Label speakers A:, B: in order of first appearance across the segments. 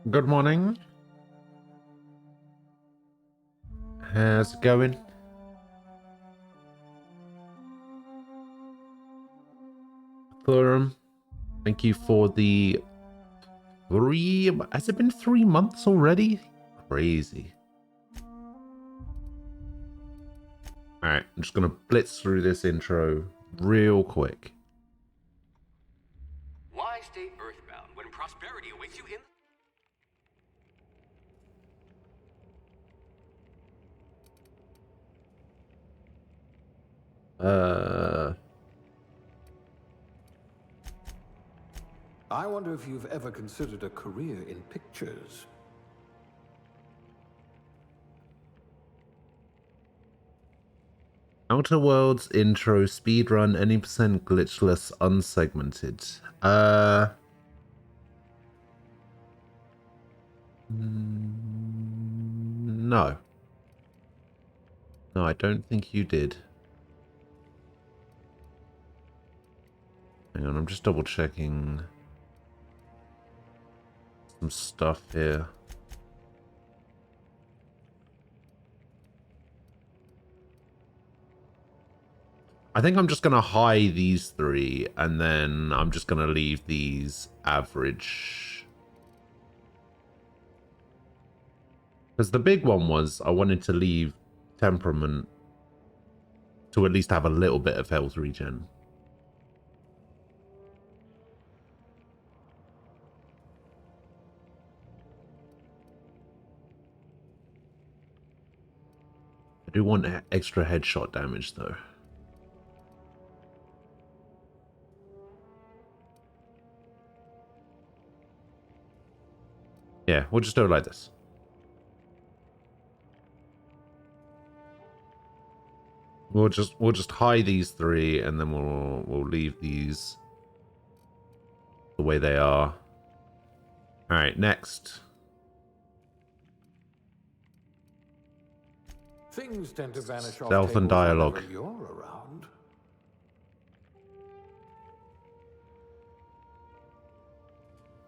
A: Good morning. How's it going? Thurum, thank you for the Has it been 3 months already? Crazy. Alright, I'm just gonna blitz through this intro real quick.
B: Why stay earthbound when prosperity awaits you in...
C: I wonder if you've ever considered a career in pictures.
A: Outer Worlds intro speedrun any percent glitchless unsegmented. No. No, I don't think you did. Hang on, I'm just double checking some stuff here. I think I'm just going to hide these three, and then I'm just going to leave these average. Because the big one was I wanted to leave temperament to at least have a little bit of health regen. I do want extra headshot damage, though. Yeah, we'll just do it like this. We'll just hide these three, and then we'll leave these the way they are. All right, next.
C: Things tend to vanish off
A: Stealth and
C: tables
A: dialogue.
C: whenever you're around.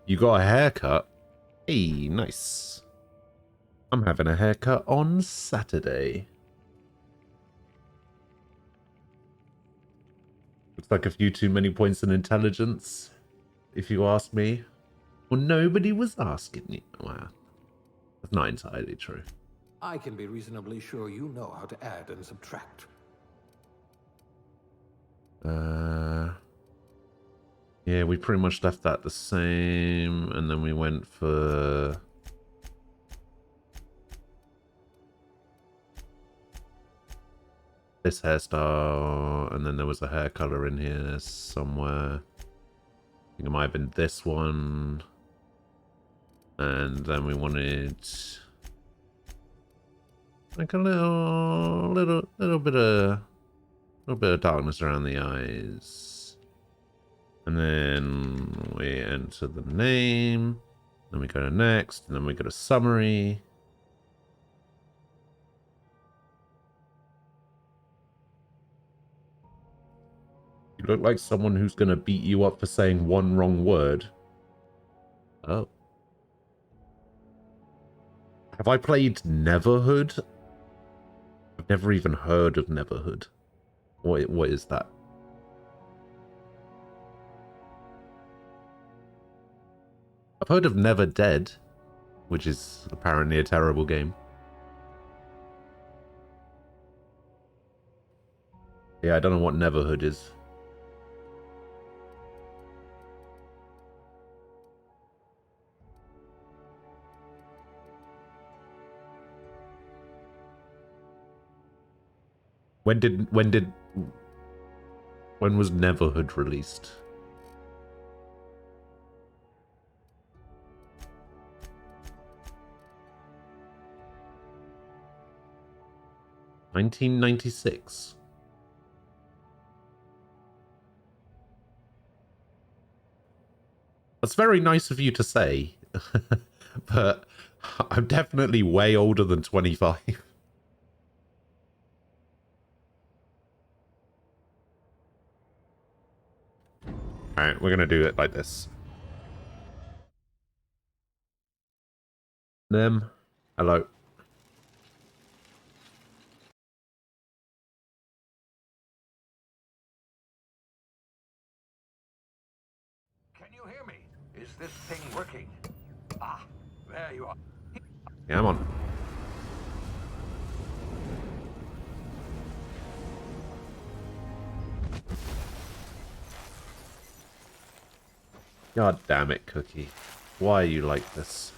A: You got a haircut? Hey, nice. I'm having a haircut on Saturday. Looks like a few too many points in intelligence, if you ask me. Well, nobody was asking you. Wow. That's not entirely true.
C: I can be reasonably sure you know how to add and subtract.
A: Yeah, we pretty much left that the same, and then we went for... this hairstyle, and then there was a hair color in here somewhere. I think it might have been this one. And then we wanted like a little bit of darkness around the eyes. And then we enter the name. Then we go to next, and then we go to summary. You look like someone who's gonna beat you up for saying one wrong word. Oh. Have I played Neverhood? I've never even heard of Neverhood. What is that? I've heard of Never Dead, which is apparently a terrible game. Yeah, I don't know what Neverhood is. When was Neverhood released? $1996. That's very nice of you to say, but I'm definitely way older than 25. Alright, we're gonna do it like this. Them. Hello.
D: Can you hear me? Is this thing working? Ah, there you are.
A: Yeah, I'm on. God damn it, Cookie. Why are you like this?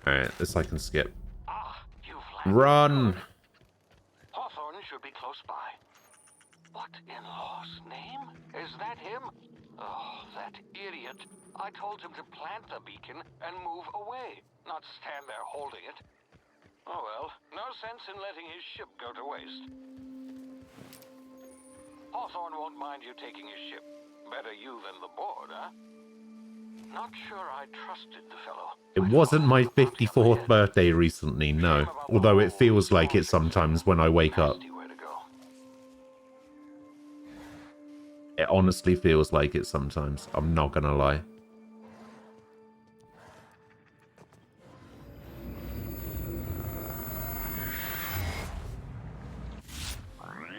A: Alright, this I can skip.
D: Ah, you've
A: Run!
D: landed. Hawthorne should be close by. What in law's name? Is that him? Oh, that idiot. I told him to plant the beacon and move away, not stand there holding it. Oh well, no sense in letting his ship go to waste. Hawthorne won't mind you taking his ship. Better you than the board, huh? Not sure I trusted the fellow.
A: It wasn't my 54th birthday recently, no. Although it feels like it sometimes when I wake up. It honestly feels like it sometimes. I'm not gonna lie.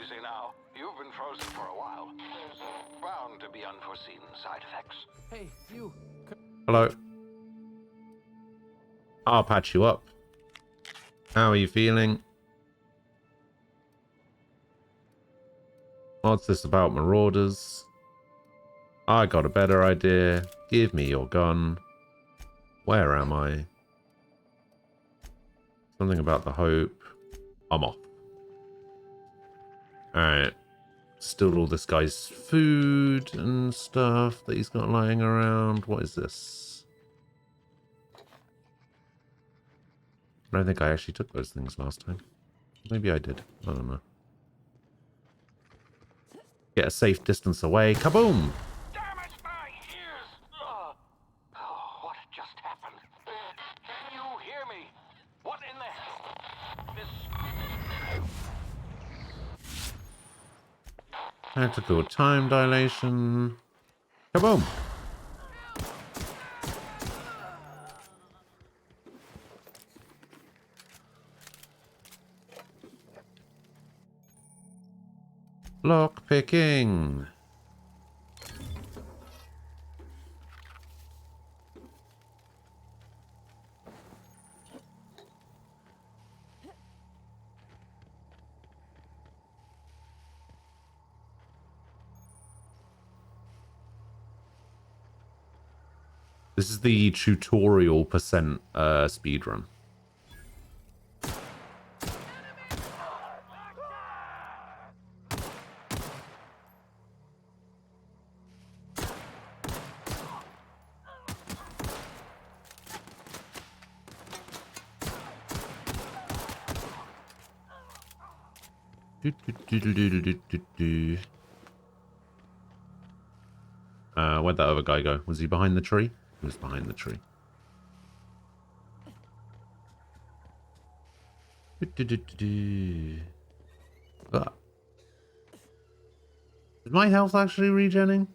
D: Easy now. You've been frozen for a while. There's bound to be unforeseen side effects. Hey, you.
A: Hello. I'll patch you up. How are you feeling? What's this about marauders? I got a better idea. Give me your gun. Where am I? Something about the hope. I'm off. Alright. Still all this guy's food and stuff that he's got lying around. What is this? I don't think I actually took those things last time. Maybe I did. I don't know. Get a safe distance away. Kaboom!
D: Damn it, my ears! Oh, what just happened? Can you hear me? What in the hell?
A: Tactical time dilation. Kaboom! Lock picking. This is the tutorial percent speedrun. Where'd that other guy go? Was he behind the tree? He was behind the tree. Ah. Is my health actually regenning?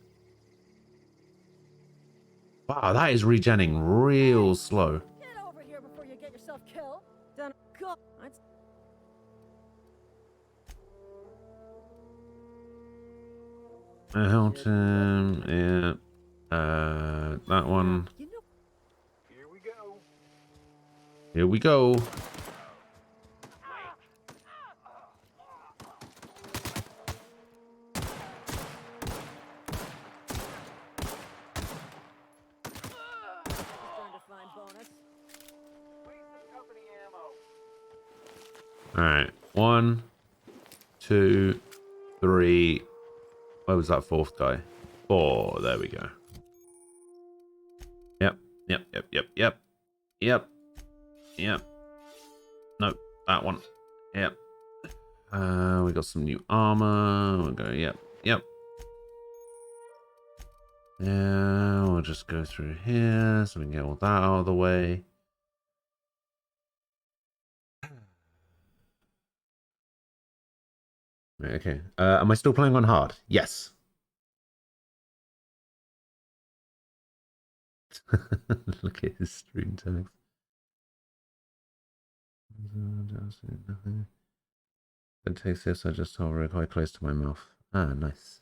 A: Wow, that is regenning real slow.
E: Get over here before you get yourself killed. Then go.
A: Hilton, yeah. That one.
D: Here we go.
A: Here we go. Alright. 1, 2, 3. Where was that fourth guy? 4. There we go. Yep. Yep. Yep. Yep. Yep. Yep. Yep. Nope. That one. Yep. We got some new armor. We'll go. Yep. Yep. Yeah. We'll just go through here so we can get all that out of the way. Okay. Am I still playing on hard? Yes. Look at his stream tags. Then taste this, I just hover it quite close to my mouth. Ah, nice.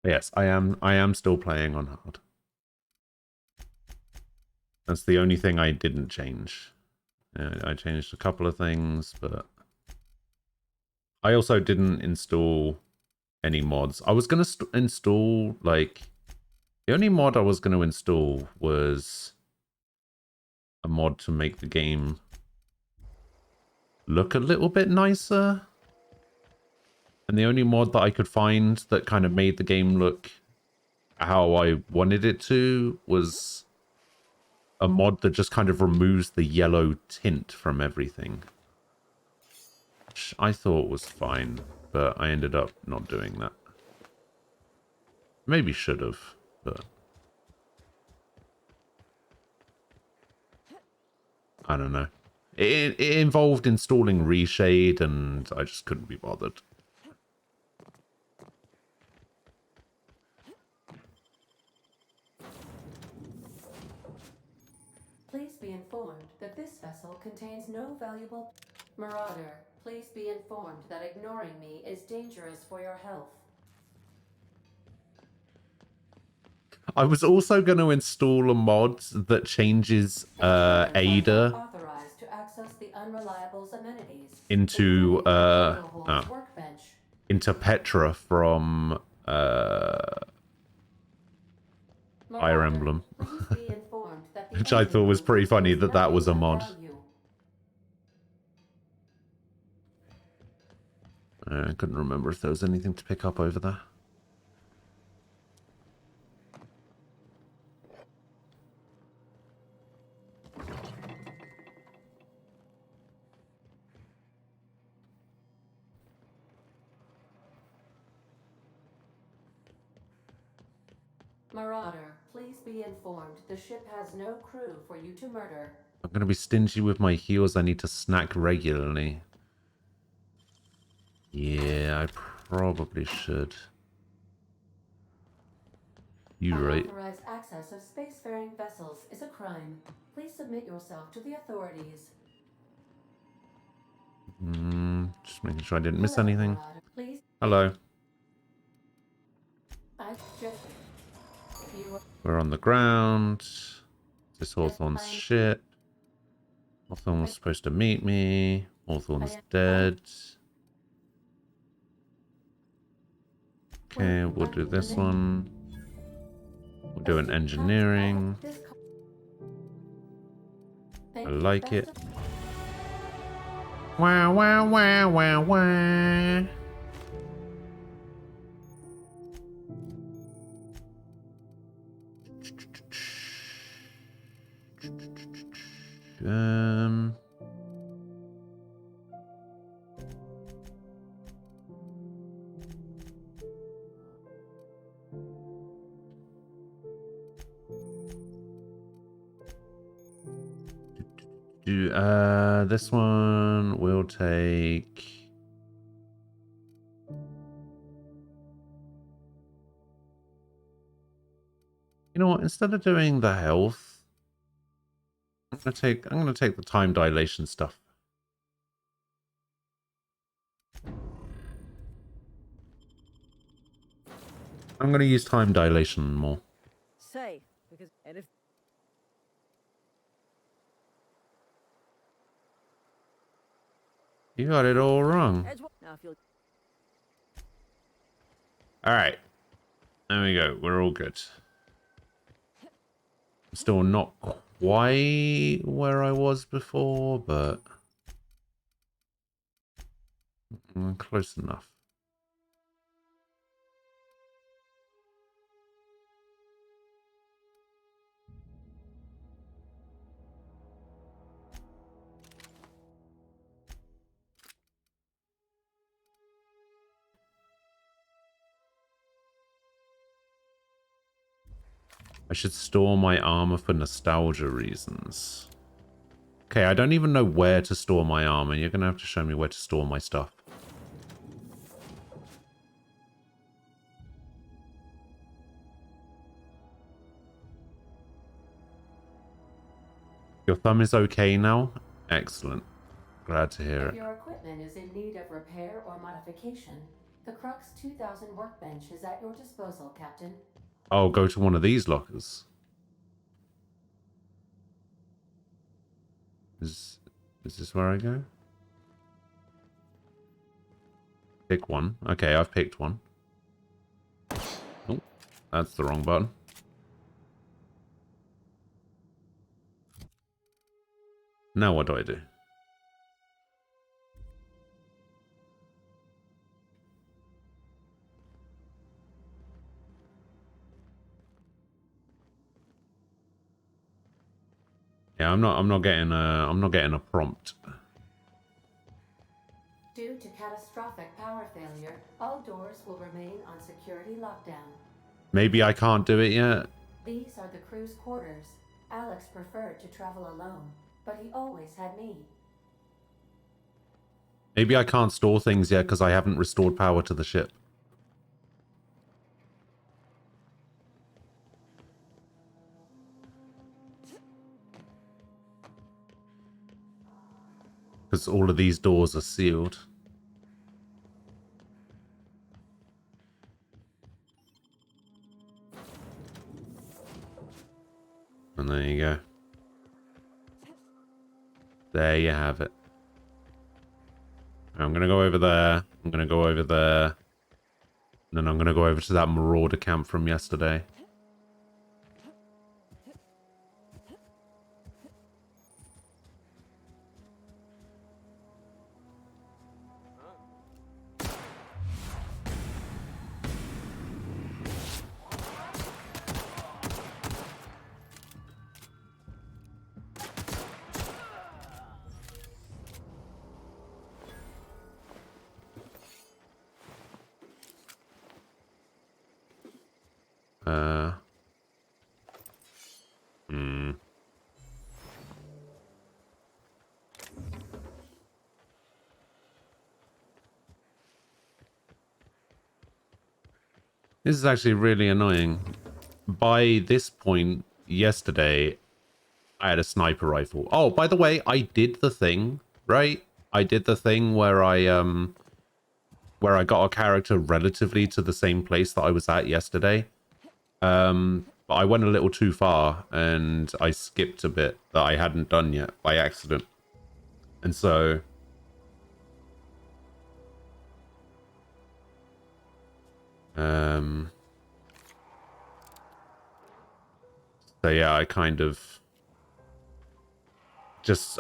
A: Yes, I am still playing on hard. That's the only thing I didn't change. I changed a couple of things, but I also didn't install any mods. I was going to install, like, the only mod I was going to install was a mod to make the game look a little bit nicer. And the only mod that I could find that kind of made the game look how I wanted it to was a mod that just kind of removes the yellow tint from everything. Which I thought was fine, but I ended up not doing that. Maybe should have, but I don't know. It involved installing Reshade, and I just couldn't be bothered.
F: Please be informed that this vessel contains no valuable... Marauder, please be informed that ignoring me is dangerous for your health.
A: I was also going to install a mod that changes Ada
F: Authorized to access the unreliable's amenities
A: into
F: workbench.
A: into Petra from Fire Emblem, which I thought was pretty funny that that was a mod. I couldn't remember if there was anything to pick up over there.
F: Marauder, please be informed the ship has no crew for you to murder.
A: I'm going to be stingy with my heals. I need to snack regularly. Yeah, I probably should. You right.
F: Unauthorized access of spacefaring vessels is a crime. Please submit yourself to the authorities.
A: Just making sure I didn't miss anything.
F: Marauder, please.
A: Hello.
F: You are...
A: We're on the ground. This Hawthorne's shit. Hawthorne was supposed to meet me. Hawthorne's dead. Okay, we'll do this one. We'll do an engineering. I like it. Wow, wow, wow, wow, wow. This one will take... You know what? Instead of doing the health, I'm gonna take the time dilation stuff. I'm gonna use time dilation more.
E: Say, because and if
A: You got it all wrong.
E: now if you'll
A: Alright. There we go. We're all good. Still not quite where I was before, but close enough. I should store my armor for nostalgia reasons. Okay, I don't even know where to store my armor. You're going to have to show me where to store my stuff. Your thumb is okay now? Excellent. Glad to hear
F: If
A: it.
F: your equipment is in need of repair or modification, the Crux 2000 workbench is at your disposal, Captain.
A: I'll go to one of these lockers. Is this where I go? Pick one. Okay, I've picked one. Oh, that's the wrong button. Now what do I do? Yeah, I'm not getting a prompt.
F: Due to catastrophic power failure, all doors will remain on security lockdown.
A: Maybe I can't do it yet.
F: These are the crew's quarters. Alex preferred to travel alone, but he always had me.
A: Maybe I can't store things yet because I haven't restored power to the ship. Because all of these doors are sealed. And there you go. There you have it. I'm going to go over there. I'm going to go over there. And then I'm going to go over to that marauder camp from yesterday. This is actually really annoying. By this point, yesterday, I had a sniper rifle. Oh, by the way, I did the thing, right? I did the thing where I got a character relatively to the same place that I was at yesterday. But I went a little too far and I skipped a bit that I hadn't done yet by accident. And so yeah, I kind of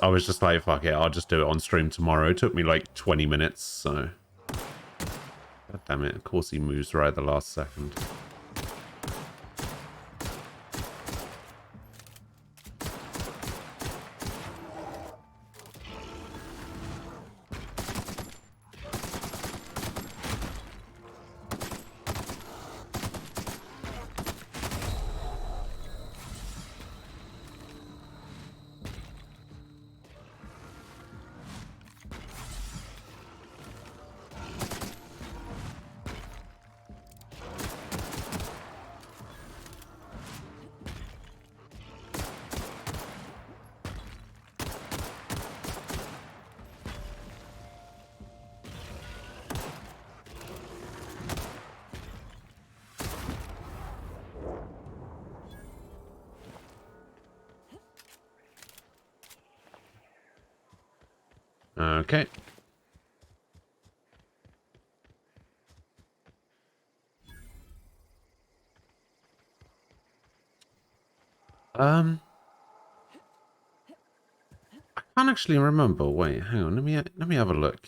A: I was just like, fuck it, I'll just do it on stream tomorrow. It took me like 20 minutes, so God damn it, of course he moves right at the last second. Okay. I can't actually remember. Wait, hang on. Let me have a look.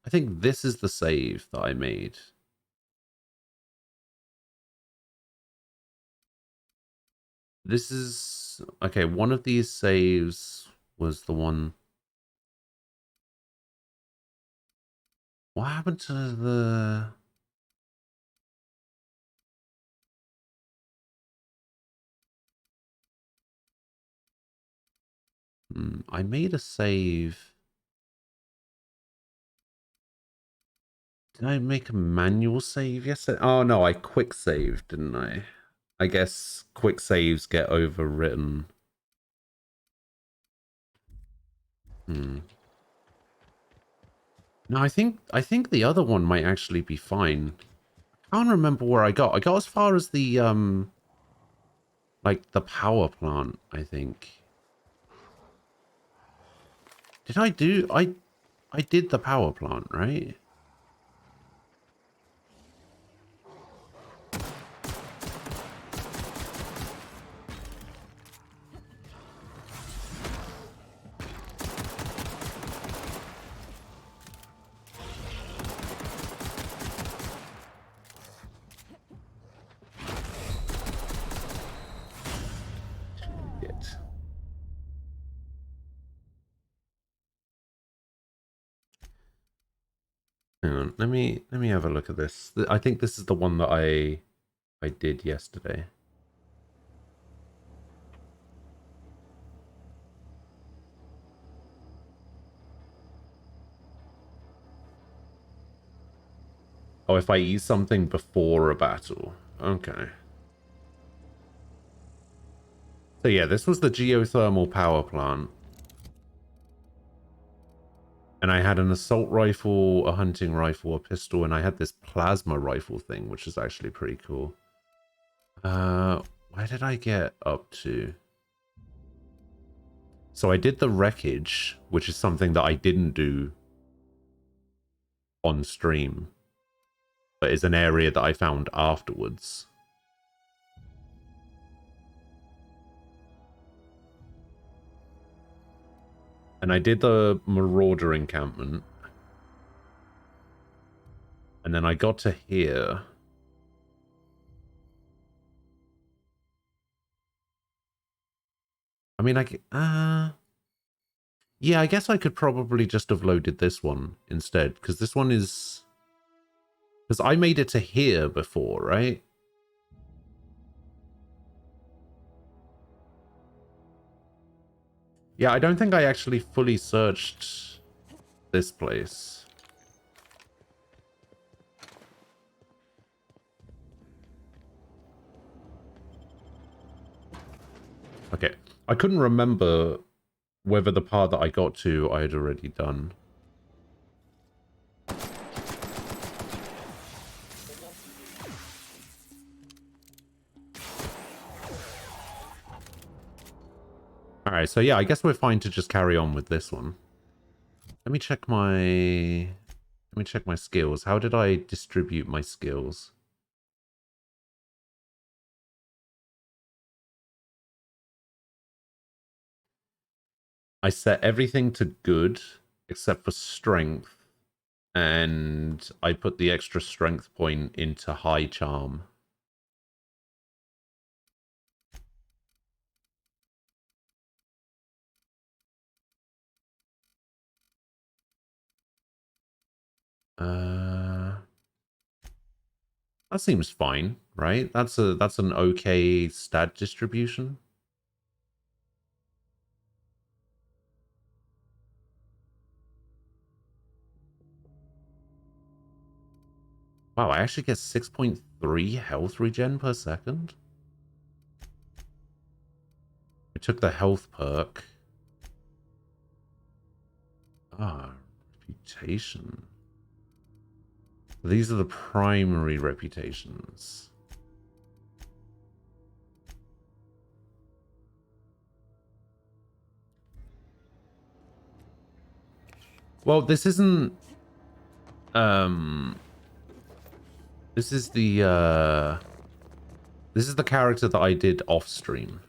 A: I think this is the save that I made. This is okay. One of these saves was the one. What happened to the? I made a save. Did I make a manual save yesterday? Oh no, I quick saved, didn't I? I guess quick saves get overwritten. Hmm. No, I think the other one might actually be fine. I can't remember where I got. I got as far as the like the power plant, I think. Did I do I did the power plant, right? Shit. Hang on, let me have a look at this. I think this is the one that I did yesterday. Oh, if I eat something before a battle. Okay. So yeah, this was the geothermal power plant. And I had an assault rifle, a hunting rifle, a pistol, and I had this plasma rifle thing, which is actually pretty cool. Where did I get up to? So I did the wreckage, which is something that I didn't do on stream, but is an area that I found afterwards. And I did the Marauder encampment. And then I got to here. I mean, yeah, I guess I could probably just have loaded this one instead, because this one is... Because I made it to here before, right? Yeah, I don't think I actually fully searched this place. Okay, I couldn't remember whether the part that I got to I had already done. Alright, so yeah, I guess we're fine to just carry on with this one. Let me check my skills. How did I distribute my skills? I set everything to good except for strength, and I put the extra strength point into high charm. That seems fine, right? That's an okay stat distribution. Wow, I actually get 6.3 health regen per second. I took the health perk. Ah, reputation. These are the primary reputations. Well, this isn't... This is the... This is the character that I did off stream.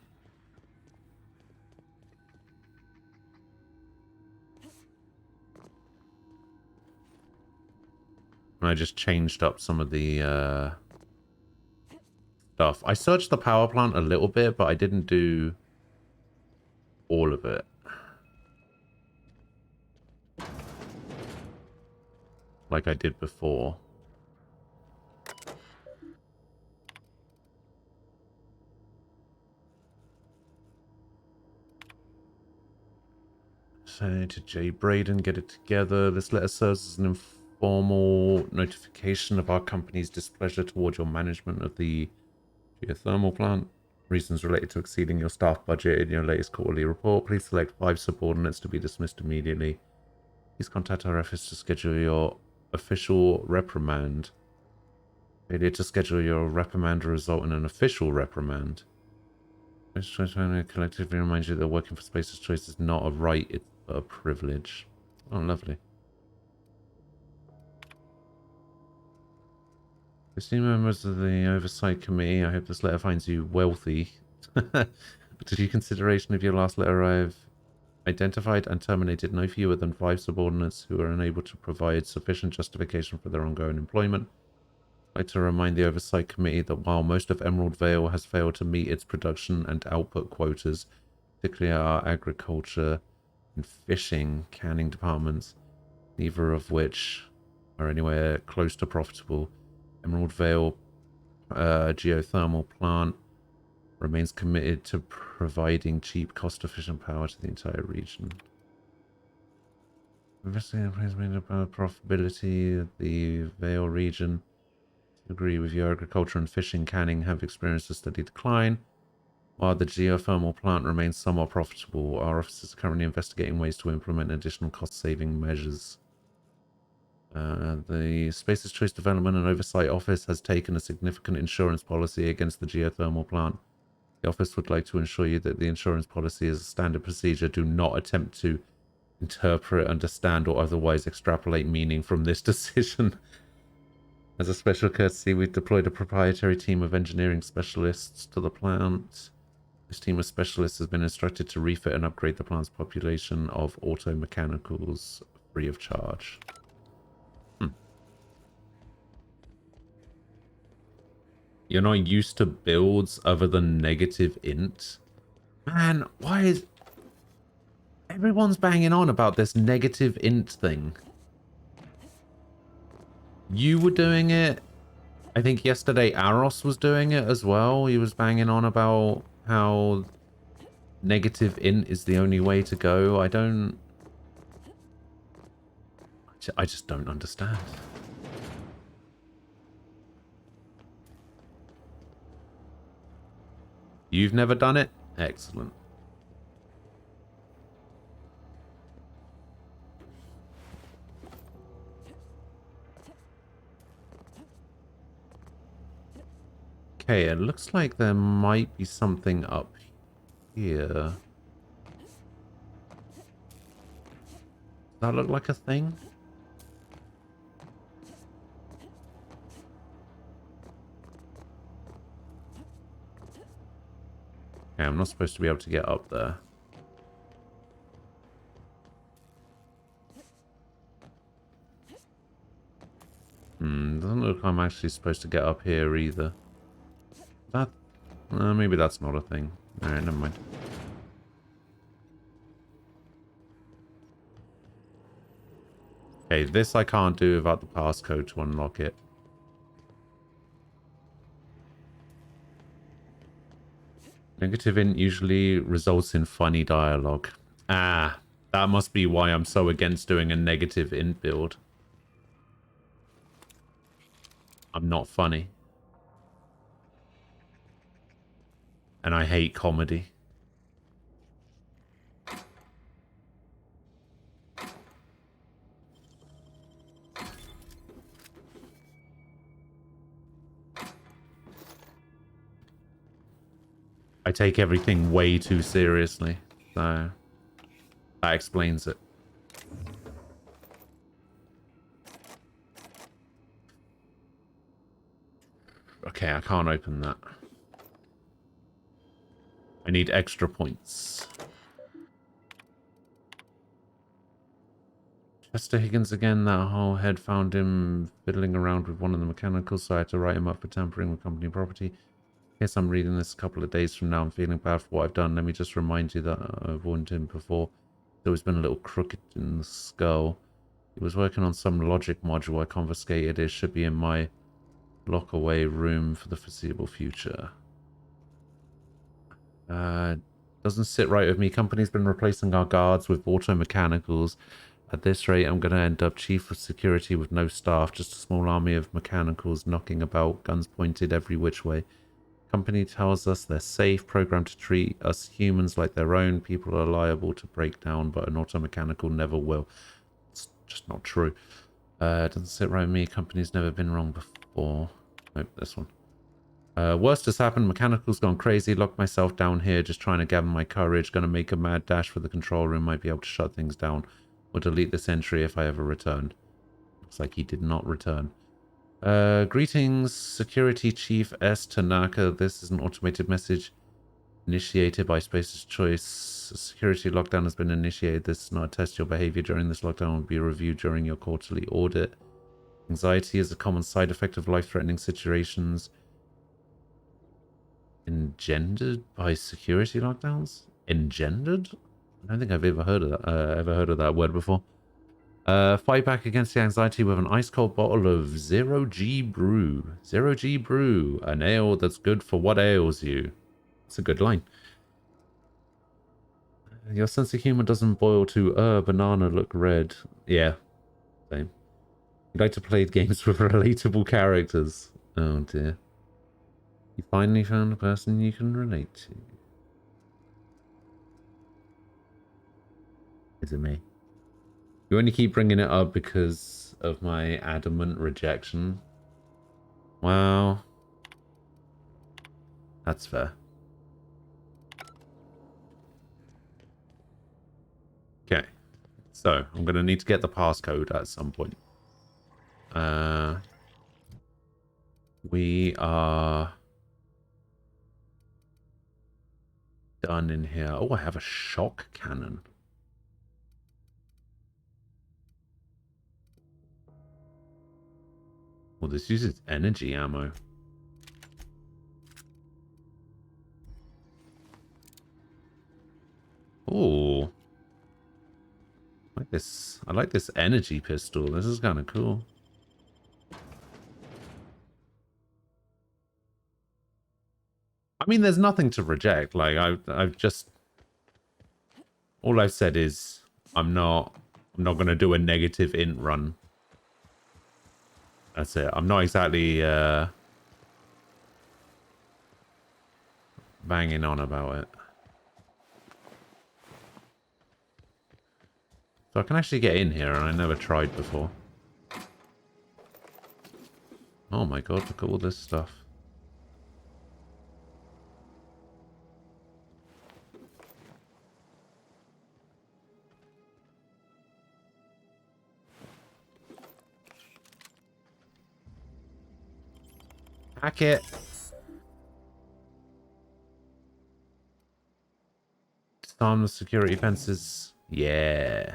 A: And I just changed up some of the stuff. I searched the power plant a little bit, but I didn't do all of it. Like I did before. Say to Jay Braden, get it together. This letter serves as an informal notification of our company's displeasure toward your management of the geothermal plant. reasons related to exceeding your staff budget in your latest quarterly report. Please select 5 subordinates to be dismissed immediately. Please contact our office to schedule your official reprimand. Failure to schedule your reprimand will result in an official reprimand. Collectively remind you that working for Space's Choice is not a right, it's a privilege. Oh, lovely. Esteemed members of the Oversight Committee, I hope this letter finds you wealthy. To due consideration of your last letter, I have identified and terminated no fewer than 5 subordinates who are unable to provide sufficient justification for their ongoing employment. I'd like to remind the Oversight Committee that while most of Emerald Vale has failed to meet its production and output quotas, particularly our agriculture and fishing canning departments, neither of which are anywhere close to profitable, Emerald Vale geothermal plant remains committed to providing cheap, cost-efficient power to the entire region. Investigating placement about profitability of the Vale region. To agree with you, agriculture and fishing canning have experienced a steady decline. While the geothermal plant remains somewhat profitable, our office is currently investigating ways to implement additional cost-saving measures. The Space's Choice Development and Oversight Office has taken a significant insurance policy against the geothermal plant. The office would like to ensure you that the insurance policy is a standard procedure. Do not attempt to interpret, understand, or otherwise extrapolate meaning from this decision. As a special courtesy, we've deployed a proprietary team of engineering specialists to the plant. This team of specialists has been instructed to refit and upgrade the plant's population of auto mechanicals free of charge. You're not used to builds other than negative int? Man, why is... Everyone's banging on about this negative int thing. You were doing it. I think yesterday Aros was doing it as well. He was banging on about how negative int is the only way to go. I just don't understand. You've never done it? Excellent. Okay, it looks like there might be something up here. Does that look like a thing? Okay, I'm not supposed to be able to get up there. Doesn't look like I'm actually supposed to get up here either. That... maybe that's not a thing. Alright, never mind. Okay, this I can't do without the passcode to unlock it. Negative int usually results in funny dialogue. Ah, that must be why I'm so against doing a negative int build. I'm not funny. And I hate comedy. I take everything way too seriously, so that explains it. Okay, I can't open that. I need extra points. Chester Higgins again, that whole head found him fiddling around with one of the mechanicals, so I had to write him up for tampering with company property. Guess I'm reading this a couple of days from now. I'm feeling bad for what I've done. Let me just remind you that I've warned him before. There's always been a little crooked in the skull. He was working on some logic module I confiscated. It should be in my lock-away room for the foreseeable future. Doesn't sit right with me. Company's been replacing our guards with auto mechanicals. At this rate, I'm going to end up chief of security with no staff. Just a small army of mechanicals knocking about, guns pointed every which way. Company tells us they're safe, programmed to treat us humans like their own. People are liable to break down, but an automechanical never will. It's just not true. It doesn't sit right with me. Company's never been wrong before. Nope, this one. Worst has happened. Mechanical's gone crazy. Locked myself down here, just trying to gather my courage. Gonna make a mad dash for the control room. Might be able to shut things down. Or delete this entry if I ever return. Looks like he did not return. Greetings, Security Chief S. Tanaka. This is an automated message initiated by Space's Choice. A security lockdown has been initiated. This is not a test. Your behavior during this lockdown will be reviewed during your quarterly audit. Anxiety is a common side effect of life-threatening situations engendered by security lockdowns. Engendered? I don't think I've ever heard of that. Word before. Fight back against the anxiety with an ice-cold bottle of Zero G Brew. Zero G Brew, an ale that's good for what ails you. It's a good line. Your sense of humor doesn't boil to, banana look red. Yeah, same. You like to play games with relatable characters. Oh dear. You finally found a person you can relate to. Is it me? You only keep bringing it up because of my adamant rejection. Wow. That's fair. Okay. So, I'm going to need to get the passcode at some point. We are done in here. Oh, I have a shock cannon. Well, this uses energy ammo. Oh. I like this energy pistol. This is kind of cool. I mean, there's nothing to reject. Like, I've just... All I've said is I'm not going to do a negative int run. That's it. I'm not exactly banging on about it. So I can actually get in here, and I never tried before. Oh my god, look at all this stuff. Hack it! Disarm the security fences. Yeah.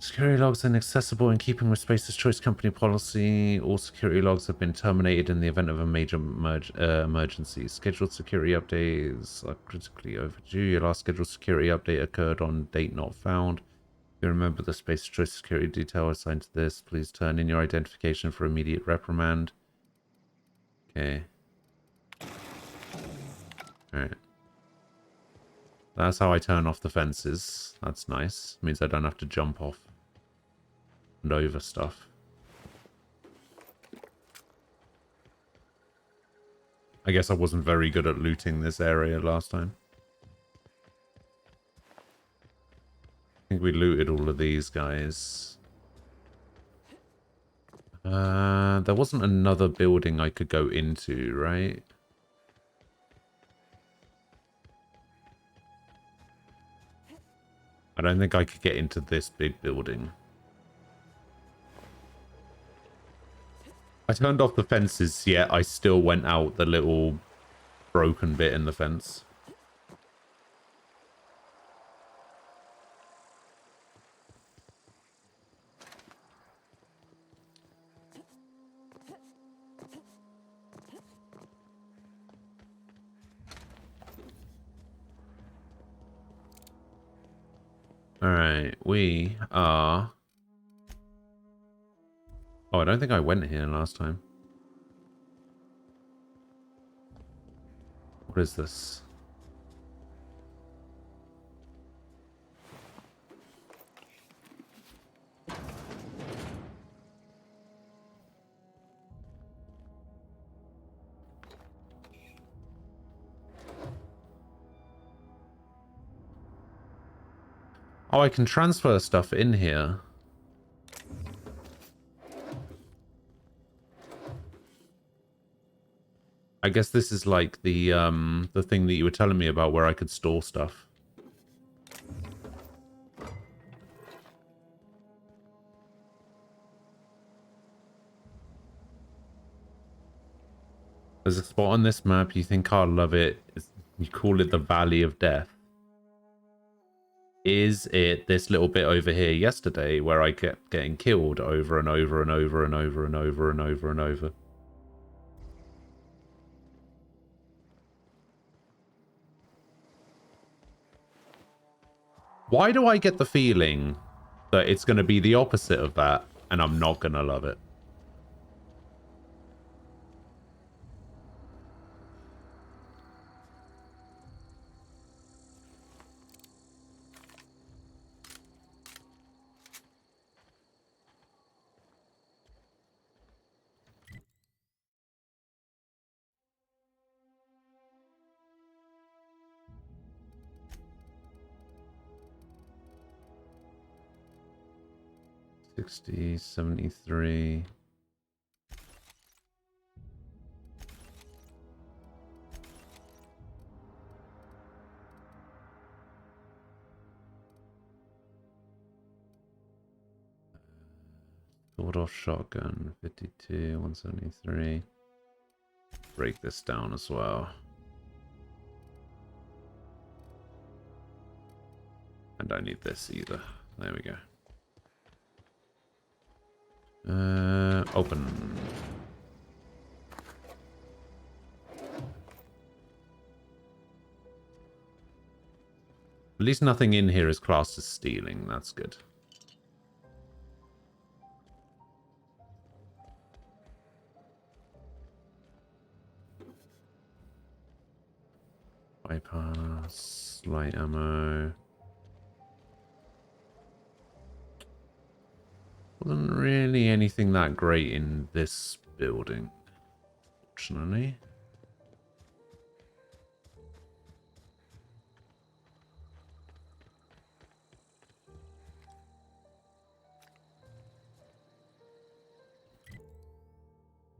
A: Security logs are inaccessible in keeping with Space's Choice Company policy. All security logs have been terminated in the event of a major emergency. Scheduled security updates are critically overdue. Your last scheduled security update occurred on date not found. If you remember the Space's Choice security detail assigned to this, please turn in your identification for immediate reprimand. Okay. Alright. That's how I turn off the fences. That's nice. Means I don't have to jump off and over stuff. I guess I wasn't very good at looting this area last time. I think we looted all of these guys. There wasn't another building I could go into, right? I don't think I could get into this big building. I turned off the fences, yet I still went out the little broken bit in the fence. Alright, we are... Oh, I don't think I went here last time. What is this? Oh, I can transfer stuff in here. I guess this is like the thing that you were telling me about where I could store stuff. There's a spot on this map, you think I'll love it. You call it the Valley of Death. Is it this little bit over here yesterday where I kept getting killed over and over and over and over and over and over and over? Why do I get the feeling that it's going to be the opposite of that and I'm not going to love it? $60, $73. Sawed-off shotgun, 52, 173. Break this down as well. I don't need this either. There we go. Open. At least nothing in here is classed as stealing. That's good. Bypass, light ammo. Wasn't really anything that great in this building, fortunately.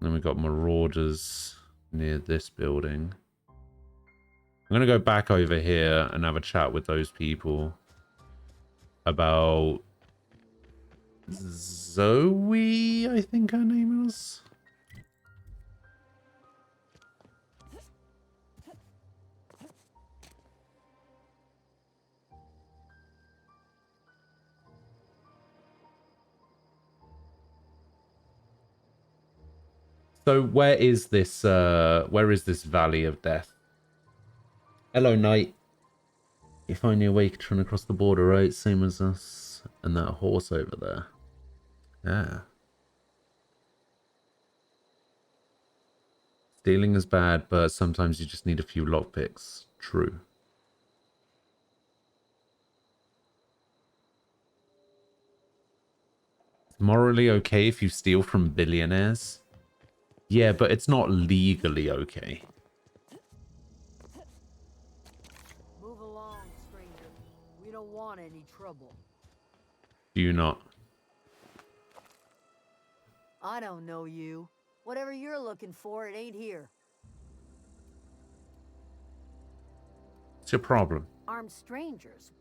A: Then we got marauders near this building. I'm going to go back over here and have a chat with those people about Zoe, I think her name is. So where is this Valley of Death? Hello, Knight. You find your way trying to cross the border, right? Same as us and that horse over there. Yeah. Stealing is bad, but sometimes you just need a few lockpicks. True. It's morally okay if you steal from billionaires. Yeah, but it's not legally okay.
E: Move along, stranger. We don't want any trouble.
A: Do you not?
E: I don't know you. Whatever you're looking for, it ain't here.
A: What's your problem?
E: Armed strangers.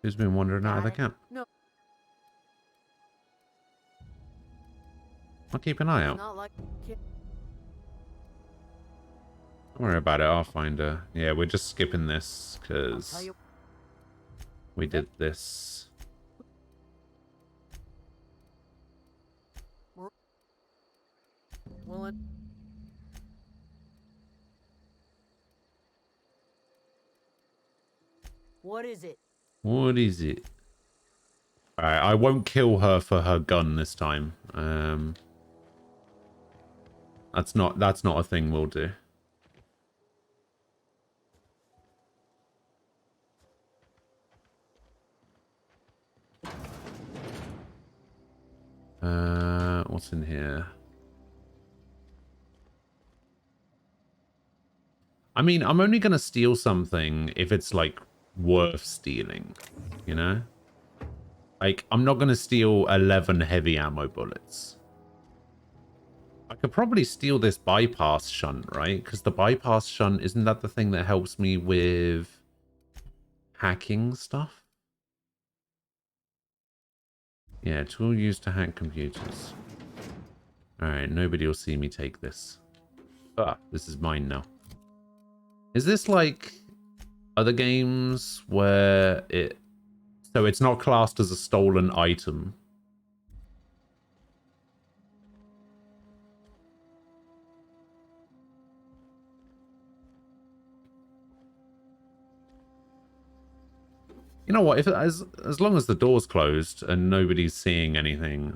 A: Who's been wandering out of the camp?
E: No,
A: I'll keep an eye out.
E: not like.
A: Don't worry about it, I'll find her. Yeah, we're just skipping this because we did this.
E: Well, what is it?
A: What is it? Alright, I won't kill her for her gun this time. That's not a thing we'll do. What's in here? I mean, I'm only gonna steal something if it's like worth stealing, you know? Like, I'm not going to steal 11 heavy ammo bullets. I could probably steal this bypass shunt, right? Because the bypass shunt, isn't that the thing that helps me with hacking stuff? Yeah, tool used to hack computers. Alright, nobody will see me take this. Ah, this is mine now. Is this like other games where it... So it's not classed as a stolen item? You know what? If as long as the door's closed and nobody's seeing anything,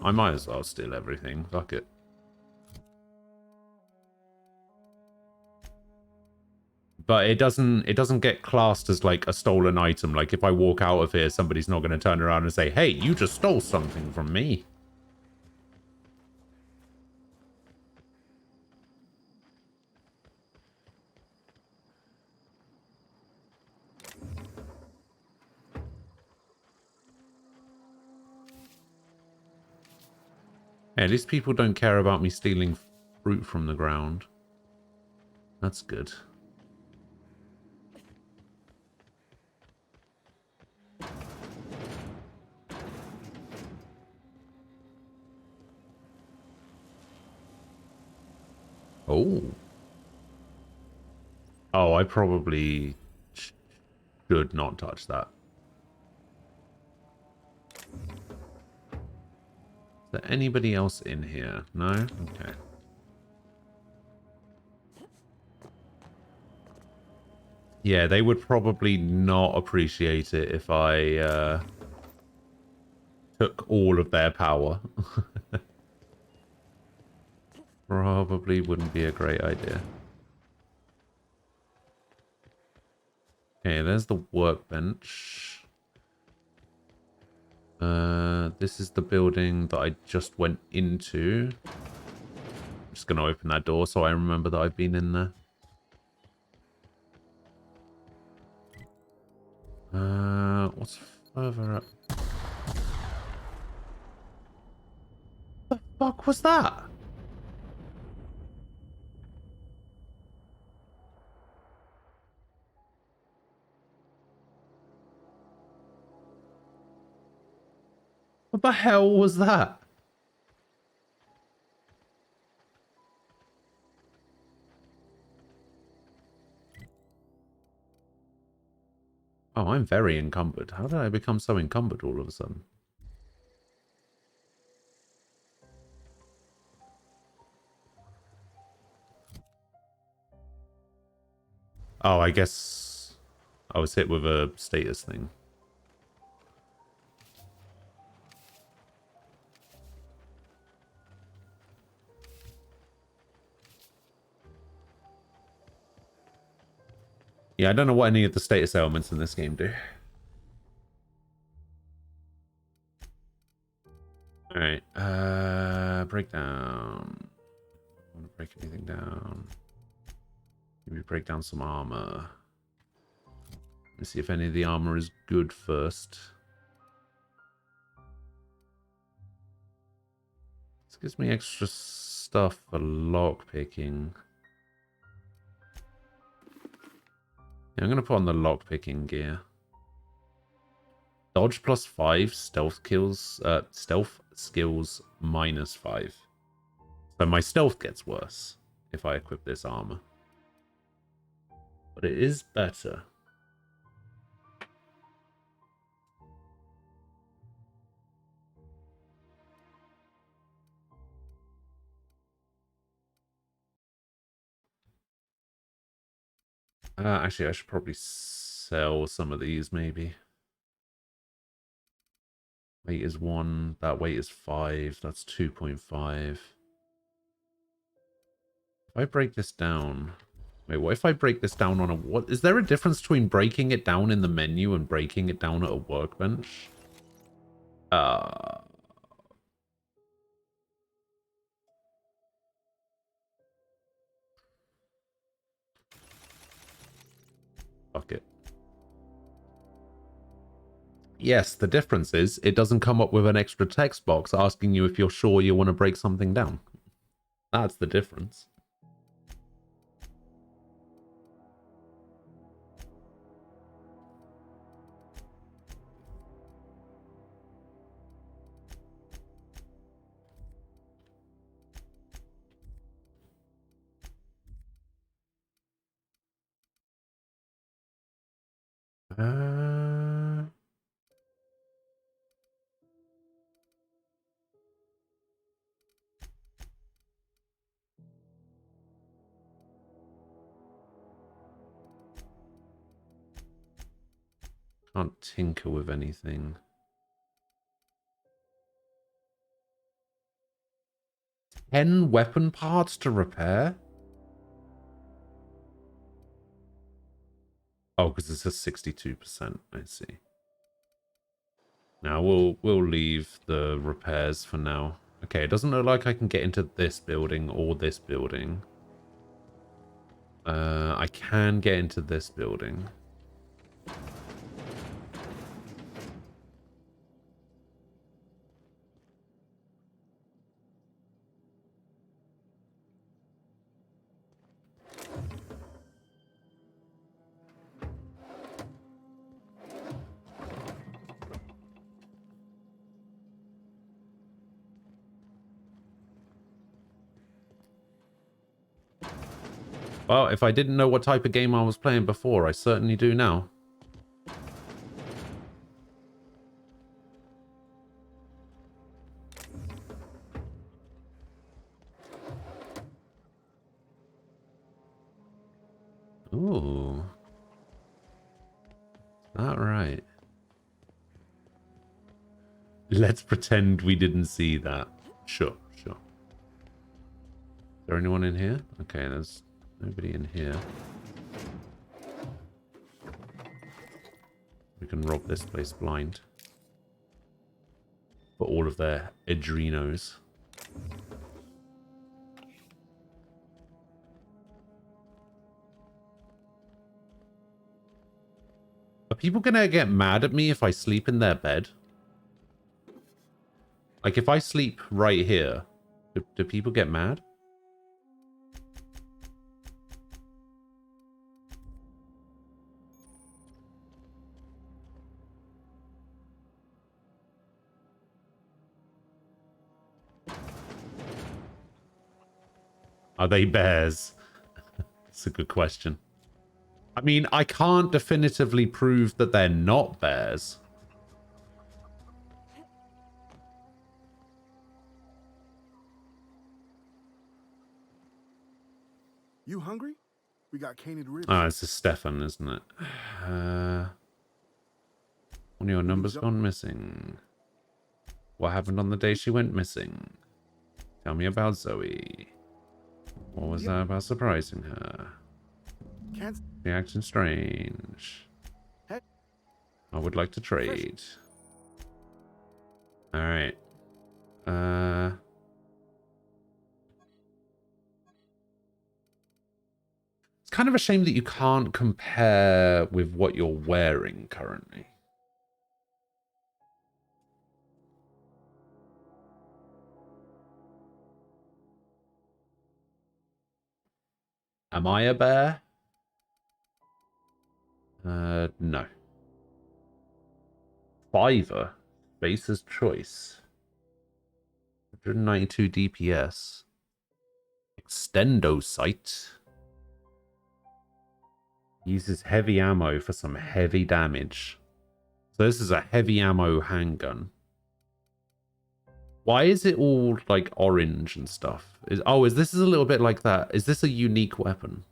A: I might as well steal everything. Fuck it. But it doesn't get classed as like a stolen item. Like if I walk out of here, somebody's not going to turn around and say, "Hey, you just stole something from me." Hey, at least people don't care about me stealing fruit from the ground. That's good. Oh. Oh, I probably should not touch that. Is there anybody else in here? No? Okay. Yeah, they would probably not appreciate it if I took all of their power. Probably wouldn't be a great idea. Okay, there's the workbench. This is the building that I just went into. I'm just going to open that door so I remember that I've been in there. What's further up? What the fuck was that? What the hell was that? Oh, I'm very encumbered. How did I become so encumbered all of a sudden? Oh, I guess I was hit with a status thing. Yeah, I don't know what any of the status elements in this game do. Alright, breakdown. I want to break anything down. Maybe break down some armor. Let me see if any of the armor is good first. This gives me extra stuff for lockpicking. Yeah, I'm going to put on the lockpicking gear. Dodge +5, stealth skills -5. So my stealth gets worse if I equip this armor. But it is better. Actually, I should probably sell some of these, maybe. Weight is 1. That weight is 5. That's 2.5. If I break this down... Wait, what if I break this down on a... What is there a difference between breaking it down in the menu and breaking it down at a workbench? Fuck it. Yes, the difference is it doesn't come up with an extra text box asking you if you're sure you want to break something down. That's the difference. Uh... Can't tinker with anything. 10 weapon parts to repair? Oh, because it's a 62%. I see. Now we'll leave the repairs for now. Okay, it doesn't look like I can get into this building or this building. I can get into this building. Well, if I didn't know what type of game I was playing before, I certainly do now. Ooh. That right. Let's pretend we didn't see that. Sure, sure. Is there anyone in here? Okay, there's nobody in here. We can rob this place blind. For all of their adrenos. Are people gonna get mad at me if I sleep in their bed? Like, if I sleep right here, do people get mad? Are they bears? That's a good question. I mean, I can't definitively prove that they're not bears.
G: You hungry? We got candied ribs.
A: Ah, this is Stefan, isn't it? One of your numbers gone missing. What happened on the day she went missing? Tell me about Zoe. What was that about surprising her?
G: Can't.
A: The acting strange.
G: Hey.
A: I would like to trade. Alright. It's kind of a shame that you can't compare with what you're wearing currently. Am I a bear? No. Fiverr. Baser's choice. 192 DPS. Extendo sight. Uses heavy ammo for some heavy damage. So this is a heavy ammo handgun. Why is it all like orange and stuff? Is this a little bit like that? Is this a unique weapon?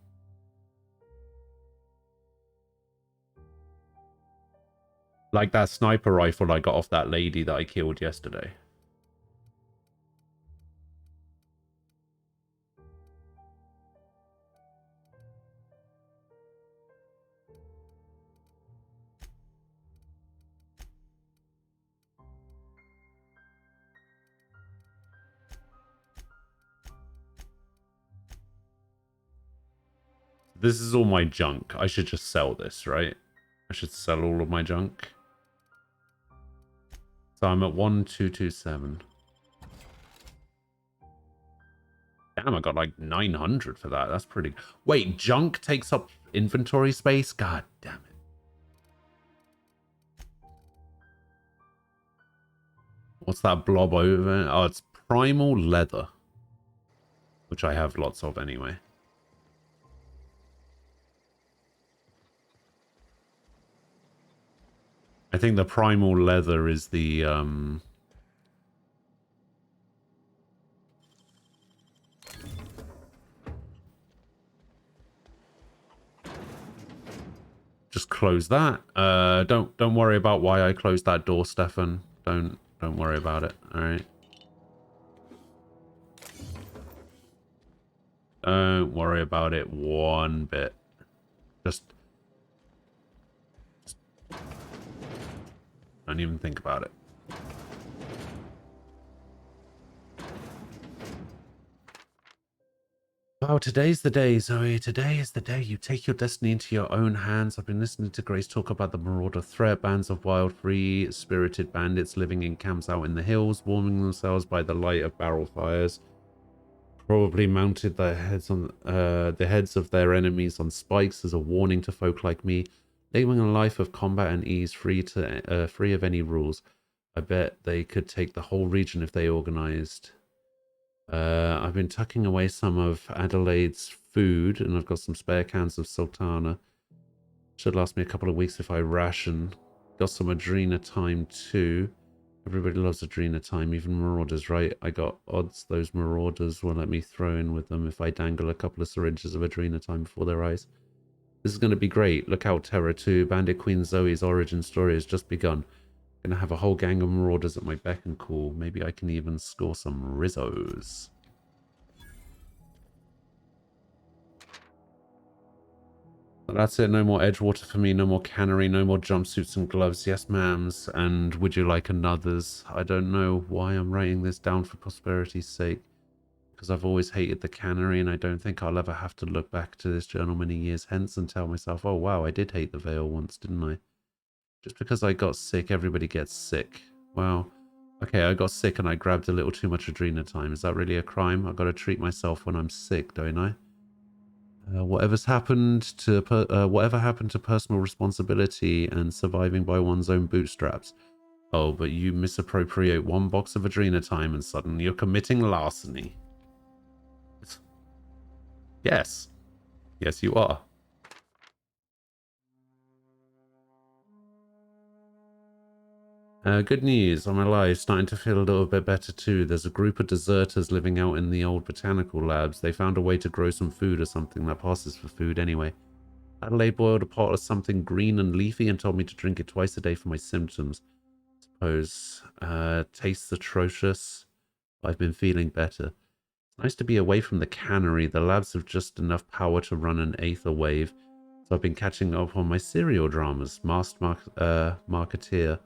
A: Like that sniper rifle I got off that lady that I killed yesterday. This is all my junk. I should just sell this, right? I should sell all of my junk. So I'm at 1227. Damn, I got like 900 for that. That's pretty... Wait, junk takes up inventory space? God damn it. What's that blob over? Oh, it's primal leather. Which I have lots of anyway. I think the primal leather is the... Just close that. Don't worry about why I closed that door, Stefan. Don't worry about it. All right. Don't worry about it one bit. Just don't even think about it. Oh, today's the day, Zoe. Today is the day you take your destiny into your own hands. I've been listening to Grace talk about the Marauder threat, bands of wild, free-spirited bandits living in camps out in the hills, warming themselves by the light of barrel fires. Probably mounted their heads on the heads of their enemies on spikes as a warning to folk like me, living a life of combat and ease, free of any rules. I bet they could take the whole region if they organized. I've been tucking away some of Adelaide's food, and I've got some spare cans of Sultana. Should last me a couple of weeks if I ration. Got some Adrena time too. Everybody loves Adrena time, even Marauders, right? I got odds those Marauders will let me throw in with them if I dangle a couple of syringes of Adrena time before their eyes. This is going to be great. Look out, Terra 2. Bandit Queen Zoe's origin story has just begun. Gonna have a whole gang of Marauders at my beck and call. Maybe I can even score some Rizzos. That's it. No more Edgewater for me. No more cannery. No more jumpsuits and gloves. Yes, ma'ams. And would you like another's? I don't know why I'm writing this down for prosperity's sake. Because I've always hated the cannery, and I don't think I'll ever have to look back to this journal many years hence and tell myself, oh wow, I did hate the Veil once, didn't I? Just because I got sick, everybody gets sick. Well, okay, I got sick and I grabbed a little too much Adrena time. Is that really a crime? I've got to treat myself when I'm sick, don't I? Whatever happened to personal responsibility and surviving by one's own bootstraps. Oh, but you misappropriate one box of Adrena time and suddenly you're committing larceny. Yes. Yes, you are. Good news, I'm alive, starting to feel a little bit better too. There's a group of deserters living out in the old botanical labs. They found a way to grow some food or something that passes for food anyway. Adelaide boiled a pot of something green and leafy and told me to drink it twice a day for my symptoms. Suppose. Tastes atrocious. I've been feeling better. It's nice to be away from the cannery. The labs have just enough power to run an Aether wave. So I've been catching up on my serial dramas. Masked Marketeer.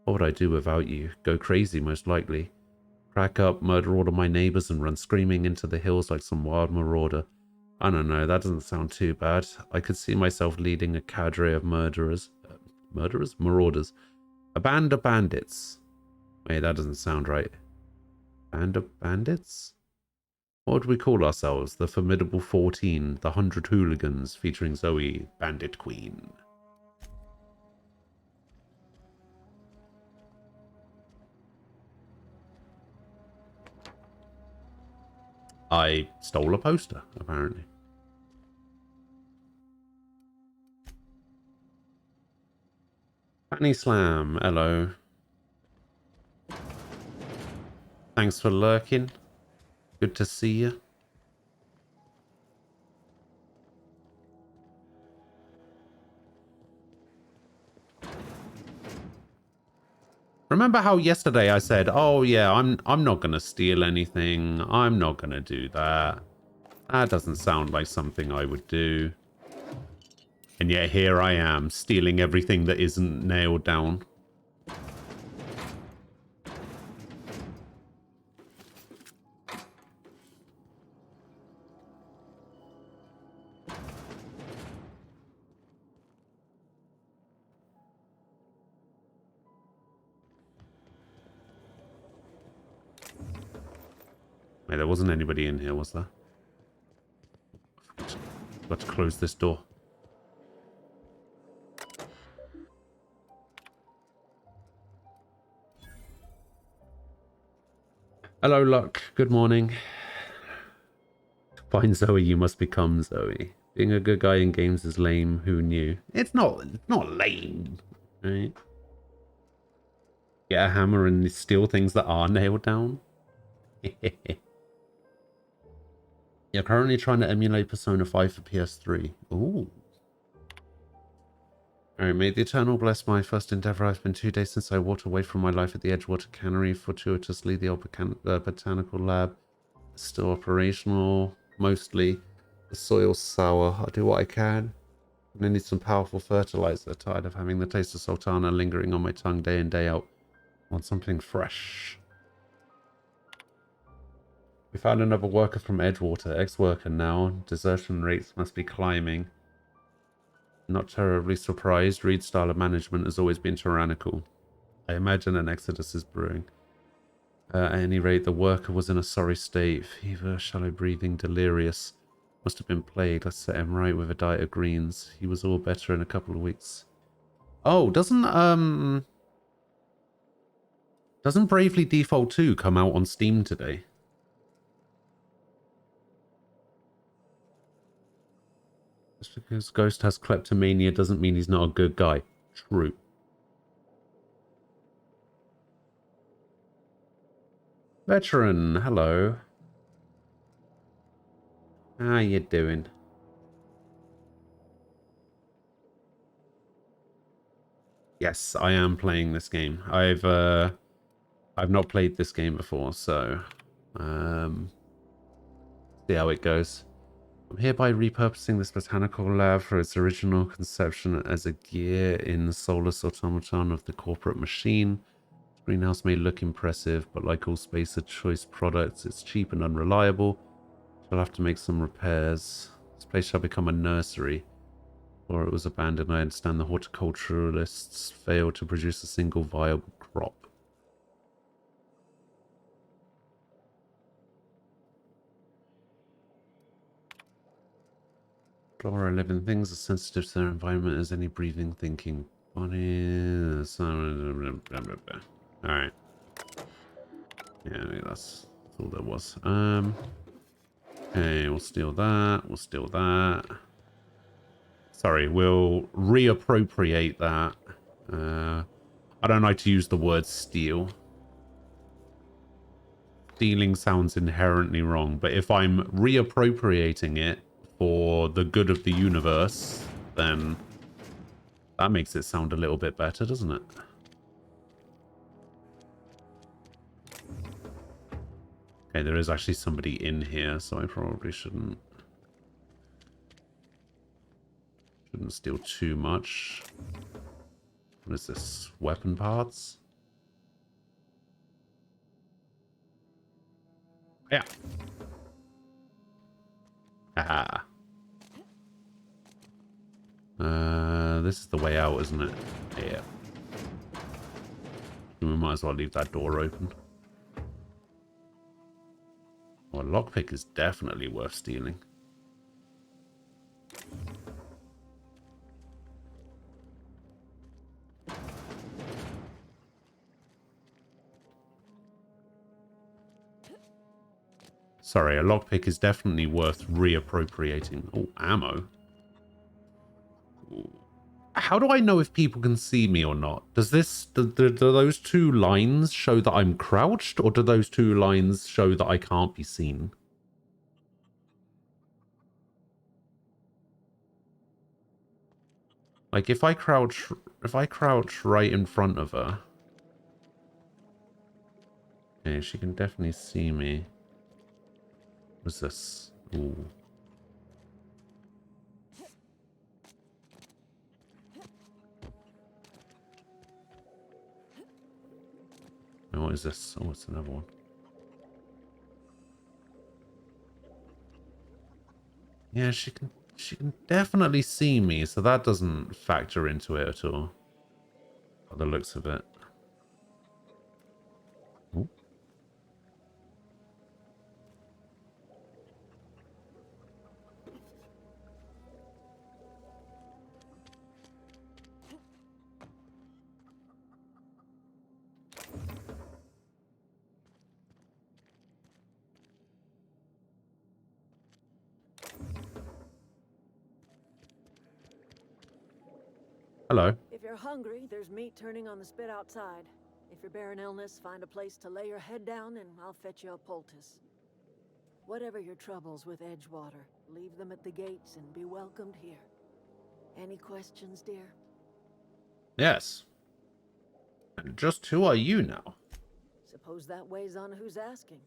A: What would I do without you? Go crazy, most likely. Crack up, murder all of my neighbors, and run screaming into the hills like some wild marauder. I don't know, that doesn't sound too bad. I could see myself leading a cadre of murderers. Murderers? Marauders. A band of bandits. Wait, that doesn't sound right. Band of bandits? What would we call ourselves? The Formidable 14, the 100 Hooligans, featuring Zoe, Bandit Queen. I stole a poster, apparently. Fanny Slam, hello. Thanks for lurking. Good to see you. Remember how yesterday I said, "Oh yeah, I'm not gonna steal anything. I'm not gonna do that. That doesn't sound like something I would do." And yet here I am, stealing everything that isn't nailed down. Hey, there wasn't anybody in here, was there? Got to close this door. Hello, Luck. Good morning. Find Zoe, you must become Zoe. Being a good guy in games is lame. Who knew? It's not lame, right? Get a hammer and steal things that are nailed down. You're currently trying to emulate Persona 5 for PS3. Ooh. Alright, may the Eternal bless my first endeavor. It's been 2 days since I walked away from my life at the Edgewater Cannery, fortuitously the old botanical lab is still operational, mostly. The soil's sour. I'll do what I can. And I need some powerful fertilizer. Tired of having the taste of Sultana lingering on my tongue day in, day out. Want something fresh. We found another worker from Edgewater, ex-worker now. Desertion rates must be climbing. Not terribly surprised. Reed's style of management has always been tyrannical. I imagine an exodus is brewing. At any rate, the worker was in a sorry state. Fever, shallow breathing, delirious. Must have been plague. Let's set him right with a diet of greens. He was all better in a couple of weeks. Oh, doesn't Bravely Default 2 come out on Steam today? Just because Ghost has kleptomania doesn't mean he's not a good guy. True. Veteran, hello. How you doing? Yes, I am playing this game. I've not played this game before, so see how it goes. I'm hereby repurposing this botanical lab for its original conception as a gear in the soulless automaton of the corporate machine. Greenhouse may look impressive, but like all Spacer Choice products, it's cheap and unreliable. I'll have to make some repairs. This place shall become a nursery. Before it was abandoned, I understand the horticulturalists failed to produce a single viable crop. Flora, living things are sensitive to their environment as any breathing, thinking body. Alright. Yeah, I think that's all there was. Okay, we'll steal that. We'll steal that. Sorry, we'll reappropriate that. I don't like to use the word steal. Stealing sounds inherently wrong, but if I'm reappropriating it for the good of the universe, then that makes it sound a little bit better, doesn't it? Okay, there is actually somebody in here, so I probably shouldn't steal too much. What is this? Weapon parts? Yeah. Haha. This is the way out, isn't it? Yeah. We might as well leave that door open. Well, a lockpick is definitely worth stealing. Sorry, a lockpick is definitely worth reappropriating. Oh, ammo. Ooh. How do I know if people can see me or not? Does this... Do those two lines show that I'm crouched? Or do those two lines show that I can't be seen? Like, if I crouch right in front of her... Okay, she can definitely see me. What's this? Ooh. And what is this? Oh, it's another one. Yeah, she can definitely see me, so that doesn't factor into it at all. By the looks of it. Ooh. Hello.
E: If you're hungry, there's meat turning on the spit outside. If you're bearing illness, find a place to lay your head down and I'll fetch you a poultice. Whatever your troubles with Edgewater, leave them at the gates and be welcomed here. Any questions, dear?
A: Yes. And just who are you now?
E: Suppose that weighs on who's asking.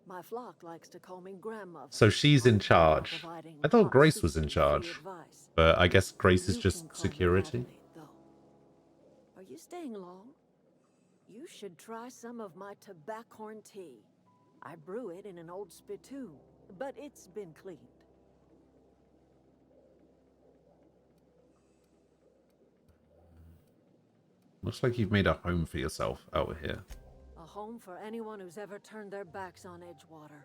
E: My flock likes to call me grandmother.
A: So she's in charge.
E: Providing
A: I thought
E: hot
A: Grace was
E: soup
A: in
E: and free
A: charge.
E: advice.
A: But I guess Grace is
E: You
A: just
E: can call me
A: security.
E: Adelaide, though. Are you staying long? You should try some of my tobaccorn tea. I brew it in an old spittoon, but it's been cleaned.
A: Looks like you've made a home for yourself out here.
E: A home for anyone who's ever turned their backs on Edgewater.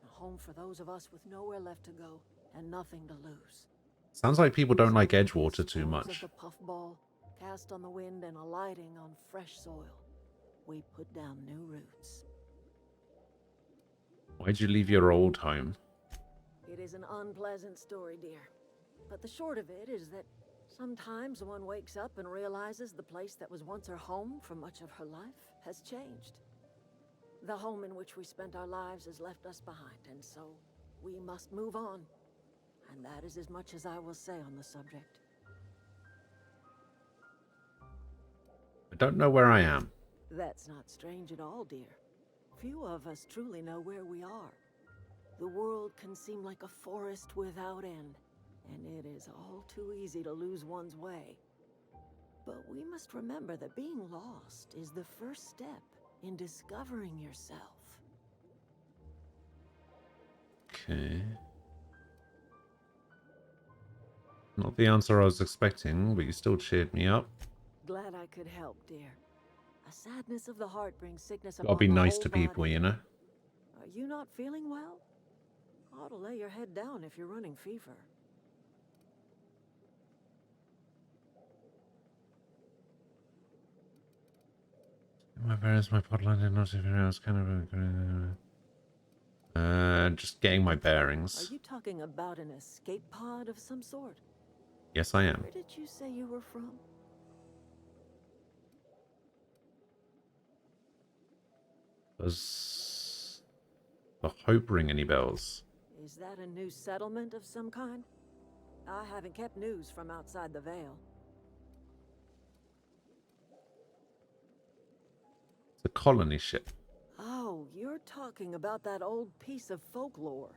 E: A home for those of us with nowhere left to go and nothing to lose.
A: Sounds like people don't like Edgewater too
E: Spores
A: much.
E: of the puffball, cast on the wind and alighting on fresh soil. We put down new roots.
A: Why'd you leave your old home?
E: It is an unpleasant story, dear. But the short of it is that sometimes one wakes up and realizes the place that was once her home for much of her life has changed. The home in which we spent our lives has left us behind, and so we must move on. And that is as much as I will say on the subject.
A: I don't know where I am.
E: That's not strange at all, dear. Few of us truly know where we are. The world can seem like a forest without end, and it is all too easy to lose one's way. But we must remember that being lost is the first step in discovering yourself.
A: Okay. Not the answer I was expecting, but you still cheered me up.
E: Glad I could help, dear. A sadness of the heart brings sickness
A: Gotta
E: upon
A: be
E: the
A: nice
E: whole
A: to people,
E: body.
A: you know?
E: Are you not feeling well? Ought to lay your head down if you're running fever.
A: My parents, my potline did not even I was kind of just getting my
E: Are
A: bearings.
E: you talking about an escape pod of some sort?
A: Yes, I am.
E: Where did you say you were from?
A: Does the hope ring any bells?
E: Is that a new settlement of some kind? I haven't kept news from outside the Vale.
A: It's a colony ship.
E: Oh, you're talking about that old piece of folklore.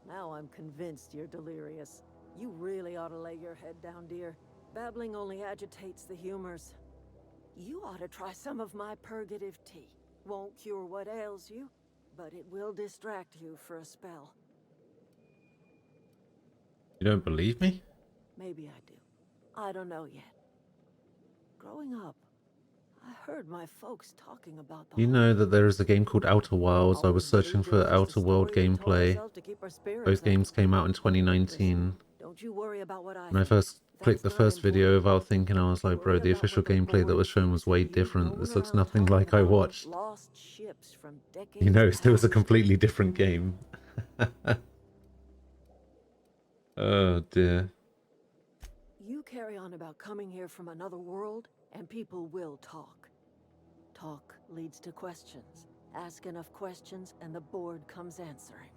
E: Now I'm convinced you're delirious. You really ought to lay your head down, dear. Babbling only agitates the humors. You ought to try some of my purgative tea. Won't cure what ails you, but it will distract you for a spell.
A: You don't believe me?
E: Maybe I do. I don't know yet. Growing up, I heard my folks talking about the
A: You know that there is a game called Outer Worlds. I was searching for Outer World gameplay. Both games came out in 2019.
E: Don't you worry about what I
A: When I first clicked the first video without thinking, I was like, bro, the official gameplay that was shown was way different. This looks nothing like I watched.
E: Lost ships from
A: You know,
E: decades
A: it was a
E: past.
A: completely different game. Oh dear.
E: You carry on about coming here from another world, and people will talk. Talk leads to questions. Ask enough questions, and the board comes answering.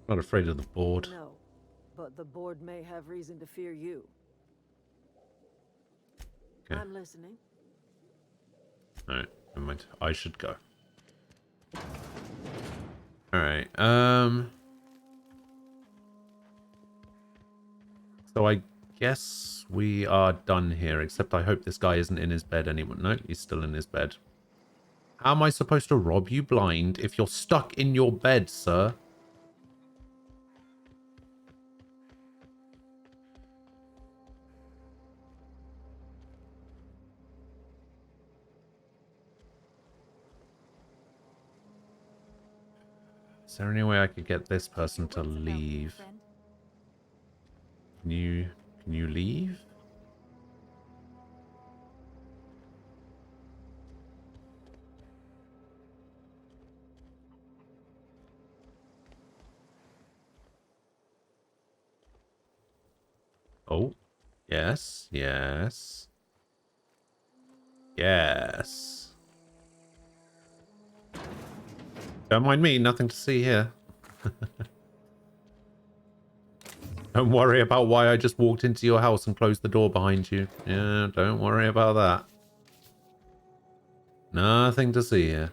A: Not afraid of the board.
E: No, but the board may have reason to fear you.
A: Okay.
E: I'm listening.
A: Alright, never mind. I should go. Alright, so I guess we are done here, except I hope this guy isn't in his bed anymore. No, he's still in his bed. How am I supposed to rob you blind if you're stuck in your bed, sir? Is there any way I could get this person to leave? Can you leave? Oh, yes, yes. Yes. Don't mind me, nothing to see here. Don't worry about why I just walked into your house and closed the door behind you. Yeah, don't worry about that. Nothing to see here.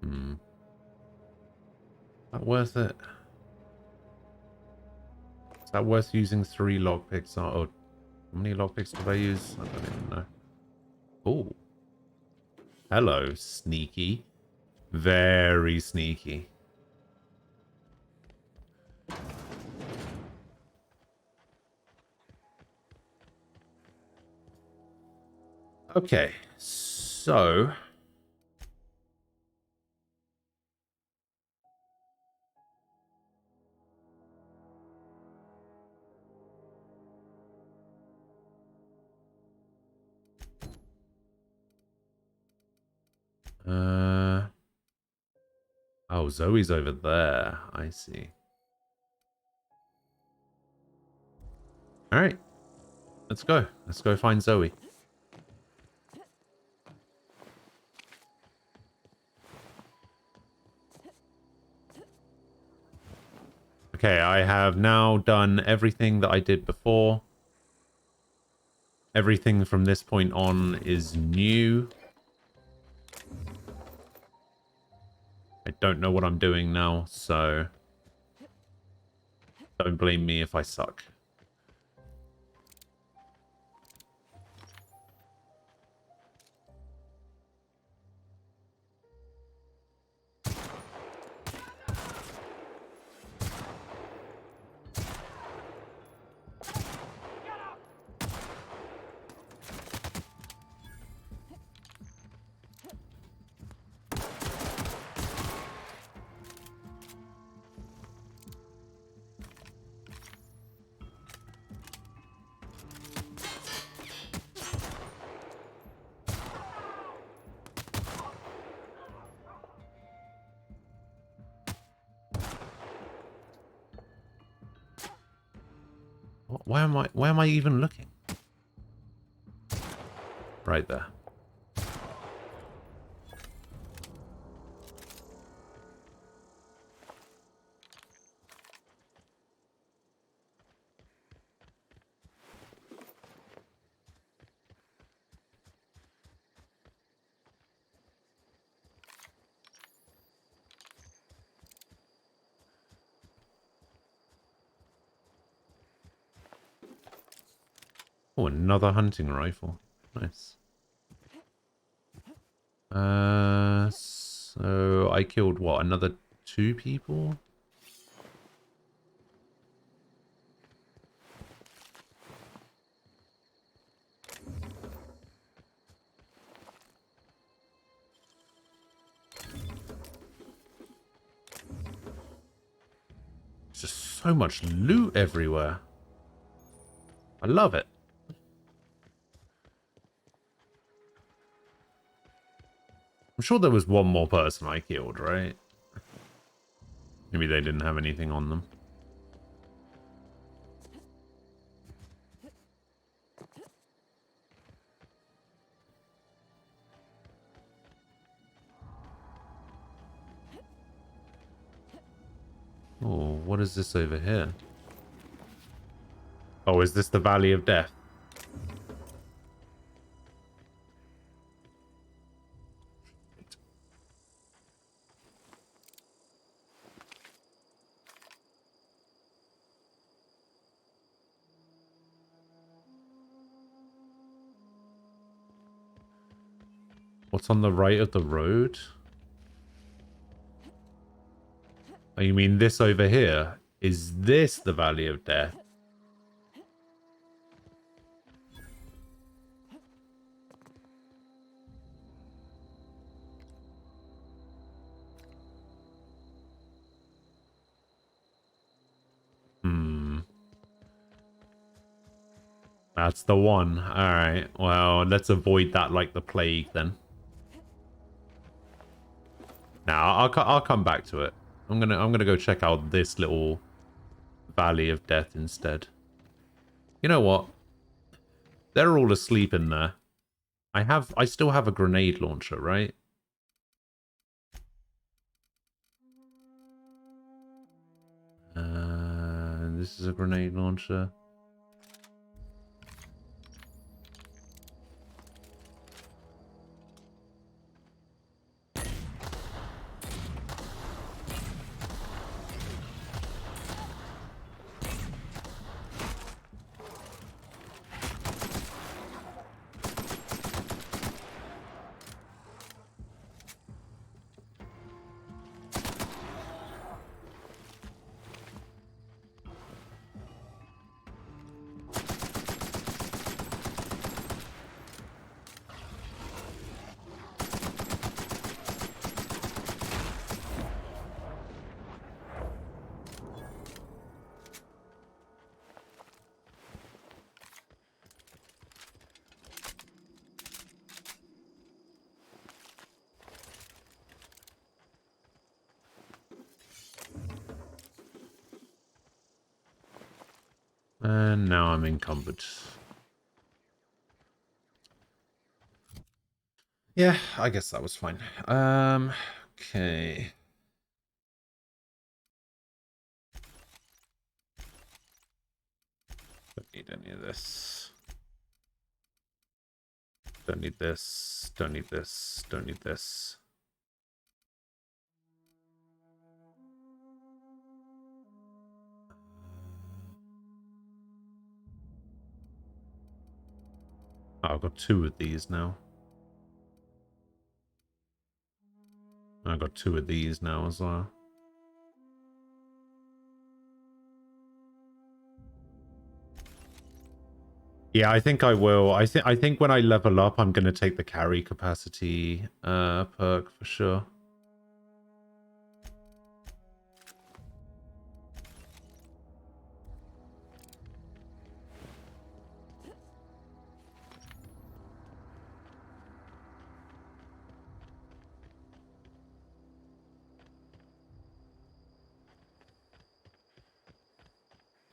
A: Hmm. That worth it? Is that worth using 3 lockpicks? Oh, how many lockpicks did I use? I don't even know. Oh. Hello, sneaky. Very sneaky. Okay, so... Oh, Zoe's over there. I see. Alright. Let's go. Let's go find Zoe. Okay, I have now done everything that I did before. Everything from this point on is new. I don't know what I'm doing now, so don't blame me if I suck. Where am I even looking? Right there. Oh, another hunting rifle. Nice. So I killed what? Another 2 people? There's just so much loot everywhere. I love it. I'm sure there was one more person I killed, right? Maybe they didn't have anything on them. Oh, what is this over here? Oh, is this the Valley of Death? What's on the right of the road? Oh, you mean this over here? Is this the Valley of Death? Hmm. That's the one. Alright, well, let's avoid that like the plague then. Now, I'll come back to it. I'm gonna go check out this little Valley of Death instead. You know what? They're all asleep in there. I still have a grenade launcher, right? This is a grenade launcher. And now I'm encumbered. Yeah, I guess that was fine. Okay. Don't need any of this. Don't need this. Don't need this. Don't need this. Oh, I've got 2 of these now. I've got 2 of these now as well. Yeah, I think I will. I think when I level up, I'm going to take the carry capacity perk for sure.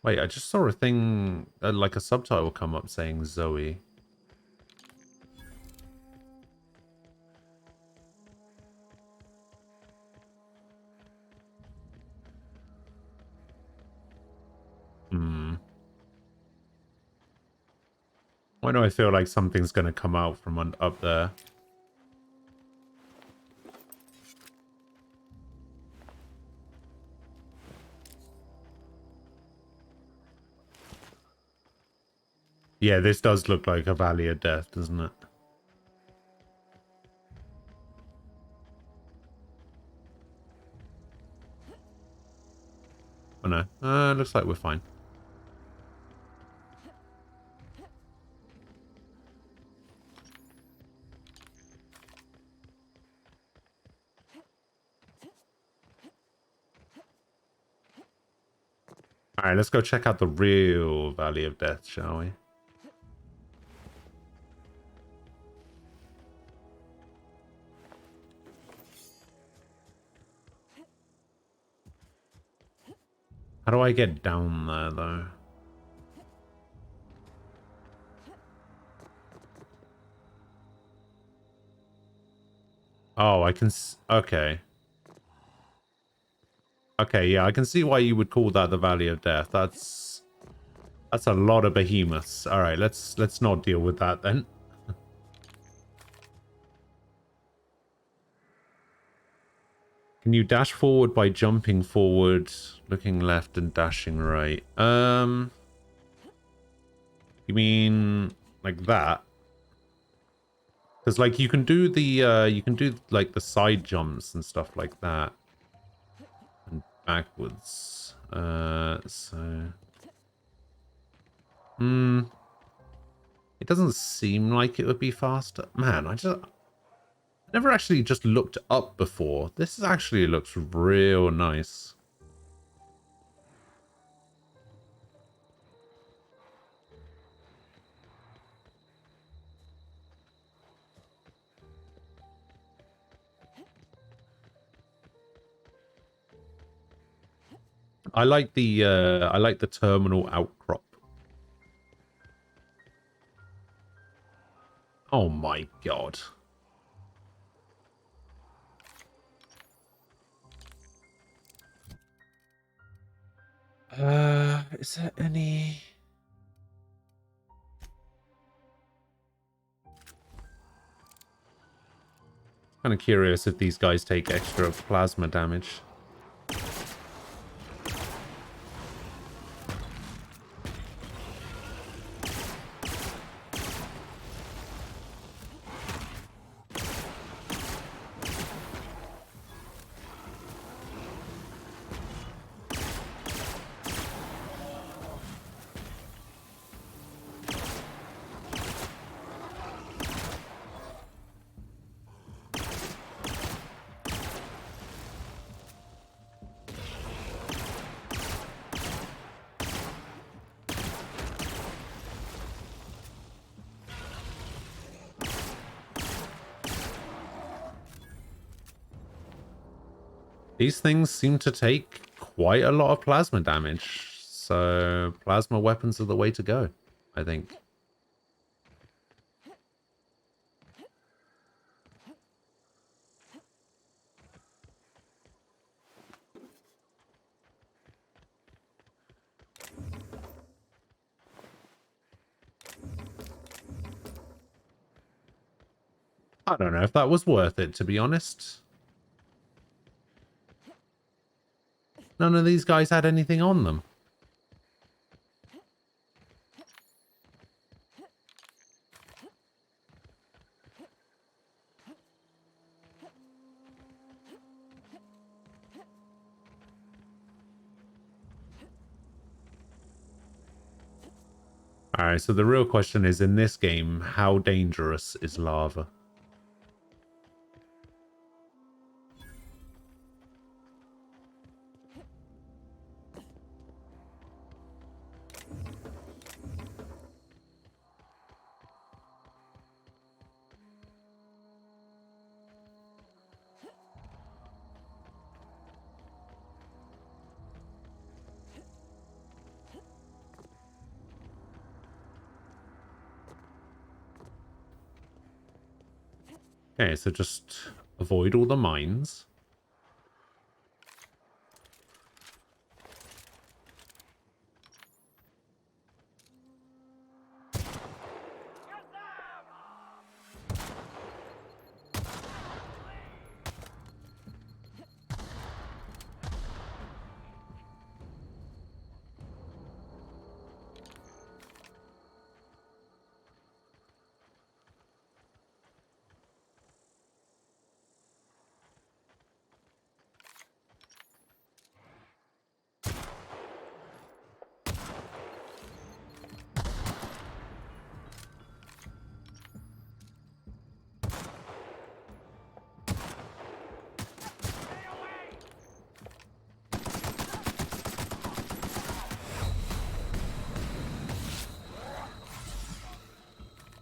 A: Wait, I just saw a thing, like a subtitle come up saying Zoe. Why do I feel like something's going to come out from up there? Yeah, this does look like a Valley of Death, doesn't it? Oh no, looks like we're fine. Alright, let's go check out the real Valley of Death, shall we? How do I get down there, though? Oh, I can... Okay. Okay, yeah, I can see why you would call that the Valley of Death. That's a lot of behemoths. Alright, let's not deal with that, then. Can you dash forward by jumping forward, looking left, and dashing right? You mean like that? Because like you can do like the side jumps and stuff like that, and backwards. It doesn't seem like it would be faster. Man, I never actually just looked up before. This actually looks real nice. I like the terminal outcrop. Oh my god. Is there any... Kind of curious if these guys take extra plasma damage. These things seem to take quite a lot of plasma damage, so plasma weapons are the way to go, I think. I don't know if that was worth it, to be honest. None of these guys had anything on them. Alright, so the real question is, in this game, how dangerous is lava? Okay, so just avoid all the mines.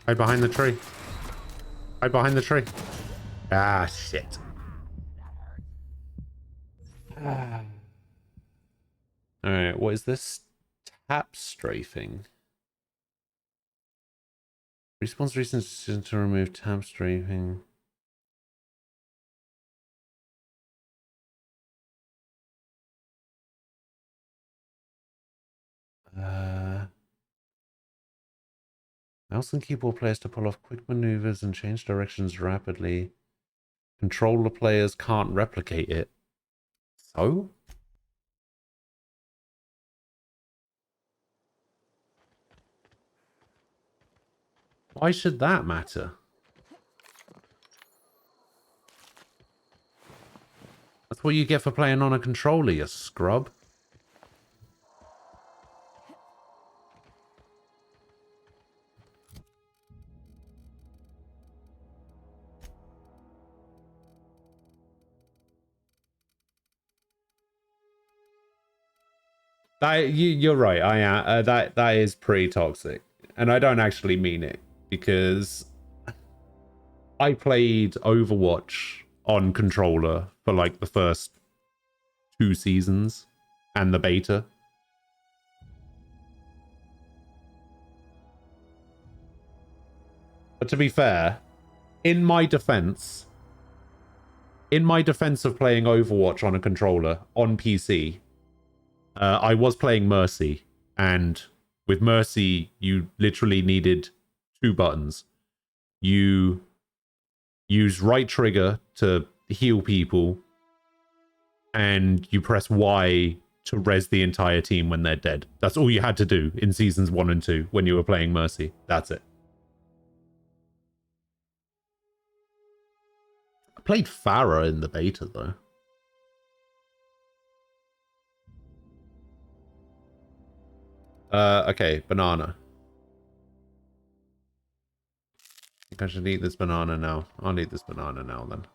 A: Hide behind the tree. Hide behind the tree. Ah, shit. Alright, what is this? Tap strafing. Response recent decision to remove tap strafing. Mouse and keyboard players to pull off quick maneuvers and change directions rapidly. Controller players can't replicate it. So? Why should that matter? That's what you get for playing on a controller, you scrub. You're right. I am. That is pretty toxic, and I don't actually mean it, because I played Overwatch on controller for like the first 2 seasons, and the beta. But to be fair, in my defense of playing Overwatch on a controller on PC, I was playing Mercy, and with Mercy, you literally needed 2 buttons. You use right trigger to heal people, and you press Y to res the entire team when they're dead. That's all you had to do in seasons 1 and 2 when you were playing Mercy. That's it. I played Pharah in the beta, though. Okay, banana. I think I should eat this banana now. I'll eat this banana now, then.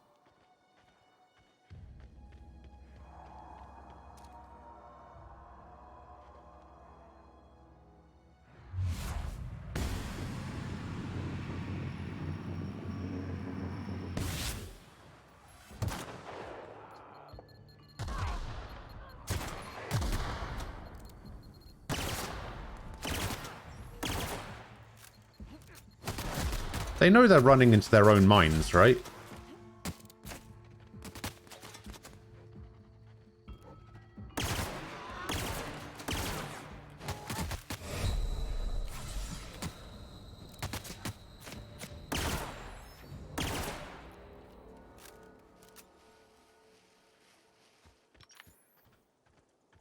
A: They know they're running into their own mines, right?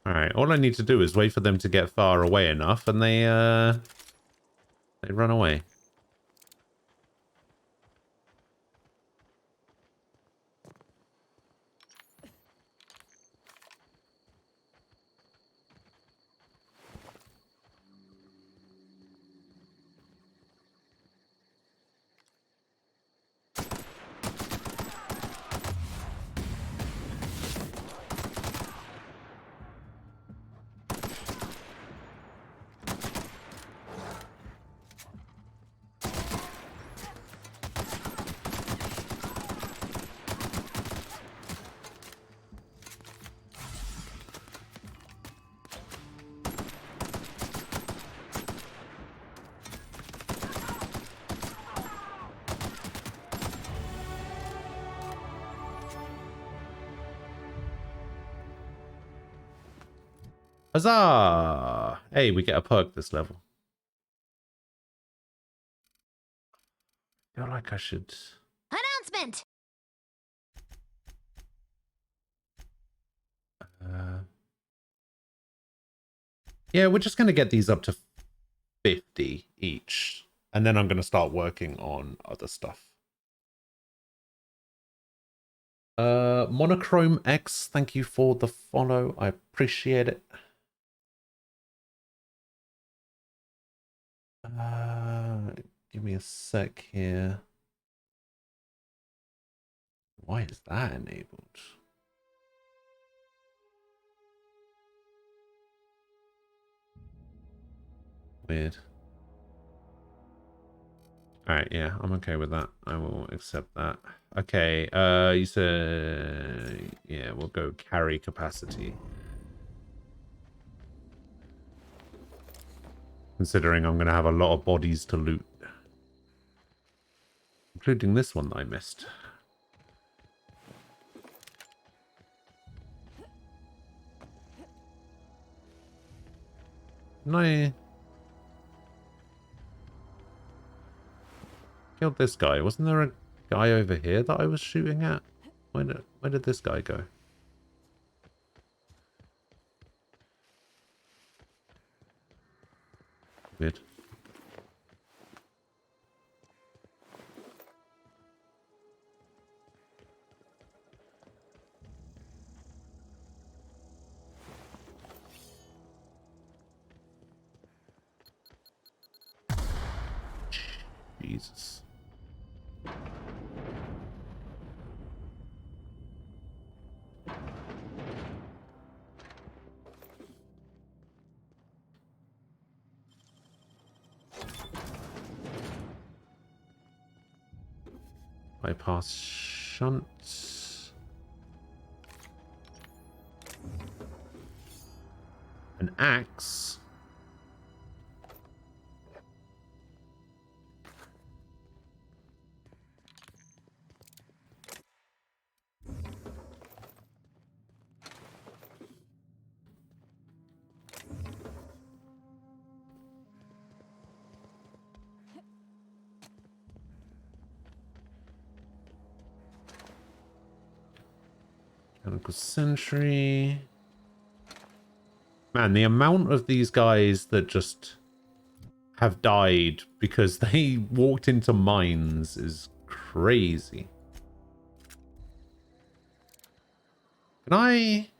A: Alright, all I need to do is wait for them to get far away enough, and they run away. Huzzah! Hey, we get a perk this level. I feel like I should...
H: Announcement!
A: Yeah, we're just going to get these up to 50 each. And then I'm going to start working on other stuff. Monochrome X, thank you for the follow. I appreciate it. Give me a sec here. Why is that enabled? Weird. Alright, yeah, I'm okay with that. I will accept that. Okay, you said... Yeah, we'll go carry capacity. Considering I'm going to have a lot of bodies to loot. Including this one that I missed. Can I... Killed this guy. Wasn't there a guy over here that I was shooting at? Where did this guy go? Weird. Jesus. Bypass shunts. axe. Mechanical sentry. Man, the amount of these guys that just have died because they walked into mines is crazy. Can I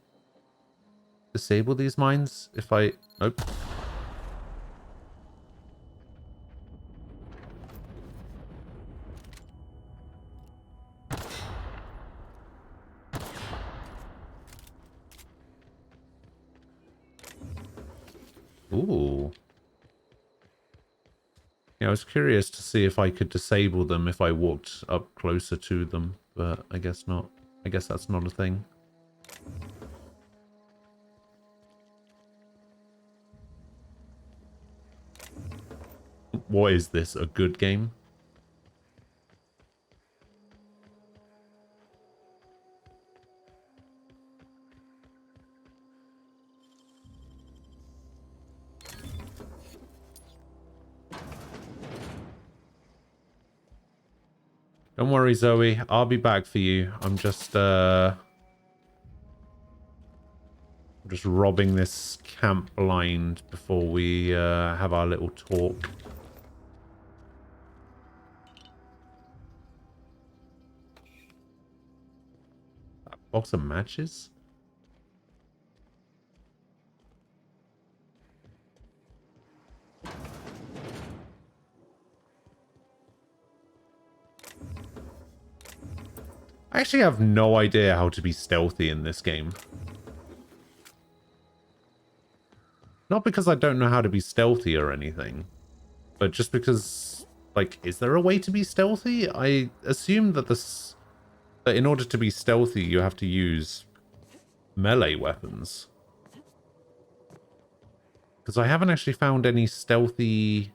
A: disable these mines if I... Nope. Ooh. Yeah, I was curious to see if I could disable them if I walked up closer to them, but I guess not. I guess that's not a thing. What is this? A good game? Don't worry, Zoe. I'll be back for you. I'm just robbing this camp blind before we have our little talk. Box of matches? I actually have no idea how to be stealthy in this game. Not because I don't know how to be stealthy or anything, but just because, like, is there a way to be stealthy? I assume that that in order to be stealthy, you have to use melee weapons. Because I haven't actually found any stealthy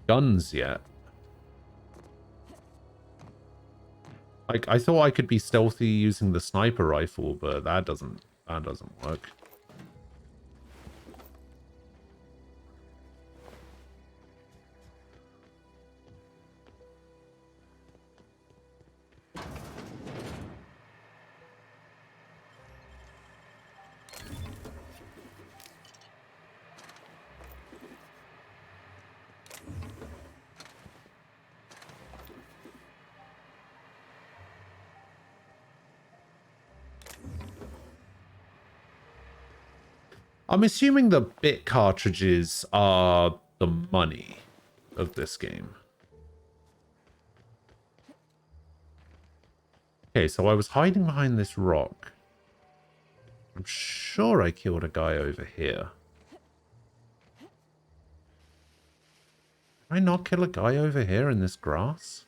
A: guns yet. Like, I thought I could be stealthy using the sniper rifle, but that doesn't work. I'm assuming the bit cartridges are the money of this game. Okay, so I was hiding behind this rock. I'm sure I killed a guy over here. Did I not kill a guy over here in this grass?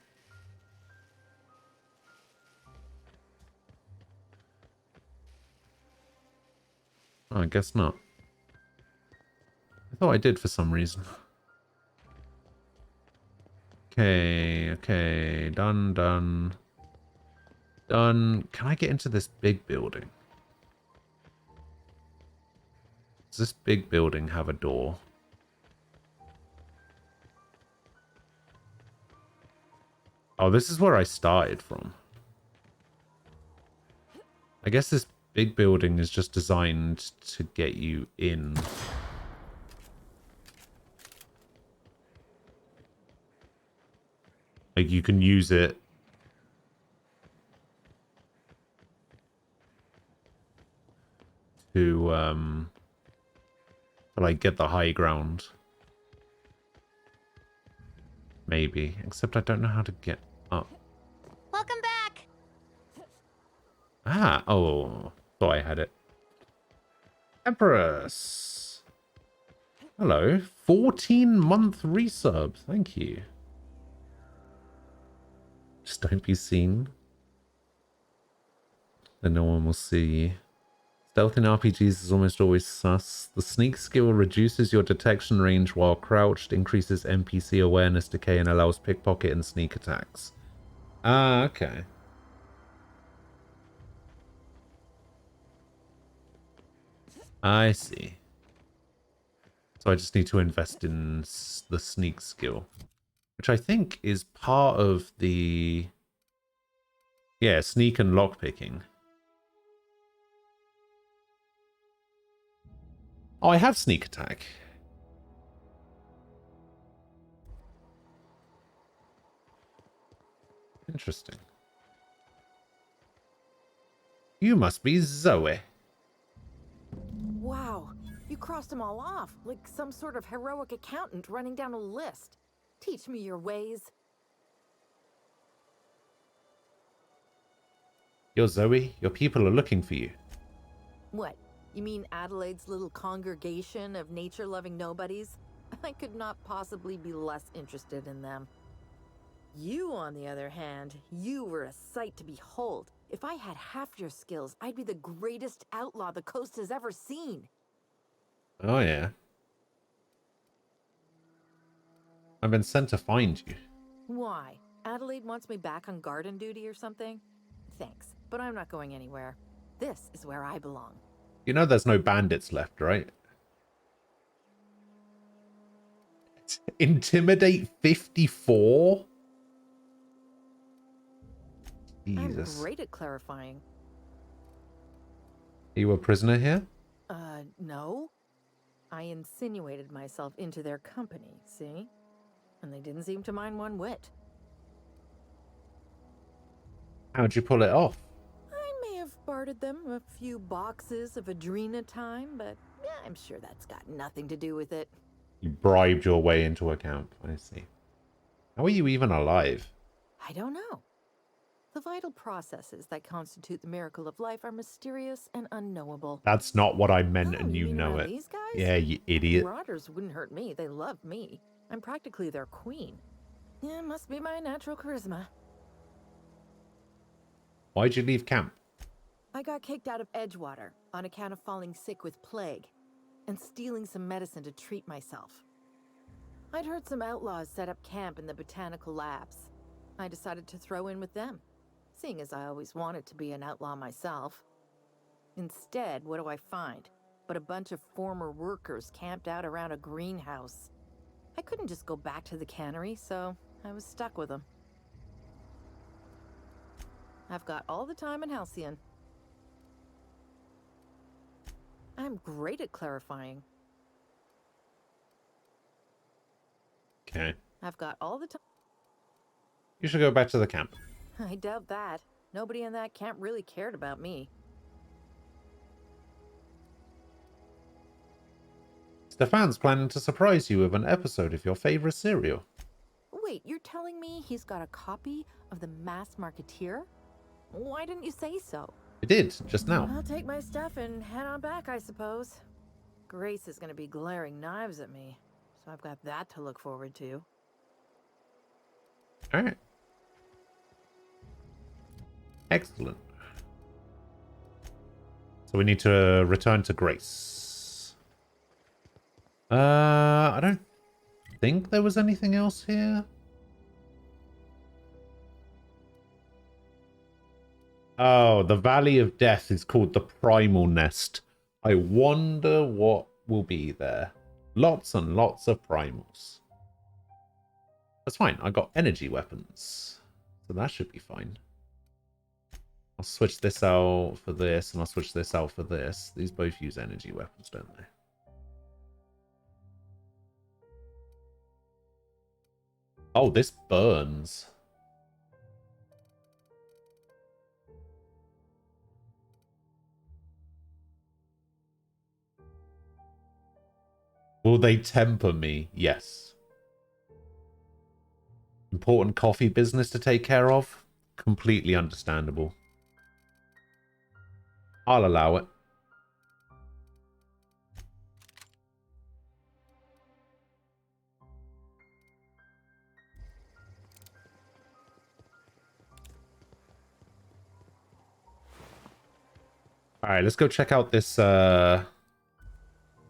A: Oh, I guess not. I thought I did for some reason. Okay, okay. Done, done. Done. Can I get into this big building? Does this big building have a door? Oh, this is where I started from. I guess this big building is just designed to get you in. Like, you can use it to like, get the high ground. Maybe. Except I don't know how to get up.
H: Welcome back.
A: Ah, oh. Thought I had it. Empress. Hello. 14-month resub. Thank you. Just don't be seen. Then no one will see you. It's Stealth in RPGs is almost always sus. The sneak skill reduces your detection range while crouched, increases NPC awareness decay, and allows pickpocket and sneak attacks. Ah, okay. I see. So I just need to invest in the sneak skill, which I think is part of the... Yeah, sneak and lockpicking. Oh, I have sneak attack. Interesting. You must be Zoe.
I: Wow, you crossed them all off, like some sort of heroic accountant running down a list. Teach me your ways.
A: You're Zoe. Your people are looking for you.
I: What, you mean Adelaide's little congregation of nature-loving nobodies? I could not possibly be less interested in them. You, on the other hand, you were a sight to behold. If I had half your skills, I'd be the greatest outlaw the coast has ever seen.
A: Oh, yeah. I've been sent to find you.
I: Why? Adelaide wants me back on garden duty or something? Thanks, but I'm not going anywhere. This is where I belong.
A: You know there's no bandits left, right? Intimidate 54? Jesus.
I: I'm great at clarifying.
A: Are you a prisoner here?
I: No. I insinuated myself into their company, see? And they didn't seem to mind one whit.
A: How'd you pull it off?
I: I may have bartered them a few boxes of Adrena time, but yeah, I'm sure that's got nothing to do with it.
A: You bribed your way into a camp. I see. How are you even alive?
I: I don't know. The vital processes that constitute the miracle of life are mysterious and unknowable.
A: That's not what I meant,
I: Oh,
A: and you
I: mean
A: know
I: around
A: it.
I: These guys?
A: Yeah, you idiot.
I: Marauders wouldn't hurt me. They love me. I'm practically their queen. Yeah, must be my natural charisma.
A: Why'd you leave camp?
I: I got kicked out of Edgewater on account of falling sick with plague and stealing some medicine to treat myself. I'd heard some outlaws set up camp in the botanical labs. I decided to throw in with them, seeing as I always wanted to be an outlaw myself. Instead, what do I find? But a bunch of former workers camped out around a greenhouse. I couldn't just go back to the cannery, so I was stuck with them. I've got all the time in Halcyon. I'm great at clarifying.
A: Okay.
I: I've got all the time.
A: You should go back to the camp.
I: I doubt that. Nobody in that camp really cared about me.
A: Stefan's planning to surprise you with an episode of your favorite serial.
I: Wait, you're telling me he's got a copy of The Mass Marketeer? Why didn't you say so?
A: I did, just now.
I: I'll take my stuff and head on back, I suppose. Grace is going to be glaring knives at me, so I've got that to look forward to.
A: Alright. Excellent. So we need to return to Grace. I don't think there was anything else here. Oh, the Valley of Death is called the Primal Nest. I wonder what will be there. Lots and lots of primals. That's fine. I got energy weapons. So that should be fine. I'll switch this out for this, and I'll switch this out for this. These both use energy weapons, don't they? Oh, this burns. Will they temper me? Yes. Important coffee business to take care of? Completely understandable. I'll allow it. Alright, let's go check out this, let's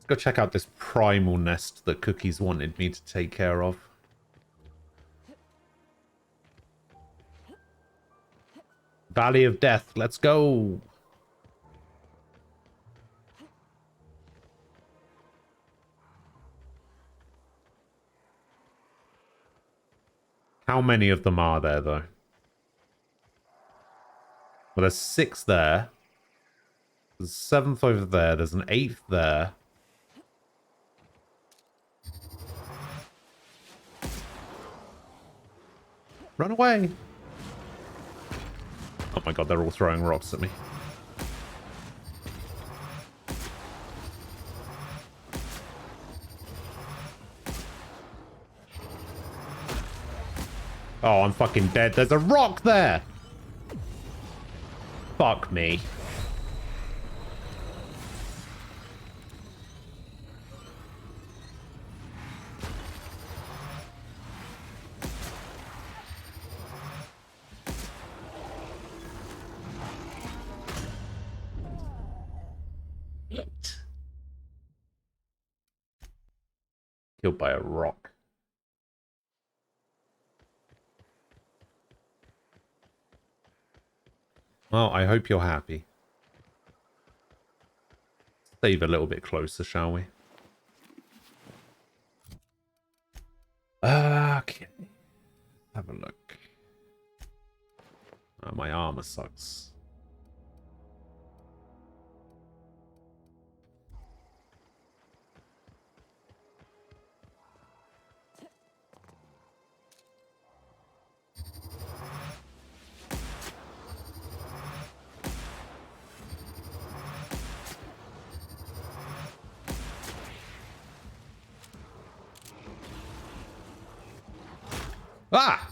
A: go check out this Primal Nest that Cookies wanted me to take care of. Valley of Death, let's go! How many of them are there, though? Well, there's 6 there. There's a 7th over there. There's an 8th there. Run away! Oh my god, they're all throwing rocks at me. Oh, I'm fucking dead. There's a rock there! Fuck me. Killed by a rock. Well, I hope you're happy. Save a little bit closer, shall we? Okay. Have a look. Oh, my armor sucks. Ah!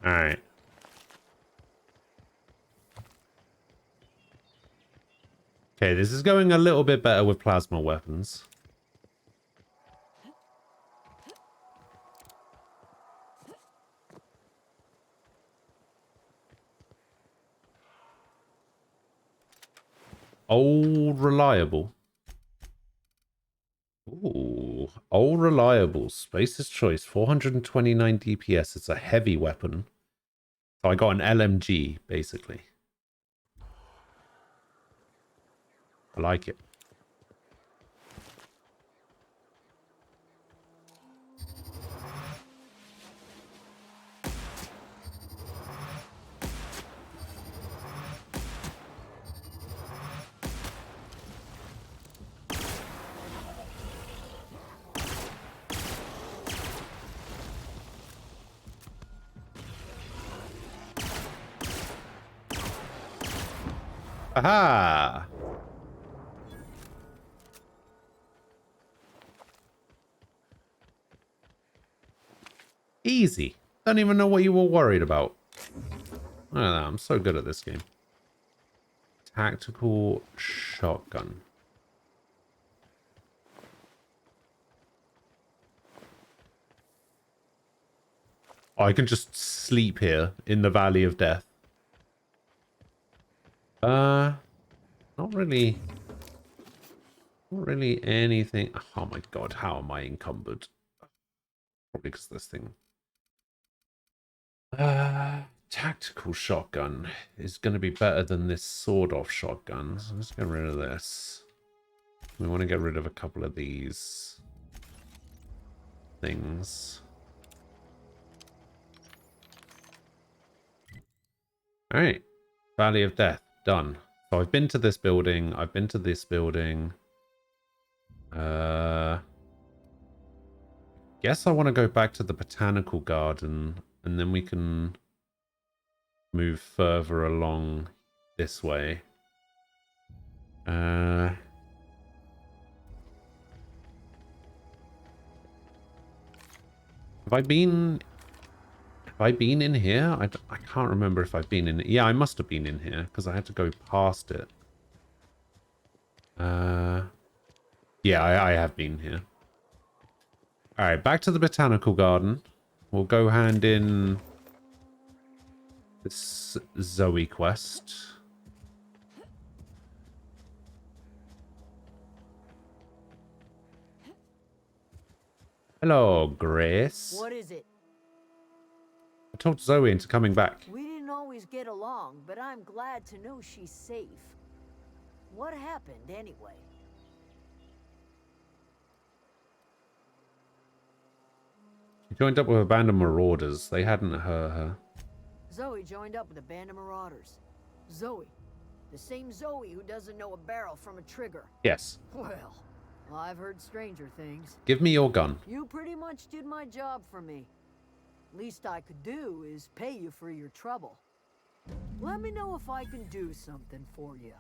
A: Alright. Okay, this is going a little bit better with plasma weapons. Old reliable. Ooh, old reliable. Spacer's choice. 429 DPS. It's a heavy weapon. So I got an LMG, basically. I like it. Aha! Easy. Don't even know what you were worried about. I don't know, I'm so good at this game. Tactical shotgun. Oh, I can just sleep here in the Valley of Death. Not really. Not really anything. Oh my god, how am I encumbered? Probably because this thing. Tactical shotgun is going to be better than this sword-off shotgun. So let's get rid of this. We want to get rid of a couple of these things. Alright. Valley of Death. Done. So I've been to this building. I've been to this building. Guess I want to go back to the botanical garden. And then we can move further along this way. Have I been in here? I can't remember if I've been in. Yeah, I must have been in here because I had to go past it. Yeah, I have been here. All right, back to the botanical garden. We'll go hand in this Zoe quest. Hello, Grace.
E: What is it?
A: I talked Zoe into coming back.
E: We didn't always get along, but I'm glad to know she's safe. What happened anyway?
A: She joined up with a band of marauders. They hadn't hurt her.
E: Zoe joined up with a band of marauders. Zoe. The same Zoe who doesn't know a barrel from a trigger.
A: Yes.
E: Well, I've heard stranger things.
A: Give me your gun.
E: You pretty much did my job for me. Least I could do is pay you for your trouble. Let me know if I can do something for you.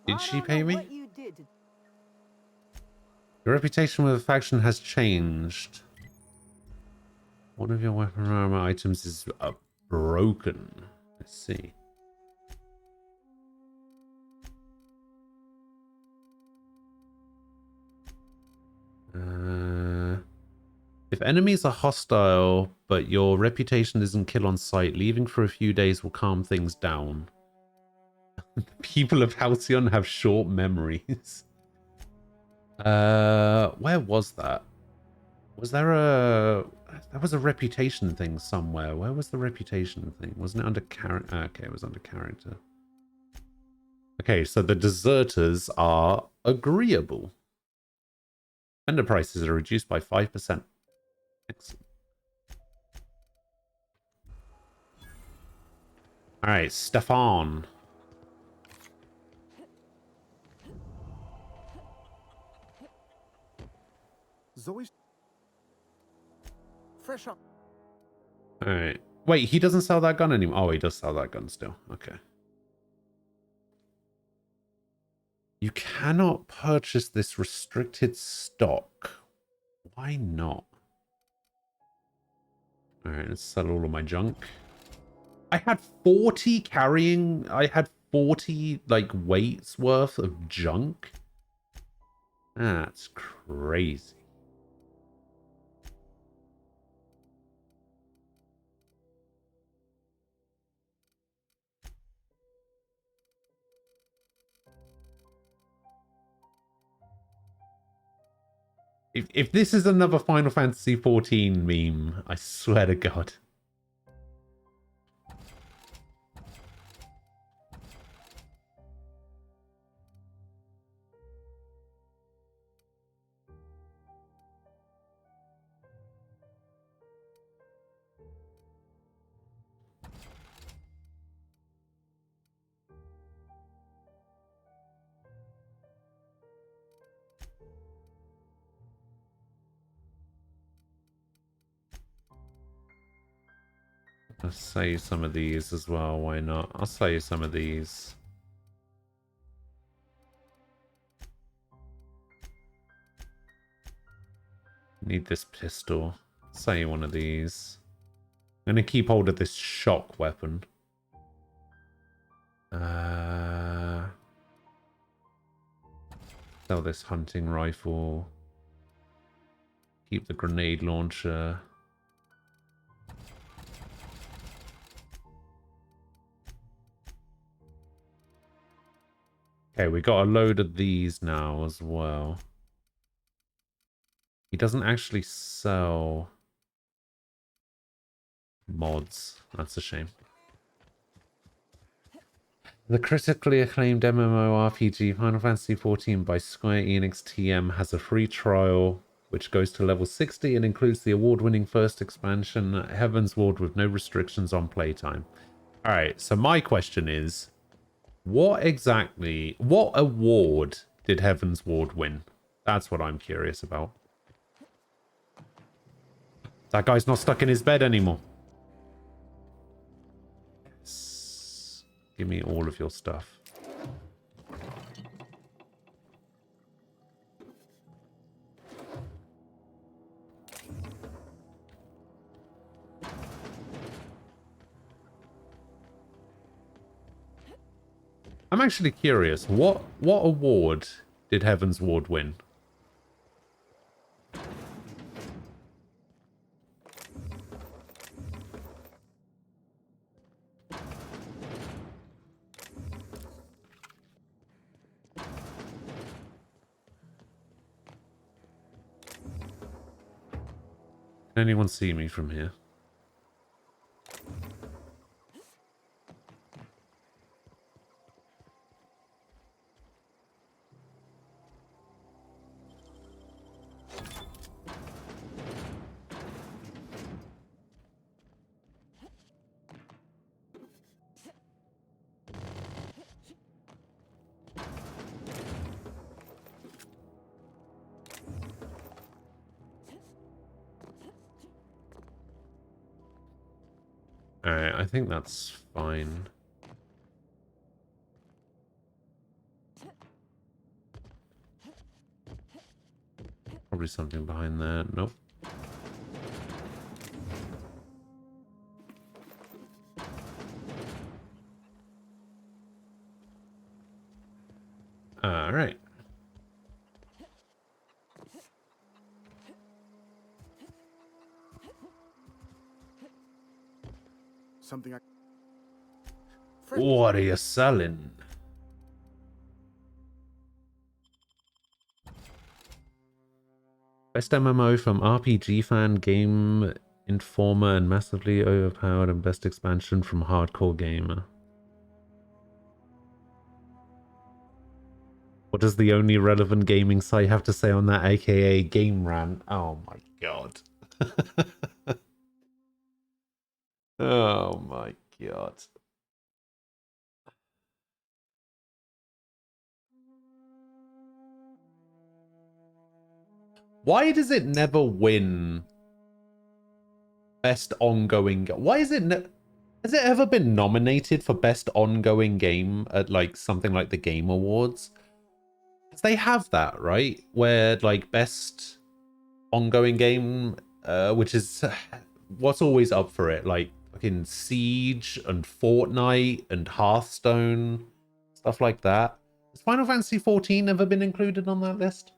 A: Did she pay me?
E: What you did to...
A: Your reputation with the faction has changed. One of your weapon armor items is broken. Let's see. If enemies are hostile, but your reputation isn't kill on sight, leaving for a few days will calm things down. The people of Halcyon have short memories. Where was that? Was there a... There was a reputation thing somewhere. Where was the reputation thing? Wasn't it under character? Okay, it was under character. Okay, so the deserters are agreeable. Vendor prices are reduced by 5%. Excellent. Alright, Stefan.
G: Zoe's fresh up.
A: Alright. Wait, he doesn't sell that gun anymore. Oh, he does sell that gun still. Okay. You cannot purchase this restricted stock. Why not? Alright, let's sell all of my junk. I had 40 carrying... I had 40, like, weights worth of junk. That's crazy. If this is another Final Fantasy XIV meme, I swear to God. I'll sell you some of these as well. Why not? I'll sell you some of these. Need this pistol. I'll sell you one of these. I'm gonna keep hold of this shock weapon. Sell this hunting rifle. Keep the grenade launcher. Okay, we got a load of these now as well. He doesn't actually sell mods. That's a shame. The critically acclaimed MMORPG Final Fantasy XIV by Square Enix TM has a free trial which goes to level 60 and includes the award-winning first expansion, Heaven's Ward, with no restrictions on playtime. Alright, so my question is, what award did Heaven's Ward win? That's what I'm curious about. That guy's not stuck in his bed anymore. Yes. Give me all of your stuff. I'm actually curious. What award did Heaven's Ward win? Can anyone see me from here? Alright, I think that's fine. Probably something behind there. Nope. Alright.
G: Something I...
A: What are you selling? Best MMO from RPG Fan, Game Informer, and massively overpowered, and best expansion from Hardcore Gamer. What does the only relevant gaming site have to say on that, aka Game Rant? Oh my god. Oh my god. Why does it never win best ongoing? Why is it has it ever been nominated for best ongoing game at like something like the Game Awards? Because they have that, right? Where like best ongoing game, which is what's always up for it, like fucking Siege and Fortnite and Hearthstone, stuff like that. Has Final Fantasy XIV ever been included on that list?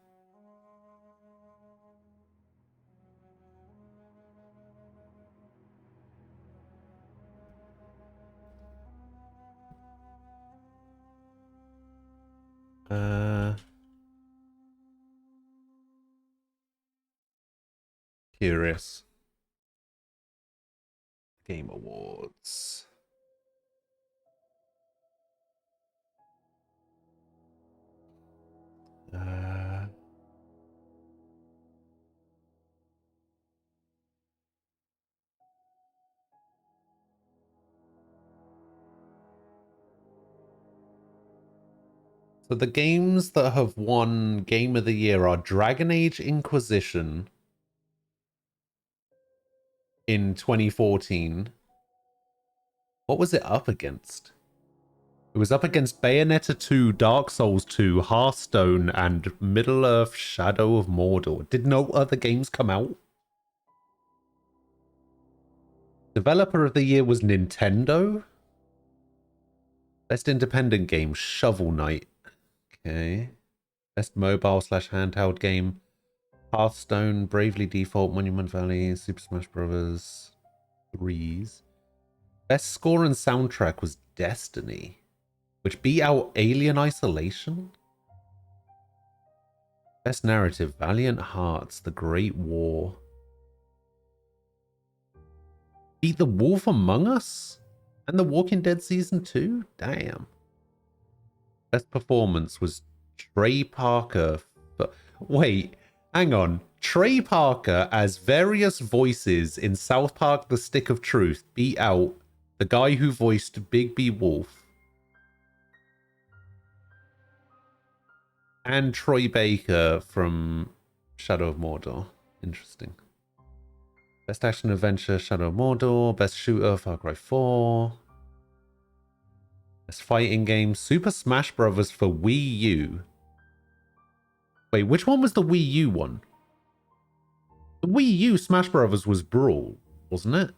A: Curious. Game Awards. So the games that have won Game of the Year are Dragon Age Inquisition in 2014. What was it up against? It was up against Bayonetta 2, Dark Souls 2, Hearthstone, and Middle-earth Shadow of Mordor. Did no other games come out? Developer of the year was Nintendo. Best independent game, Shovel Knight. Okay. Best mobile / handheld game, Hearthstone, Bravely Default, Monument Valley, Super Smash Bros. 3s. Best score and soundtrack was Destiny, which beat out Alien Isolation. Best narrative, Valiant Hearts, The Great War. Beat The Wolf Among Us and The Walking Dead Season 2? Damn. Best performance was Trey Parker. Wait, hang on. Trey Parker as various voices in South Park The Stick of Truth beat out the guy who voiced Bigby Wolf and Troy Baker from Shadow of Mordor. Interesting. Best action adventure, Shadow of Mordor. Best shooter, Far Cry 4. Best fighting game, Super Smash Bros. For Wii U. Wait, which one was the Wii U one? The Wii U Smash Bros. Was Brawl, wasn't it?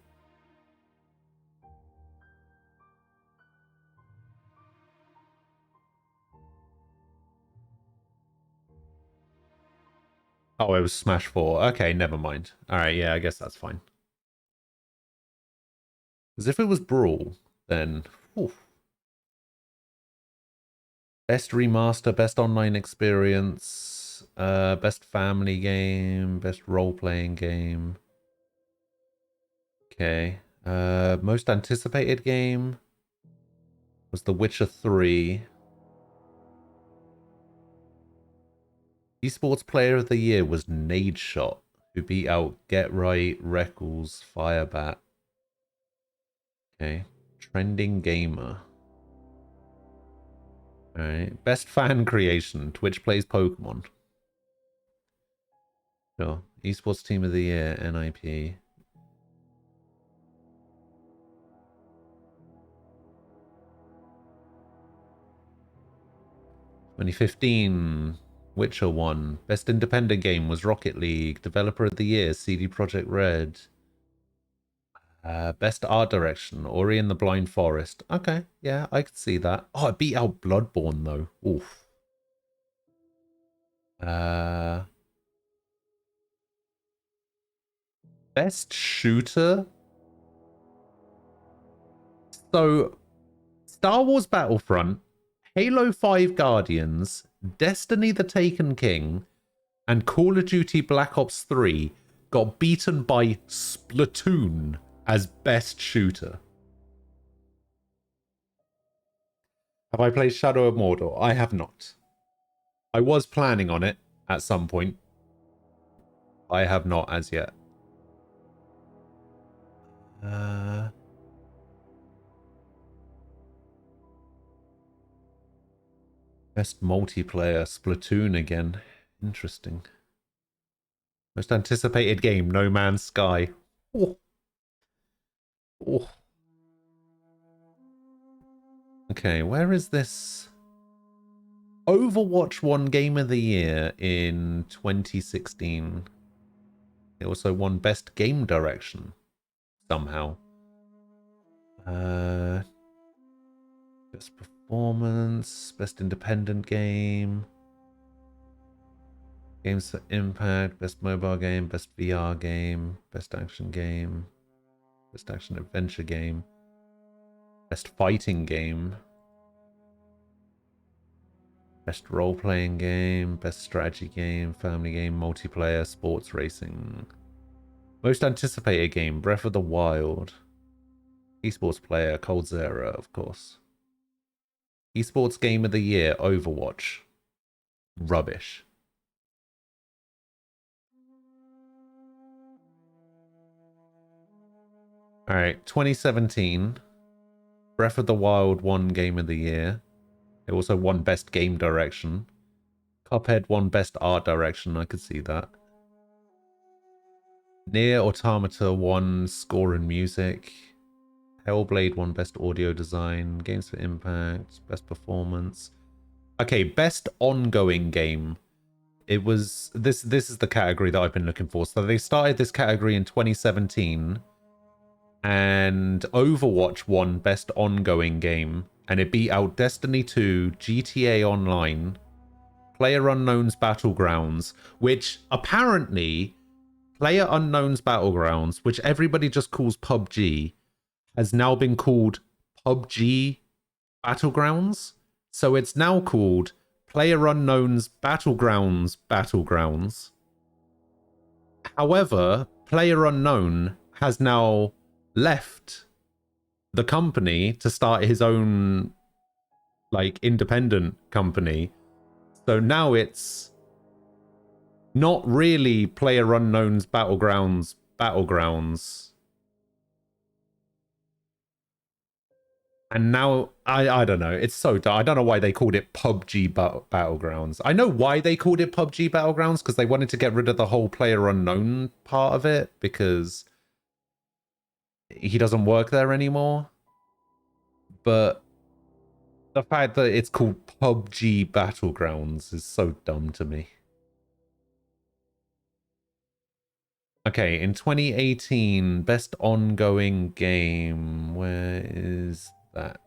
A: Oh, it was Smash 4. Okay, never mind. Alright, yeah, I guess that's fine. Because if it was Brawl, then... Oof. Best remaster, best online experience, best family game, best role-playing game. Okay. Most anticipated game was The Witcher 3. Esports Player of the Year was Nadeshot, who beat out Get Right, Reckles, Firebat. Okay. Trending Gamer. Alright. Best fan creation, Twitch Plays Pokemon. Sure. Esports Team of the Year, NIP. (2015) Witcher 1. Best independent game was Rocket League. Developer of the Year, CD Projekt Red. Best art direction, Ori and the Blind Forest. Okay, yeah, I could see that. Oh, it beat out Bloodborne, though. Oof. Best shooter? So, Star Wars Battlefront, Halo 5 Guardians, Destiny the Taken King, and Call of Duty Black Ops 3 got beaten by Splatoon as best shooter. Have I played Shadow of Mordor? I have not. I was planning on it at some point. I have not as yet. Best multiplayer, Splatoon again. Interesting. Most anticipated game, No Man's Sky. Oh. Oh. Okay, where is this? Overwatch won Game of the Year in 2016. It also won Best Game Direction somehow. Best Performance, Best Independent Game, Games for Impact, Best Mobile Game, Best VR Game, Best Action Game, Best Action Adventure Game, Best Fighting Game, Best Role-Playing Game, Best Strategy Game, Family Game, Multiplayer, Sports Racing. Most Anticipated Game, Breath of the Wild. Esports Player, Cold Zera, of course. Esports Game of the Year, Overwatch. Rubbish. Alright, 2017. Breath of the Wild won Game of the Year. It also won Best Game Direction. Cuphead won Best Art Direction, I could see that. Nier Automata won Score and Music. Hellblade won Best Audio Design. Games for Impact, Best Performance. Okay, Best Ongoing Game. It was... This is the category that I've been looking for. So they started this category in 2017. and Overwatch won Best Ongoing Game, and it beat out Destiny 2, GTA Online, PlayerUnknown's Battlegrounds, which apparently PlayerUnknown's Battlegrounds, which everybody just calls PUBG, has now been called PUBG Battlegrounds. So it's now called PlayerUnknown's Battlegrounds. However, PlayerUnknown has now left the company to start his own, like, independent company. So now it's not really PlayerUnknown's Battlegrounds. And now, I don't know. It's so dumb. I don't know why they called it PUBG Battlegrounds. I know why they called it PUBG Battlegrounds, because they wanted to get rid of the whole PlayerUnknown part of it, because he doesn't work there anymore. But the fact that it's called PUBG Battlegrounds is so dumb to me. Okay, in 2018, best ongoing game. Where is that?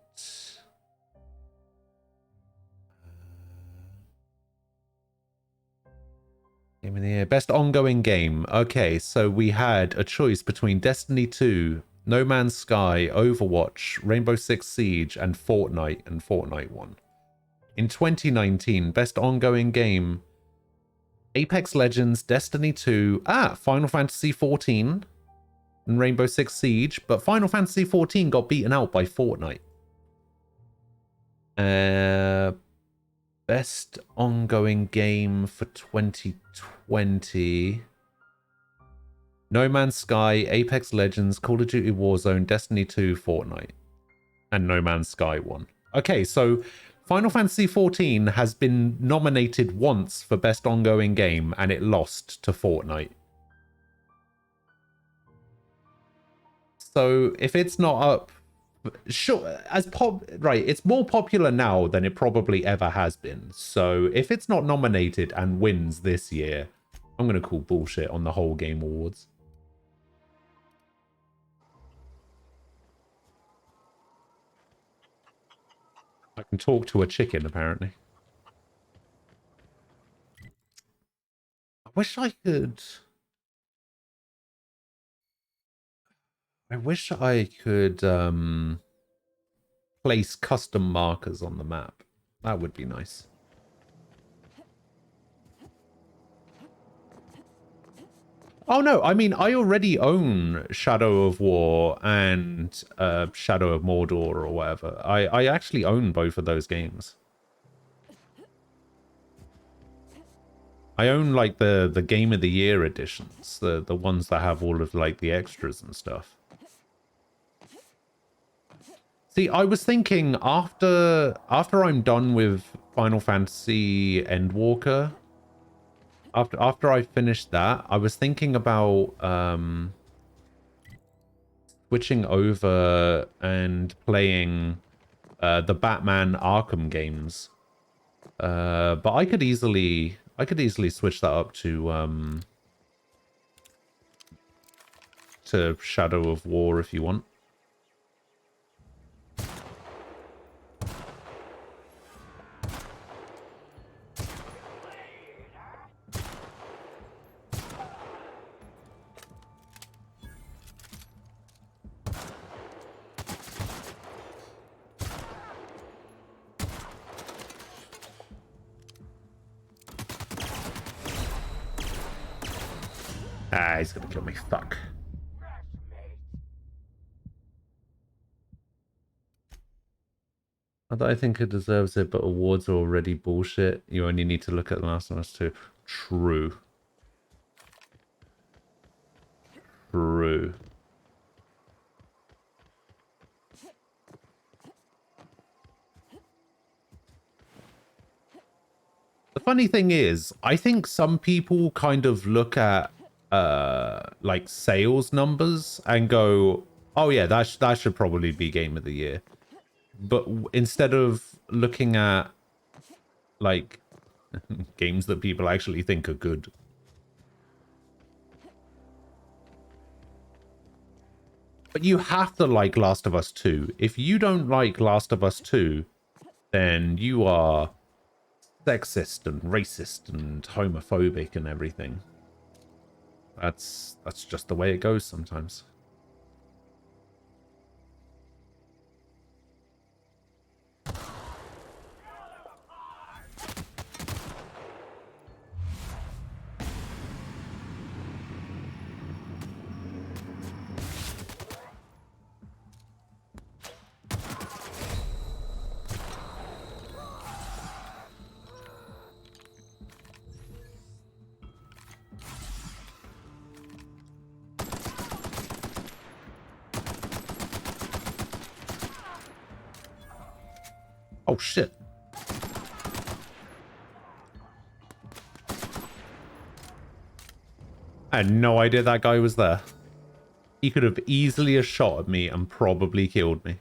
A: Game of the year. Best ongoing game. Okay, so we had a choice between Destiny 2, No Man's Sky, Overwatch, Rainbow Six Siege, and Fortnite won. In 2019, best ongoing game. Apex Legends, Destiny 2, Final Fantasy 14, and Rainbow Six Siege, but Final Fantasy 14 got beaten out by Fortnite. Best ongoing game for 2020. No Man's Sky, Apex Legends, Call of Duty Warzone, Destiny 2, Fortnite. And No Man's Sky won. Okay, so Final Fantasy XIV has been nominated once for Best Ongoing Game, and it lost to Fortnite. So if it's not up, sure, it's more popular now than it probably ever has been. So if it's not nominated and wins this year, I'm gonna call bullshit on the whole Game Awards. I can talk to a chicken, apparently. I wish I could place custom markers on the map. That would be nice. Oh no, I mean, I already own Shadow of War and Shadow of Mordor or whatever. I actually own both of those games. I own like the Game of the Year editions, the ones that have all of like the extras and stuff. See, I was thinking after I'm done with Final Fantasy Endwalker, after I finished that, I was thinking about switching over and playing the Batman Arkham games. But I could easily switch that up to Shadow of War if you want. Ah, he's gonna kill me. Fuck. I think it deserves it, but awards are already bullshit. You only need to look at The Last of Us 2. True. True. The funny thing is, I think some people kind of look at like sales numbers and go, oh yeah, that should probably be Game of the Year. But instead of looking at like games that people actually think are good. But you have to like Last of Us 2. If you don't like Last of Us 2, then you are sexist and racist and homophobic and everything. That's just the way it goes sometimes. Oh shit. I had no idea that guy was there. He could have easily have shot at me and probably killed me.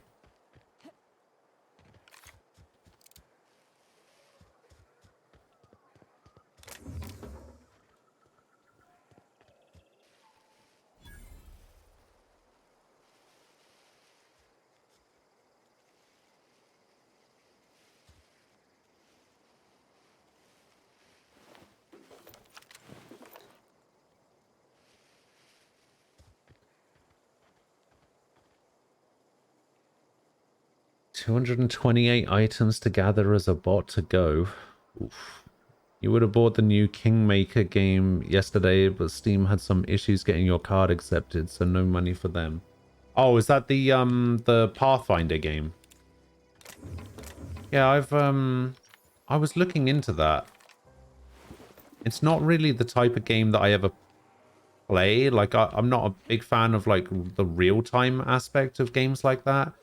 A: $228 items to gather as a bot to go. Oof. You would have bought the new Kingmaker game yesterday, but Steam had some issues getting your card accepted, so no money for them. Oh, is that the Pathfinder game? Yeah, I was looking into that. It's not really the type of game that I ever play. Like, I'm not a big fan of, like, the real-time aspect of games like that.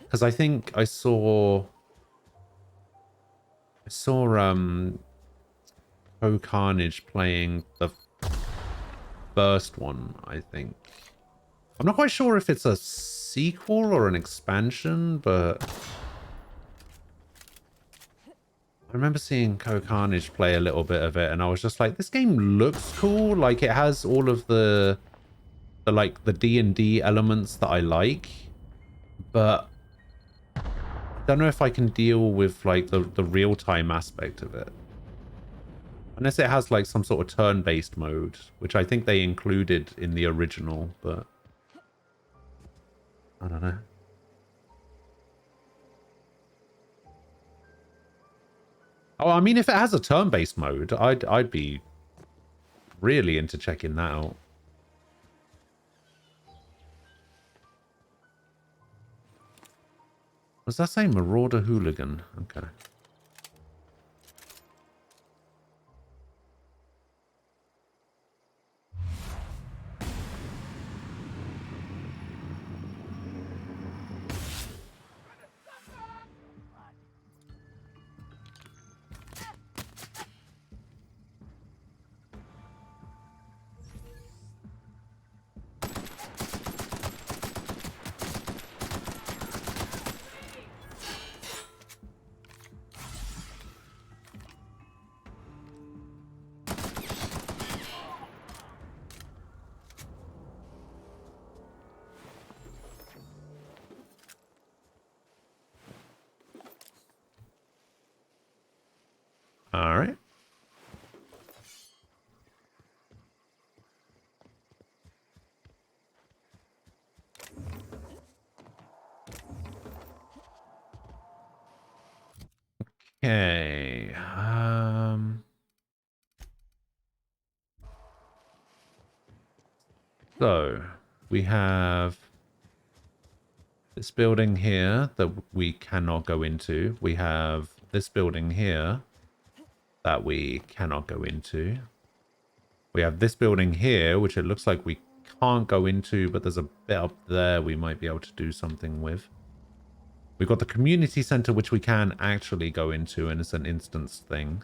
A: Because I think I saw Co Carnage playing the first one, I think. I'm not quite sure if it's a sequel or an expansion, but I remember seeing Co Carnage play a little bit of it, and I was just like, this game looks cool. Like, it has all of the like the D&D elements that I like, but I don't know if I can deal with like the real-time aspect of it. Unless it has like some sort of turn-based mode, which I think they included in the original, but I don't know. Oh, I mean, if it has a turn-based mode, I'd be really into checking that out. Was that say Marauder Hooligan? Okay. All right. Okay. So we have this building here that we cannot go into. We have this building here that we cannot go into. We have this building here, which it looks like we can't go into, but there's a bit up there we might be able to do something with. We've got the community center, which we can actually go into, and it's an instance thing.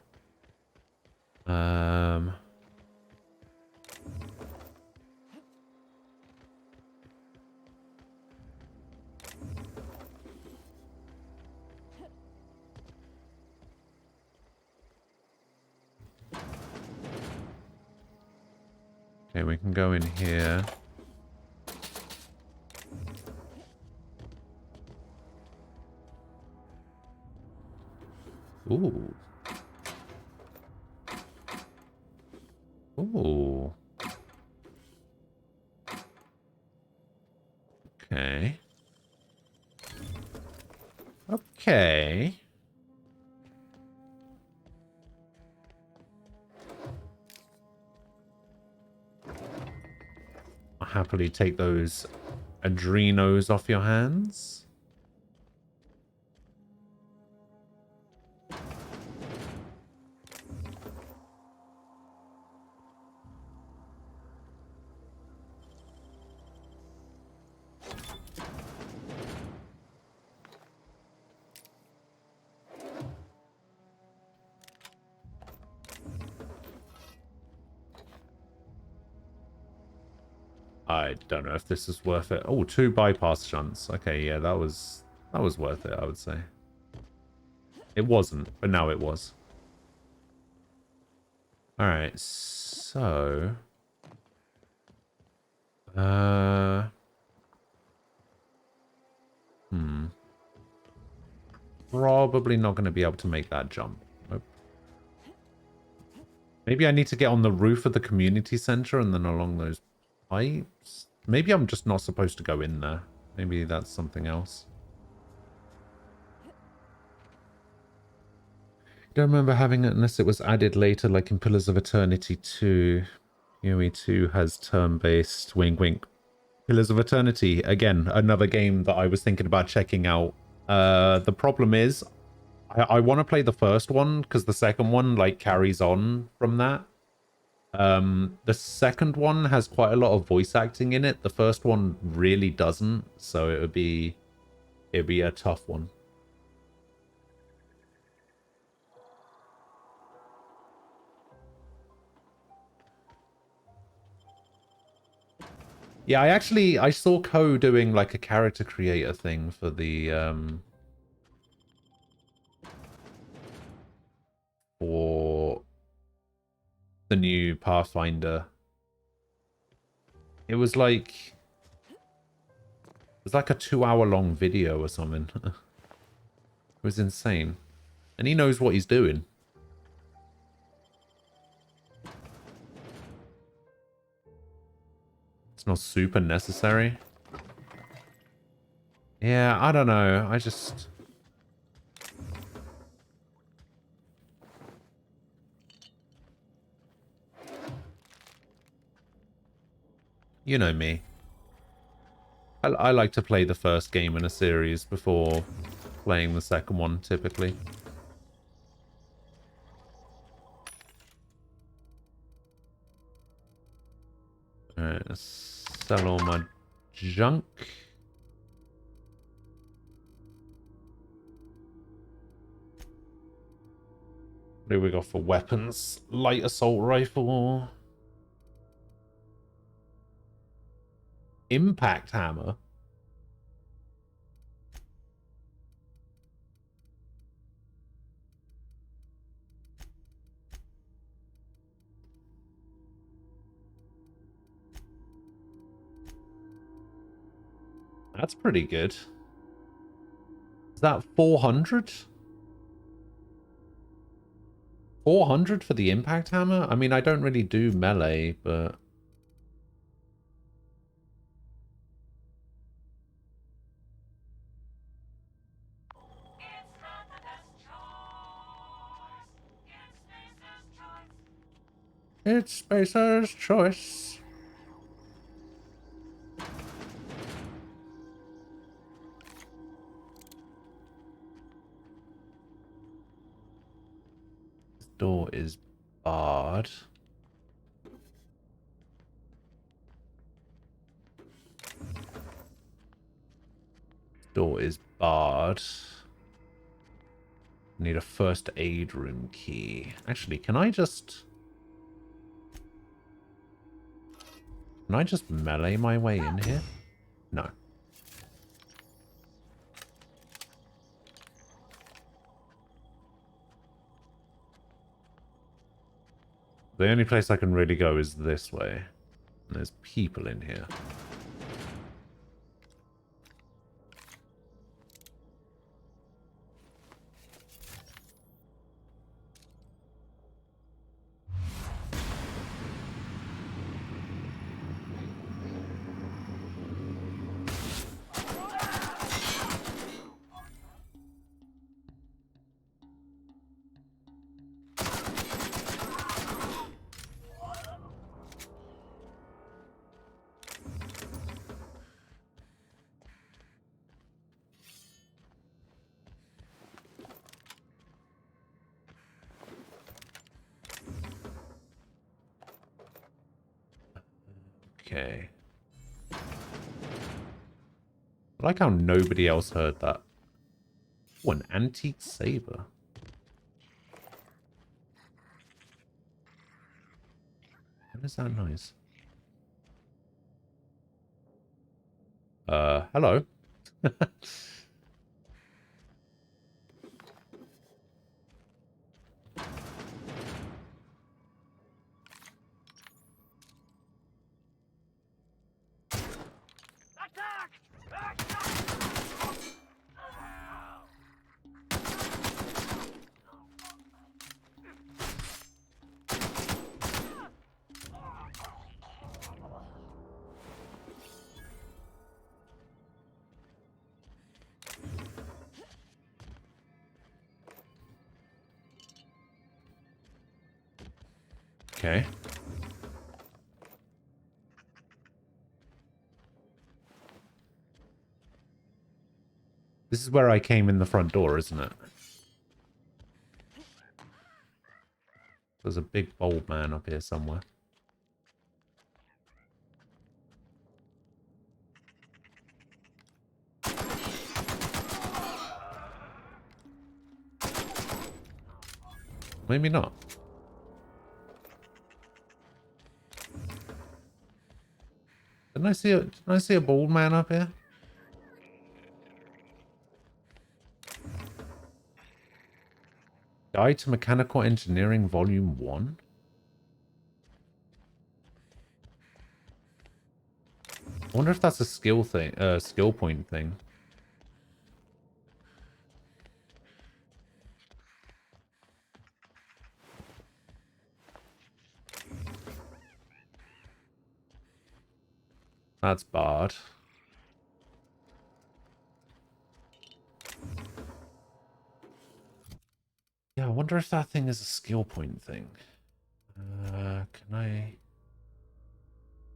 A: Okay, we can go in here. Ooh. Ooh. Okay. Okay. I'll happily take those adrenos off your hands. I don't know if this is worth it. Oh, 2 bypass shunts. Okay, yeah, that was worth it, I would say. It wasn't, but now it was. Alright, so... Probably not going to be able to make that jump. Nope. Maybe I need to get on the roof of the community center and then along those pipes. Maybe I'm just not supposed to go in there. Maybe that's something else. Don't remember having it unless it was added later, like in Pillars of Eternity 2. UE 2 has turn-based, wink wink. Pillars of Eternity, again, another game that I was thinking about checking out. The problem is, I want to play the first one, because the second one, like, carries on from that. The second one has quite a lot of voice acting in it. The first one really doesn't, so it'd be a tough one. Yeah, I saw Ko doing like a character creator thing for the for the new Pathfinder. It was like a 2-hour long video or something. It was insane. And he knows what he's doing. It's not super necessary. Yeah, I don't know. I just... You know me. I like to play the first game in a series before playing the second one, typically. Alright, let's sell all my junk. What do we got for weapons? Light assault rifle. Impact hammer. That's pretty good. Is that 400? 400 for the impact hammer? I mean, I don't really do melee, but... It's Spacer's choice. This door is barred. Door is barred. Need a first aid room key. Actually, can I just melee my way in here? No. The only place I can really go is this way. And there's people in here. Okay. I like how nobody else heard that. Oh, an antique saber. What is that noise? Hello. Okay. This is where I came in the front door, isn't it? There's a big bold man up here somewhere. Maybe not. Didn't I see a bald man up here? Guide to Mechanical Engineering Volume 1? I wonder if that's a skill thing, skill point thing. That's barred. Yeah, I wonder if that thing is a skill point thing. Can I...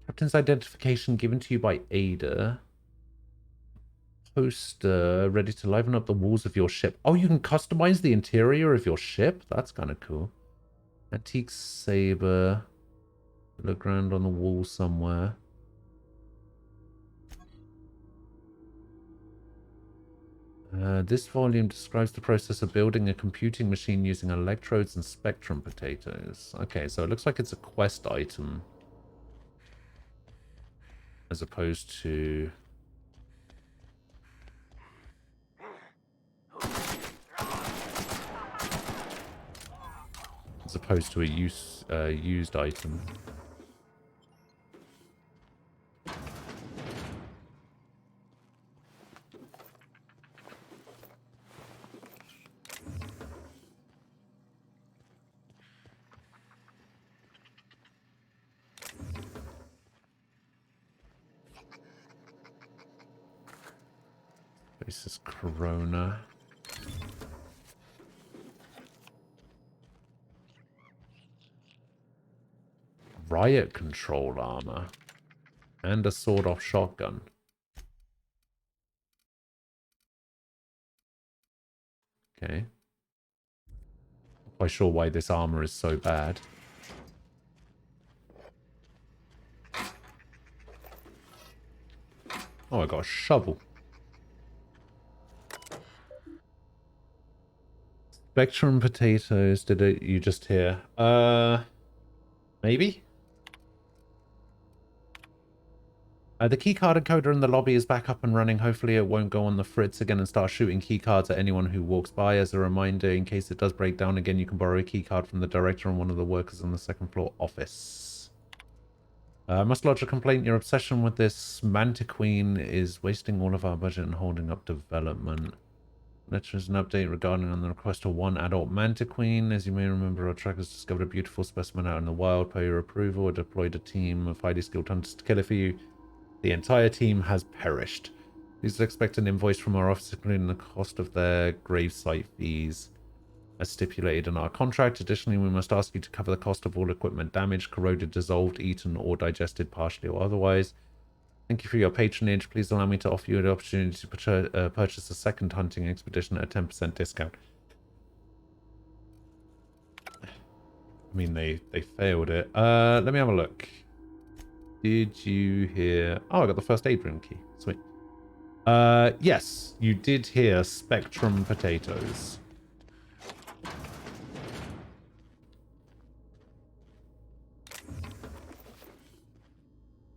A: Captain's identification given to you by Ada. Poster ready to liven up the walls of your ship. Oh, you can customize the interior of your ship? That's kind of cool. Antique saber. Look around on the wall somewhere. This volume describes the process of building a computing machine using electrodes and spectrum potatoes. Okay, so it looks like it's a quest item. As opposed to... a used item. This is Corona. Riot control armor. And a sawed-off shotgun. Okay. Not quite sure why this armor is so bad. Oh, I got a shovel. Spectrum potatoes, you just hear? Maybe? The keycard encoder in the lobby is back up and running. Hopefully it won't go on the fritz again and start shooting keycards at anyone who walks by. As a reminder, in case it does break down again, you can borrow a keycard from the director and one of the workers on the second floor office. I must lodge a complaint. Your obsession with this Mantiqueen is wasting all of our budget and holding up development. There's an update regarding on the request for one adult Mantiqueen. As you may remember, our trackers discovered a beautiful specimen out in the wild. Per your approval, I deployed a team of highly skilled hunters to kill it for you. The entire team has perished. Please expect an invoice from our office, including the cost of their gravesite fees, as stipulated in our contract. Additionally, we must ask you to cover the cost of all equipment damaged, corroded, dissolved, eaten, or digested partially or otherwise. Thank you for your patronage. Please allow me to offer you the opportunity to purchase a second hunting expedition at a 10% discount. I mean, they failed it. Let me have a look. Did you hear... Oh, I got the first aid room key. Sweet. Yes, you did hear Spectrum potatoes.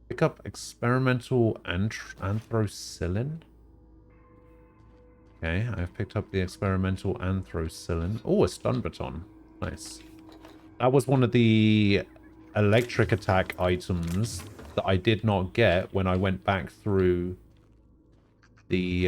A: Pick up experimental anthracylin. Okay, I've picked up the experimental anthracylin. Oh, a stun baton. Nice. That was one of the electric attack items that I did not get when I went back through the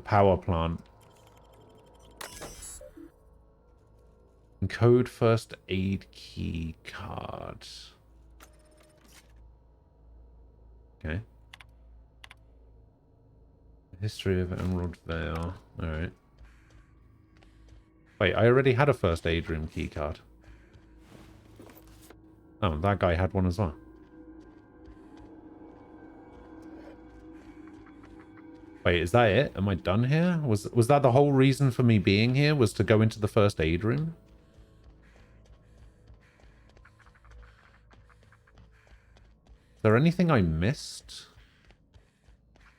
A: power plant. Encode first aid key card. Okay. History of Emerald Vale. Alright. Wait, I already had a first aid room key card. Oh, that guy had one as well. Wait, is that it? Am I done here? Was that the whole reason for me being here? Was to go into the first aid room? Is there anything I missed?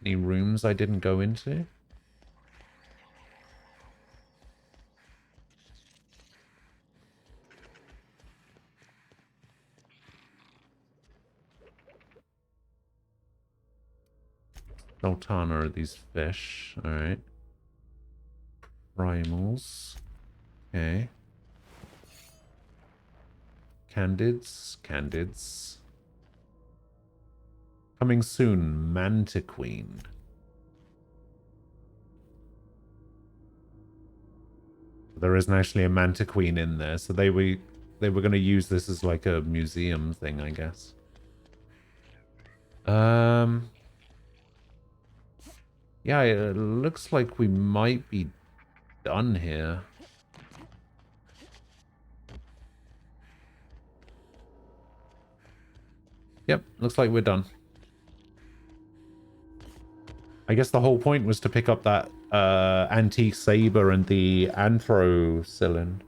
A: Any rooms I didn't go into? Sultana are these fish. Alright. Primals. Okay. Candids. Candids. Coming soon, Mantiqueen. There isn't actually a Mantiqueen in there, so they were going to use this as like a museum thing, I guess. Yeah, it looks like we might be done here. Yep, looks like we're done. I guess the whole point was to pick up that antique saber and the anthracylin.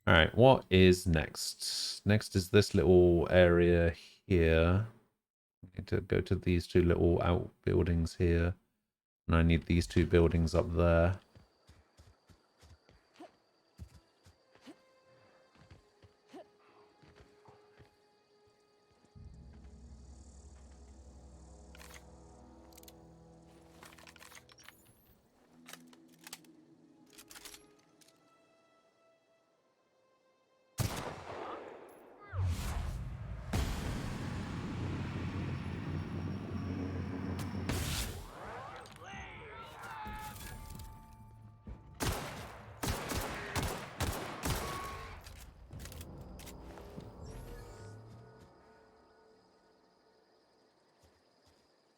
A: Alright, what is next? Next is this little area here. I need to go to these two little outbuildings here. And I need these two buildings up there.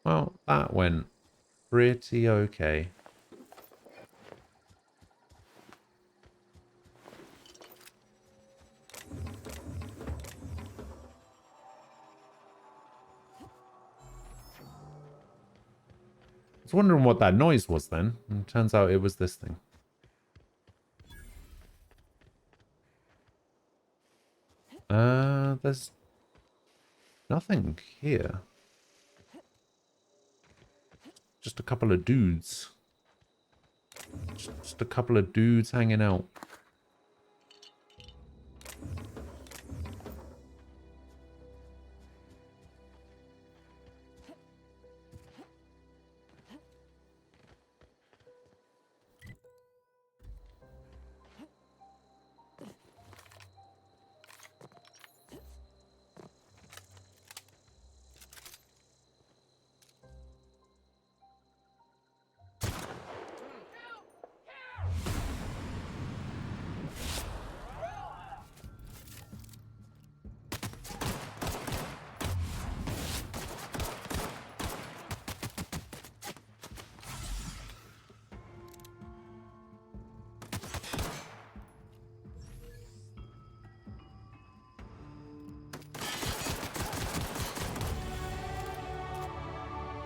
A: Well, that went pretty okay. I was wondering what that noise was then. And it turns out it was this thing. There's nothing here. Just a couple of dudes. Just a couple of dudes hanging out.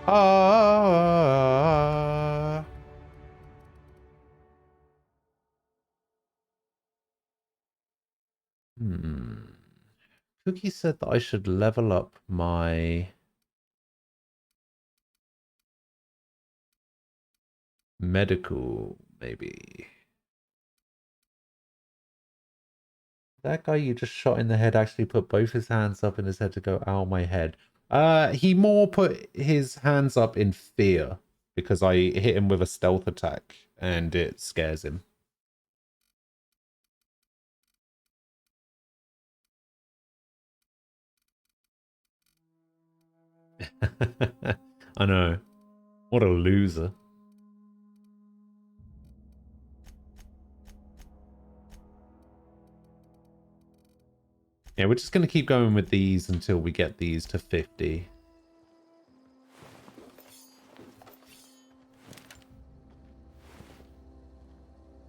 A: Ah. Cookie said that I should level up my medical, maybe. That guy you just shot in the head actually put both his hands up in his head to go, ow, my head. He more put his hands up in fear because I hit him with a stealth attack and it scares him. I know. What a loser. Yeah, we're just going to keep going with these until we get these to 50.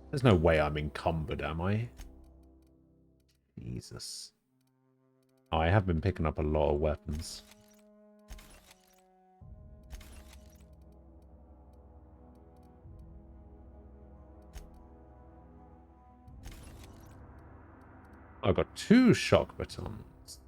A: There's no way I'm encumbered, am I? Jesus. Oh, I have been picking up a lot of weapons. I got 2 shock batons.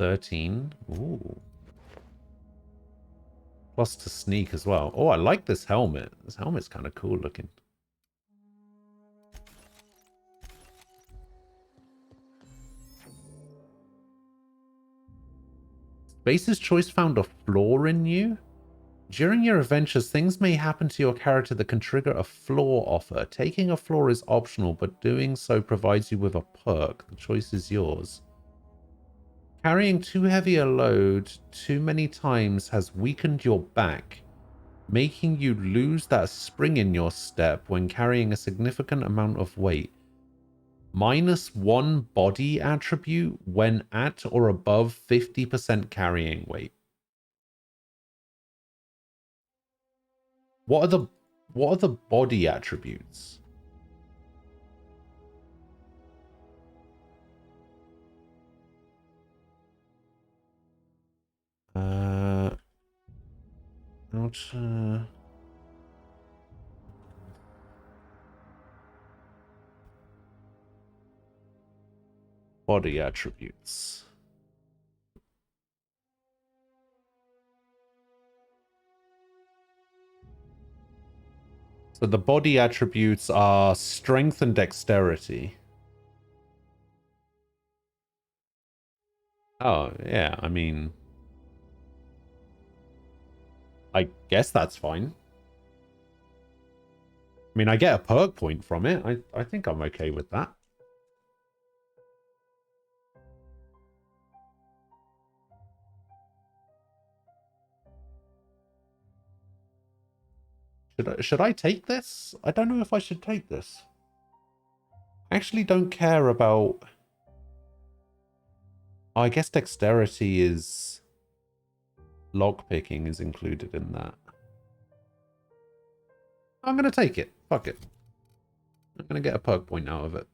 A: $13. Ooh. Plus to sneak as well. Oh, I like this helmet. This helmet's kind of cool looking. Base's choice found a flaw in you? During your adventures, things may happen to your character that can trigger a flaw offer. Taking a flaw is optional, but doing so provides you with a perk. The choice is yours. Carrying too heavy a load too many times has weakened your back, making you lose that spring in your step when carrying a significant amount of weight. -1 body attribute when at or above 50% carrying weight. What are the body attributes? Not body attributes. So the body attributes are strength and dexterity. Oh, yeah, I mean, I guess that's fine. I mean, I get a perk point from it. I think I'm okay with that. Should I take this? I don't know if I should take this. I actually don't care about... Oh, I guess dexterity is... Lockpicking is included in that. I'm going to take it. Fuck it. I'm going to get a perk point out of it.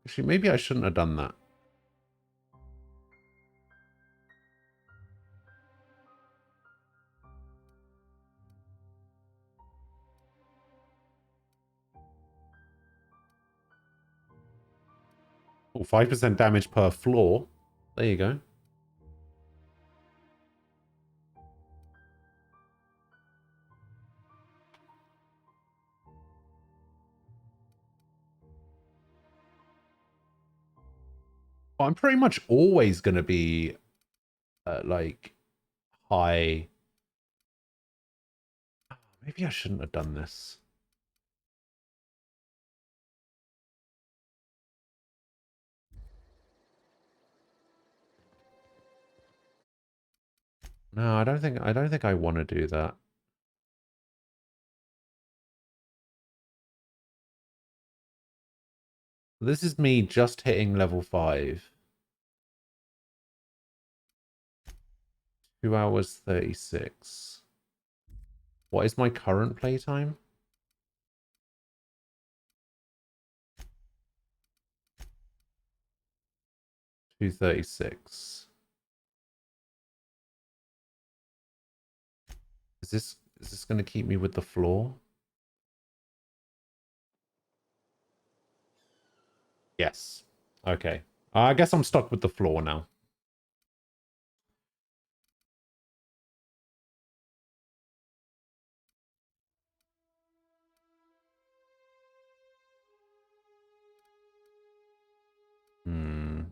A: Actually, maybe I shouldn't have done that. Oh, 5% damage per floor. There you go. Well, I'm pretty much always going to be, like, high. Maybe I shouldn't have done this. No, I don't think I want to do that. This is me just hitting level 5. 2 hours 36. What is my current playtime? 2:36. Is this going to keep me with the floor? Yes. Okay. I guess I'm stuck with the floor now. Hmm.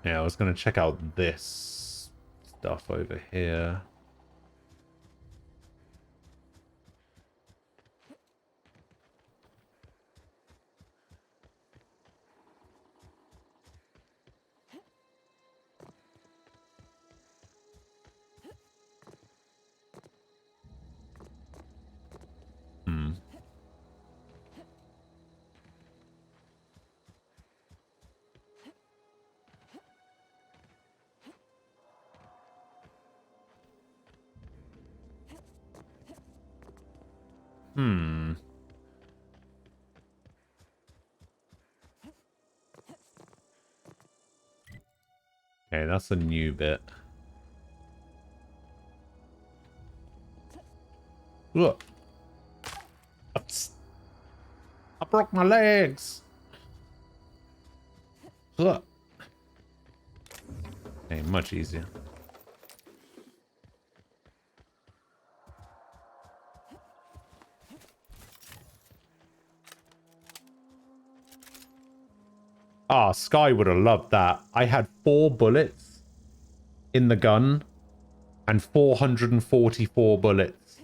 A: Yeah, I was going to check out this stuff over here. Hmm. Hmm. Okay, that's a new bit. Look. I broke my legs. Look. Okay, much easier. Ah, Sky would have loved that. I had 4 bullets in the gun and 444 bullets.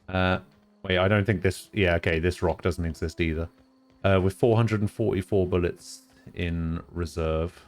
A: Wait, I don't think this... Yeah, okay, this rock doesn't exist either. With 444 bullets in reserve.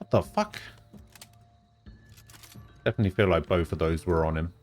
A: What the fuck? Definitely feel like both of those were on him.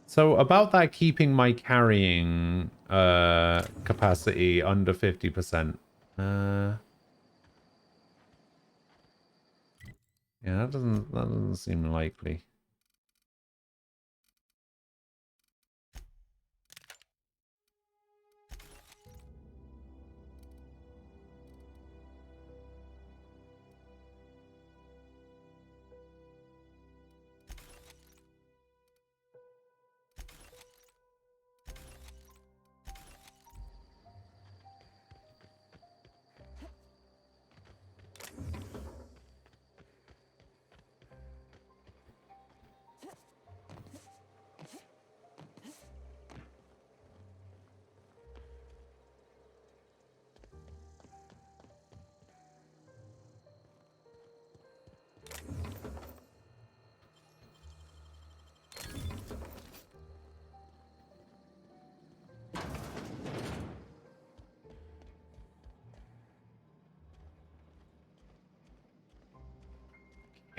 A: So about that keeping my carrying capacity under 50%. Yeah, that doesn't seem likely.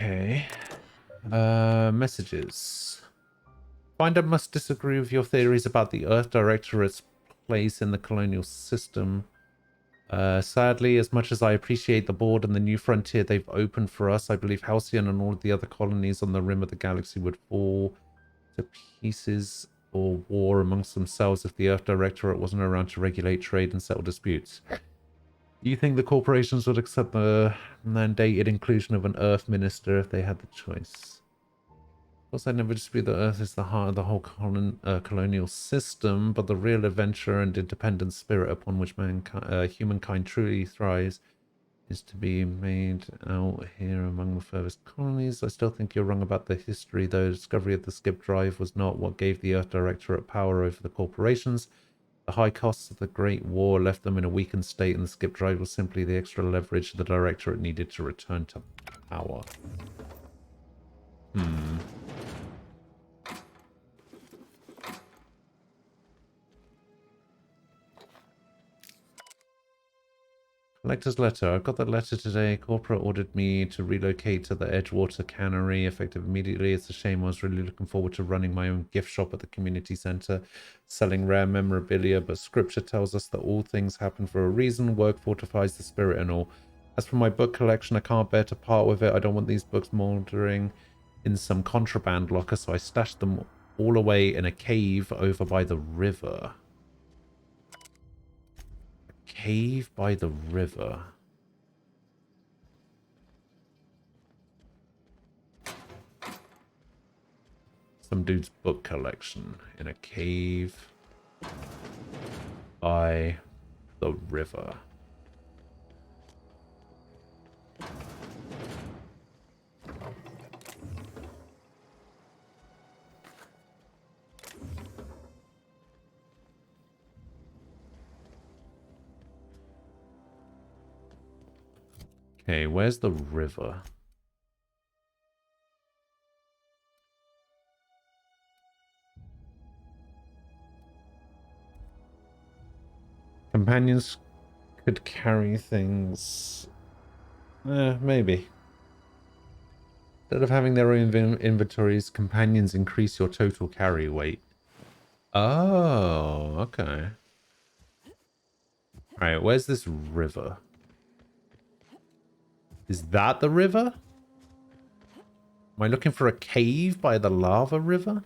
A: Okay. Messages. Finder must disagree with your theories about the Earth Directorate's place in the colonial system. Sadly, as much as I appreciate the board and the new frontier they've opened for us, I believe Halcyon and all of the other colonies on the rim of the galaxy would fall to pieces or war amongst themselves if the Earth Directorate wasn't around to regulate trade and settle disputes. Do you think the corporations would accept the mandated inclusion of an Earth Minister if they had the choice? Of course, I never dispute that Earth is the heart of the whole colonial system, but the real adventure and independent spirit upon which humankind truly thrives is to be made out here among the furthest colonies. I still think you're wrong about the history, though. The discovery of the skip drive was not what gave the Earth Directorate power over the corporations. The high costs of the Great War left them in a weakened state, and the skip drive was simply the extra leverage the Directorate needed to return to power. Collector's letter. I got that letter today. Corporate ordered me to relocate to the Edgewater Cannery effective immediately. It's a shame. I was really looking forward to running my own gift shop at the community center, selling rare memorabilia, but scripture tells us that all things happen for a reason. Work fortifies the spirit and all. As for my book collection, I can't bear to part with it. I don't want these books moldering in some contraband locker, so I stashed them all away in a cave over by the river. Cave by the river. Some dude's book collection in a cave by the river. Okay, where's the river? Companions could carry things. Maybe. Instead of having their own inventories, companions increase your total carry weight. Oh, okay. Alright, where's this river? Is that the river? Am I looking for a cave by the lava river?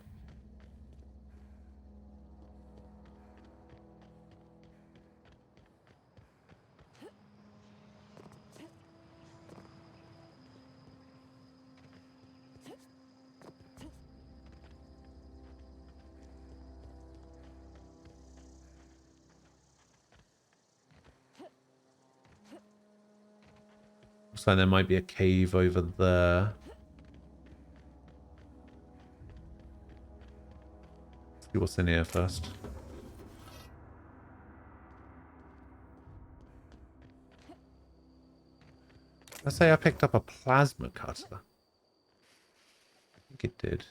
A: Looks like there might be a cave over there. Let's see what's in here first. Let's say I picked up a plasma cutter. I think it did.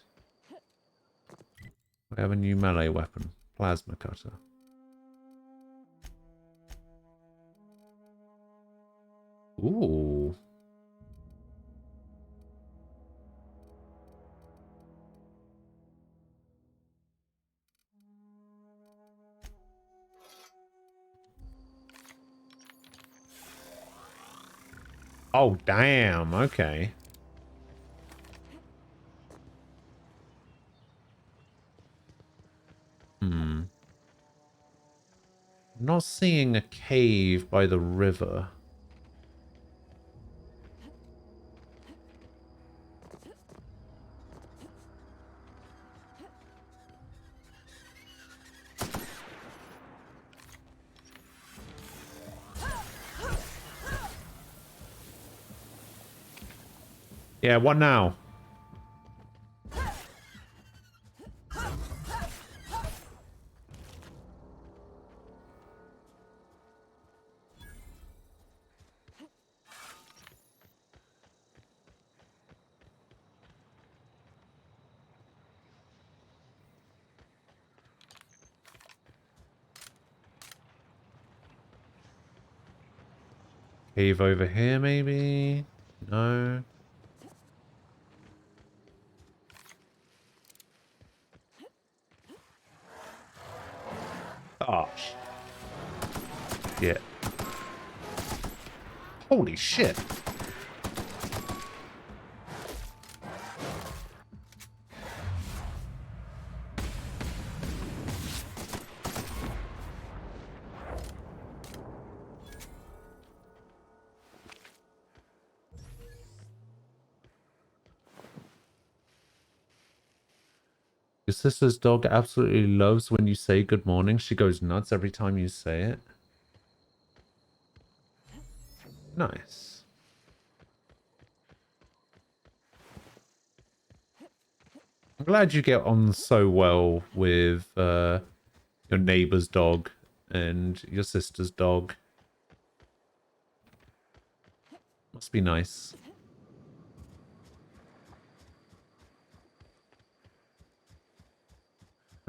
A: We have a new melee weapon. Plasma cutter. Ooh. Oh, damn. Okay. I'm not seeing a cave by the river. Yeah, what now? Cave over here, maybe? No. Gosh. Yeah. Holy shit. Your sister's dog absolutely loves when you say good morning. She goes nuts every time you say it. Nice. I'm glad you get on so well with your neighbor's dog and your sister's dog. Must be nice.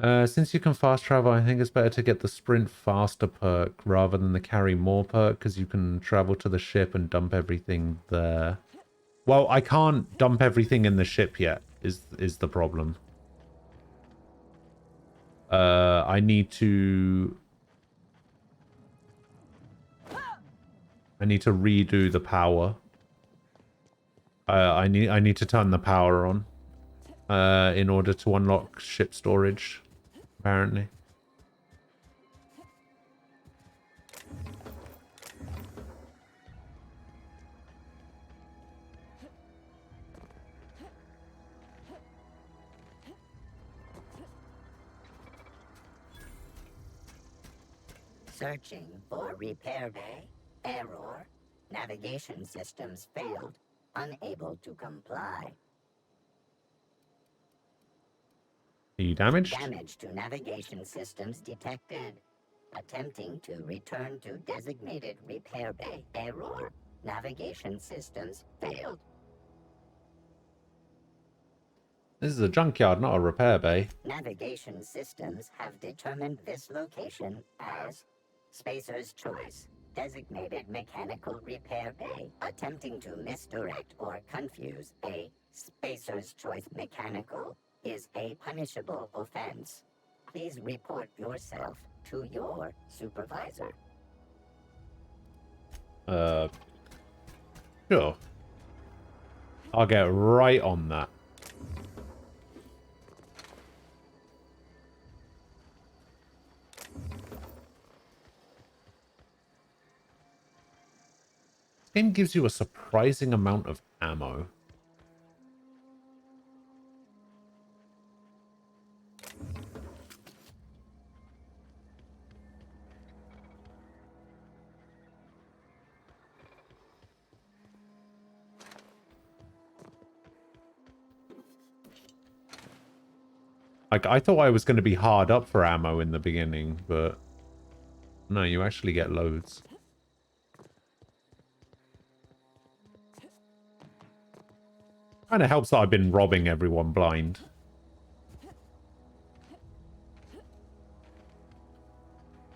A: Since you can fast travel, I think it's better to get the sprint faster perk rather than the carry more perk, because you can travel to the ship and dump everything there. Well, I can't dump everything in the ship yet, is the problem. I need to redo the power. I need to turn the power on in order to unlock ship storage, apparently.
J: Searching for repair bay. Error. Navigation systems failed. Unable to comply.
A: Are you damaged?
J: Damage to navigation systems detected. Attempting to return to designated repair bay. Error. Navigation systems failed.
A: This is a junkyard, not a repair bay.
J: Navigation systems have determined this location as Spacer's Choice. Designated mechanical repair bay. Attempting to misdirect or confuse a Spacer's Choice mechanical is a punishable offense. Please report yourself to your supervisor.
A: Sure. I'll get right on that. This game gives you a surprising amount of ammo. Like, I thought I was going to be hard up for ammo in the beginning, but no, you actually get loads. Kind of helps that I've been robbing everyone blind.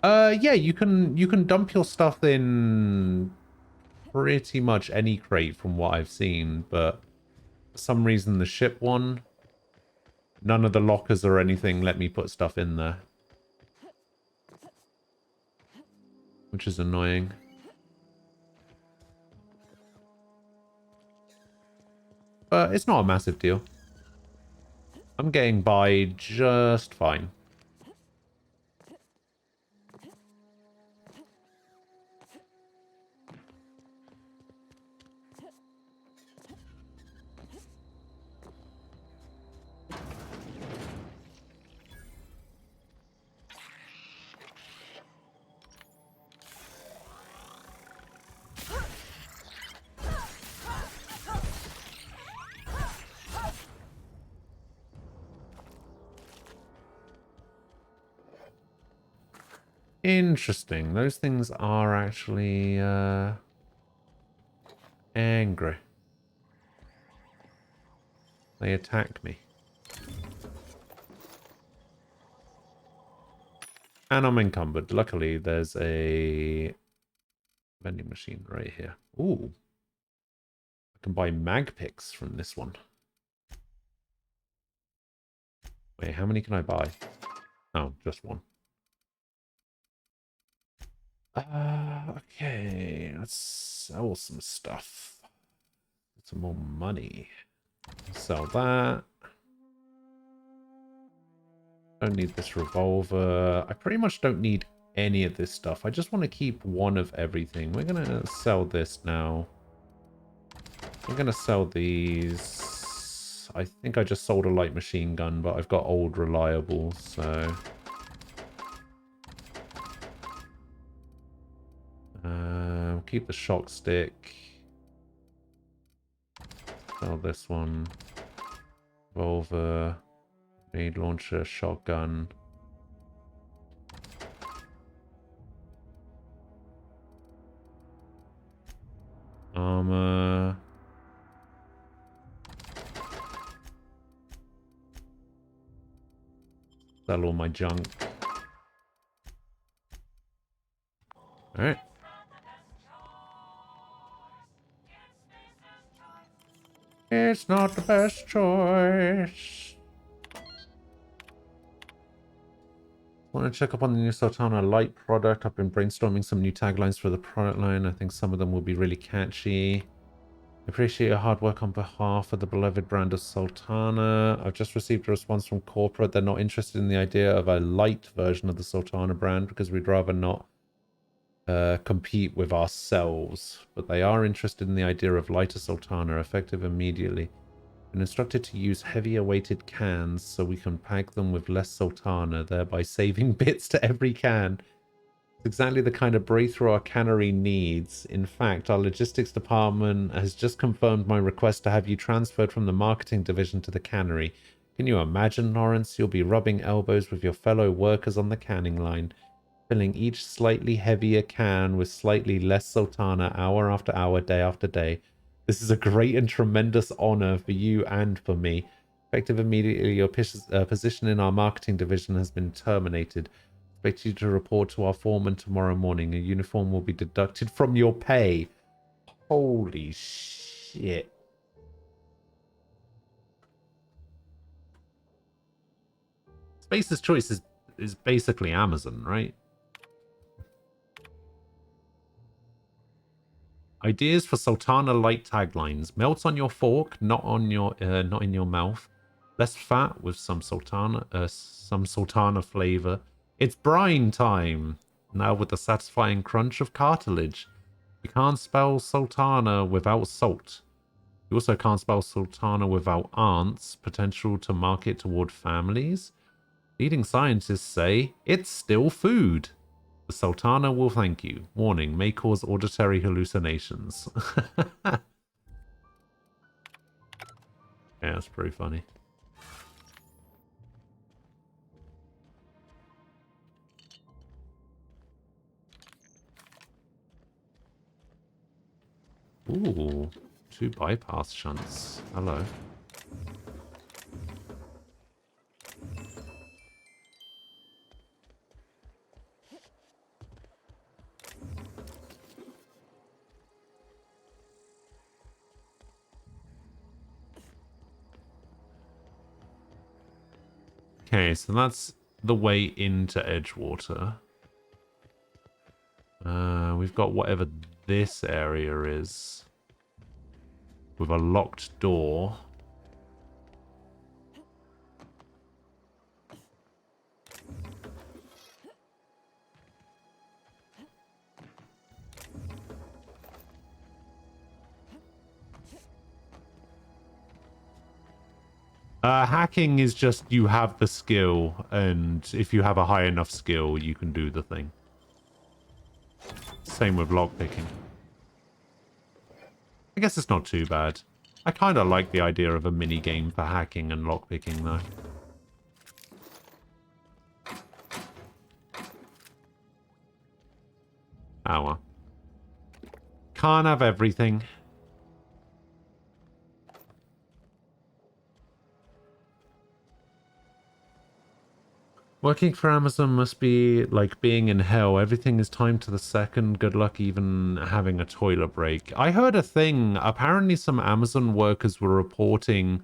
A: Yeah, you can dump your stuff in pretty much any crate from what I've seen, but for some reason the ship one, none of the lockers or anything let me put stuff in there, which is annoying. But it's not a massive deal. I'm getting by just fine. Interesting. Those things are actually angry. They attack me. And I'm encumbered. Luckily, there's a vending machine right here. Ooh. I can buy mag picks from this one. Wait, how many can I buy? Oh, just one. Okay, let's sell some stuff. Get some more money. Sell that. Don't need this revolver. I pretty much don't need any of this stuff. I just want to keep one of everything. We're going to sell this now. I'm going to sell these. I think I just sold a light machine gun, but I've got old reliable, so... keep the shock stick. Sell this one. Revolver. Grenade launcher, shotgun. Armor. Sell all my junk. Alright. It's not the best choice. Want to check up on the new Sultana Light product. I've been brainstorming some new taglines for the product line. I think some of them will be really catchy. Appreciate your hard work on behalf of the beloved brand of Sultana. I've just received a response from corporate. They're not interested in the idea of a light version of the Sultana brand because we'd rather not compete with ourselves. But they are interested in the idea of lighter Sultana, effective immediately. Been instructed to use heavier weighted cans so we can pack them with less Sultana, thereby saving bits to every can. It's exactly the kind of breakthrough our cannery needs. In fact, our logistics department has just confirmed my request to have you transferred from the marketing division to the cannery. Can you imagine, Lawrence? You'll be rubbing elbows with your fellow workers on the canning line, filling each slightly heavier can with slightly less Sultana hour after hour, day after day. This is a great and tremendous honor for you and for me. Effective immediately, your position in our marketing division has been terminated. Expect you to report to our foreman tomorrow morning. A uniform will be deducted from your pay. Holy shit. Space's Choice is basically Amazon, right? Ideas for Sultana light taglines. Melts on your fork, not in your mouth. Less fat with some sultana flavor. It's brine time. Now with the satisfying crunch of cartilage. You can't spell sultana without salt. You also can't spell sultana without aunts. Potential to market toward families. Leading scientists say it's still food. The Sultana will thank you. Warning, may cause auditory hallucinations. Yeah, that's pretty funny. Ooh, 2 bypass shunts. Hello. Okay, so that's the way into Edgewater. We've got whatever this area is. With a locked door. Hacking is just you have the skill, and if you have a high enough skill, you can do the thing. Same with lockpicking. I guess it's not too bad. I kind of like the idea of a mini game for hacking and lockpicking, though. Oh well. Can't have everything. Working for Amazon must be like being in hell. Everything is timed to the second. Good luck even having a toilet break. I heard a thing. Apparently some Amazon workers were reporting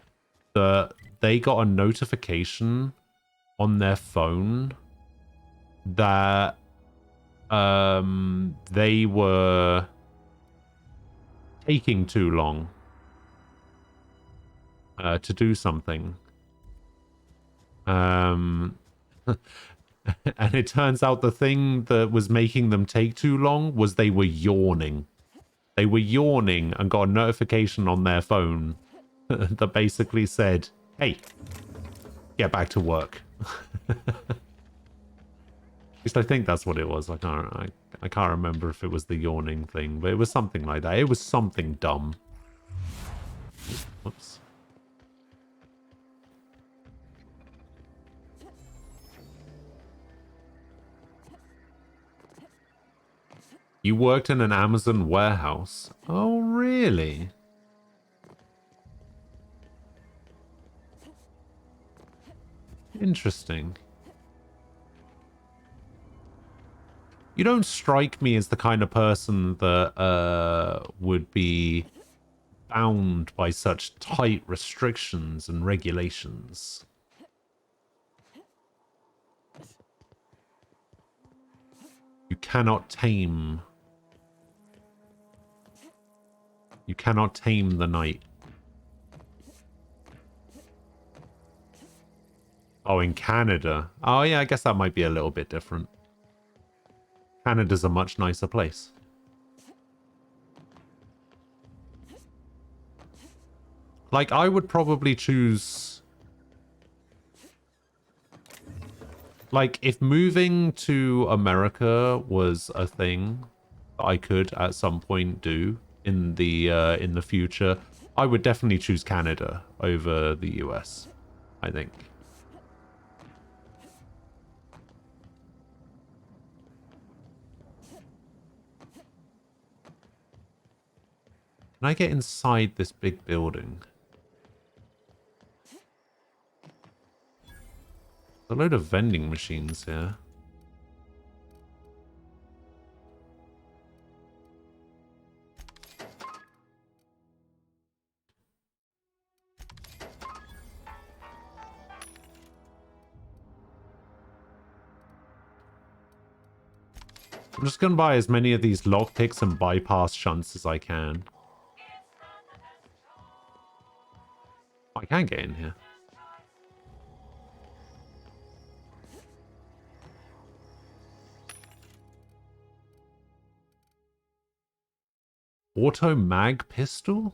A: that they got a notification on their phone that they were taking too long to do something. And it turns out the thing that was making them take too long was they were yawning. They were yawning and got a notification on their phone that basically said, hey, get back to work. At least I think that's what it was. I can't remember if it was the yawning thing, but it was something like that. It was something dumb. Whoops. You worked in an Amazon warehouse? Oh, really? Interesting. You don't strike me as the kind of person that would be bound by such tight restrictions and regulations. You cannot tame. You cannot tame the night. Oh, in Canada. Oh, yeah, I guess that might be a little bit different. Canada's a much nicer place. Like, I would probably choose... Like, if moving to America was a thing that I could at some point do in the future, I would definitely choose Canada over the US, I think. Can I get inside this big building? There's a load of vending machines here. I'm just going to buy as many of these lockpicks and bypass shunts as I can. I can get in here. Auto mag pistol?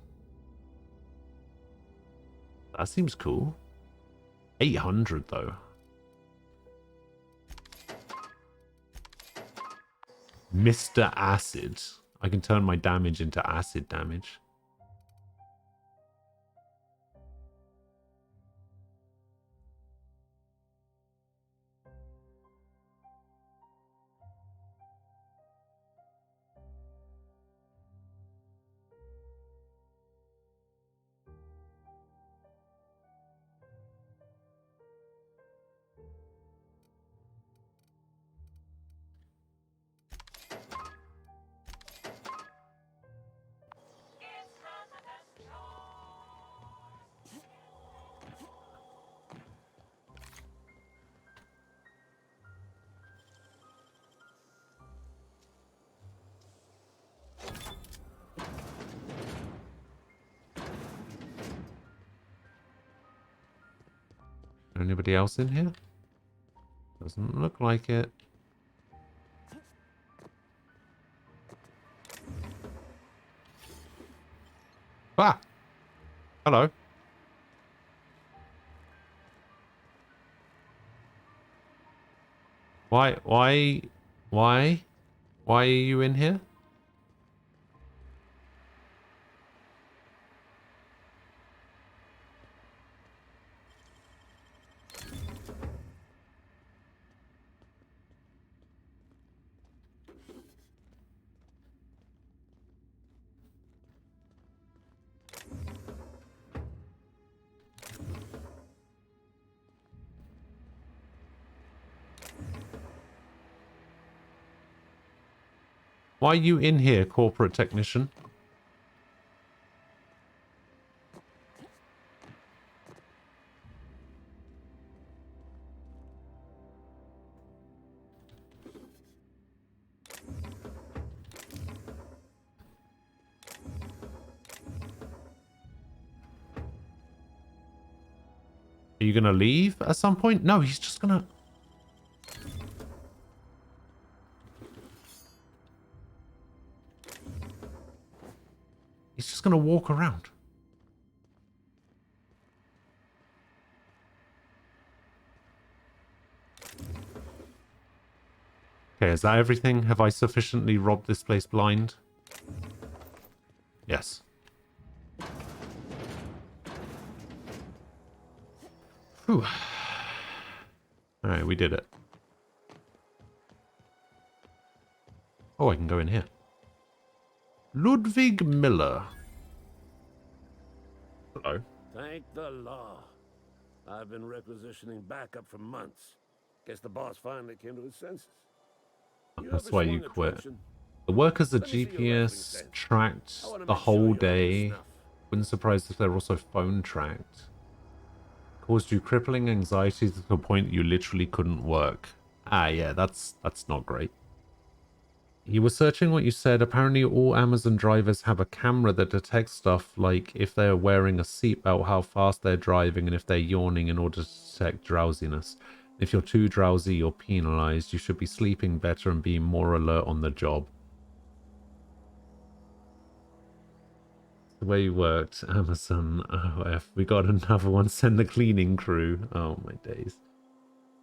A: That seems cool. 800 though. Mr. Acid. I can turn my damage into acid damage. Anybody else in here? Doesn't look like it. Ah! Hello. Why are you in here? Why are you in here, corporate technician? Are you gonna leave at some point? No, he's just gonna... He's just gonna walk around. Okay, is that everything? Have I sufficiently robbed this place blind? Yes. Whew. Alright, we did it. Oh, I can go in here. Ludwig Miller. Hello.
K: Thank the law. I've been requisitioning backup for months. Guess the boss finally came to his senses.
A: That's why you quit. The workers are GPS tracked the whole day. Wouldn't surprise if they're also phone tracked. Caused you crippling anxiety to the point you literally couldn't work. Ah, yeah, that's not great. You were searching what you said. Apparently all Amazon drivers have a camera that detects stuff like if they're wearing a seatbelt, how fast they're driving, and if they're yawning in order to detect drowsiness. If you're too drowsy, you're penalized. You should be sleeping better and being more alert on the job. The way you worked, Amazon. OF. We got another one. Send the cleaning crew. Oh my days.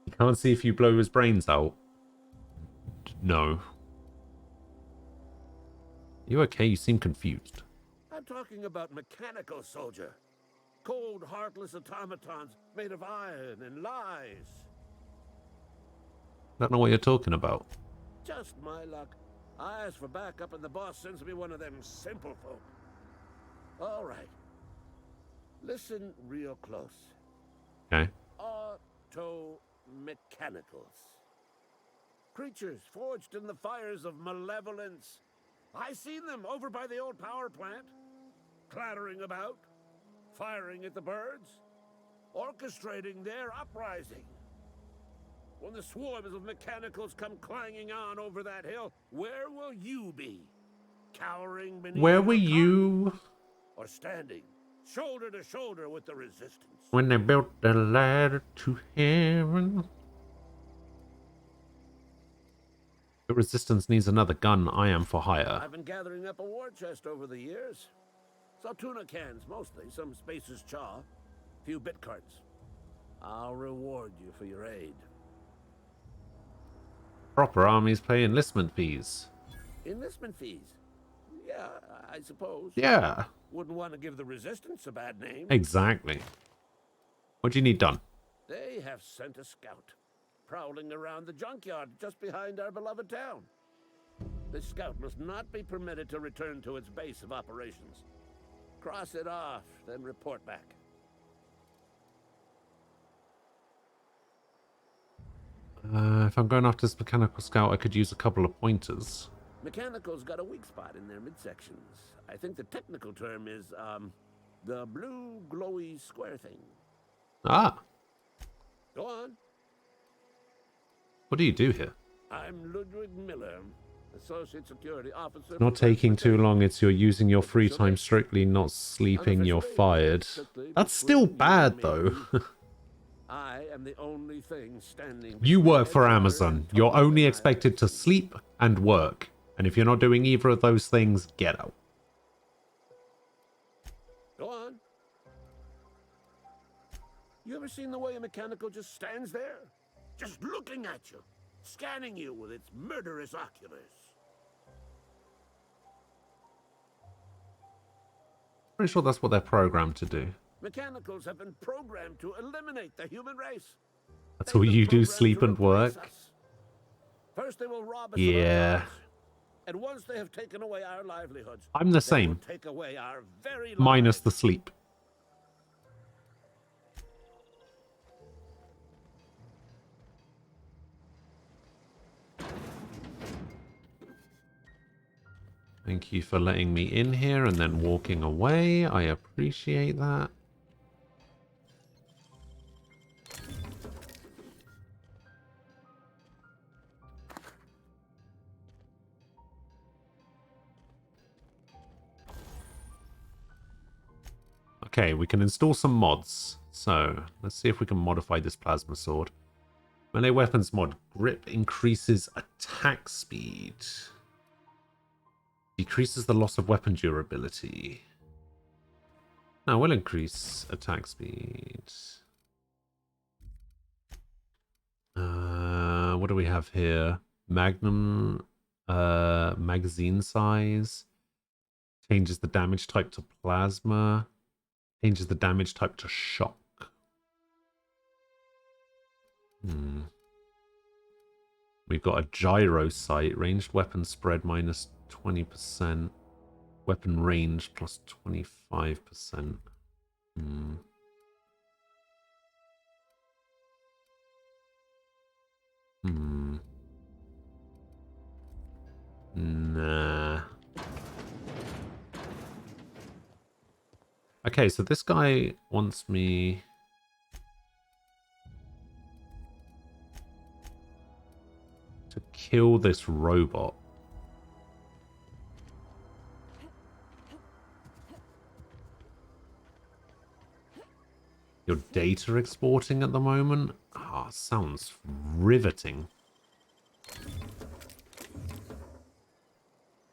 A: You can't see if you blow his brains out. No. You okay? You seem confused.
K: I'm talking about mechanical soldier. Cold, heartless automatons made of iron and lies.
A: I don't know what you're talking about.
K: Just my luck. I asked for backup and the boss sends me one of them simple folk. All right. Listen real close.
A: Okay.
K: Auto-mechanicals. Creatures forged in the fires of malevolence. I seen them over by the old power plant. Clattering about. Firing at the birds. Orchestrating their uprising. When the swarms of mechanicals come clanging on over that hill, where will you be? Cowering beneath
A: Where were
K: your
A: you?
K: car? Or standing, shoulder to shoulder with the resistance?
A: When they built the ladder to heaven. The resistance needs another gun. I am for hire.
K: I've been gathering up a war chest over the years. Saltuna cans, mostly. Some Spacer's Chaw. Few bit cards. I'll reward you for your aid.
A: Proper armies pay enlistment fees.
K: Enlistment fees? Yeah, I suppose.
A: Yeah.
K: Wouldn't want to give the resistance a bad name.
A: Exactly. What do you need done?
K: They have sent a scout, prowling around the junkyard just behind our beloved town. This scout must not be permitted to return to its base of operations. Cross it off, then report back.
A: If I'm going after this mechanical scout, I could use a couple of pointers.
K: Mechanical's got a weak spot in their midsections. I think the technical term is, the blue glowy square thing.
A: Ah.
K: Go on.
A: What do you do here?
K: I'm Ludwig Miller, Associate Security Officer.
A: Not taking too long. It's you're using your free time strictly, not sleeping, you're fired. That's still bad, though.
K: I am the only thing standing.
A: You work for Amazon. You're only expected to sleep and work. And if you're not doing either of those things, get out.
K: Go on. You ever seen the way a mechanical just stands there? Just looking at you. Scanning you with its murderous oculars.
A: Pretty sure that's what they're programmed to do.
K: Mechanicals have been programmed to eliminate the human race.
A: That's all you do, sleep and work?
K: First they will rob us
A: yeah.
K: of our lives, and once they have taken away our livelihoods,
A: I'm the same.
K: Take away our very
A: minus the sleep. Thank you for letting me in here and then walking away. I appreciate that. Okay, we can install some mods. So, let's see if we can modify this plasma sword. Melee weapons mod. Grip increases attack speed. Decreases the loss of weapon durability. Now we'll increase attack speed. What do we have here? Magnum magazine size. Changes the damage type to plasma. Changes the damage type to shock. We've got a gyro sight. Ranged weapon spread minus 20%. Weapon range plus 25%. Nah. Okay, so this guy wants me... to kill this robot. Your data exporting at the moment? Ah, sounds riveting.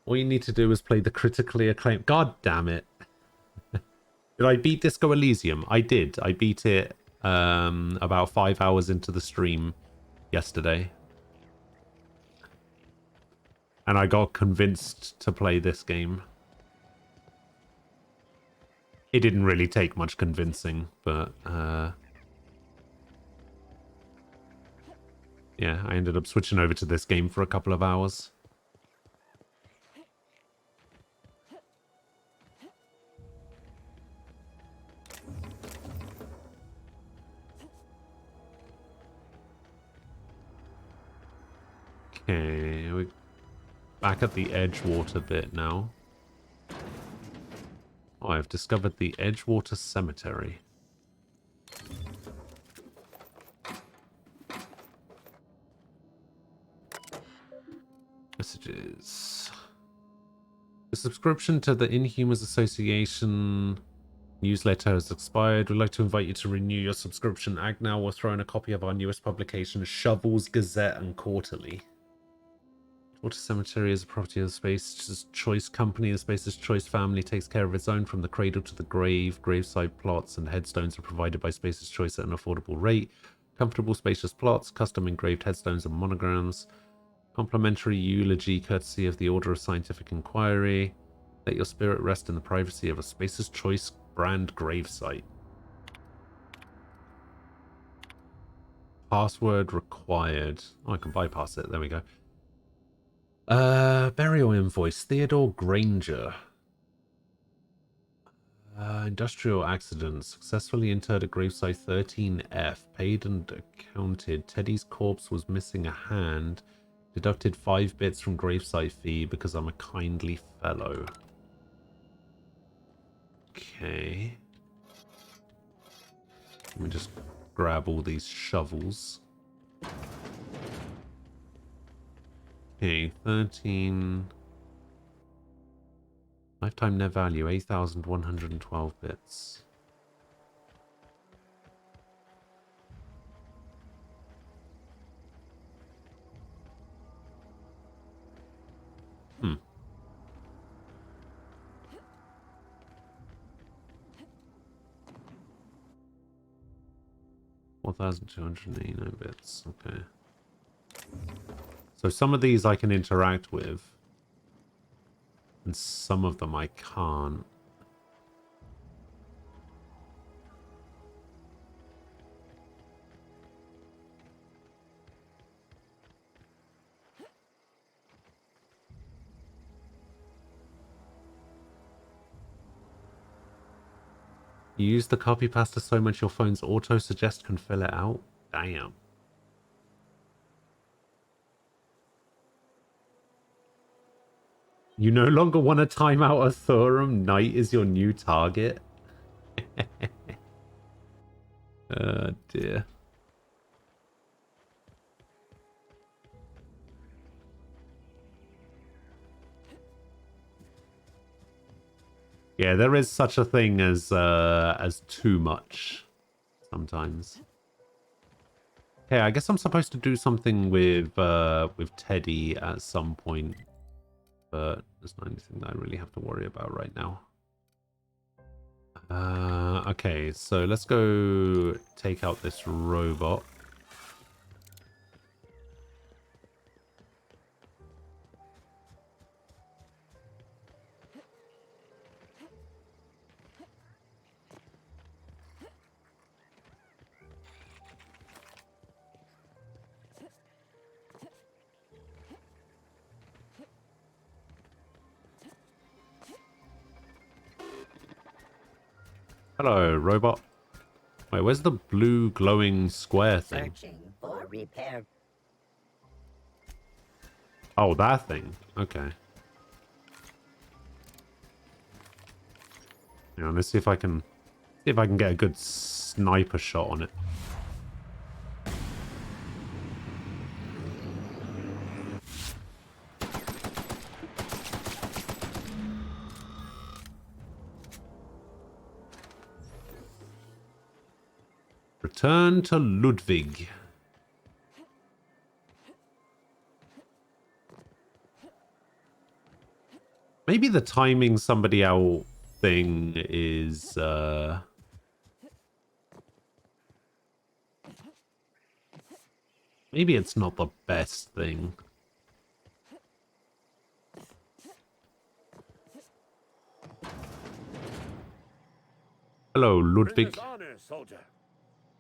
A: All you need to do is play the critically acclaimed... God damn it. Did I beat Disco Elysium? I did. I beat it about 5 hours into the stream yesterday. And I got convinced to play this game. It didn't really take much convincing, but... yeah, I ended up switching over to this game for a couple of hours. Okay, we're back at the Edgewater bit now. Oh, I've discovered the Edgewater Cemetery. Messages. The subscription to the Inhumans Association newsletter has expired. We'd like to invite you to renew your subscription. Act now or throw in a copy of our newest publication, Shovels, Gazette, and Quarterly. Water Cemetery is a property of the Space's Choice Company. The Space's Choice family takes care of its own from the cradle to the grave. Graveside plots and headstones are provided by Space's Choice at an affordable rate. Comfortable, spacious plots, custom engraved headstones and monograms. Complimentary eulogy courtesy of the Order of Scientific Inquiry. Let your spirit rest in the privacy of a Space's Choice brand gravesite. Password required. Oh, I can bypass it. There we go. Burial invoice. Theodore Granger. Industrial accident. Successfully interred at gravesite 13F. Paid and accounted. Teddy's corpse was missing a hand. Deducted 5 bits from gravesite fee because I'm a kindly fellow. Okay. Let me just grab all these shovels. Okay, 13. Lifetime net value, 8,112 bits. Hmm. 4,289 bits. Okay. So some of these I can interact with. And some of them I can't. You use the copy pasta so much your phone's auto-suggest can fill it out? Damn. You no longer want to time out a Thurum. Night is your new target. Oh dear. Yeah, there is such a thing as too much. sometimes. Okay, I guess I'm supposed to do something with Teddy at some point, but there's not anything that I really have to worry about right now. Okay, so let's go take out this robot. Hello, robot. Wait, where's the blue glowing square thing?
J: Searching for repair.
A: Oh, that thing. Okay. Yeah, let's see if I can get a good sniper shot on it. Return to Ludwig. Maybe the timing somebody out thing is maybe it's not the best thing. Hello, Ludwig.
K: Honor, soldier.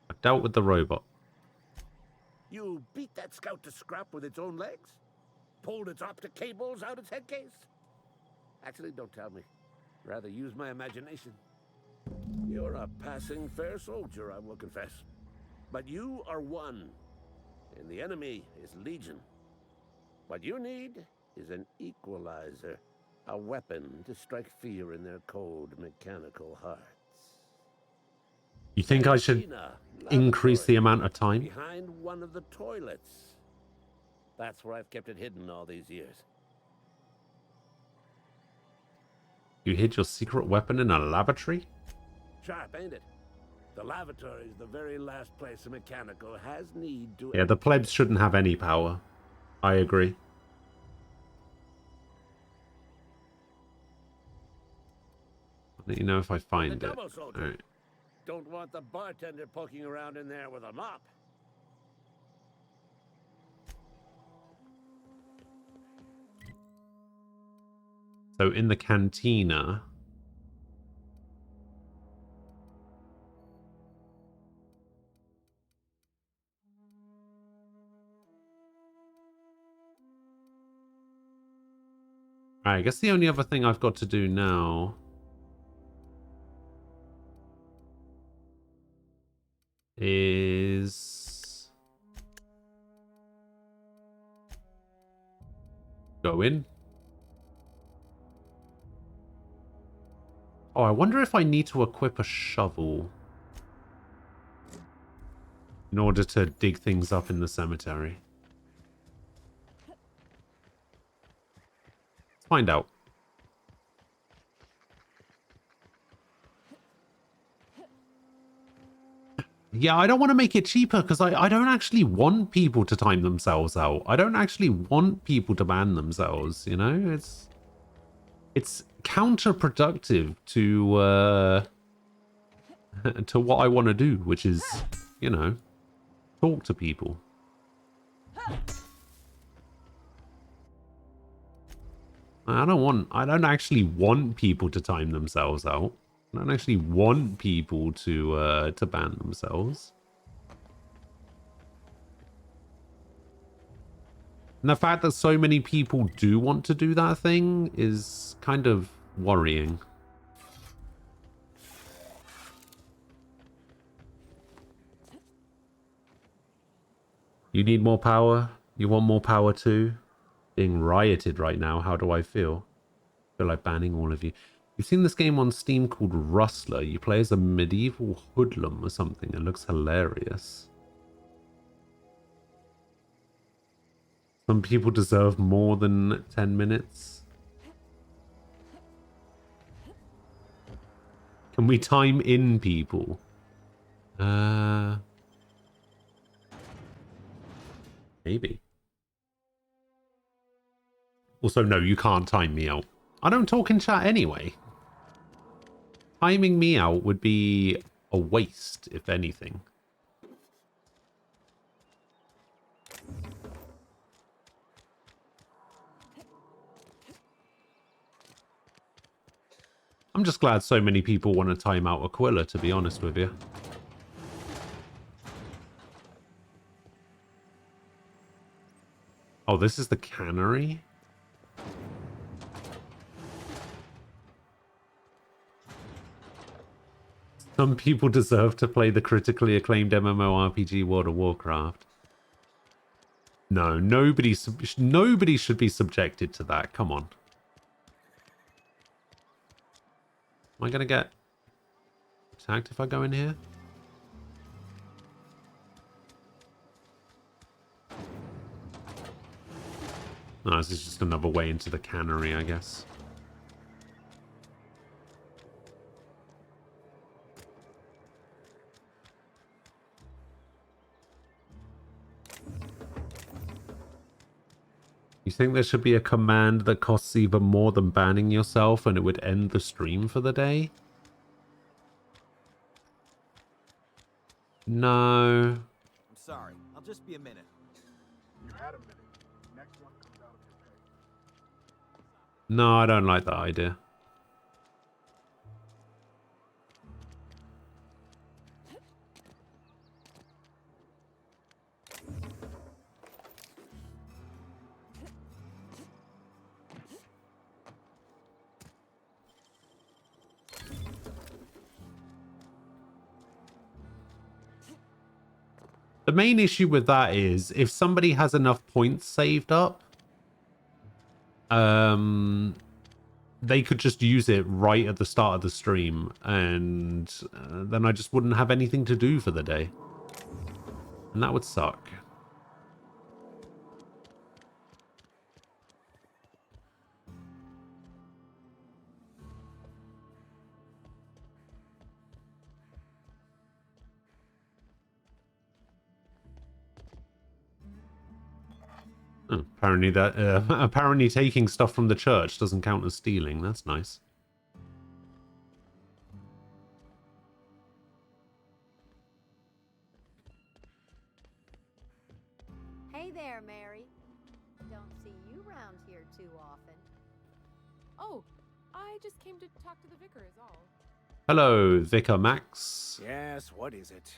A: I dealt with the robot.
K: You beat that scout to scrap with its own legs? Pulled its optic cables out its head case? Actually, don't tell me. Rather use my imagination. You're a passing fair soldier, I will confess. But you are one, and the enemy is legion. What you need is an equalizer, a weapon to strike fear in their cold mechanical hearts.
A: You think I should increase the amount of time?
K: Behind one of the toilets. That's where I've kept it hidden all these years.
A: You hid your secret weapon in a lavatory?
K: Sharp, ain't it? The lavatory is the very last place a mechanical has need to...
A: Yeah, the plebs shouldn't have any power. I agree. I'll let you know if I find it. Alright.
K: Don't want the bartender poking around in there with a mop.
A: So in the cantina... Alright, I guess the only other thing I've got to do now... is... go in. Oh, I wonder if I need to equip a shovel in order to dig things up in the cemetery. Let's find out. Yeah, I don't want to make it cheaper because I don't actually want people to time themselves out. I don't actually want people to ban themselves, you know? It's counterproductive to to what I want to do, which is, you know, talk to people. I don't actually want people to time themselves out. I don't actually want people to ban themselves. And the fact that so many people do want to do that thing is kind of worrying. You need more power? You want more power too? Being rioted right now, how do I feel? I feel like banning all of you. You've seen this game on Steam called Rustler. You play as a medieval hoodlum or something. It looks hilarious. Some people deserve more than 10 minutes. Can we time in people? Maybe. Also, no, you can't time me out. I don't talk in chat anyway. Timing me out would be a waste, if anything. I'm just glad so many people want to time out Aquila, to be honest with you. Oh, this is the cannery? Some people deserve to play the critically acclaimed MMORPG World of Warcraft. No, nobody should be subjected to that. Come on. Am I going to get attacked if I go in here? No, this is just another way into the cannery, I guess. You think there should be a command that costs even more than banning yourself and it would end the stream for the day? No.
L: I'm sorry. I'll just be a minute.
G: You had a minute. Next one comes out of your pay.
A: No, I don't like that idea. The main issue with that is if somebody has enough points saved up, they could just use it right at the start of the stream, and then I just wouldn't have anything to do for the day. And that would suck. Oh, apparently taking stuff from the church doesn't count as stealing. That's nice.
H: Hey there, Mary. Don't see you around here too often.
M: Oh, I just came to talk to the vicar is all.
A: Hello, Vicar Max.
N: Yes, what is it?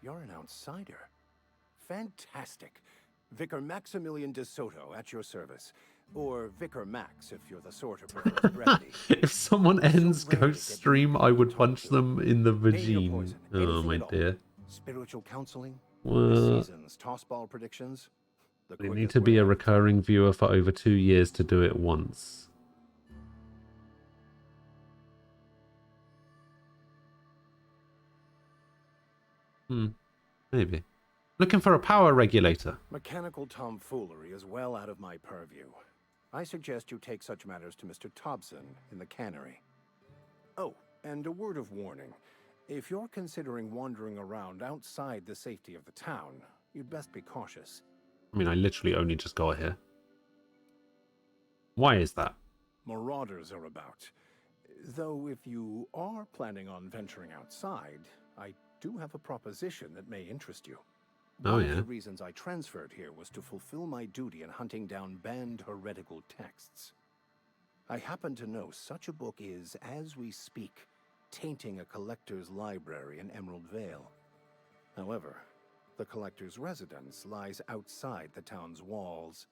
N: You're an outsider. Fantastic. Vicar Maximilian de Soto at your service. Or Vicar Max if you're the sort who prefers brevity.
A: If someone ends Ghost Stream, I would punch them in the vagine. Oh, my dear.
N: Spiritual counseling?
A: Well,
N: Seasons, tossball predictions?
A: you need to be a recurring viewer for over 2 years to do it once. Maybe. Looking for a power regulator.
N: Mechanical tomfoolery is well out of my purview. I suggest you take such matters to Mr. Thompson in the cannery. Oh, and a word of warning. If you're considering wandering around outside the safety of the town, you'd best be cautious.
A: I mean, I literally only just got here. Why is that?
N: Marauders are about. Though if you are planning on venturing outside, I do have a proposition that may interest you.
A: Oh,
N: One
A: yeah.
N: of the reasons I transferred here was to fulfill my duty in hunting down banned heretical texts. I happen to know such a book is, as we speak, tainting a collector's library in Emerald Vale. However, the collector's residence lies outside the town's walls.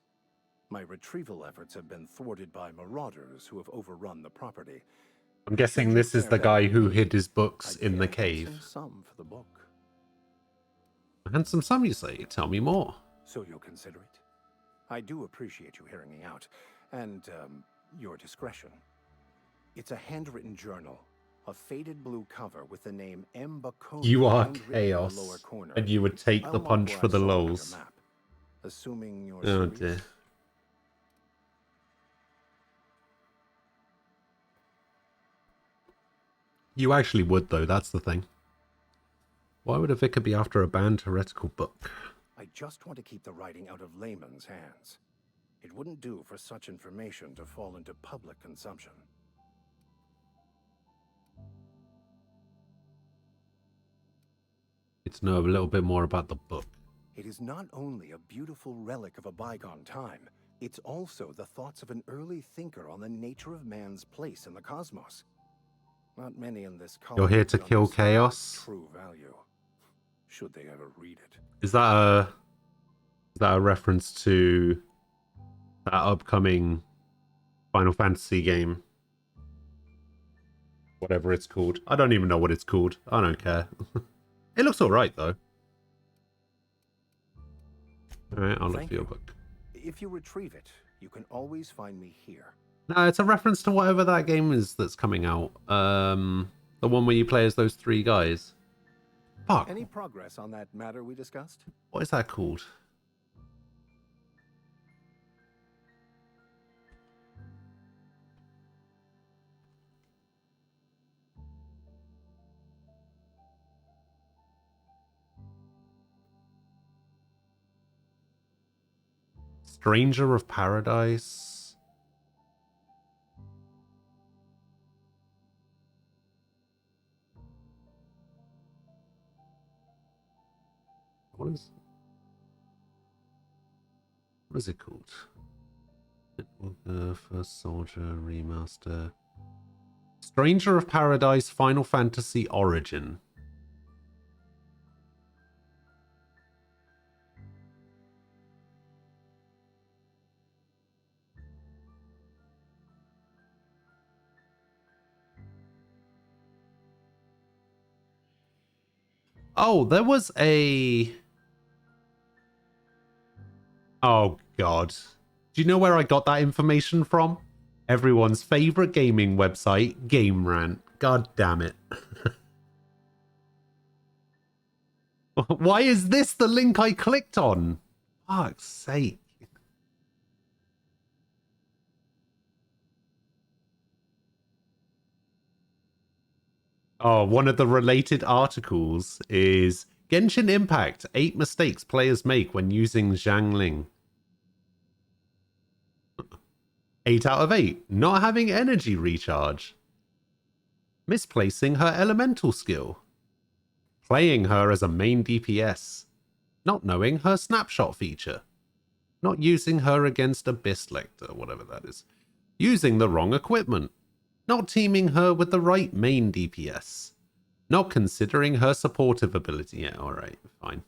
N: My retrieval efforts have been thwarted by marauders who have overrun the property.
A: I'm guessing this is the guy who hid his books in the cave.
N: Some for the book.
A: A handsome sum, you say? Tell me more.
N: So you'll consider it? I do appreciate you hearing me out, and, your discretion. It's a handwritten journal, a faded blue cover with the name M. Bacone.
A: You are
N: handwritten in the
A: chaos,
N: lower corner.
A: and you would take the
N: I'll mark
A: punch
N: where
A: for
N: I
A: the
N: saw it on your
A: lols.
N: map. Assuming you're
A: Oh
N: serious.
A: dear. You actually would, though. That's the thing. Why would a vicar be after a banned heretical book?
N: I just want to keep the writing out of layman's hands. It wouldn't do for such information to fall into public consumption.
A: Need to know a little bit more about the book.
N: It is not only a beautiful relic of a bygone time, it's also the thoughts of an early thinker on the nature of man's place in the cosmos. Not many in this
A: You're here to
N: college
A: kill
N: understand
A: chaos?
N: its true value, should they ever read it.
A: Is that a reference to that upcoming Final Fantasy game? Whatever it's called. I don't even know what it's called. I don't care. It looks alright though. Alright, I'll look for your book.
N: If you retrieve it, you can always find me here.
A: No, it's a reference to whatever that game is that's coming out. The one where you play as those 3 guys. Fuck.
N: Any progress on that matter we discussed?
A: What is that called? Stranger of Paradise. What is it called? First Soldier Remaster. Stranger of Paradise Final Fantasy Origin. Oh, there was a... Oh, God. Do you know where I got that information from? Everyone's favorite gaming website, Game Rant. God damn it. Why is this the link I clicked on? Fuck's sake. Oh, one of the related articles is Genshin Impact, 8 mistakes players make when using Zhangling. 8 out of 8, not having energy recharge. Misplacing her elemental skill. Playing her as a main DPS. Not knowing her snapshot feature. Not using her against Abyss Lector, whatever that is. Using the wrong equipment. Not teaming her with the right main DPS. Not considering her supportive ability. Yeah, alright, fine.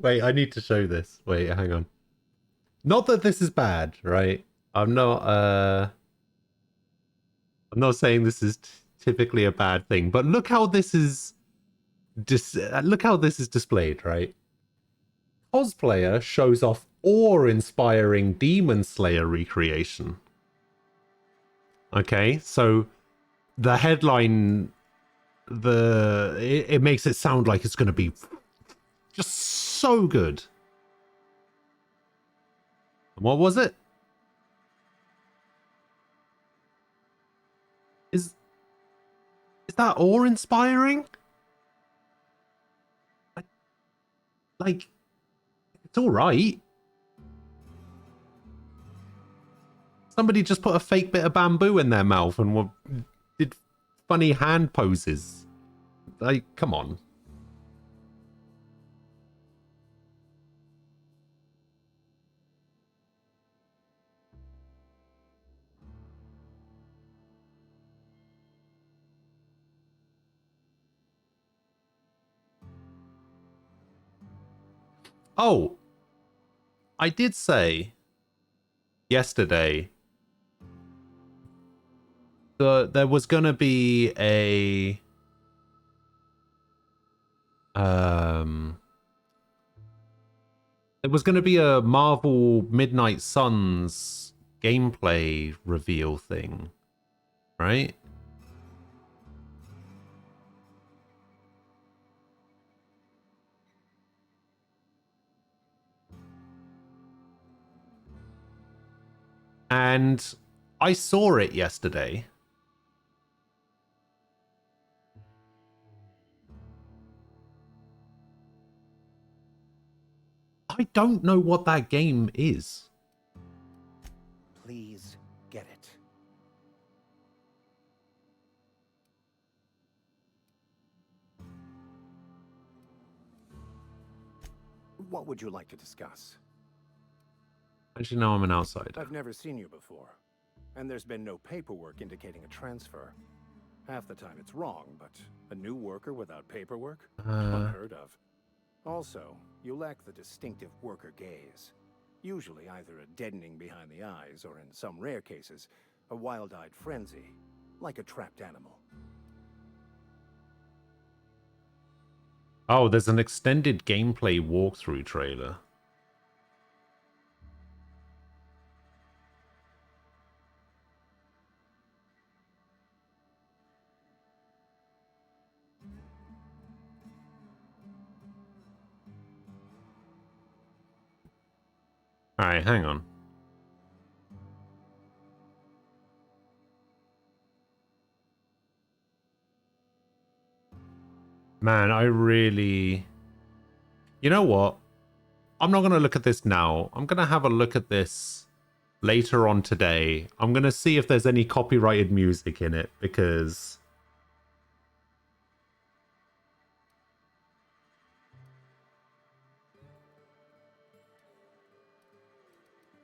A: Wait, I need to show this. Wait, hang on. Not that this is bad, right? I'm not saying this is typically a bad thing, but look how this is look how this is displayed, right? Cosplayer shows off awe-inspiring Demon Slayer recreation. Okay, so the headline, it makes it sound like it's going to be just so good. And what was it? Is that awe-inspiring? Like, it's all right. Somebody just put a fake bit of bamboo in their mouth and did funny hand poses. Like, come on. Oh, I did say yesterday that there was going to be a It was going to be a Marvel Midnight Suns gameplay reveal thing, right? And I saw it yesterday. I don't know what that game is.
N: Please get it. What would you like to discuss?
A: Actually, no, I'm an outsider.
N: I've never seen you before, and there's been no paperwork indicating a transfer. Half the time it's wrong, but a new worker without paperwork? Unheard of. Also, you lack the distinctive worker gaze. Usually either a deadening behind the eyes, or in some rare cases, a wild-eyed frenzy, like a trapped animal.
A: Oh, there's an extended gameplay walkthrough trailer. Alright, hang on. Man, I really... You know what? I'm not going to look at this now. I'm going to have a look at this later on today. I'm going to see if there's any copyrighted music in it, because...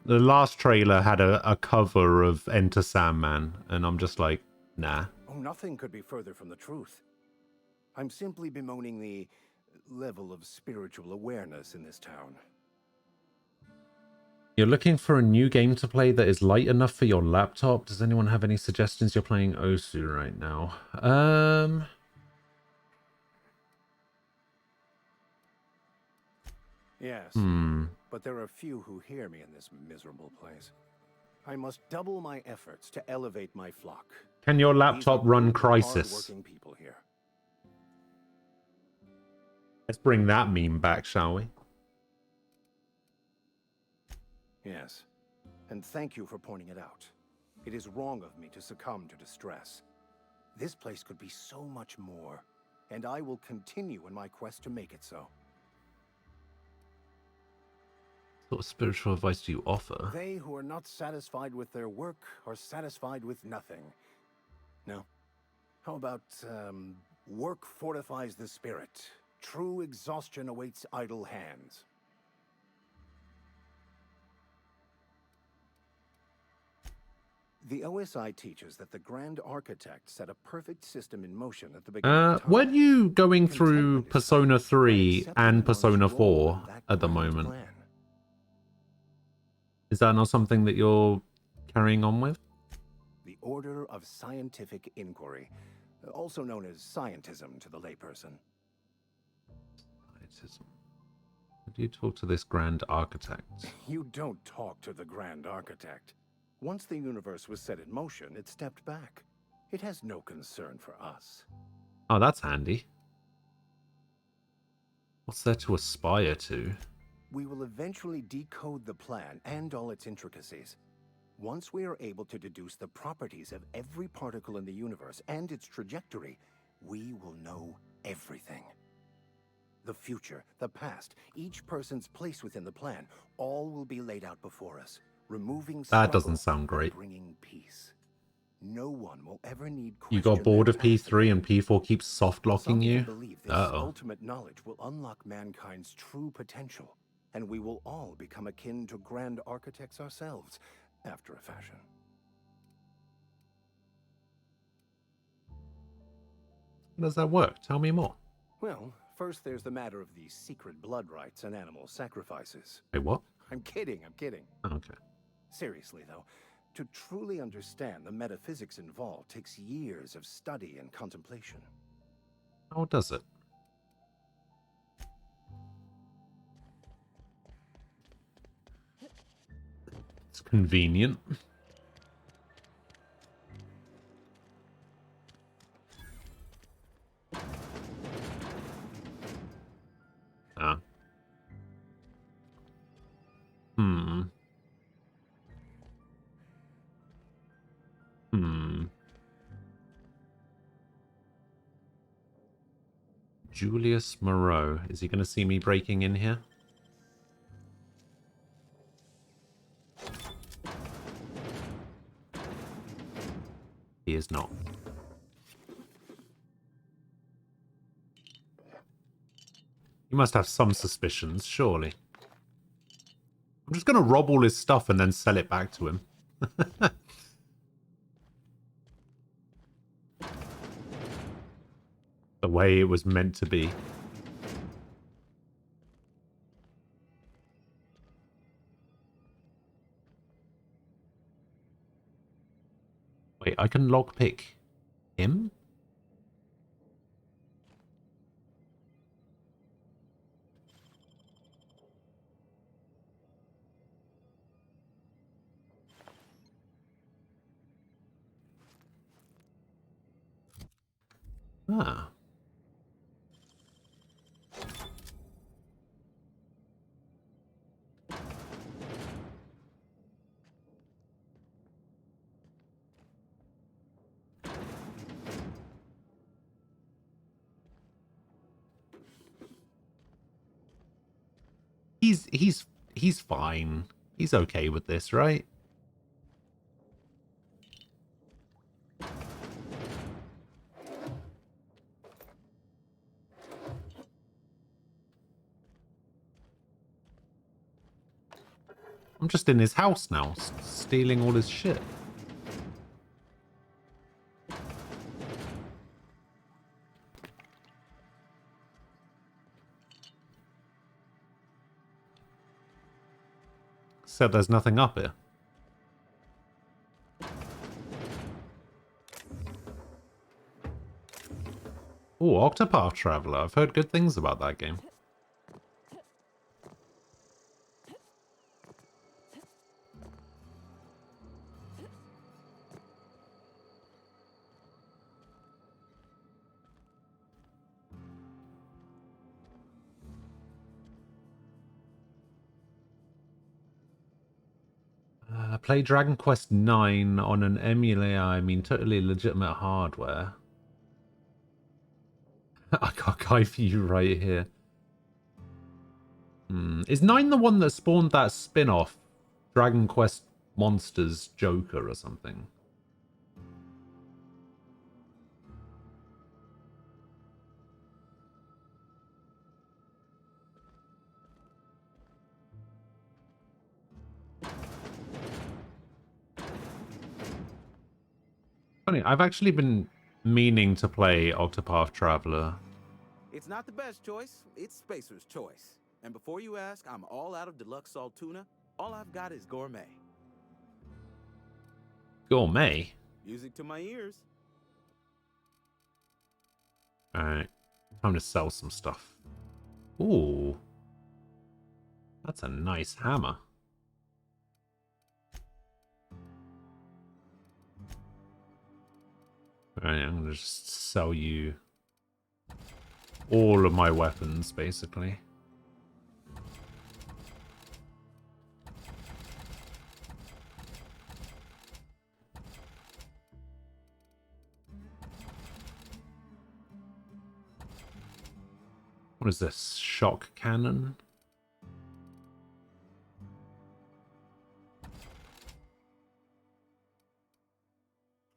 A: the last trailer had a cover of Enter Sandman, and I'm just like, nah.
N: Oh, nothing could be further from the truth. I'm simply bemoaning the level of spiritual awareness in this town.
A: You're looking for a new game to play that is light enough for your laptop? Does anyone have any suggestions? You're playing Osu right now.
N: Yes, but there are few who hear me in this miserable place. I must double my efforts to elevate my flock.
A: Can your laptop run Crisis?
N: Hard-working people here.
A: Let's bring that meme back, shall we?
N: Yes, and thank you for pointing it out. It is wrong of me to succumb to distress. This place could be so much more, and I will continue in my quest to make it so.
A: What sort of spiritual advice do you offer?
N: They who are not satisfied with their work are satisfied with nothing. No. How about, work fortifies the spirit. True exhaustion awaits idle hands. The OSI teaches that the Grand Architect set a perfect system in motion at the beginning of time.
A: Weren't you going through Persona 3 and Persona 4 at the moment?
N: Plan.
A: Is that not something that you're carrying on with?
N: The Order of Scientific Inquiry, also known as scientism to the layperson.
A: Scientism. How do you talk to this Grand Architect?
N: You don't talk to the Grand Architect. Once the universe was set in motion, it stepped back. It has no concern for us.
A: Oh, that's handy. What's there to aspire to?
N: We will eventually decode the plan and all its intricacies. Once we are able to deduce the properties of every particle in the universe and its trajectory, we will know everything. The future, the past, each person's place within the plan, all will be laid out before us, removing
A: that doesn't sound great.
N: Bringing peace. No one will ever need.
A: You got bored of P3 and P4 keeps soft locking you?
N: Ultimate knowledge will unlock mankind's true potential, and we will all become akin to Grand Architects ourselves, after a fashion.
A: How does that work? Tell me more.
N: Well, first there's the matter of the secret blood rites and animal sacrifices.
A: Wait, what?
N: I'm kidding.
A: Oh, okay.
N: Seriously, though, to truly understand the metaphysics involved takes years of study and contemplation.
A: How does it? It's convenient. Ah. Hmm. Julius Moreau. Is he going to see me breaking in here? He is not. He must have some suspicions, surely. I'm just going to rob all his stuff and then sell it back to him. The way it was meant to be. Wait, I can lockpick him? Ah. He's fine. He's okay with this, right? I'm just in his house now, stealing all his shit. So there's nothing up here. Oh, Octopath Traveler. I've heard good things about that game. Play Dragon Quest 9 on an emulator, I mean totally legitimate hardware. I got a guy for you right here. Is 9 the one that spawned that spin-off? Dragon Quest Monsters Joker or something? Funny, I've actually been meaning to play Octopath Traveler.
L: It's not the best choice, it's Spacer's choice. And before you ask, I'm all out of deluxe salt tuna. All I've got is gourmet.
A: Gourmet?
L: Music to my ears.
A: Alright, time to sell some stuff. Ooh. That's a nice hammer. Alright, I'm gonna just sell you all of my weapons, basically. What is this? Shock cannon?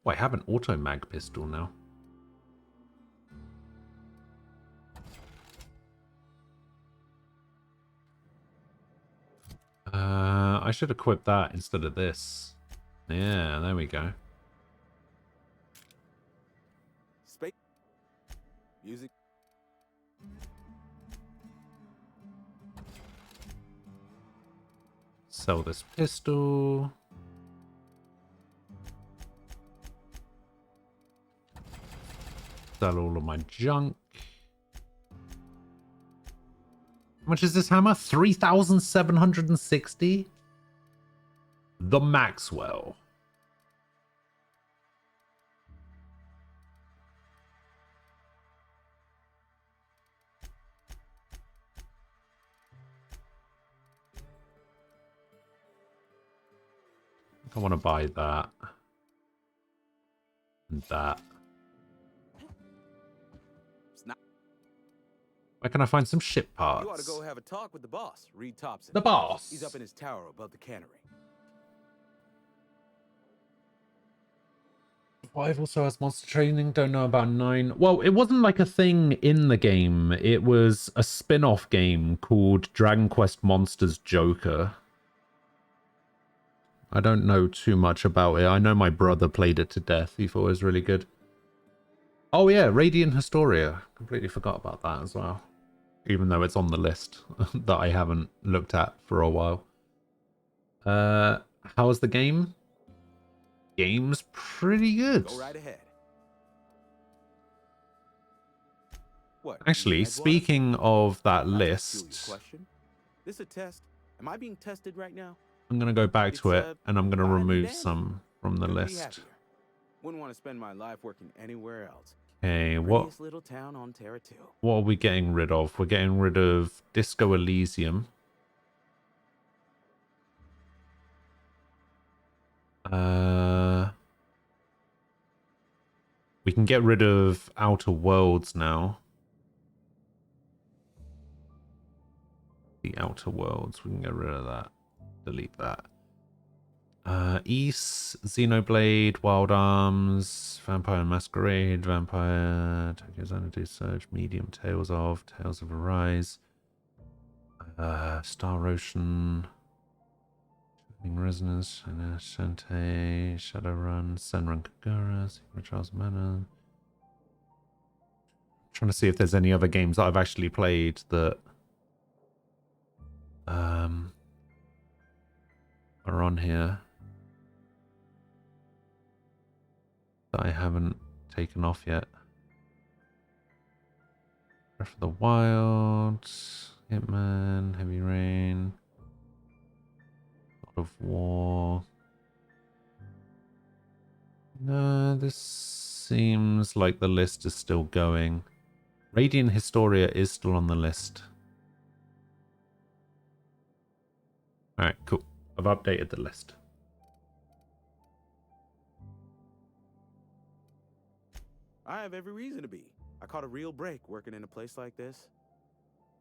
A: Oh, I have an auto mag pistol now. I should equip that instead of this. Yeah, there we go.
L: Space. Music.
A: Sell this pistol. Sell all of my junk. How much is this hammer? 3,760? The Maxwell. I want to buy that. And that. Where can I find some ship parts?
L: You ought to go have a talk with the boss, Reed Thompson.
A: The boss?
L: He's up in his tower above the cannery.
A: 5 also has monster training. Don't know about 9. Well, it wasn't like a thing in the game. It was a spin-off game called Dragon Quest Monsters Joker. I don't know too much about it. I know my brother played it to death. He thought it was really good. Oh yeah, Radiant Historia. Completely forgot about that as well. Even though it's on the list that I haven't looked at for a while. How's the game? Game's pretty good.
L: Go right ahead. What?
A: Actually, speaking of that list,
L: This a test? Am I being tested right now?
A: I'm gonna go back to it and I'm gonna remove some from the list.
L: Wouldn't want to spend my life working anywhere else.
A: Okay,
L: Prettiest little town on Terra 2.
A: what are we getting rid of? We're getting rid of Disco Elysium. We can get rid of Outer Worlds now. The Outer Worlds, we can get rid of that. Delete that. East, Xenoblade, Wild Arms, Vampire Masquerade, Vampire, Tokyo Xanadu Surge, Medium, Tales of Arise, Star Ocean, Resonance, Shantae, Shadowrun, Senran Kagura, Secret Trials Manor. Trying to see if there's any other games that I've actually played that are on here that I haven't taken off yet. Breath of the Wild, Hitman, Heavy Rain, God of War. No, this seems like the list is still going. Radiant Historia is still on the list. Alright, cool. I've updated the list.
L: I have every reason to be. I caught a real break working in a place like this.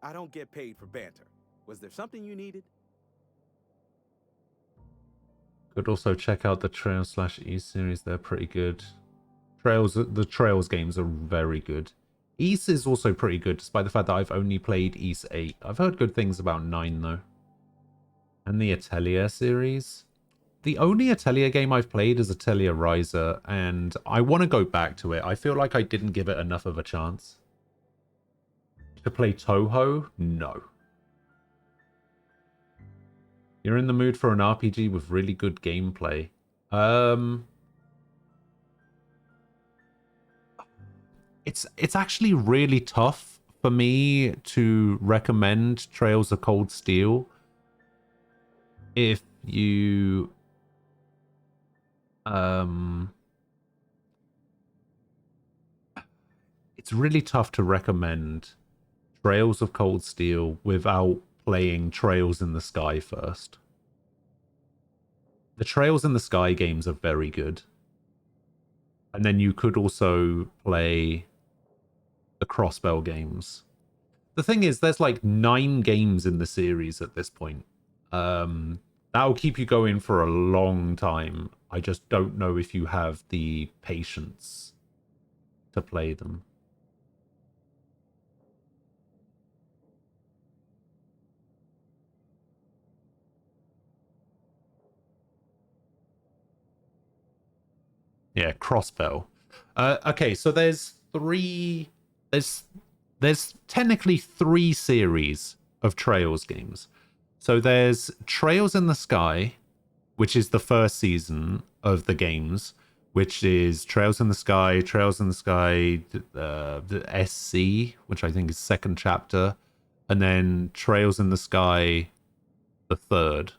L: I don't get paid for banter. Was there something you needed?
A: Could also check out the Trails/E series. They're pretty good. The Trails games are very good. East is also pretty good, despite the fact that I've only played East 8. I've heard good things about 9, though. And the Atelier series. The only Atelier game I've played is Atelier Riser, and I want to go back to it. I feel like I didn't give it enough of a chance. To play Toho? No. You're in the mood for an RPG with really good gameplay. It's actually really tough for me to recommend Trails of Cold Steel if you it's really tough to recommend Trails of Cold Steel without playing Trails in the Sky first. The Trails in the Sky games are very good. And then you could also play the Crossbell games. The thing is, there's like 9 games in the series at this point. That'll keep you going for a long time. I just don't know if you have the patience to play them. Yeah, Crossbell. Okay, so there's technically 3 series of Trails games. So there's Trails in the Sky, which is the first season of the games, which is Trails in the Sky, the SC, which I think is second chapter, and then Trails in the Sky, the third.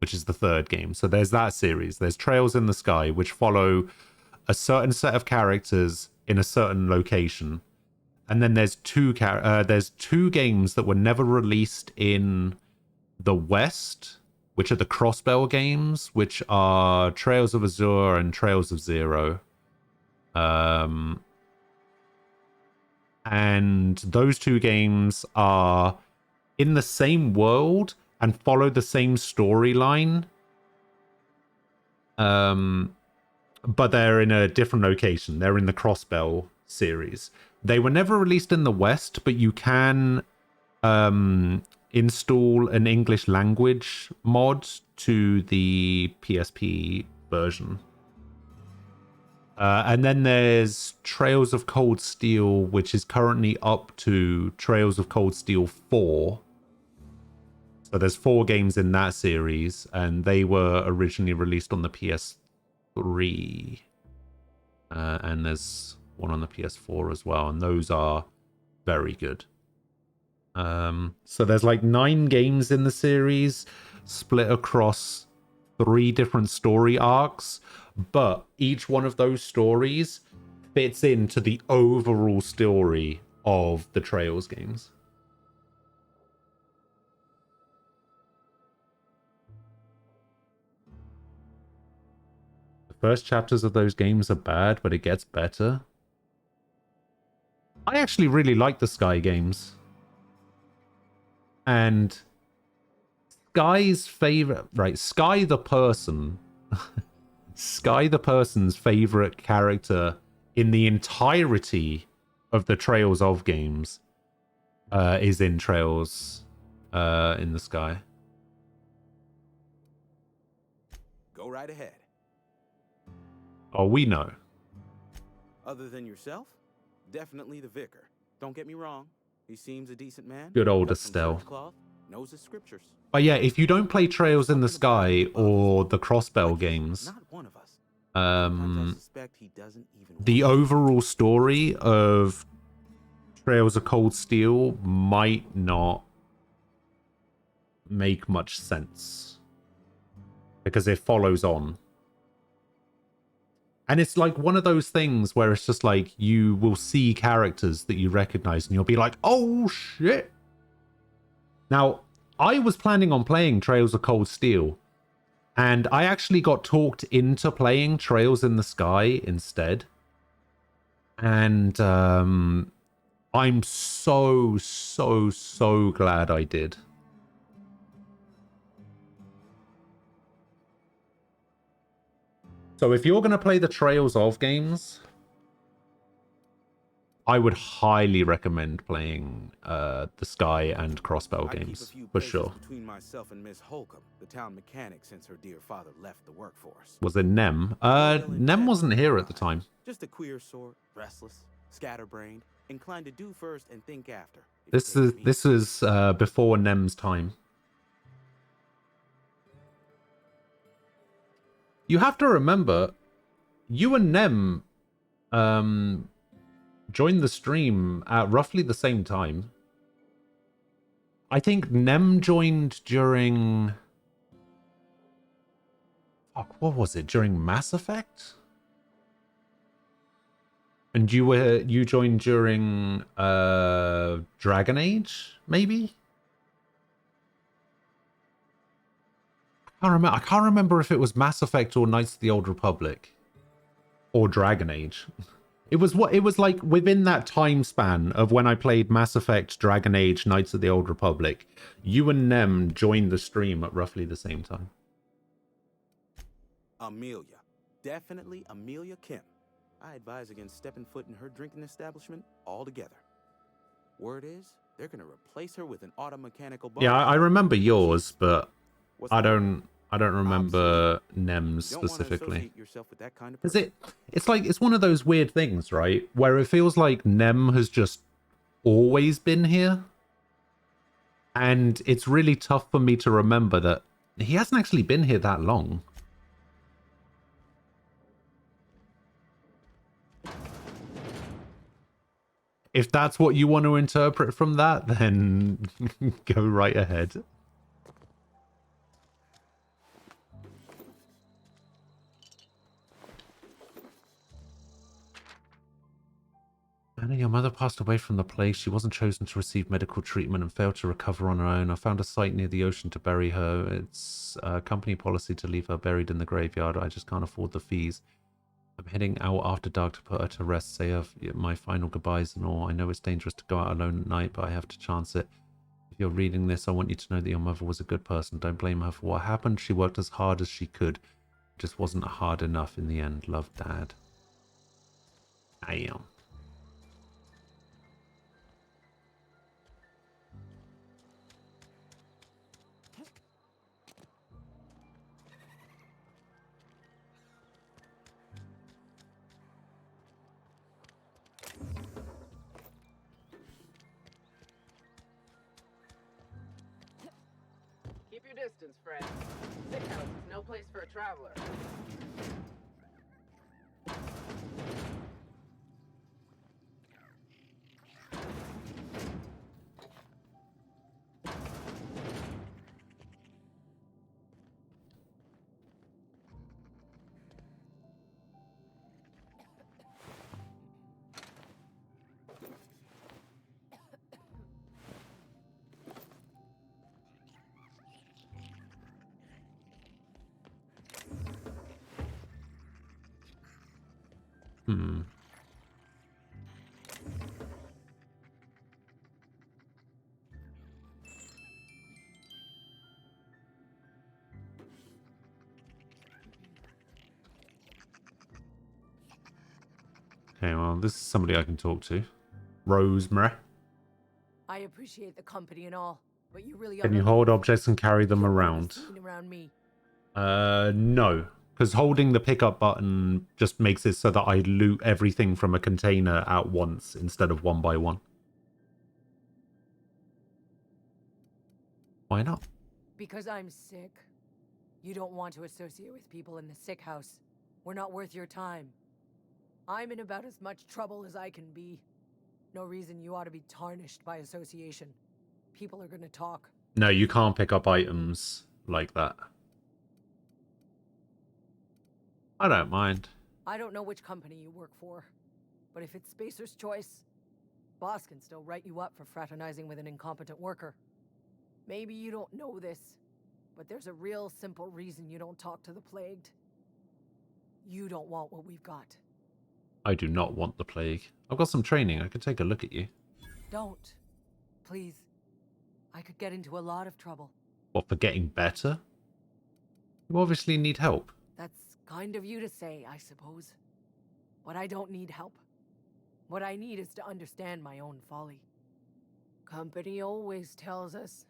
A: which is the third game. So there's that series. There's Trails in the Sky, which follow a certain set of characters in a certain location. And then there's two games that were never released in the West, which are the Crossbell games, which are Trails of Azure and Trails of Zero. And those two games are in the same world and follow the same storyline. But they're in a different location. They're in the Crossbell series. They were never released in the West, but you can install an English language mod to the PSP version. And then there's Trails of Cold Steel, which is currently up to Trails of Cold Steel 4. So there's 4 games in that series, and they were originally released on the PS3. And there's one on the PS4 as well, and those are very good. So there's like 9 games in the series, split across 3 different story arcs, but each one of those stories fits into the overall story of the Trails games. The first chapters of those games are bad, but it gets better. I actually really like the Sky games. And Sky's favorite, right? Sky the person. Sky the person's favorite character in the entirety of the Trails of games is in Trails in the Sky.
L: Go right ahead.
A: Oh, we know.
L: Other than yourself, definitely the vicar. Don't get me wrong. He seems a decent man.
A: Good old Estelle.
L: Knows his scriptures.
A: But yeah, if you don't play Trails in the Sky or the Crossbell games, the overall story of Trails of Cold Steel might not make much sense because it follows on. And it's like one of those things where it's just like you will see characters that you recognize and you'll be like, oh shit. Now, I was planning on playing Trails of Cold Steel, and I actually got talked into playing Trails in the Sky instead. And I'm so glad I did. So if you're going to play the Trails of games, I would highly recommend playing the Sky and Crossbell games, for sure.
L: Between myself and Miss Holcomb, the town mechanic, since her dear father left the workforce.
A: Was it Nem? Nem wasn't here at the time.
L: Just a queer sort, restless, scatterbrained, inclined to do first and think after.
A: This is before Nem's time. You have to remember, you and Nem joined the stream at roughly the same time. I think Nem joined during... Fuck, what was it? During Mass Effect? And you joined during Dragon Age, maybe? I can't remember if it was Mass Effect or Knights of the Old Republic. Or Dragon Age. It was like within that time span of when I played Mass Effect, Dragon Age, Knights of the Old Republic. You and Nem joined the stream at roughly the same time.
L: Amelia. Definitely Amelia Kim. I advise against stepping foot in her drinking establishment altogether. Word is, they're gonna replace her with an auto-mechanical bar.
A: Yeah, I remember yours, but I don't remember Nem's specifically. Is it? It's like it's one of those weird things, right? Where it feels like Nem has just always been here, and it's really tough for me to remember that he hasn't actually been here that long. If that's what you want to interpret from that, then go right ahead. Anna, your mother passed away from the plague. She wasn't chosen to receive medical treatment and failed to recover on her own. I found a site near the ocean to bury her. It's company policy to leave her buried in the graveyard. I just can't afford the fees. I'm heading out after dark to put her to rest, say my final goodbyes and all. I know it's dangerous to go out alone at night, but I have to chance it. If you're reading this, I want you to know that your mother was a good person. Don't blame her for what happened. She worked as hard as she could. It just wasn't hard enough in the end. Love, Dad. Damn.
O: Keep your distance, friend. Sick house is no place for a traveler.
A: Hmm. Okay, well, this is somebody I can talk to. Rosemary.
P: I appreciate the company and all, but you really
A: Can you hold objects and carry them around?
P: around me.
A: No. Because holding the pickup button just makes it so that I loot everything from a container at once instead of one by one. Why not?
P: Because I'm sick. You don't want to associate with people in the sick house. We're not worth your time. I'm in about as much trouble as I can be. No reason you ought to be tarnished by association. People are gonna talk.
A: No, you can't pick up items like that. I don't mind.
P: I don't know which company you work for, but if it's Spacer's choice, boss can still write you up for fraternizing with an incompetent worker. Maybe you don't know this, but there's a real simple reason you don't talk to the plagued. You don't want what we've got.
A: I do not want the plague. I've got some training. I could take a look at you.
P: Don't. Please. I could get into a lot of trouble.
A: What, for getting better? You obviously need help.
P: That's kind of you to say, I suppose. But I don't need help. What I need is to understand my own folly. Company always tells us,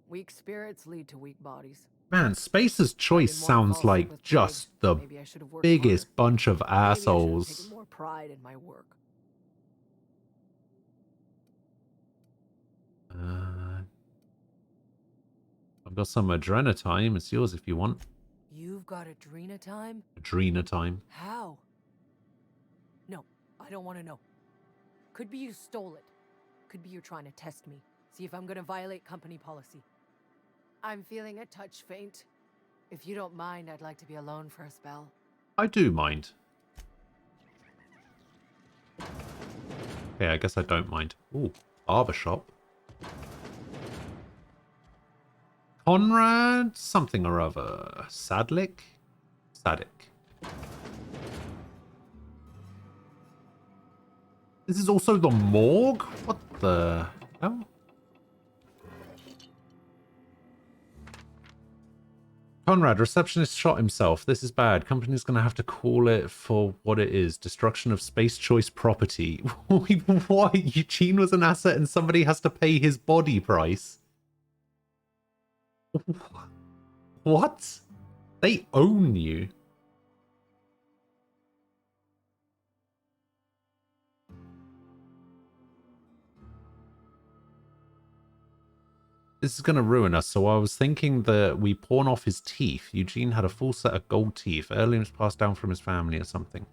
P: weak spirits lead to weak bodies.
A: Man, Spacer's choice sounds like just the biggest bunch of assholes.
P: Maybe I should have taken more pride in my work.
A: I've got some adrenatime. It's yours if you want.
P: You've got adrenatime?
A: Adrenatime.
P: How? No, I don't want to know. Could be you stole it. Could be you're trying to test me. See if I'm gonna violate company policy. I'm feeling a touch faint. If you don't mind, I'd like to be alone for a spell.
A: I do mind. Okay, I guess I don't mind. Ooh, barber shop. Conrad something or other. Sadlik? Sadik. This is also the morgue? What the hell? Conrad, receptionist shot himself. This is bad. Company's gonna have to call it for what it is. Destruction of space choice property. Why? Eugene was an asset and somebody has to pay his body price. What? They own you. This is going to ruin us, so I was thinking that we pawn off his teeth. Eugene had a full set of gold teeth, heirlooms passed down from his family or something.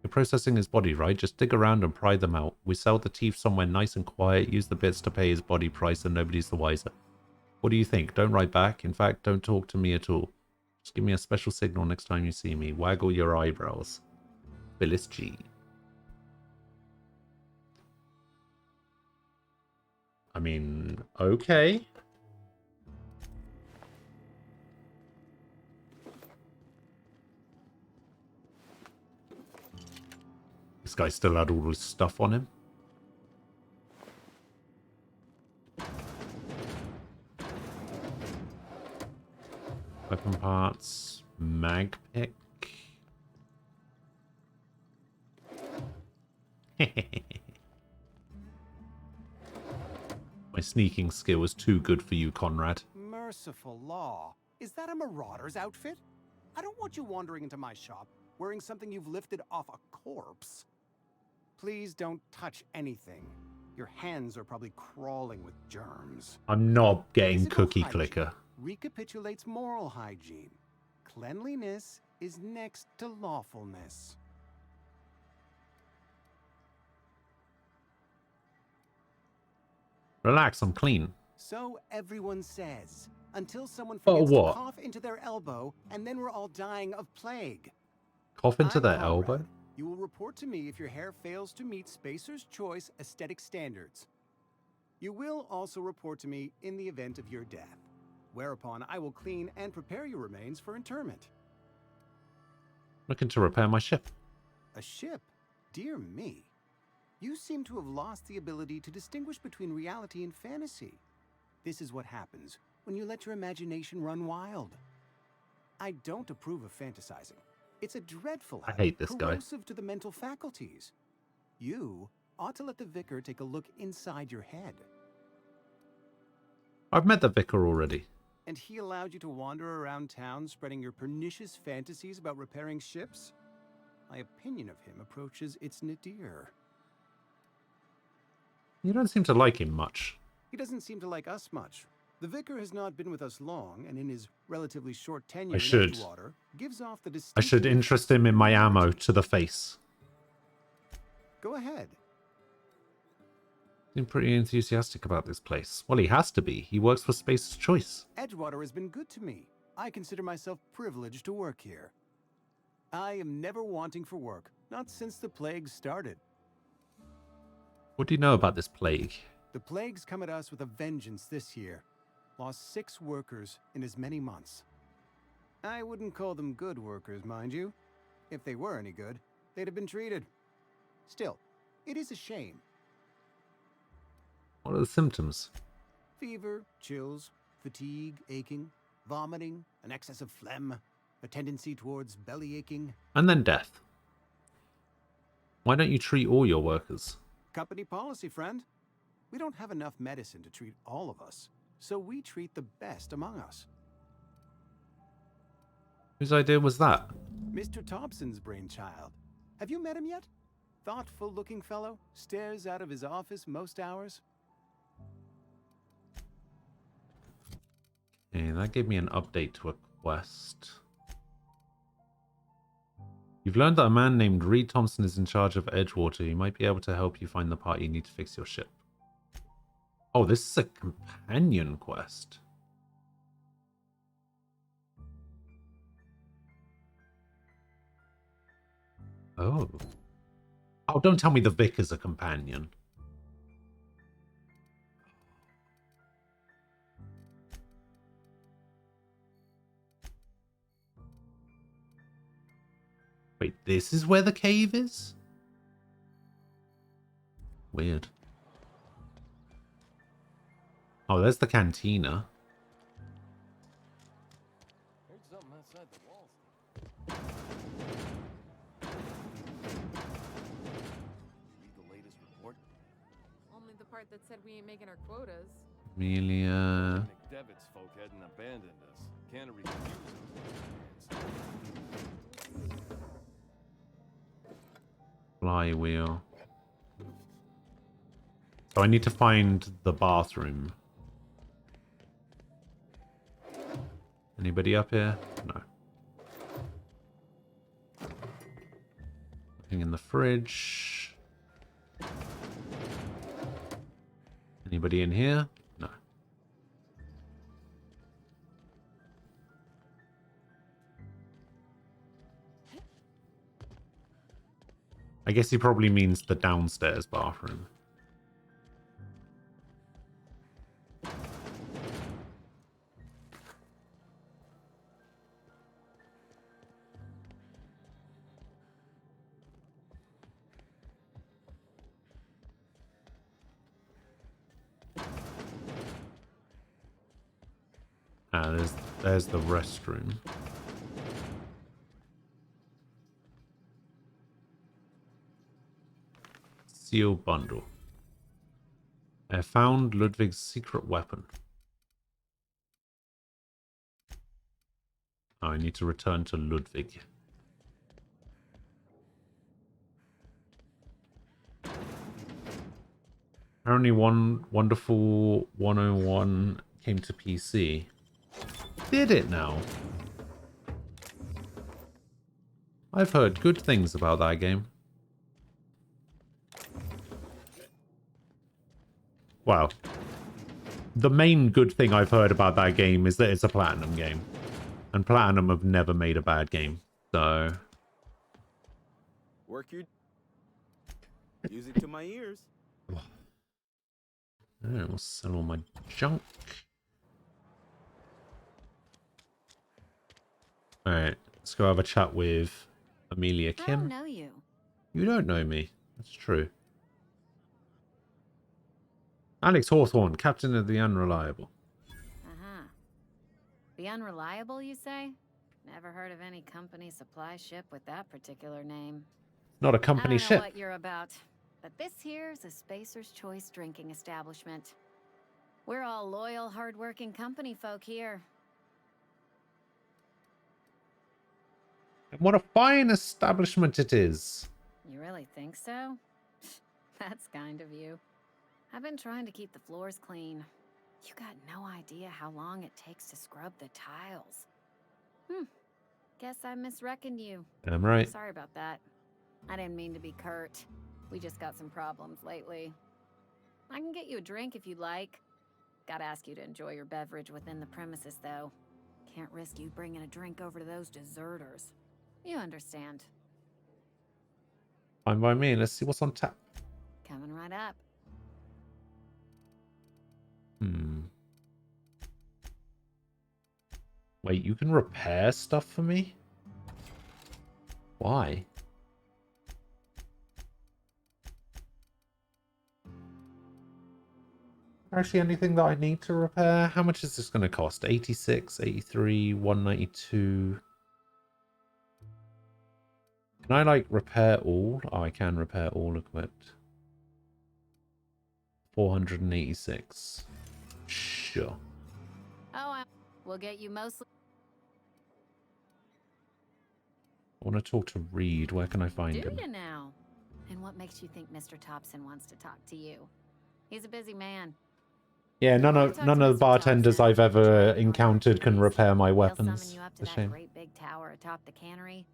A: You're processing his body, right? Just dig around and pry them out. We sell the teeth somewhere nice and quiet, use the bits to pay his body price, and nobody's the wiser. What do you think? Don't write back. In fact, don't talk to me at all. Just give me a special signal next time you see me. Waggle your eyebrows. Phyllis G. I mean, okay. This guy still had all his stuff on him. Weapon parts, mag pick. My sneaking skill was too good for you, Conrad.
Q: Merciful law. Is that a marauder's outfit? I don't want you wandering into my shop wearing something you've lifted off a corpse. Please don't touch anything. Your hands are probably crawling with germs.
A: I'm not getting
Q: Physical
A: cookie
Q: hygiene
A: clicker.
Q: recapitulates moral hygiene. Cleanliness is next to lawfulness.
A: Relax, I'm clean.
Q: So everyone says, until someone
A: Oh,
Q: forgets to
A: what?
Q: cough into their elbow, and then we're all dying of plague.
A: Cough into
Q: I'm
A: their
Q: Conrad.
A: elbow?
Q: You will report to me if your hair fails to meet Spacer's Choice aesthetic standards. You will also report to me in the event of your death, whereupon I will clean and prepare your remains for interment.
A: Looking to repair my ship.
Q: A ship? Dear me. You seem to have lost the ability to distinguish between reality and fantasy. This is what happens when you let your imagination run wild. I don't approve of fantasizing. It's a dreadful
A: I
Q: habit,
A: hate this guy.
Q: corrosive to the mental faculties. You ought to let the vicar take a look inside your head.
A: I've met the vicar already.
Q: And he allowed you to wander around town spreading your pernicious fantasies about repairing ships? My opinion of him approaches its nadir.
A: You don't seem to like him much.
Q: He doesn't seem to like us much. The vicar has not been with us long, and in his relatively short tenure
A: I
Q: in
A: should.
Q: Edgewater, gives off the
A: I should
Q: distinctive
A: interest him in my ammo to the face.
Q: Go ahead.
A: Seem pretty enthusiastic about this place. Well, he has to be. He works for Space's Choice.
Q: Edgewater has been good to me. I consider myself privileged to work here. I am never wanting for work, not since the plague started.
A: What do you know about this plague?
Q: The plague's come at us with a vengeance this year. Lost 6 workers in as many months. I wouldn't call them good workers, mind you. If they were any good, they'd have been treated. Still, it is a shame.
A: What are the symptoms?
Q: Fever, chills, fatigue, aching, vomiting, an excess of phlegm, a tendency towards belly aching.
A: And then death. Why don't you treat all your workers?
Q: Company policy, friend. We don't have enough medicine to treat all of us, so we treat the best among us.
A: Whose idea was that?
Q: Mr. Thompson's brainchild. Have you met him yet? Thoughtful-looking fellow, stares out of his office most hours.
A: Okay, that gave me an update to a quest. You've learned that a man named Reed Thompson is in charge of Edgewater. He might be able to help you find the part you need to fix your ship. Oh, this is a companion quest. Oh. Oh, don't tell me the vicar's a companion. Wait, this is where the cave is? Weird. Oh, there's the cantina.
R: Heard something outside the walls. Read the latest report.
M: Only the part that said we ain't making our quotas.
A: Amelia.
R: McDevitt's folk hadn't abandoned us. Can't refuse those.
A: Flywheel. So I need to find the bathroom. Anybody up here? No. Looking in the fridge. Anybody in here? No. I guess he probably means the downstairs bathroom. There's the restroom. Sealed bundle. I found Ludwig's secret weapon. Oh, I need to return to Ludwig. Apparently one wonderful 101 came to PC. Did it now? I've heard good things about that game. Wow. The main good thing I've heard about that game is that it's a Platinum game. And Platinum have never made a bad game. So...
L: Work your music to my ears.
A: Alright, we'll sell all my junk. Alright, let's go have a chat with Amelia Kim.
H: I don't know you.
A: You don't know me. That's true. Alex Hawthorne, Captain of the Unreliable.
H: Uh-huh. The Unreliable, you say? Never heard of any company supply ship with that particular name.
A: Not a company
H: I don't know
A: ship.
H: what you're about, but this here's a Spacer's Choice drinking establishment. We're all loyal, hard-working company folk here.
A: And what a fine establishment it is.
H: You really think so? That's kind of you. I've been trying to keep the floors clean. You got no idea how long it takes to scrub the tiles. Guess I misreckoned you.
A: I'm right.
H: Sorry about that. I didn't mean to be curt. We just got some problems lately. I can get you a drink if you'd like. Gotta ask you to enjoy your beverage within the premises, though. Can't risk you bringing a drink over to those deserters. You understand.
A: Fine by me. Let's see what's on tap.
H: Coming right up.
A: Wait, you can repair stuff for me? Why? Actually, anything that I need to repair? How much is this going to cost? 86, 83, 192. Can I, like, repair all? Oh, I can repair all equipped. 486. Sure.
H: Oh, we'll get you mostly.
A: I want to talk to Reed. Where can I find
H: Do
A: him?
H: you now? And what makes you think Mr. Thompson wants to talk to you? He's a busy man.
A: Yeah, none of the bartenders I've ever encountered can repair my weapons.
H: He'll summon you up to
A: It's a
H: that
A: shame.
H: great big tower atop the cannery,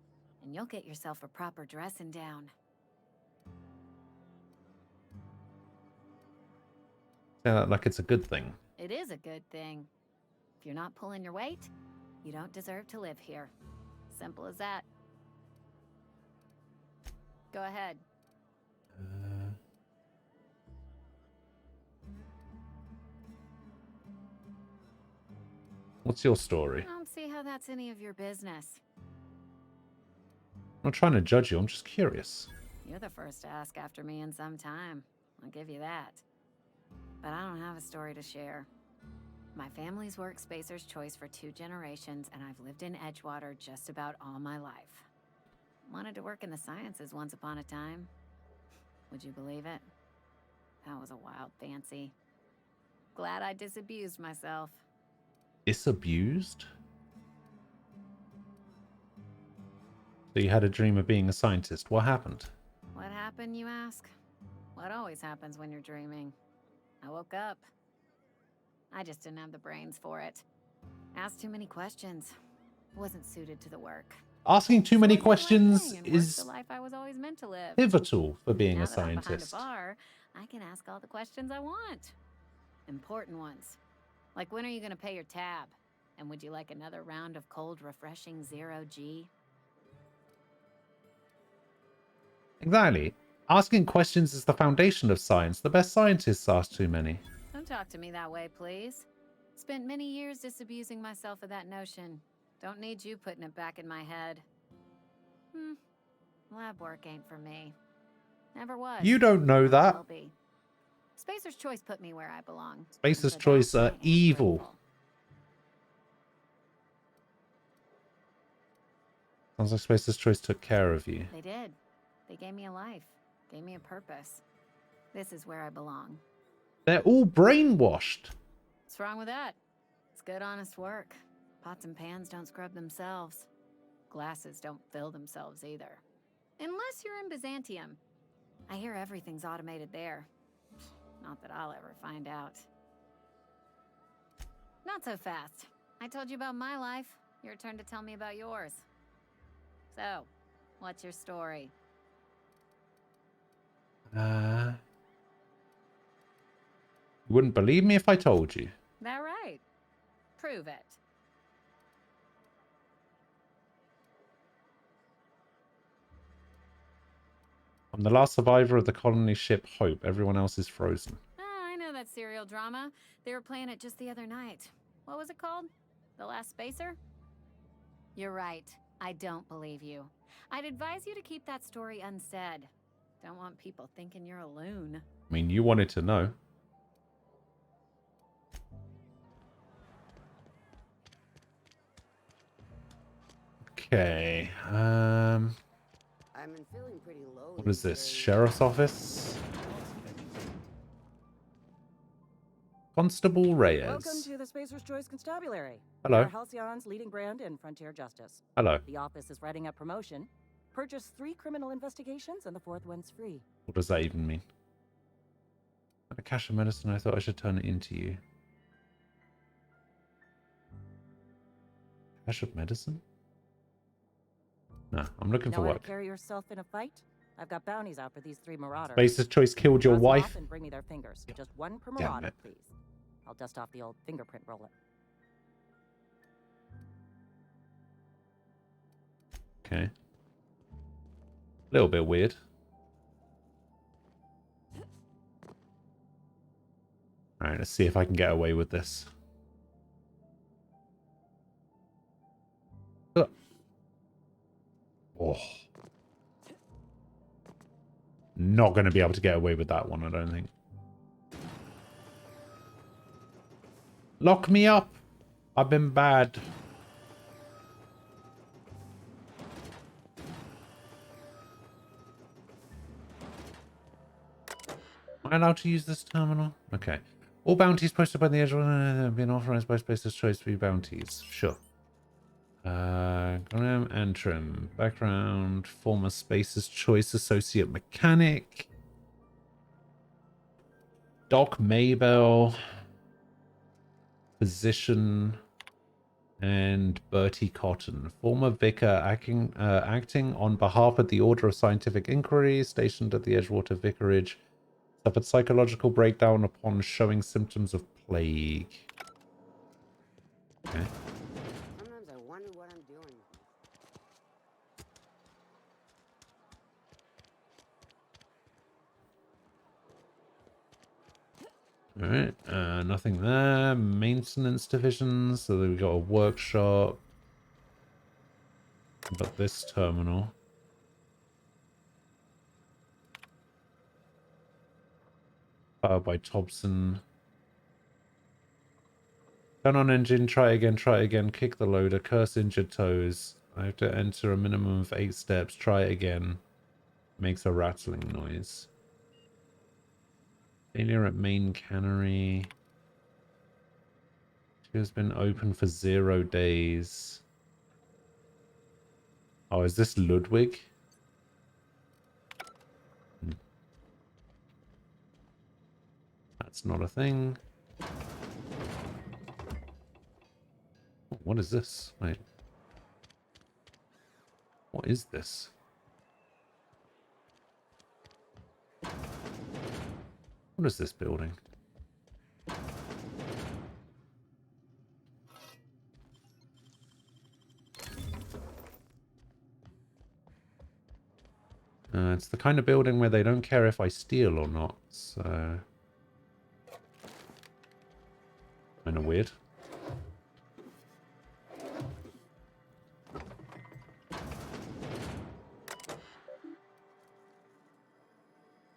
H: and you'll get yourself a proper dressing down.
A: Say that like it's a good thing.
H: It is a good thing. If you're not pulling your weight, you don't deserve to live here. Simple as that. Go ahead.
A: What's your story?
H: I don't see how that's any of your business.
A: I'm not trying to judge you. I'm just curious.
H: You're the first to ask after me in some time. I'll give you that. But I don't have a story to share. My family's worked Spacer's Choice for 2 generations, and I've lived in Edgewater just about all my life. Wanted to work in the sciences once upon a time. Would you believe it? That was a wild fancy. Glad I disabused myself.
A: Disabused? So you had a dream of being a scientist. What happened?
H: What happened, you ask? What always happens when you're dreaming. I woke up. I just didn't have the brains for it. Asked too many questions. Wasn't suited to the work.
A: Asking too many questions is
H: the life I was always meant to live.
A: pivotal for being
H: Now
A: a
H: that I'm behind
A: scientist.
H: a bar, I can ask all the questions I want. Important ones. Like, when are you going to pay your tab? And would you like another round of cold, refreshing 0G?
A: Exactly. Asking questions is the foundation of science. The best scientists ask too many.
H: Don't talk to me that way, please. Spent many years disabusing myself of that notion. Don't need you putting it back in my head. Lab work ain't for me. Never was.
A: You don't know that.
H: Will be. Spacer's Choice put me where I belong.
A: Spacer's
H: And for
A: Choice
H: that, I
A: are
H: am
A: evil.
H: grateful.
A: Sounds like Spacer's Choice took care of you.
H: They did. They gave me a life. Gave me a purpose. This is where I belong.
A: They're all brainwashed.
H: What's wrong with that? It's good, honest work. Pots and pans don't scrub themselves. Glasses don't fill themselves either. Unless you're in Byzantium. I hear everything's automated there. Not that I'll ever find out. Not so fast. I told you about my life. Your turn to tell me about yours. So, what's your story?
A: You wouldn't believe me if I told you.
H: That right? Prove it.
A: I'm the last survivor of the colony ship Hope. Everyone else is frozen.
H: Oh, I know that serial drama. They were playing it just the other night. What was it called? The Last Spacer? You're right. I don't believe you. I'd advise you to keep that story unsaid. Don't want people thinking you're a loon.
A: I mean, you wanted to know. Okay.
S: I've been feeling pretty low.
A: What is this? Sheriff's office? Constable Reyes.
T: Welcome to the Spacer's Choice Constabulary.
A: Hello.
T: We are Halcyon's leading brand in frontier justice.
A: Hello.
T: The office is writing up promotion. Purchase 3 criminal investigations and the 4th one's free.
A: What does that even mean? A cache of medicine. I thought I should turn it into you. Cache of medicine? No, I'm looking for
T: Know how
A: work.
T: to carry yourself in a fight? I've got bounties out for these 3 marauders.
A: Spacer's Choice killed your
T: Cross them
A: wife.
T: off and bring me their fingers. Just 1 per
A: Damn
T: marauder,
A: it.
T: please. I'll dust off the old fingerprint roller.
A: Okay. A little bit weird. Alright, let's see if I can get away with this. Ugh. Oh. Not going to be able to get away with that one, I don't think. Lock me up. I've been bad. Am I allowed to use this terminal? Okay. All bounties posted by the edge have been authorized by Spacer's Choice to be bounties. Sure. Graham Antrim. Background. Former Spacer's Choice Associate Mechanic. Doc Maybell. Physician. And Bertie Cotton. Former Vicar acting on behalf of the Order of Scientific Inquiry, stationed at the Edgewater Vicarage. Suffered psychological breakdown upon showing symptoms of plague. Okay.
S: Sometimes I wonder what I'm doing.
A: Alright, nothing there. Maintenance divisions. So we got a workshop. But this terminal. Powered by Thompson. Turn on engine, try again, kick the loader, curse injured toes. I have to enter a minimum of 8 steps, try again. Makes a rattling noise. Failure at main cannery. She has been open for 0 days. Oh, is this Ludwig? That's not a thing. What is this? Wait. What is this? What is this building? It's the kind of building where they don't care if I steal or not, so... Kinda weird.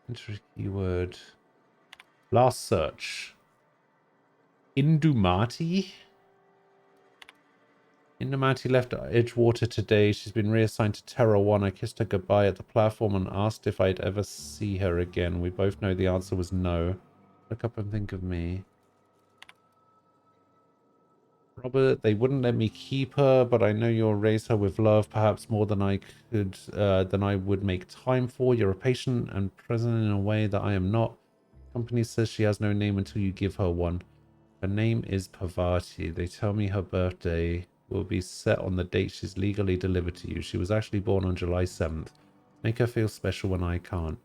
A: Entry keyword. Last search. Indumati? Inamati left Edgewater today. She's been reassigned to Terra 1. I kissed her goodbye at the platform and asked if I'd ever see her again. We both know the answer was no. Look up and think of me. Robert, they wouldn't let me keep her, but I know you'll raise her with love, perhaps more than I could, than I would make time for. You're a patient and present in a way that I am not. Company says she has no name until you give her one. Her name is Parvati. They tell me her birthday will be set on the date she's legally delivered to you. She was actually born on July 7th. Make her feel special when I can't.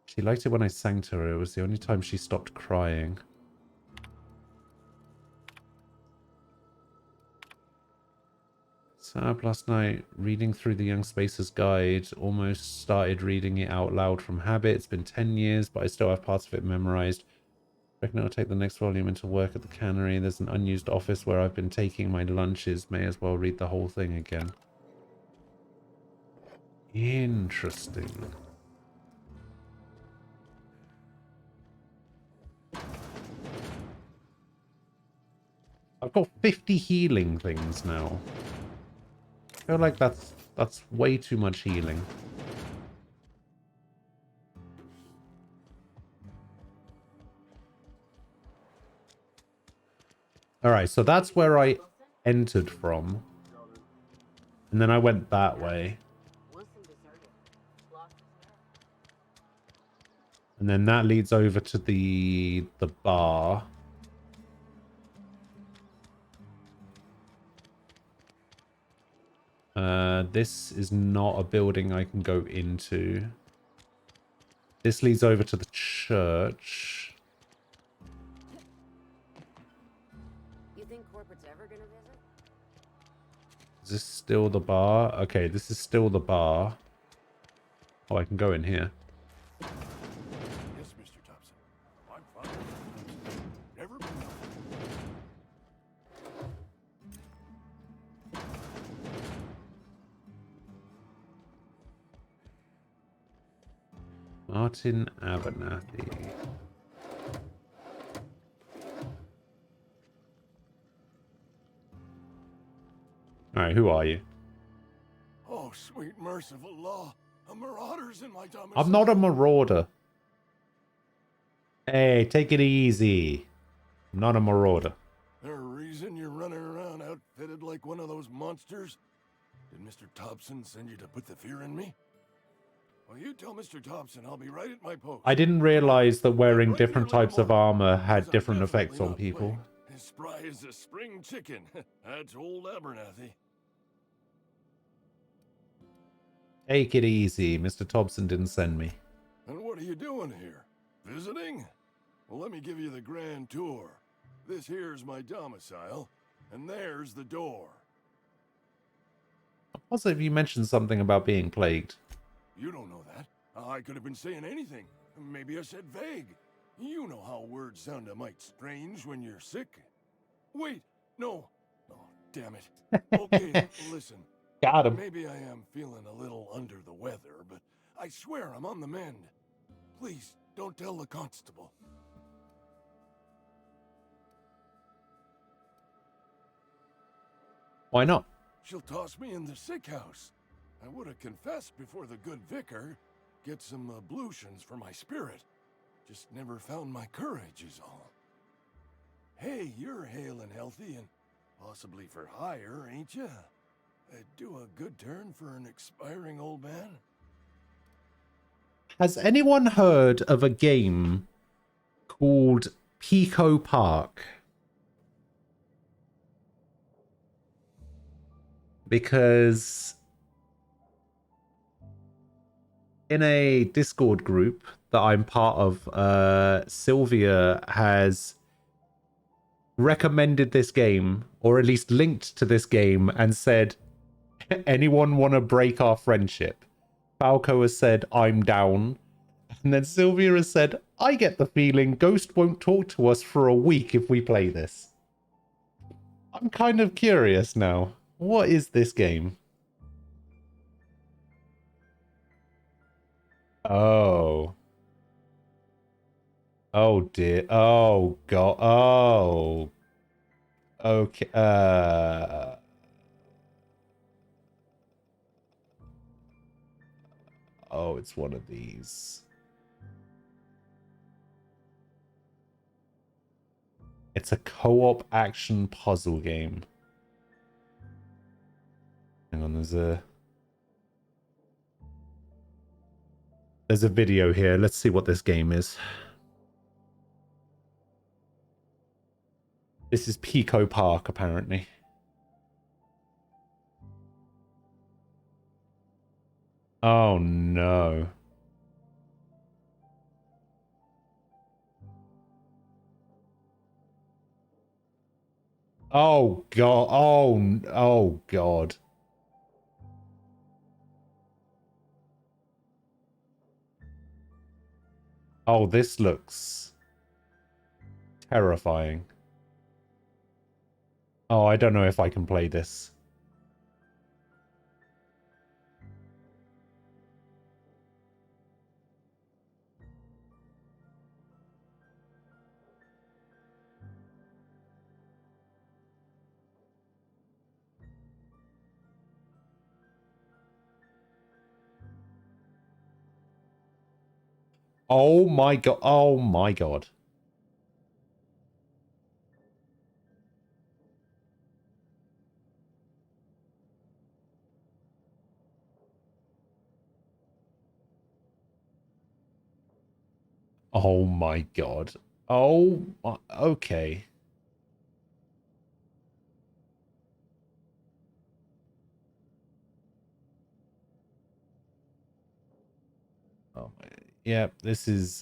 A: She liked it when I sang to her. It was the only time she stopped crying. Sat up last night reading through the Young Spacer's Guide. Almost started reading it out loud from habit. It's been 10 years, but I still have parts of it memorized. Reckon I'll take the next volume into work at the cannery. There's an unused office where I've been taking my lunches. May as well read the whole thing again. Interesting. I've got 50 healing things now. I feel like that's way too much healing. Alright, so that's where I entered from. And then I went that way. And then that leads over to the bar. This is not a building I can go into. This leads over to the church.
S: You think corporate's ever gonna visit?
A: Is this still the bar? Okay, this is still the bar. Oh, I can go in here.
K: Yes, Mr. Thompson. I'm fine. Never been
A: Martin Abernathy. Alright, who are you?
K: Oh, sweet merciful law. A marauder's in my domicile.
A: I'm not a marauder. Hey, take it easy. I'm not a marauder.
K: There a reason you're running around outfitted like one of those monsters? Did Mr. Thompson send you to put the fear in me? Well, you tell Mr. Thompson I'll be right at my post.
A: I didn't realize that wearing different types of armor had different effects on people.
K: As spry as a spring chicken. That's old Abernathy.
A: Take it easy. Mr. Thompson didn't send me.
K: And what are you doing here? Visiting? Well, let me give you the grand tour. This here's my domicile, and there's the door.
A: Also, if you mentioned something about being plagued.
K: You don't know that. I could have been saying anything. Maybe I said vague. You know how words sound a mite strange when you're sick. Wait, no. Oh, damn it. Okay, listen.
A: Got him.
K: Maybe I am feeling a little under the weather, but I swear I'm on the mend. Please, don't tell the constable.
A: Why not?
K: She'll toss me in the sick house. I would have confessed before the good vicar. Get some ablutions for my spirit. Just never found my courage is all. Hey, you're hale and healthy and possibly for hire, ain't ya? Do a good turn for an expiring old man?
A: Has anyone heard of a game called Pico Park? Because in a Discord group that I'm part of, Sylvia has recommended this game, or at least linked to this game, and said, anyone want to break our friendship? Falco has said, I'm down. And then Sylvia has said, I get the feeling Ghost won't talk to us for a week if we play this. I'm kind of curious now. What is this game? Oh. Oh dear. Oh god. Oh. Okay. Oh, it's one of these. It's a co-op action puzzle game. Hang on, there's a video here. Let's see what this game is. This is Pico Park, apparently. Oh no. Oh god. Oh god. Oh, this looks terrifying. Oh, I don't know if I can play this. Oh my god. Oh my god. Oh my god. Oh, okay. Oh my. Yep, this is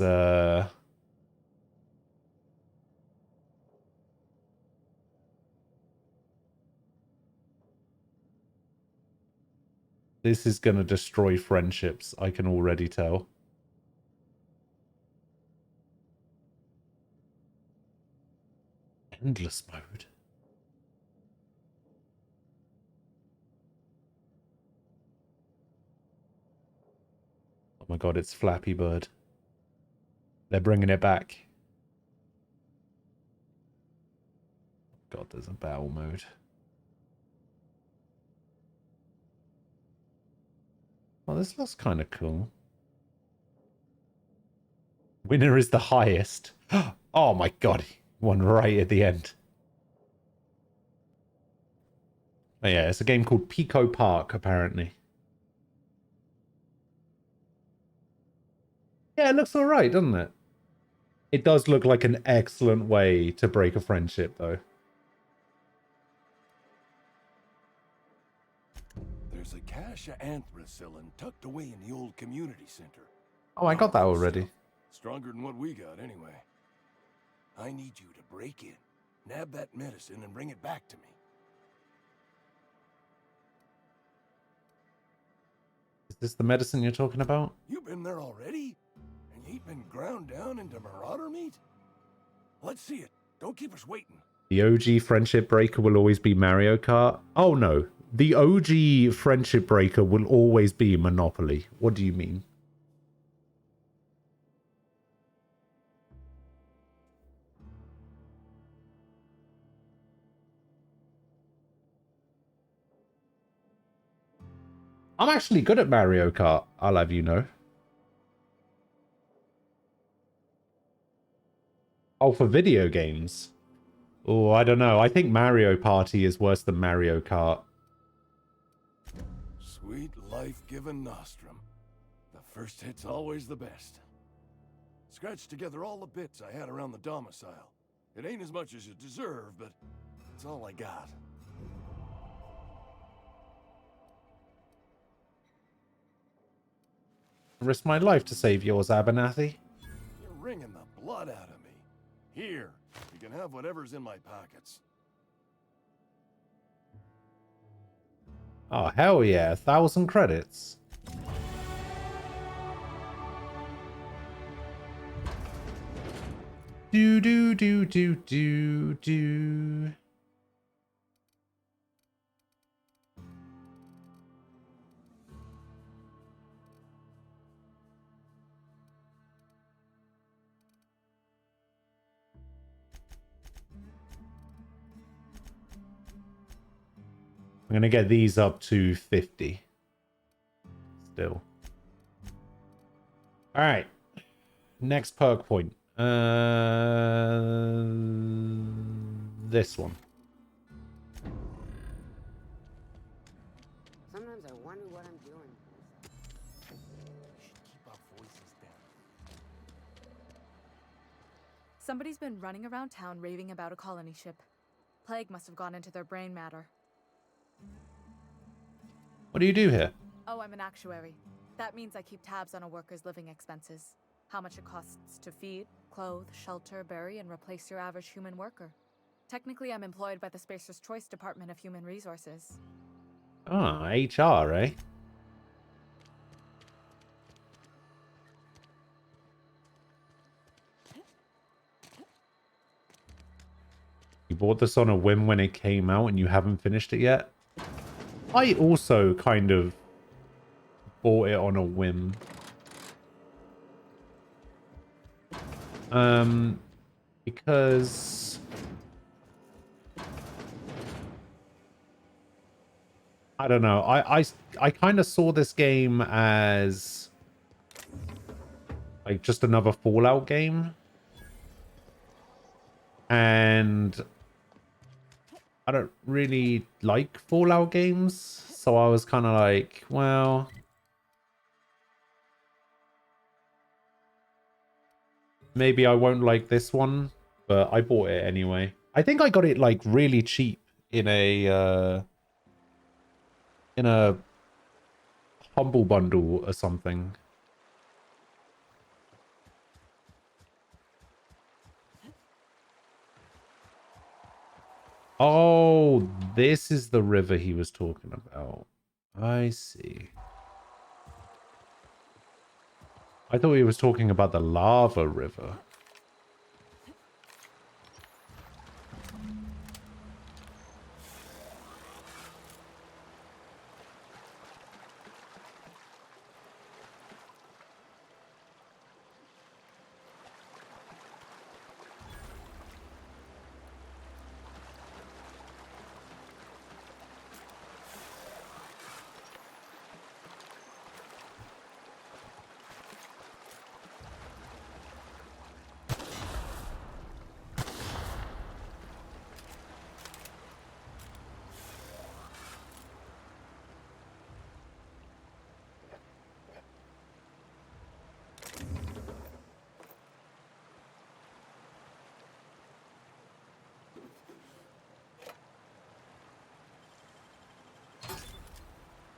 A: this is gonna destroy friendships, I can already tell. Endless mode. Oh my god, it's Flappy Bird. They're bringing it back. God, there's a battle mode. Well, this looks kind of cool. Winner is the highest. Oh my god, one right at the end. Oh yeah, it's a game called Pico Park, apparently. Yeah, it looks alright, doesn't it? It does look like an excellent way to break a friendship, though.
U: There's a cache of anthracillin tucked away in the old community center.
A: Oh, I got that already.
U: Stronger than what we got, anyway. I need you to break in, nab that medicine, and bring it back to me.
A: Is this the medicine you're talking about?
U: You been there already? And you ain't been ground down into marauder meat? Let's see it. Don't keep us waiting.
A: The OG friendship breaker will always be Mario Kart? Oh no. The OG friendship breaker will always be Monopoly. What do you mean? I'm actually good at Mario Kart, I'll have you know. Oh, for video games? Oh, I don't know. I think Mario Party is worse than Mario Kart.
U: Sweet life-giving nostrum. The first hit's always the best. Scratched together all the bits I had around the domicile. It ain't as much as you deserve, but it's all I got.
A: Risk my life to save yours, Abernathy.
U: You're wringing the blood out of me. Here, you can have whatever's in my pockets.
A: Oh, hell yeah. 1,000 credits. Do do do do do do. I'm going to get these up to 50. Still. All right. Next perk point. This one.
S: Sometimes I wonder what I'm doing.
M: Somebody's been running around town raving about a colony ship. Plague must have gone into their brain matter.
A: What do you do here?
M: Oh, I'm an actuary. That means I keep tabs on a worker's living expenses. How much it costs to feed, clothe, shelter, bury, and replace your average human worker. Technically, I'm employed by the Spacer's Choice Department of Human Resources.
A: Ah, HR, eh? You bought this on a whim when it came out and you haven't finished it yet? I also kind of bought it on a whim. Because I don't know. I kind of saw this game as like just another Fallout game. And I don't really like Fallout games. So I was kind of like, well, maybe I won't like this one, but I bought it anyway. I think I got it like really cheap in a Humble Bundle or something. Oh, this is the river he was talking about. I see. I thought he was talking about the lava river.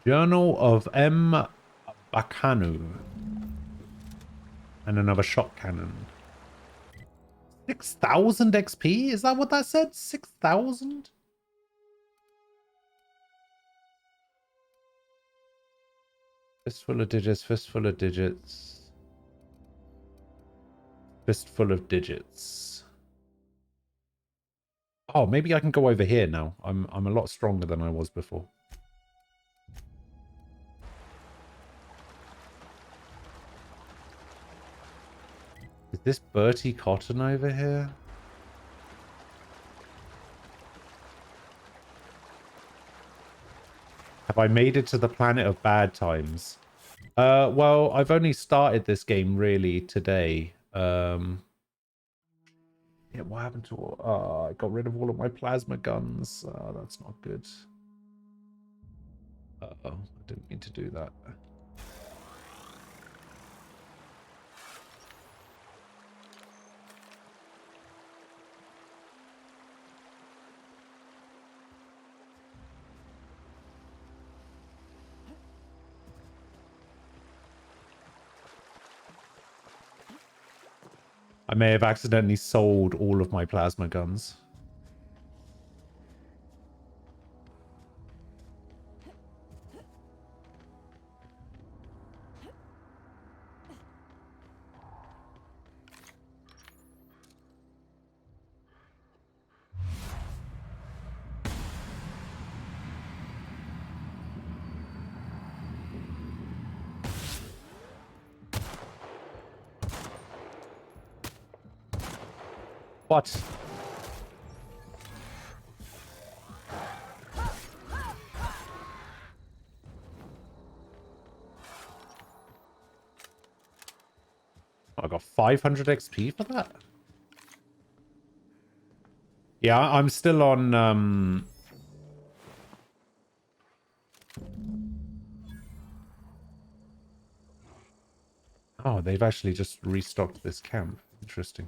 A: Journal of M. Bakanu. And another shot cannon. 6,000 XP? Is that what that said? 6,000? Fistful of digits, fistful of digits. Fistful of digits. Oh, maybe I can go over here now. I'm a lot stronger than I was before. Is this Bertie Cotton over here? Have I made it to the planet of bad times? Well, I've only started this game really today. Yeah, what happened to all... I got rid of all of my plasma guns. That's not good. Uh-oh, I didn't mean to do that. I may have accidentally sold all of my plasma guns. What? I got 500 XP for that? Yeah, I'm still on, Oh, they've actually just restocked this camp. Interesting.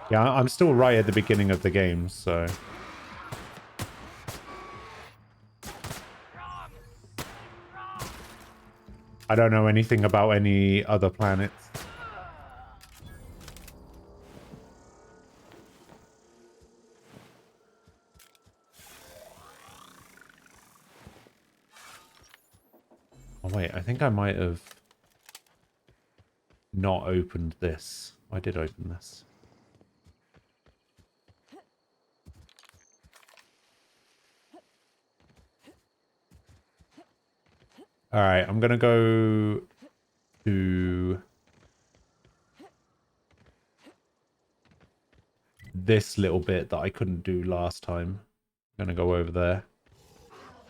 A: Yeah, I'm still right at the beginning of the game, so... I don't know anything about any other planets. Oh wait, I think I might have not opened this. I did open this. Alright, I'm gonna go to this little bit that I couldn't do last time. I'm gonna go over there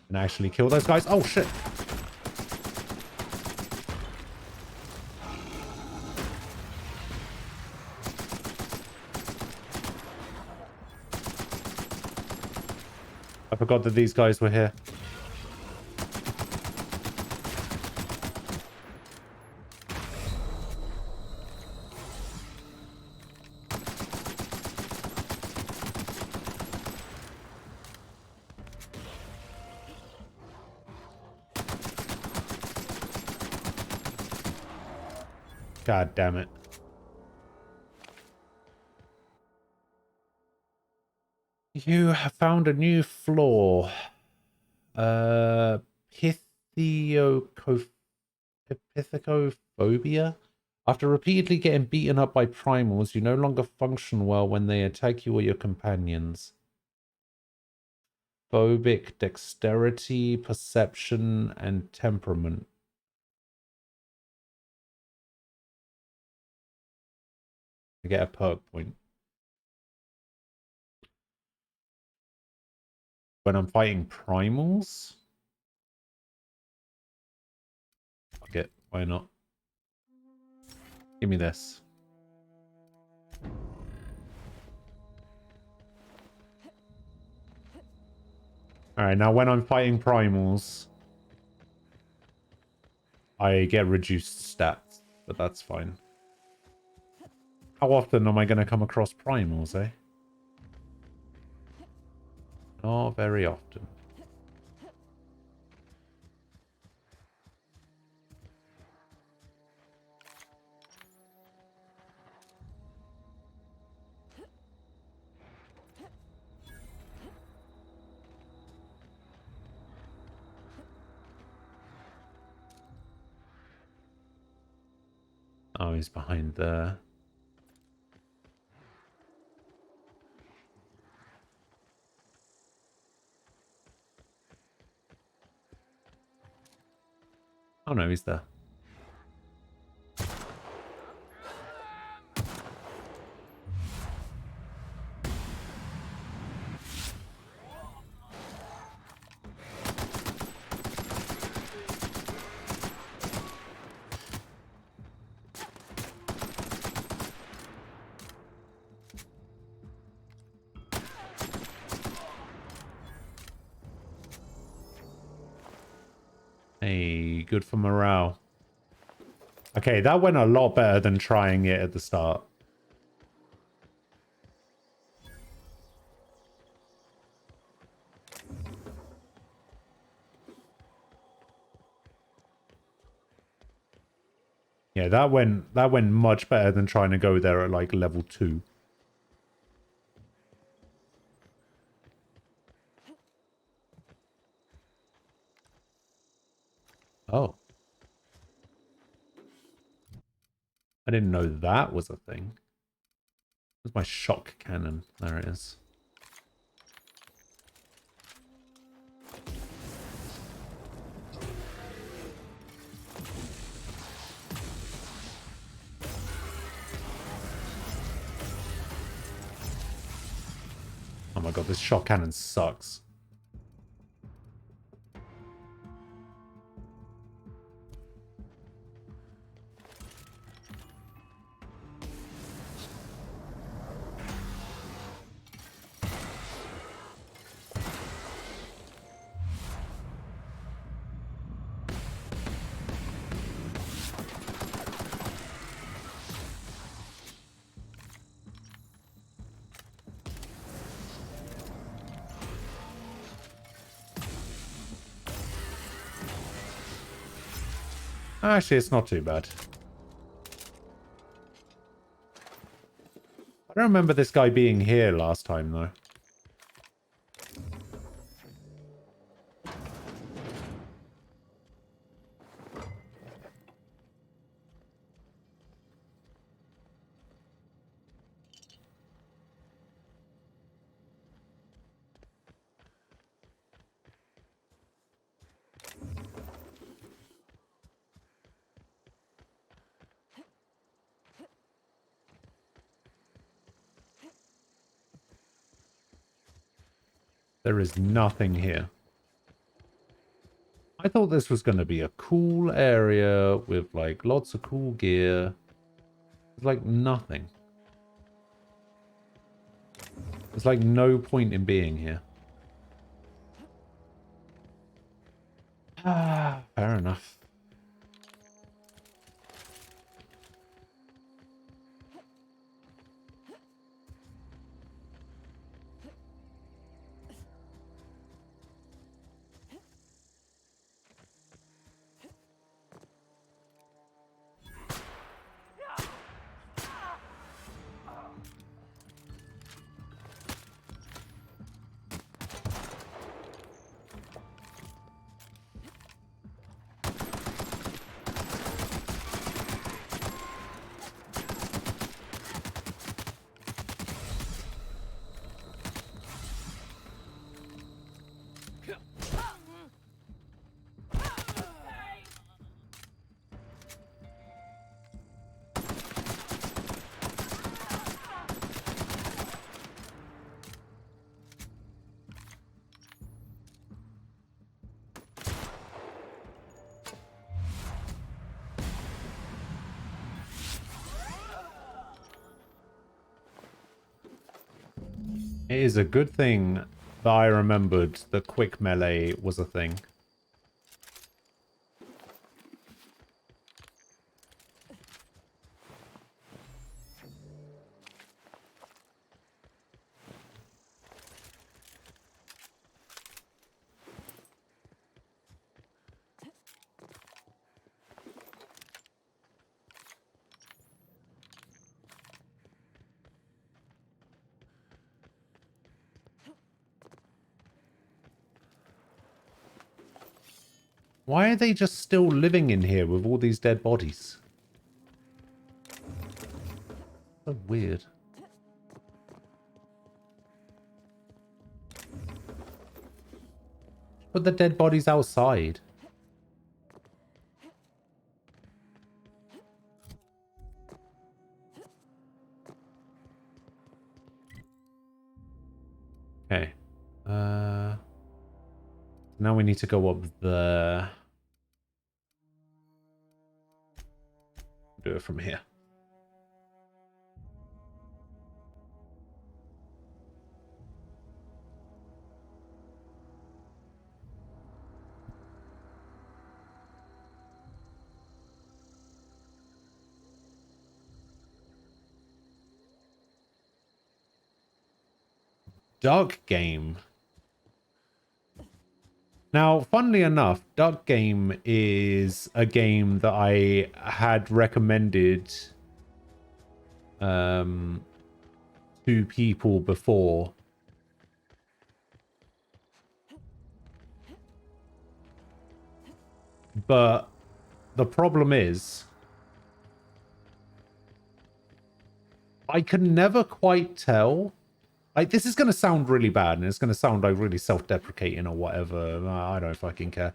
A: and actually kill those guys. Oh shit! I forgot that these guys were here. God damn it. You have found a new flaw. Pithecophobia? After repeatedly getting beaten up by primals, you no longer function well when they attack you or your companions. Phobic dexterity, perception, and temperament. I get a perk point. When I'm fighting primals? Fuck it, why not? Give me this. Alright, now when I'm fighting primals, I get reduced stats, but that's fine. How often am I going to come across primals, eh? Not very often. Oh, he's behind there. Oh no, he's there. Hey, good for morale. Okay, that went a lot better than trying it at the start. Yeah, that went much better than trying to go there at like level 2. Oh. I didn't know that was a thing. Where's my shock cannon? There it is. Oh my god, this shot cannon sucks. Actually, it's not too bad. I don't remember this guy being here last time, though. There is nothing here. I thought this was going to be a cool area with, like, lots of cool gear. There's, like, nothing. There's, like, no point in being here. Ah, fair enough. It is a good thing that I remembered that quick melee was a thing. Why are they just still living in here with all these dead bodies? So weird. Put the dead bodies outside. Okay. Now we need to go up there. Do it from here. Dark Game. Now, funnily enough, Dark Game is a game that I had recommended to people before. But the problem is, I can never quite tell. Like, this is going to sound really bad, and it's going to sound like really self-deprecating or whatever. I don't fucking care.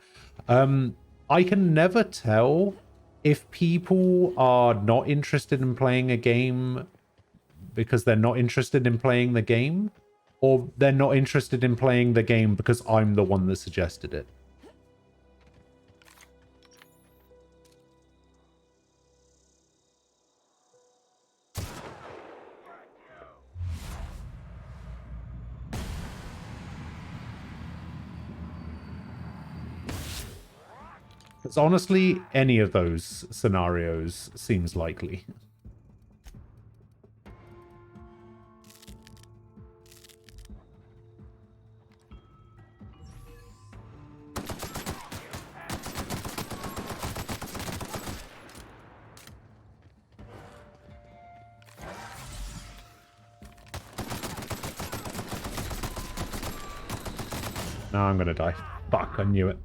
A: I can never tell if people are not interested in playing a game because they're not interested in playing the game, Or they're not interested in playing the game because I'm the one that suggested it. Because honestly, any of those scenarios seems likely. Now I'm gonna die. Fuck, I knew it.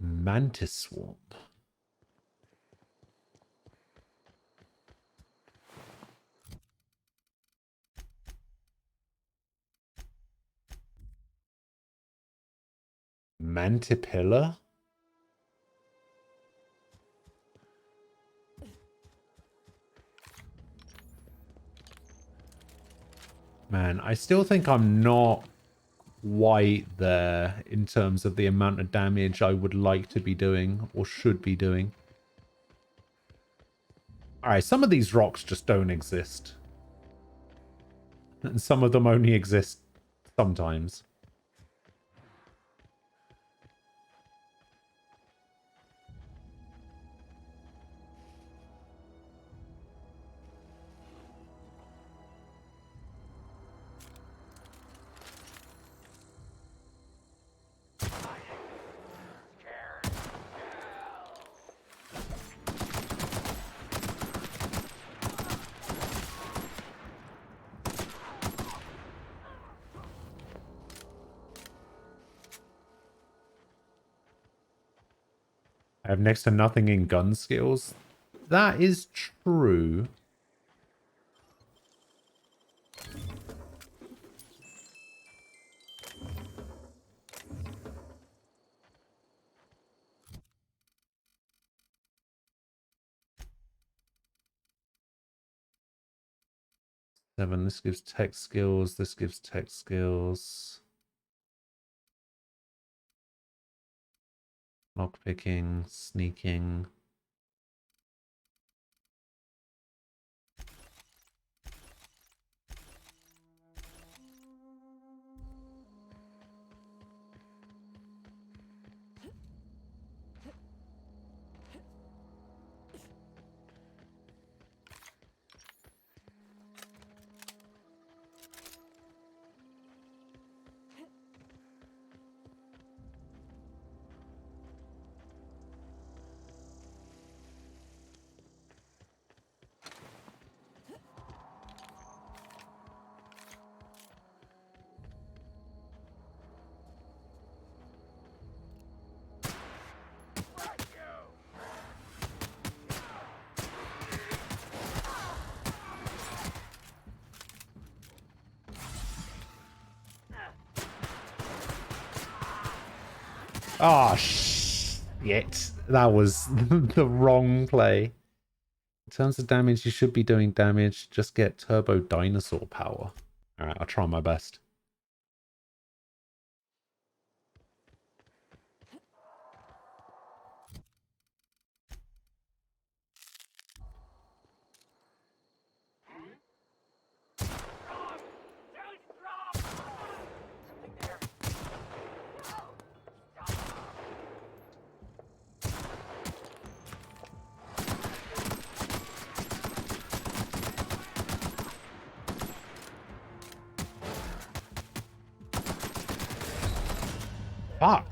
A: Mantis Swarm. Mantipilla? Man, I still think I'm not quite there in terms of the amount of damage I would like to be doing or should be doing. Alright, some of these rocks just don't exist. And some of them only exist sometimes. I have next to nothing in gun skills. That is true. Seven, this gives tech skills, this gives tech skills. Lockpicking, sneaking. Ah, shit. That was the wrong play. In terms of damage, you should be doing damage. Just get turbo dinosaur power. Alright, I'll try my best. Fuck.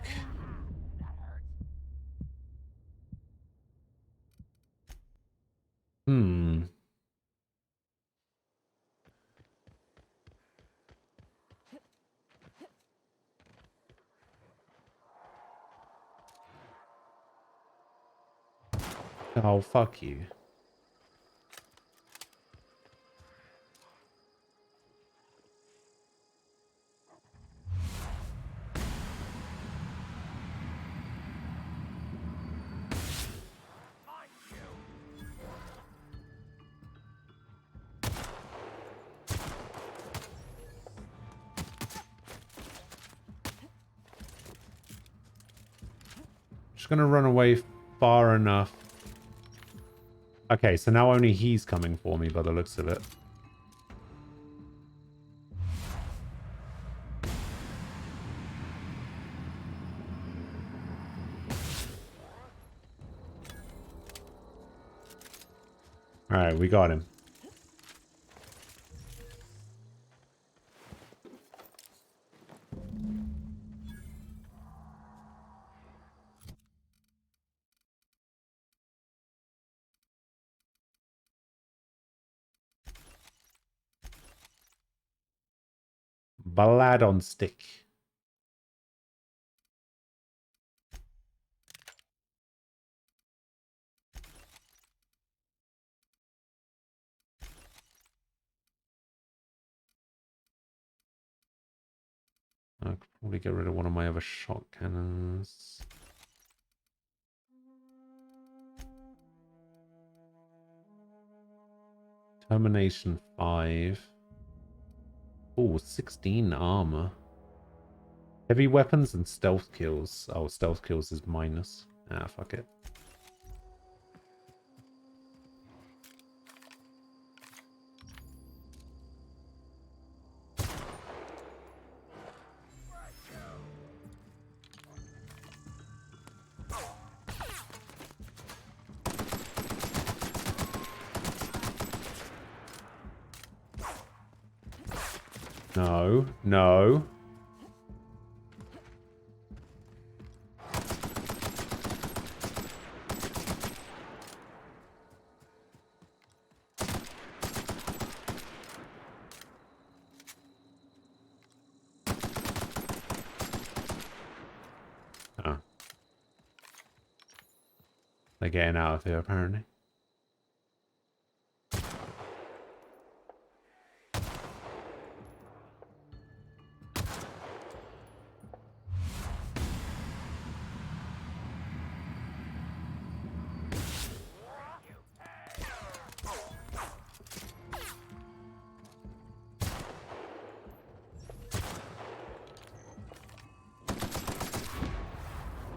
A: Hmm. Oh, fuck you. Just gonna run away far enough. Okay, so now only he's coming for me by the looks of it. Alright, we got him. Ballad on stick. I could probably get rid of one of my other shot cannons. Termination 5. Oh, 16 armor. Heavy weapons and stealth kills. Oh, stealth kills is minus. Ah, fuck it. No, no. Oh. They're getting out of here, apparently.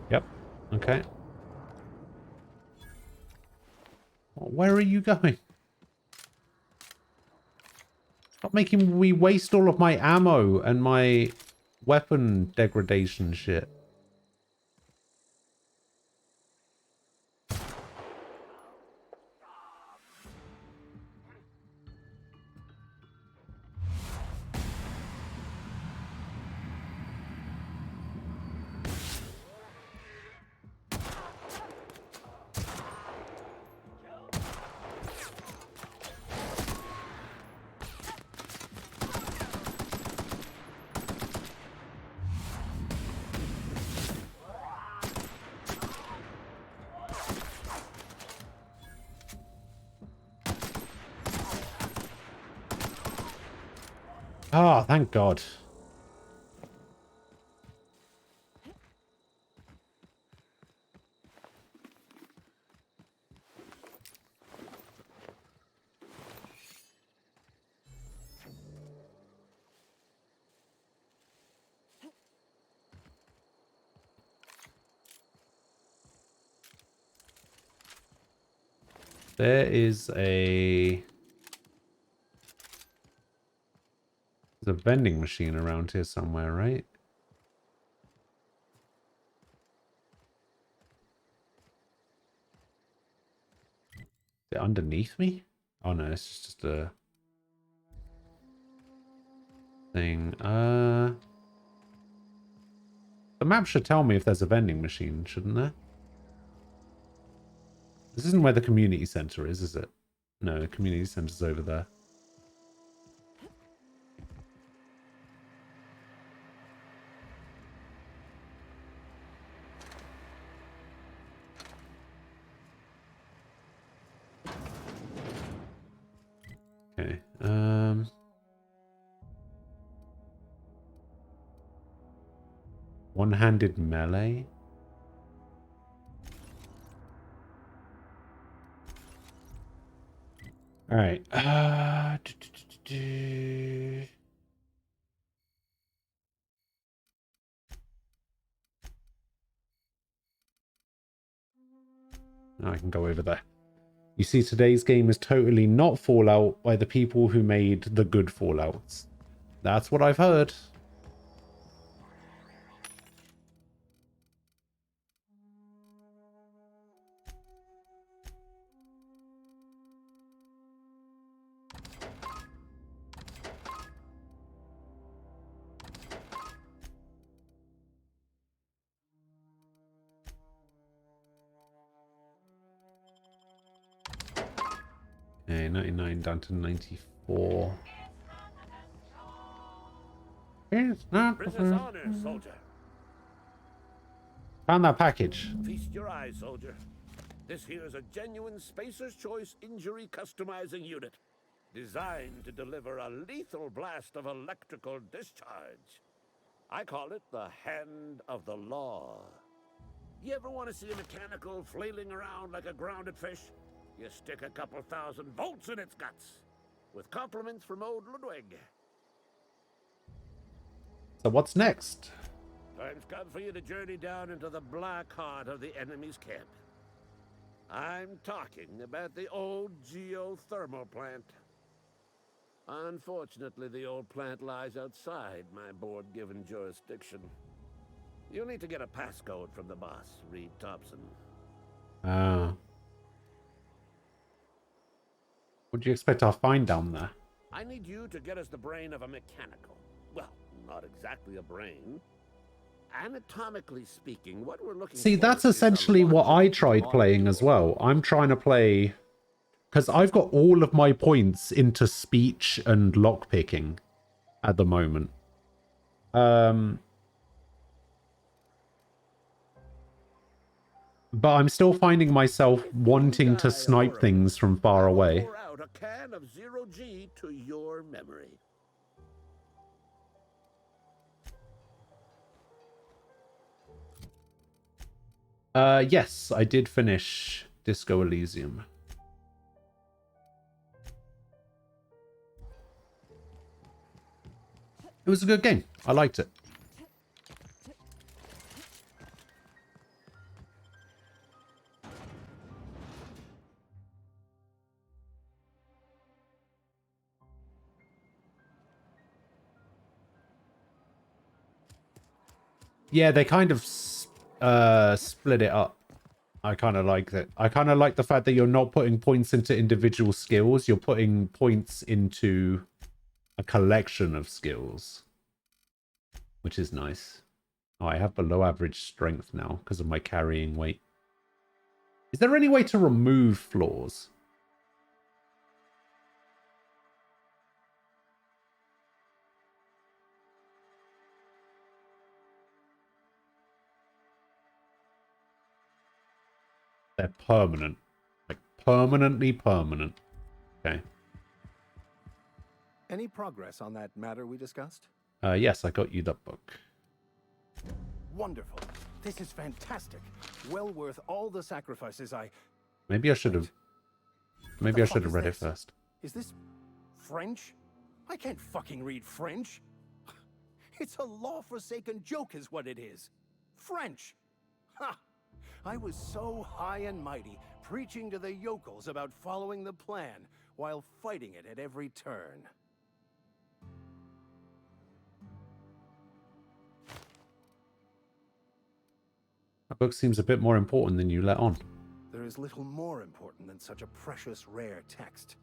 A: Yep. Okay. Where are you going? Stop making me waste all of my ammo and my weapon degradation shit. Ah, thank God. There is a... There's a vending machine around here somewhere, right? Is it underneath me? Oh no, it's just a thing. The map should tell me if there's a vending machine, shouldn't there? This isn't where the community center is it? No, the community center's over there. Okay, one-handed melee? Alright, I can go over there. You see, today's game is totally not Fallout by the people who made the good Fallouts. That's what I've heard. Okay, 99 down to 94. It's not
K: Princess honor, soldier.
A: Found that package.
K: Feast your eyes, soldier. This here is a genuine Spacer's Choice injury customizing unit, designed to deliver a lethal blast of electrical discharge. I call it the Hand of the Law. You ever want to see a mechanical flailing around like a grounded fish? You stick a couple thousand volts in its guts. With compliments from old Ludwig.
A: So what's next?
K: Time's come for you to journey down into the black heart of the enemy's camp. I'm talking about the old geothermal plant. Unfortunately, the old plant lies outside my board-given jurisdiction. You'll need to get a passcode from the boss, Reed Thompson.
A: What do you expect I'll find down there?
K: I need you to get us the brain of a mechanical. Well, not exactly a brain. Anatomically speaking, what we're looking
A: See,
K: for
A: that's
K: is
A: essentially what I tried playing as well. I'm trying to play... Because I've got all of my points into speech and lockpicking at the moment. But I'm still finding myself wanting to snipe things from far away.
K: pour out a can of 0G to your memory.
A: Yes, I did finish Disco Elysium. It was a good game. I liked it. Yeah, they kind of split it up. I kind of like that. I kind of like the fact that you're not putting points into individual skills. You're putting points into a collection of skills, which is nice. Oh, I have below average strength now because of my carrying weight. Is there any way to remove flaws? They're permanent. Like, permanently permanent. Okay.
N: Any progress on that matter we discussed?
A: Yes, I got you that book.
N: Wonderful. This is fantastic. Well worth all the sacrifices I...
A: Maybe I should have... Maybe I should have read it first.
N: Is this French? I can't fucking read French. It's a law-forsaken joke is what it is. French. Ha! I was so high and mighty, preaching to the yokels about following the plan, while fighting it at every turn.
A: That book seems a bit more important than you let on.
N: There is little more important than such a precious, rare text.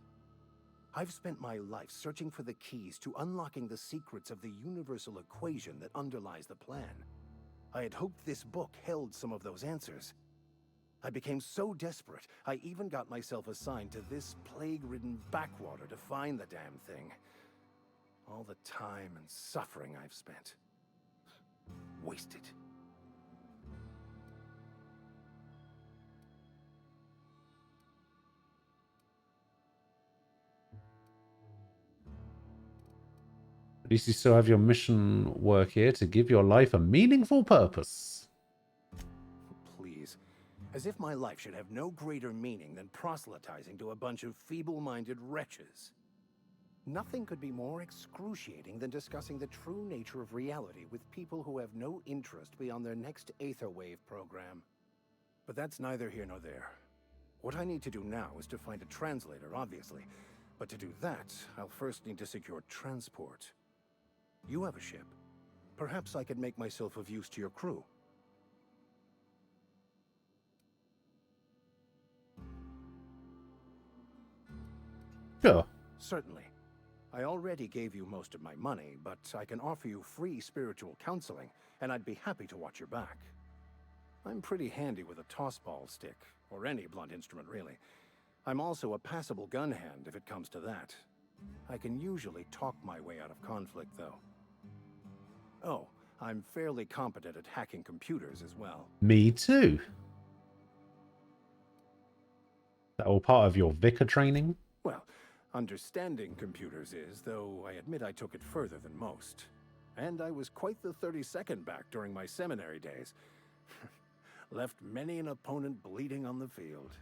N: I've spent my life searching for the keys to unlocking the secrets of the universal equation that underlies the plan. I had hoped this book held some of those answers. I became so desperate, I even got myself assigned to this plague-ridden backwater to find the damn thing. All the time and suffering I've spent. Wasted.
A: At least you still have your mission work here to give your life a meaningful purpose.
N: Please. As if my life should have no greater meaning than proselytizing to a bunch of feeble-minded wretches. Nothing could be more excruciating than discussing the true nature of reality with people who have no interest beyond their next Aetherwave program. But that's neither here nor there. What I need to do now is to find a translator, obviously. But to do that, I'll first need to secure transport. You have a ship. Perhaps I could make myself of use to your crew.
A: Sure.
N: Certainly. I already gave you most of my money, but I can offer you free spiritual counseling, and I'd be happy to watch your back. I'm pretty handy with a tossball stick, or any blunt instrument, really. I'm also a passable gun hand, if it comes to that. I can usually talk my way out of conflict, though. Oh, I'm fairly competent at hacking computers as well.
A: Me too. That all part of your vicar training?
N: Well, understanding computers is, though I admit I took it further than most. And I was quite the 32nd back during my seminary days. Left many an opponent bleeding on the field.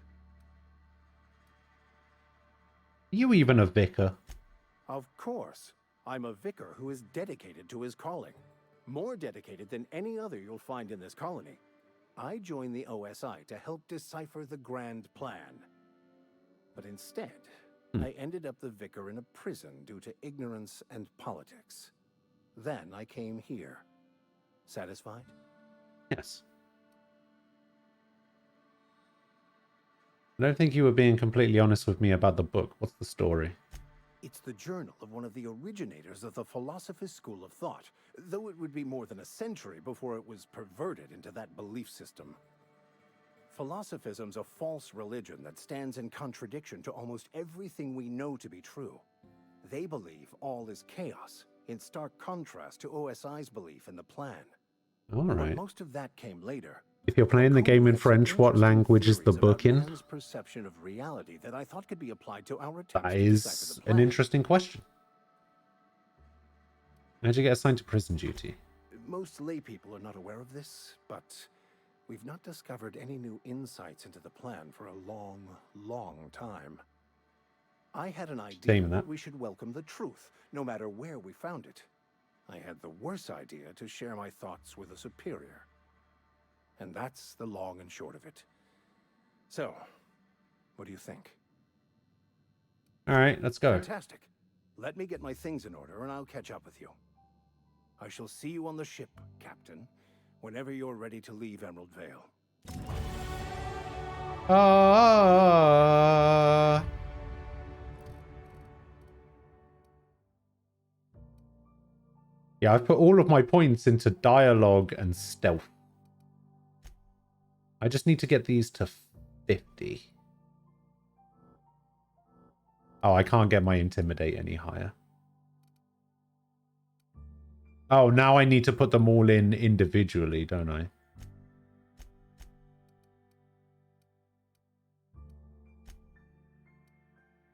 A: You even a vicar?
N: Of course. I'm a vicar who is dedicated to his calling. More dedicated than any other you'll find in this colony. I joined the OSI to help decipher the grand plan. But instead, I ended up the vicar in a prison due to ignorance and politics. Then I came here. Satisfied?
A: Yes. I don't think you were being completely honest with me about the book. What's the story?
N: It's the journal of one of the originators of the Philosopher's School of Thought, though it would be more than a century before it was perverted into that belief system. Philosophism's a false religion that stands in contradiction to almost everything we know to be true. They believe all is chaos, in stark contrast to OSI's belief in the plan.
A: All
N: But
A: right.
N: most of that came later.
A: If you're playing the game in French, what language is the book in?
N: Man's perception of reality that I thought could be applied to our attempts
A: That
N: to decipher
A: is
N: the
A: an
N: plan.
A: interesting question. How'd you get assigned to prison duty?
N: Most lay people are not aware of this, but we've not discovered any new insights into the plan for a long, long time. I had an idea
A: Same
N: that
A: that.
N: we should welcome the truth, no matter where we found it. I had the worse idea to share my thoughts with a superior. And that's the long and short of it. So, what do you think?
A: All right, let's go.
N: Fantastic. Let me get my things in order and I'll catch up with you. I shall see you on the ship, Captain, whenever you're ready to leave Emerald Vale.
A: Yeah, I've put all of my points into dialogue and stealth. I just need to get these to 50. Oh, I can't get my intimidate any higher. Oh, now I need to put them all in individually, don't I?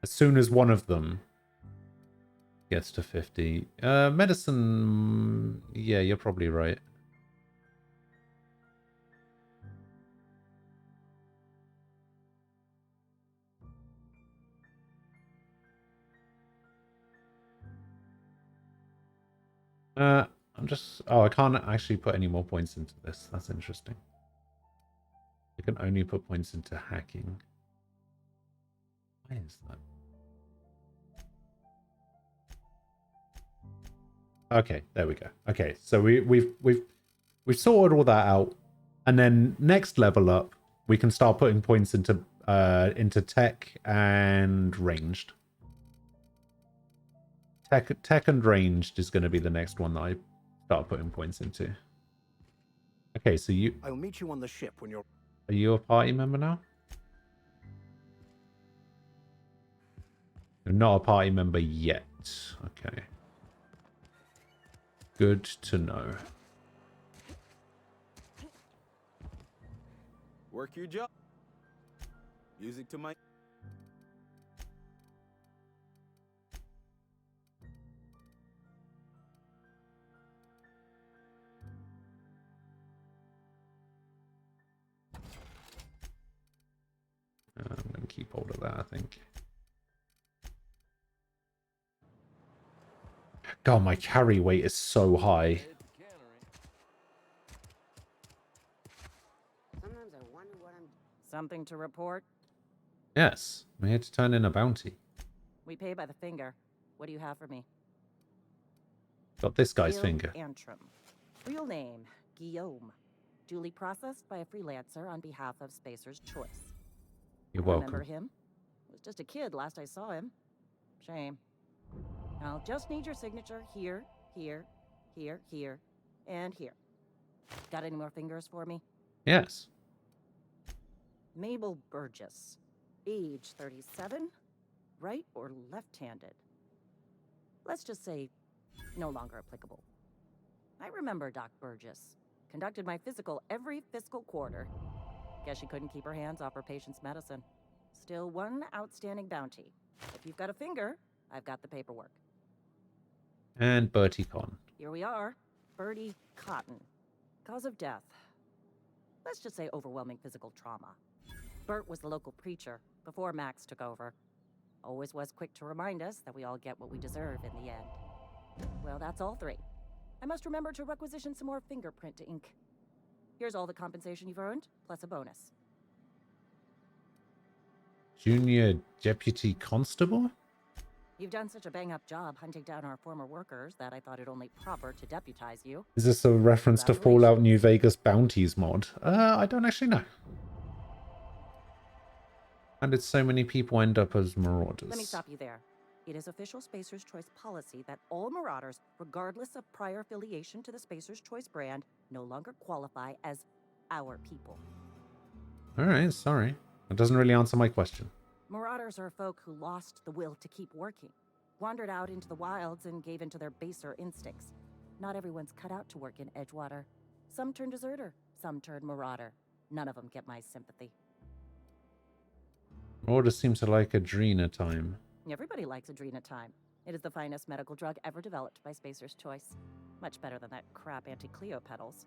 A: As soon as one of them gets to 50. Medicine... Yeah, you're probably right. I'm just... Oh, I can't actually put any more points into this. That's interesting. I can only put points into hacking. Why is that? Okay, there we go. Okay, so we've sorted all that out, and then next level up, we can start putting points into tech and ranged. Tech and ranged is going to be the next one that I start putting points into. Okay, so
N: I'll meet you on the ship when you're...
A: Are you a party member now? You're not a party member yet. Okay. Good to know.
L: Work your job. Music to my...
A: I'm going to keep hold of that, I think. God, my carry weight is so high.
S: Sometimes I wonder what I'm...
T: Something to report?
A: Yes, I'm here to turn in a bounty.
T: We pay by the finger. What do you have for me?
A: Got this guy's
T: Gil
A: finger.
T: Antrim. Real name, Guillaume. Duly processed by a freelancer on behalf of Spacer's Choice.
A: You're
T: Remember
A: welcome.
T: him? Was just a kid last I saw him. Shame. I'll just need your signature here, here, here, here, and here. Got any more fingers for me?
A: Yes.
T: Mabel Burgess. Age 37. Right or left-handed? Let's just say no longer applicable. I remember Doc Burgess. Conducted my physical every fiscal quarter. Guess she couldn't keep her hands off her patient's medicine. Still one outstanding bounty. If you've got a finger, I've got the paperwork.
A: And Bertie Con.
T: Here we are. Bertie Cotton. Cause of death. Let's just say overwhelming physical trauma. Bert was the local preacher before Max took over. Always was quick to remind us that we all get what we deserve in the end. Well, that's all three. I must remember to requisition some more fingerprint ink. Here's all the compensation you've earned, plus a bonus.
A: Junior Deputy Constable?
T: You've done such a bang-up job hunting down our former workers that I thought it only proper to deputize you.
A: Is this a reference to Fallout New Vegas Bounties mod? I don't actually know. How did so many people end up as marauders?
T: Let me stop you there. It is official Spacer's Choice policy that all marauders, regardless of prior affiliation to the Spacer's Choice brand, no longer qualify as our people.
A: Alright, sorry. That doesn't really answer my question.
T: Marauders are folk who lost the will to keep working, wandered out into the wilds and gave into their baser instincts. Not everyone's cut out to work in Edgewater. Some turn deserter, some turn marauder. None of them get my sympathy.
A: Marauders seem to like Adrena time.
T: Everybody likes Adrena time. It is the finest medical drug ever developed by Spacer's Choice. Much better than that crap anti-Cleo pedals.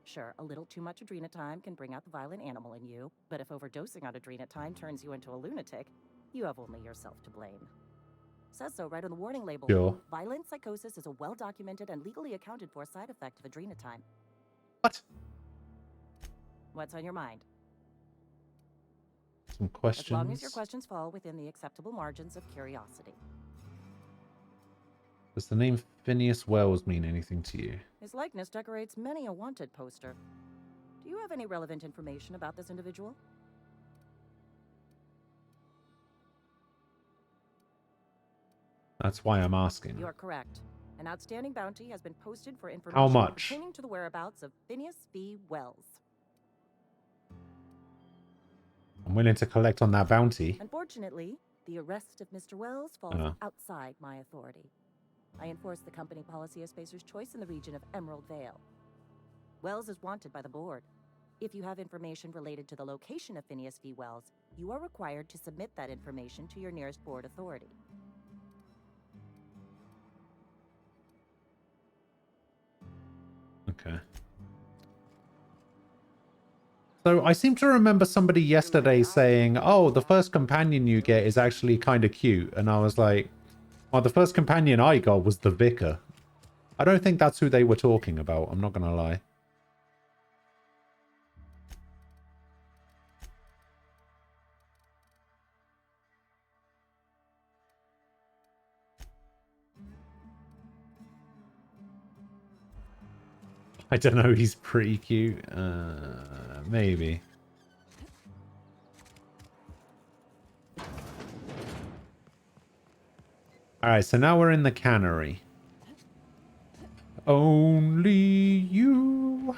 T: Sure, a little too much Adrena time can bring out the violent animal in you, but if overdosing on Adrena time turns you into a lunatic, you have only yourself to blame. Says so right on the warning label.
A: Sure.
T: Violent psychosis is a well-documented and legally accounted for side effect of Adrena time.
A: What?
T: What's on your mind?
A: Some questions.
T: As long as your questions fall within the acceptable margins of curiosity.
A: Does the name Phineas Wells mean anything to you?
T: His likeness decorates many a wanted poster. Do you have any relevant information about this individual?
A: That's why I'm asking.
T: You are correct. An outstanding bounty has been posted for information
A: How much?
T: pertaining to the whereabouts of Phineas V. Wells.
A: I'm willing to collect on that bounty.
T: Unfortunately, the arrest of Mr. Wells falls outside my authority. I enforce the company policy of Spacer's Choice in the region of Emerald Vale. Wells is wanted by the board. If you have information related to the location of Phineas V. Wells, you are required to submit that information to your nearest board authority.
A: Okay. So I seem to remember somebody yesterday saying, oh, the first companion you get is actually kind of cute. And I was like, well, the first companion I got was the vicar. I don't think that's who they were talking about. I'm not going to lie. I don't know. He's pretty cute. Maybe. Alright, so now we're in the cannery. Only you.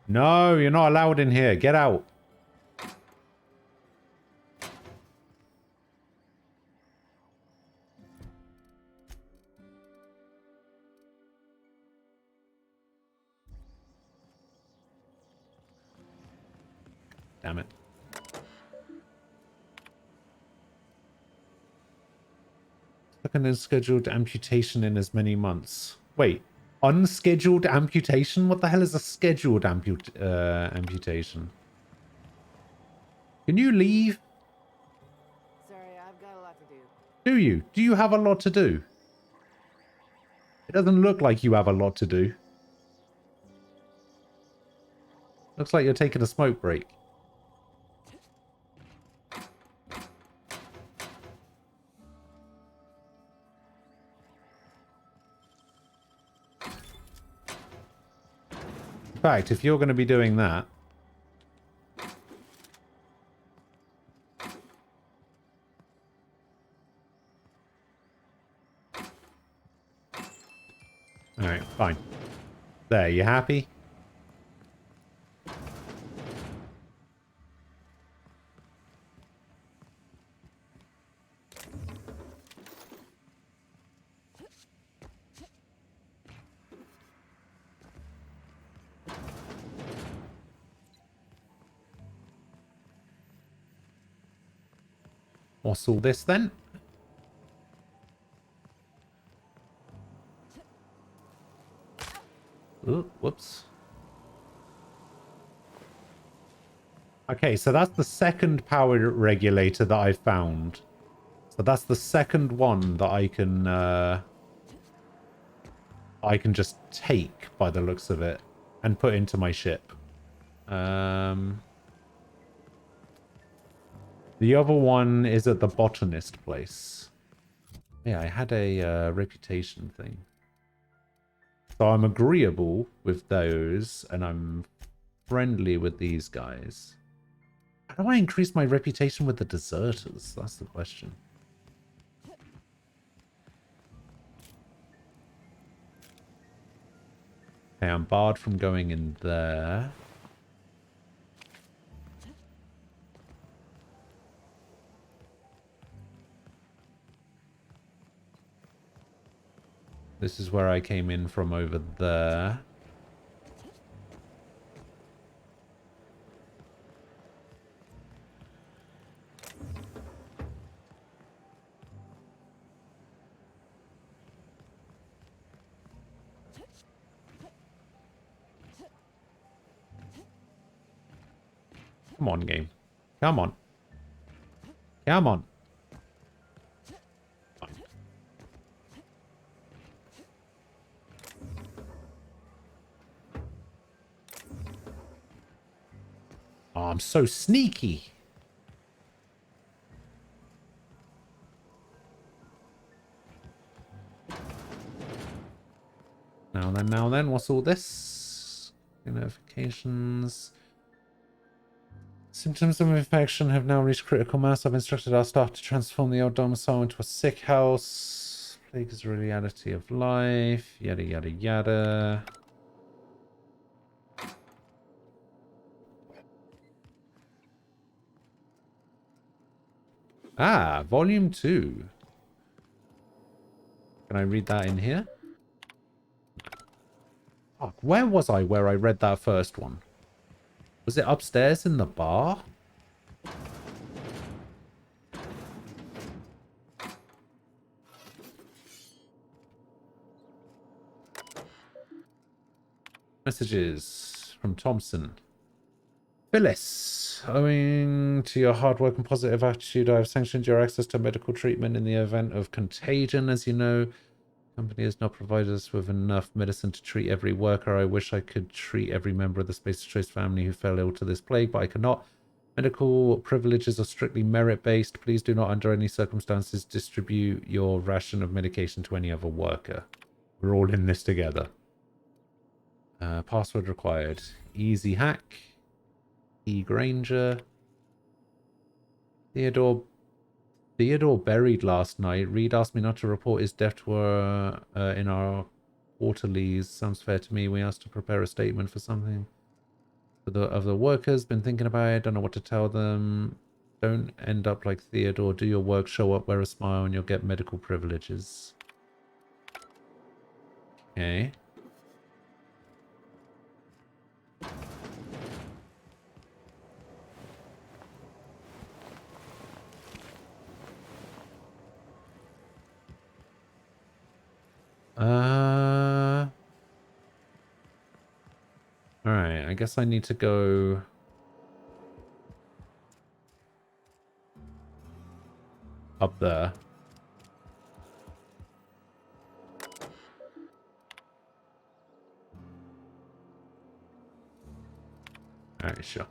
A: No, you're not allowed in here. Get out. Damn it. Like an unscheduled amputation in as many months. Wait, unscheduled amputation? What the hell is a scheduled amputation? Can you leave?
P: Sorry, I've got a lot to do.
A: Do you? Do you have a lot to do? It doesn't look like you have a lot to do. Looks like you're taking a smoke break. In fact, if you're going to be doing that, alright, fine. There, you happy? What's all this then? Ooh, whoops. Okay, so that's the second power regulator that I found. So that's the second one that I can just take by the looks of it and put into my ship. The other one is at the botanist place. Yeah, I had a reputation thing. So I'm agreeable with those, and I'm friendly with these guys. How do I increase my reputation with the deserters? That's the question. Okay, I'm barred from going in there. This is where I came in from over there. Come on, game. Come on. Come on. Oh, I'm so sneaky. Now then, what's all this? Notifications. Symptoms of infection have now reached critical mass. I've instructed our staff to transform the old domicile into a sick house. Plague is a reality of life. Yada, yada, yada. Ah, volume 2. Can I read that in here? Fuck, where was I where I read that first one? Was it upstairs in the bar? Messages from Thompson. Phyllis, owing to your hard work and positive attitude, I have sanctioned your access to medical treatment in the event of contagion. As you know, the company has not provided us with enough medicine to treat every worker. I wish I could treat every member of the Space Choice family who fell ill to this plague, but I cannot. Medical privileges are strictly merit-based. Please do not, under any circumstances, distribute your ration of medication to any other worker. We're all in this together. Password required. Easy hack. E. Granger. Theodore buried last night. Reed asked me not to report his death to in our quarterlies. Sounds fair to me. We asked to prepare a statement for something. For the other workers, been thinking about it. Don't know what to tell them. Don't end up like Theodore. Do your work, show up, wear a smile, and you'll get medical privileges. Okay. Alright, I guess I need to go... up there. Alright, sure.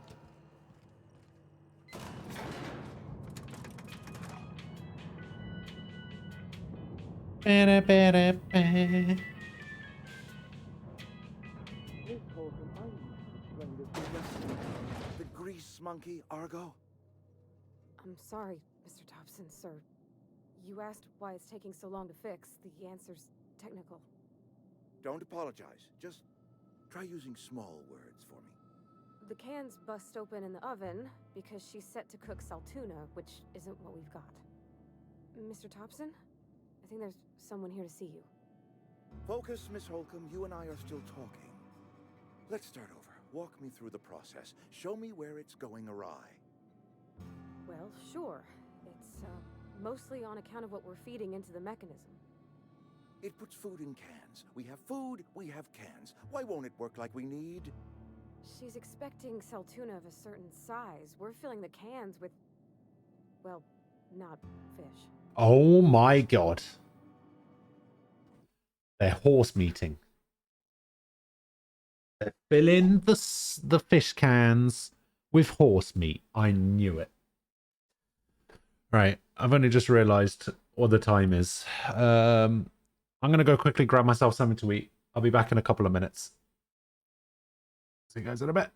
B: The grease monkey, Argo?
V: I'm sorry, Mr. Thompson, sir. You asked why it's taking so long to fix. The answer's technical.
B: Don't apologize. Just try using small words for me.
V: The cans bust open in the oven because she's set to cook saltuna, which isn't what we've got. Mr. Thompson? I think there's someone here to see you.
B: Focus, Miss Holcomb. You and I are still talking. Let's start over. Walk me through the process. Show me where it's going awry.
V: Well, sure. It's, mostly on account of what we're feeding into the mechanism.
B: It puts food in cans. We have food, we have cans. Why won't it work like we need?
V: She's expecting saltuna of a certain size. We're filling the cans with, well, not fish.
A: Oh my god. They're horse meeting. They're filling the fish cans with horse meat. I knew it. Right, I've only just realised what the time is. I'm going to go quickly grab myself something to eat. I'll be back in a couple of minutes. See you guys in a bit.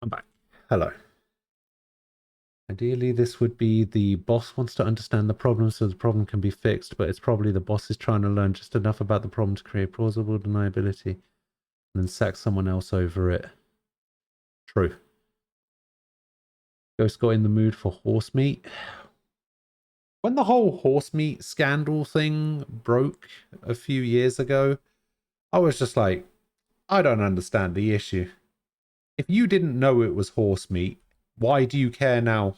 A: I'm back. Hello. Ideally, this would be the boss wants to understand the problem so the problem can be fixed, but it's probably the boss is trying to learn just enough about the problem to create plausible deniability and then sack someone else over it. True. Ghost got in the mood for horse meat. When the whole horse meat scandal thing broke a few years ago, I was just like, I don't understand the issue. If you didn't know it was horse meat, why do you care now?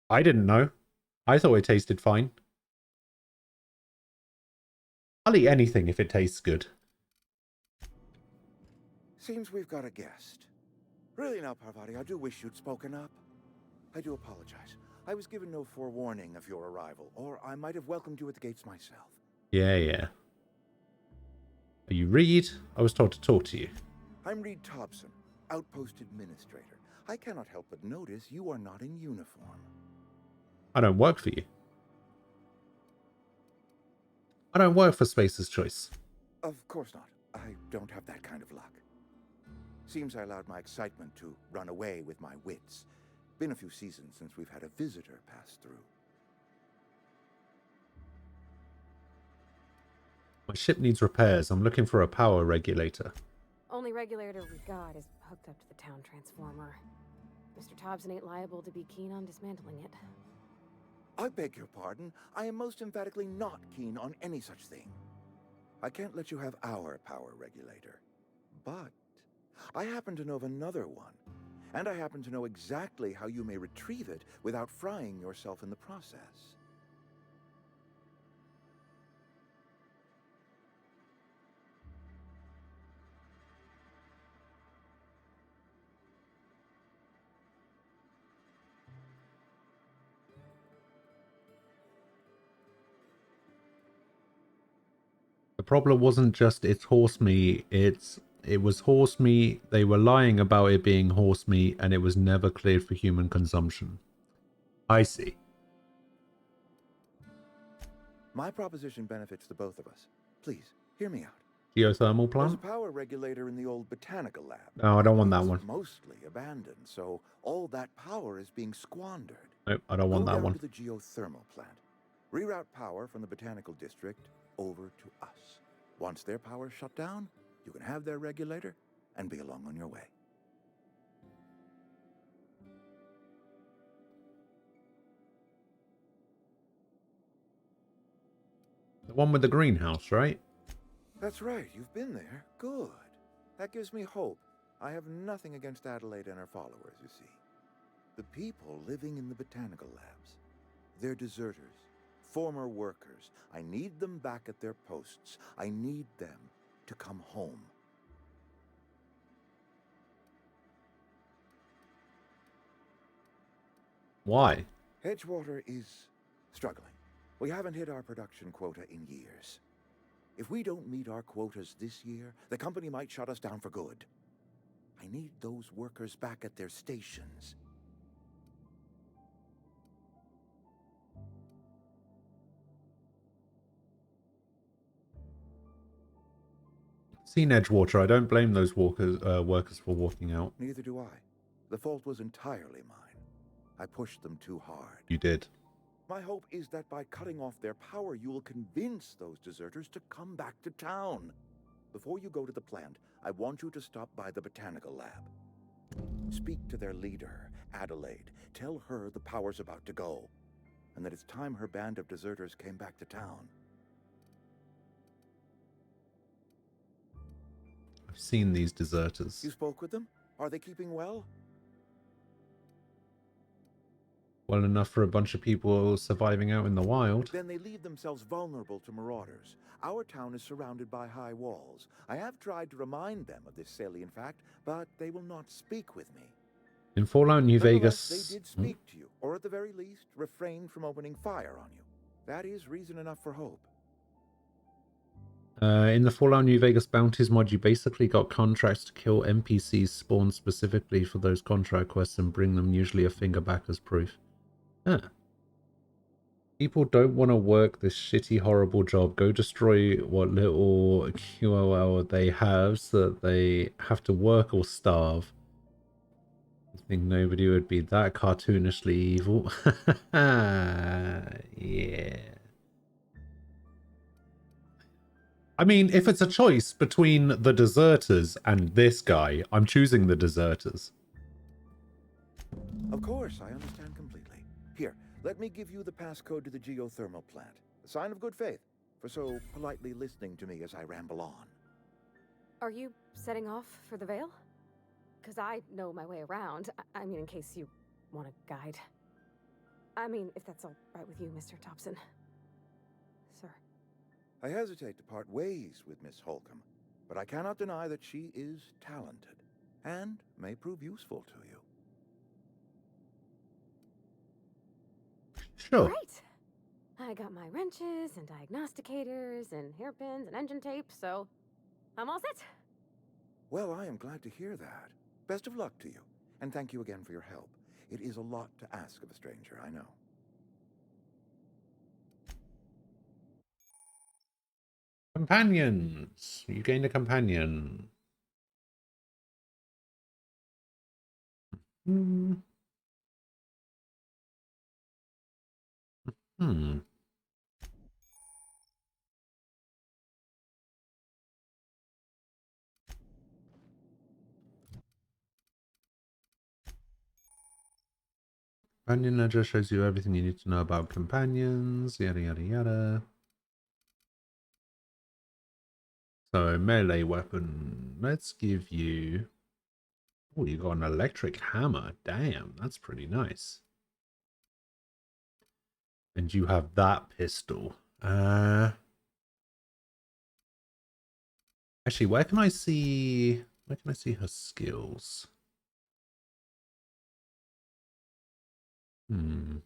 A: I didn't know. I thought it tasted fine. I'll eat anything if it tastes good.
B: Seems we've got a guest. Really now, Parvati, I do wish you'd spoken up. I do apologize. I was given no forewarning of your arrival, or I might have welcomed you at the gates myself.
A: Yeah. Are you Reed? I was told to talk to you.
B: I'm Reed Thompson, Outpost Administrator. I cannot help but notice you are not in uniform.
A: I don't work for you. I don't work for Spacer's Choice.
B: Of course not. I don't have that kind of luck. Seems I allowed my excitement to run away with my wits. Been a few seasons since we've had a visitor pass through.
A: My ship needs repairs. I'm looking for a power regulator.
V: Only regulator we got is hooked up to the town transformer. Mr. Thompson ain't liable to be keen on dismantling it.
B: I beg your pardon. I am most emphatically not keen on any such thing. I can't let you have our power regulator. But I happen to know of another one. And I happen to know exactly how you may retrieve it without frying yourself in the process.
A: The problem wasn't just it's horse meat, it was horse meat, they were lying about it being horse meat, and it was never cleared for human consumption. I see.
B: My proposition benefits the both of us. Please, hear me out.
A: Geothermal
B: There's a
A: plant?
B: power regulator in the old botanical lab.
A: No, I don't want that
B: It's
A: one.
B: mostly abandoned, so all that power is being squandered.
A: Nope, I don't want
B: Go
A: that
B: down
A: one.
B: to the geothermal plant. Reroute power from the botanical district over to us. Once their power's shut down, you can have their regulator and be along on your way.
A: The one with the greenhouse, right?
B: That's right, you've been there. Good. That gives me hope. I have nothing against Adelaide and her followers, you see. The people living in the botanical labs. They're deserters, former workers. I need them back at their posts. I need them to come home.
A: Why?
B: Edgewater is struggling. We haven't hit our production quota in years. If we don't meet our quotas this year, the company might shut us down for good. I need those workers back at their stations.
A: Seen Edgewater. I don't blame those workers for walking out.
B: Neither do I. The fault was entirely mine. I pushed them too hard.
A: You did.
B: My hope is that by cutting off their power, you will convince those deserters to come back to town. Before you go to the plant, I want you to stop by the botanical lab. Speak to their leader, Adelaide. Tell her the power's about to go, and that it's time her band of deserters came back to town.
A: I've seen these deserters.
B: You spoke with them? Are they keeping well?
A: Well enough for a bunch of people surviving out in the wild.
B: Then they leave themselves vulnerable to marauders. Our town is surrounded by high walls. I have tried to remind them of this salient fact, but they will not speak with me.
A: In Fallout New Vegas...
B: They did speak to you, or at the very least, refrained from opening fire on you. That is reason enough for hope.
A: In the Fallout New Vegas Bounties mod, you basically got contracts to kill NPCs spawned specifically for those contract quests and bring them usually a finger back as proof. Huh. People don't want to work this shitty, horrible job. Go destroy what little QOL they have so that they have to work or starve. I think nobody would be that cartoonishly evil. Yeah. I mean, if it's a choice between the deserters and this guy, I'm choosing the deserters.
B: Of course, I understand completely. Here, let me give you the passcode to the geothermal plant. A sign of good faith for so politely listening to me as I ramble on.
V: Are you setting off for the Vale? Because I know my way around. I mean, in case you want a guide. I mean, if that's all right with you, Mr. Thompson. Sir.
B: I hesitate to part ways with Miss Holcomb, but I cannot deny that she is talented and may prove useful to you.
A: Sure.
V: Right. I got my wrenches and diagnosticators and hairpins and engine tape, so I'm all set.
B: Well, I am glad to hear that. Best of luck to you, and thank you again for your help. It is a lot to ask of a stranger, I know.
A: Companions. You gained a companion. Hmm. Hmm. Companion ledger shows you everything you need to know about companions. Yada yada yada. So melee weapon. Let's give you. Oh, you got an electric hammer. Damn, that's pretty nice. And you have that pistol. Actually, where can I see her skills? Hmm.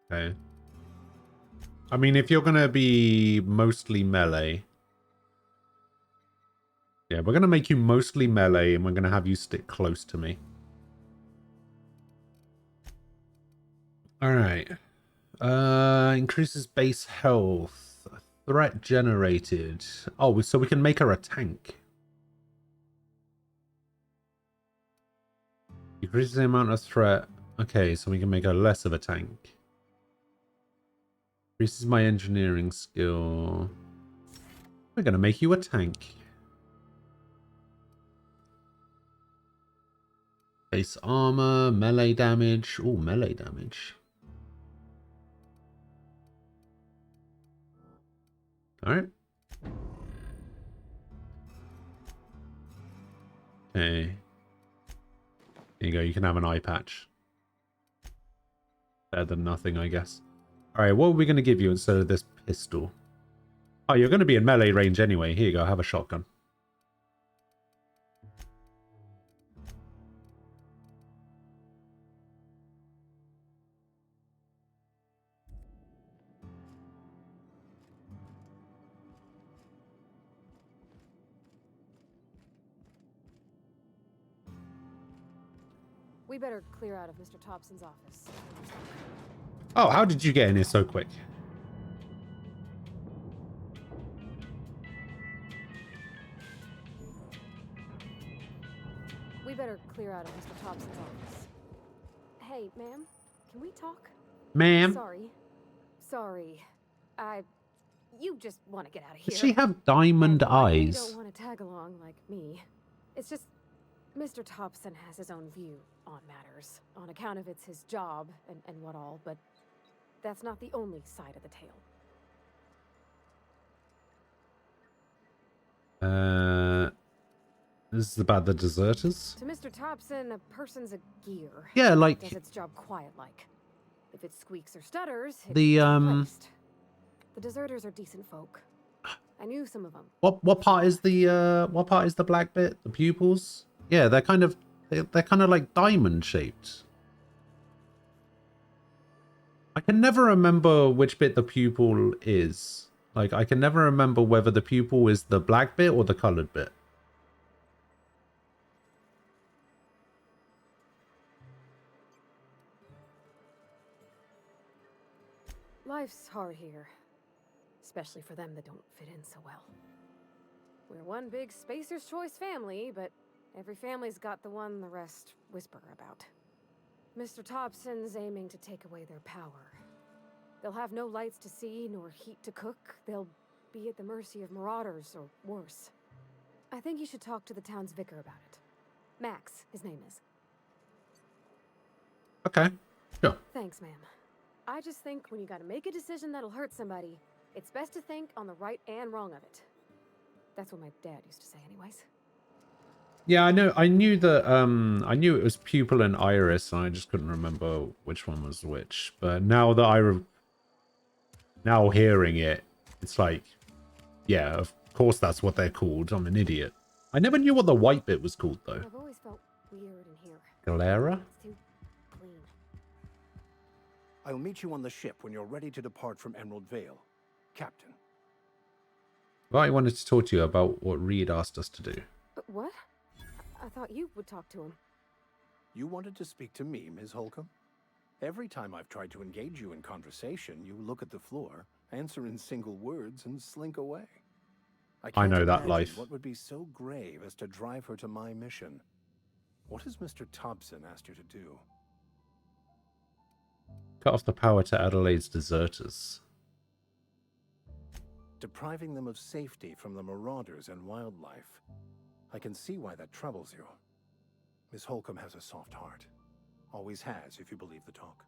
A: Okay. I mean, if you're gonna be mostly melee, yeah, we're gonna make you mostly melee, and we're gonna have you stick close to me. All right. Increases base health. Threat generated. Oh, so we can make her a tank. Decreases the amount of threat. Okay, so we can make her less of a tank. Increases my engineering skill. We're gonna make you a tank. Base armor, melee damage. Oh, melee damage. Alright. Okay. There you go, you can have an eye patch. Better than nothing, I guess. Alright, what are we going to give you instead of this pistol? Oh, you're going to be in melee range anyway. Here you go, have a shotgun.
V: We better clear out of Mr. Thompson's office.
A: Oh, how did you get in here so quick?
V: We better clear out of Mr. Thompson's office. Hey, ma'am, can we talk?
A: Ma'am?
V: Sorry. You just want to get out of here.
A: Does she have diamond
V: You
A: eyes?
V: don't want to tag along like me. It's just Mr. Thompson has his own view on matters, on account of it's his job and what all, but that's not the only side of the tale.
A: This is about the deserters?
V: To Mr. Thompson, a person's a gear.
A: Yeah, like...
V: Does its job quiet-like. If it squeaks or stutters, it
A: The,
V: gets replaced. The deserters are decent folk. I knew some of them.
A: What part is the black bit? The pupils? Yeah, they're kind of like diamond shaped. I can never remember which bit the pupil is. Like, I can never remember whether the pupil is the black bit or the colored bit.
V: Life's hard here. Especially for them that don't fit in so well. We're one big Spacer's Choice family, but every family's got the one the rest whisper about. Mr. Thompson's aiming to take away their power. They'll have no lights to see, nor heat to cook. They'll be at the mercy of marauders, or worse. I think you should talk to the town's vicar about it. Max, his name is.
A: Okay, sure.
V: Thanks, ma'am. I just think when you gotta make a decision that'll hurt somebody, it's best to think on the right and wrong of it. That's what my dad used to say anyways.
A: Yeah, I know. I knew that. I knew it was pupil and iris, and I just couldn't remember which one was which. But now that Now hearing it, it's like, yeah, of course that's what they're called. I'm an idiot. I never knew what the white bit was called, though.
V: I've always felt weird in here.
A: Galera?
V: It's too clean.
N: I'll meet you on the ship when you're ready to depart from Emerald Vale, Captain.
A: Well, I wanted to talk to you about what Reed asked us to do.
V: What? I thought you would talk to him.
N: You wanted to speak to me, Ms. Holcomb? Every time I've tried to engage you in conversation, you look at the floor, answer in single words, and slink away.
A: I know that
N: imagine
A: life.
N: What would be so grave as to drive her to my mission? What has Mr. Thompson asked you to do?
A: Cut off the power to Adelaide's deserters.
N: Depriving them of safety from the marauders and wildlife. I can see why that troubles you. Miss Holcomb has a soft heart. Always has, if you believe the talk.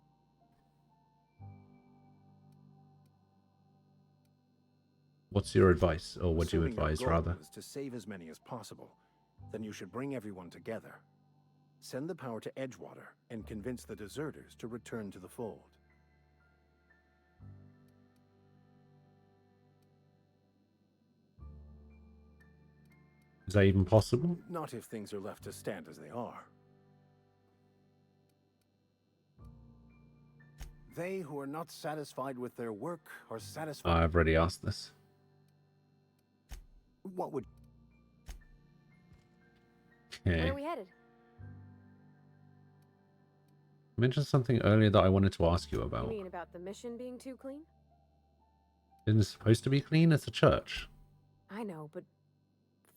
A: What's your advice? Or what do you
N: Assuming your
A: advise,
N: goal
A: rather?
N: is to save as many as possible, then you should bring everyone together. Send the power to Edgewater and convince the deserters to return to the fold.
A: Is that even possible?
N: Not if things are left to stand as they are. They who are not satisfied with their work are satisfied.
A: I've already asked this.
N: What would...
A: Okay.
V: Where are we headed?
A: I mentioned something earlier that I wanted to ask you
V: You
A: about.
V: mean about the mission being too clean?
A: Isn't it supposed to be clean? It's a church.
V: I know, but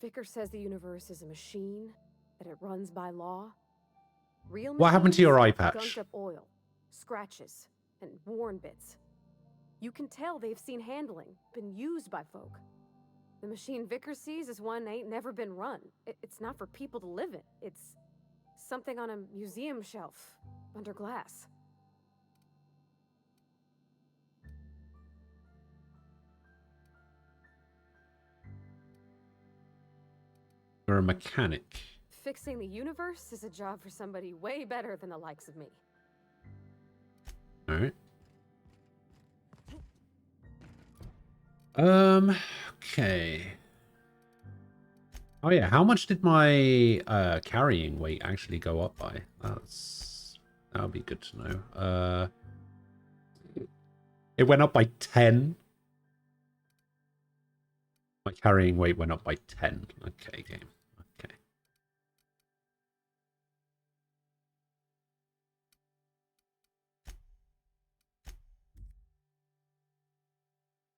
V: Vicker says the universe is a machine, that it runs by law. Real
A: What happened to your eye patch?
V: Gunked up oil, scratches, and worn bits. You can tell they've seen handling, been used by folk. The machine Vicker sees is one ain't never been run. It's not for people to live in. It's something on a museum shelf, under glass.
A: You're a mechanic.
V: Fixing the universe is a job for somebody way better than the likes of me.
A: Alright. Okay. Oh yeah, how much did my carrying weight actually go up by? That'll be good to know. It went up by 10. My carrying weight went up by 10. Okay, game. Okay.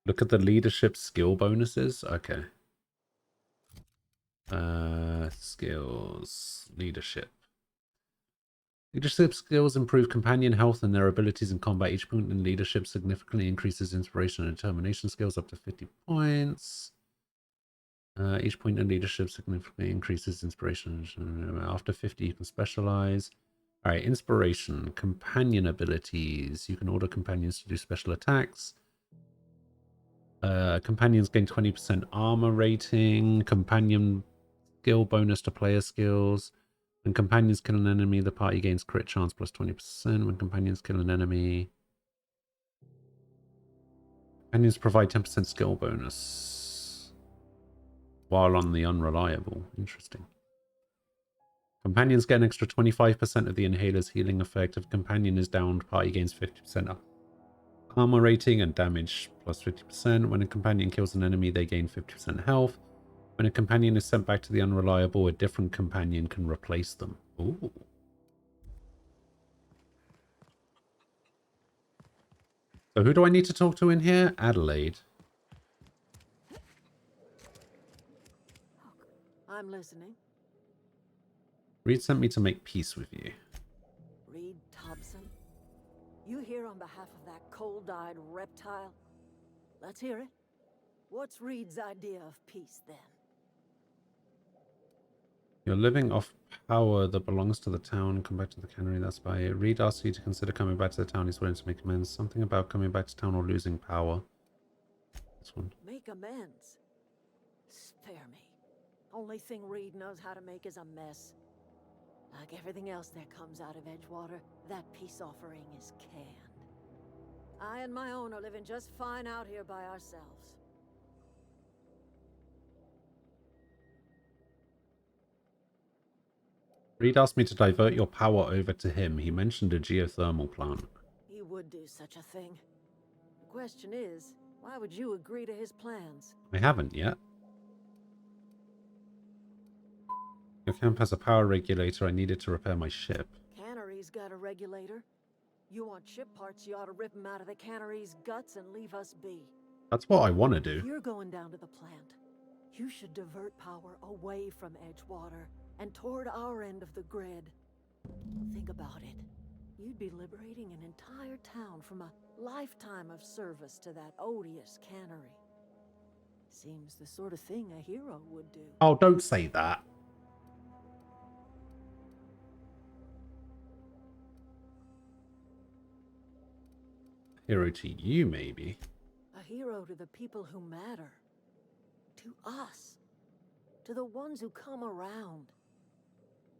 A: Look at the leadership skill bonuses. Okay. Skills. Leadership. Leadership skills improve companion health and their abilities in combat. Each point in leadership significantly increases inspiration and determination skills up to 50 points. Each point in leadership significantly increases inspiration. After 50, you can specialize. All right, inspiration. Companion abilities. You can order companions to do special attacks. Companions gain 20% armor rating. Companion skill bonus to player skills. When companions kill an enemy, the party gains crit chance plus 20%. When companions kill an enemy, companions provide 10% skill bonus while on the unreliable. Interesting. Companions get an extra 25% of the inhaler's healing effect. If a companion is downed, party gains 50% armor rating and damage plus 50%. When a companion kills an enemy, they gain 50% health. When a companion is sent back to the unreliable, a different companion can replace them. Ooh. So who do I need to talk to in here? Adelaide.
E: I'm listening.
A: Reed sent me to make peace with you.
E: Reed Thompson? You here on behalf of that cold-eyed reptile? Let's hear it. What's Reed's idea of peace, then?
A: You're living off power that belongs to the town. Come back to the cannery. That's by it. Reed asks you to consider coming back to the town. He's willing to make amends. Something about coming back to town or losing power. This one.
E: Make amends? Spare me. Only thing Reed knows how to make is a mess. Like everything else that comes out of Edgewater, that peace offering is canned. I and my own are living just fine out here by ourselves.
A: Reed asked me to divert your power over to him. He mentioned a geothermal plant.
E: He would do such a thing. The question is, why would you agree to his plans?
A: I haven't yet. Your camp has a power regulator. I needed to repair my ship.
E: Cannery's got a regulator. You want ship parts, you ought to rip them out of the cannery's guts and leave us be.
A: That's what I want to do.
E: If you're going down to the plant, you should divert power away from Edgewater and toward our end of the grid. Think about it. You'd be liberating an entire town from a lifetime of service to that odious cannery. Seems the sort of thing a hero would do.
A: Oh, don't say that. Hero to you, maybe.
E: A hero to the people who matter. To us. To the ones who come around.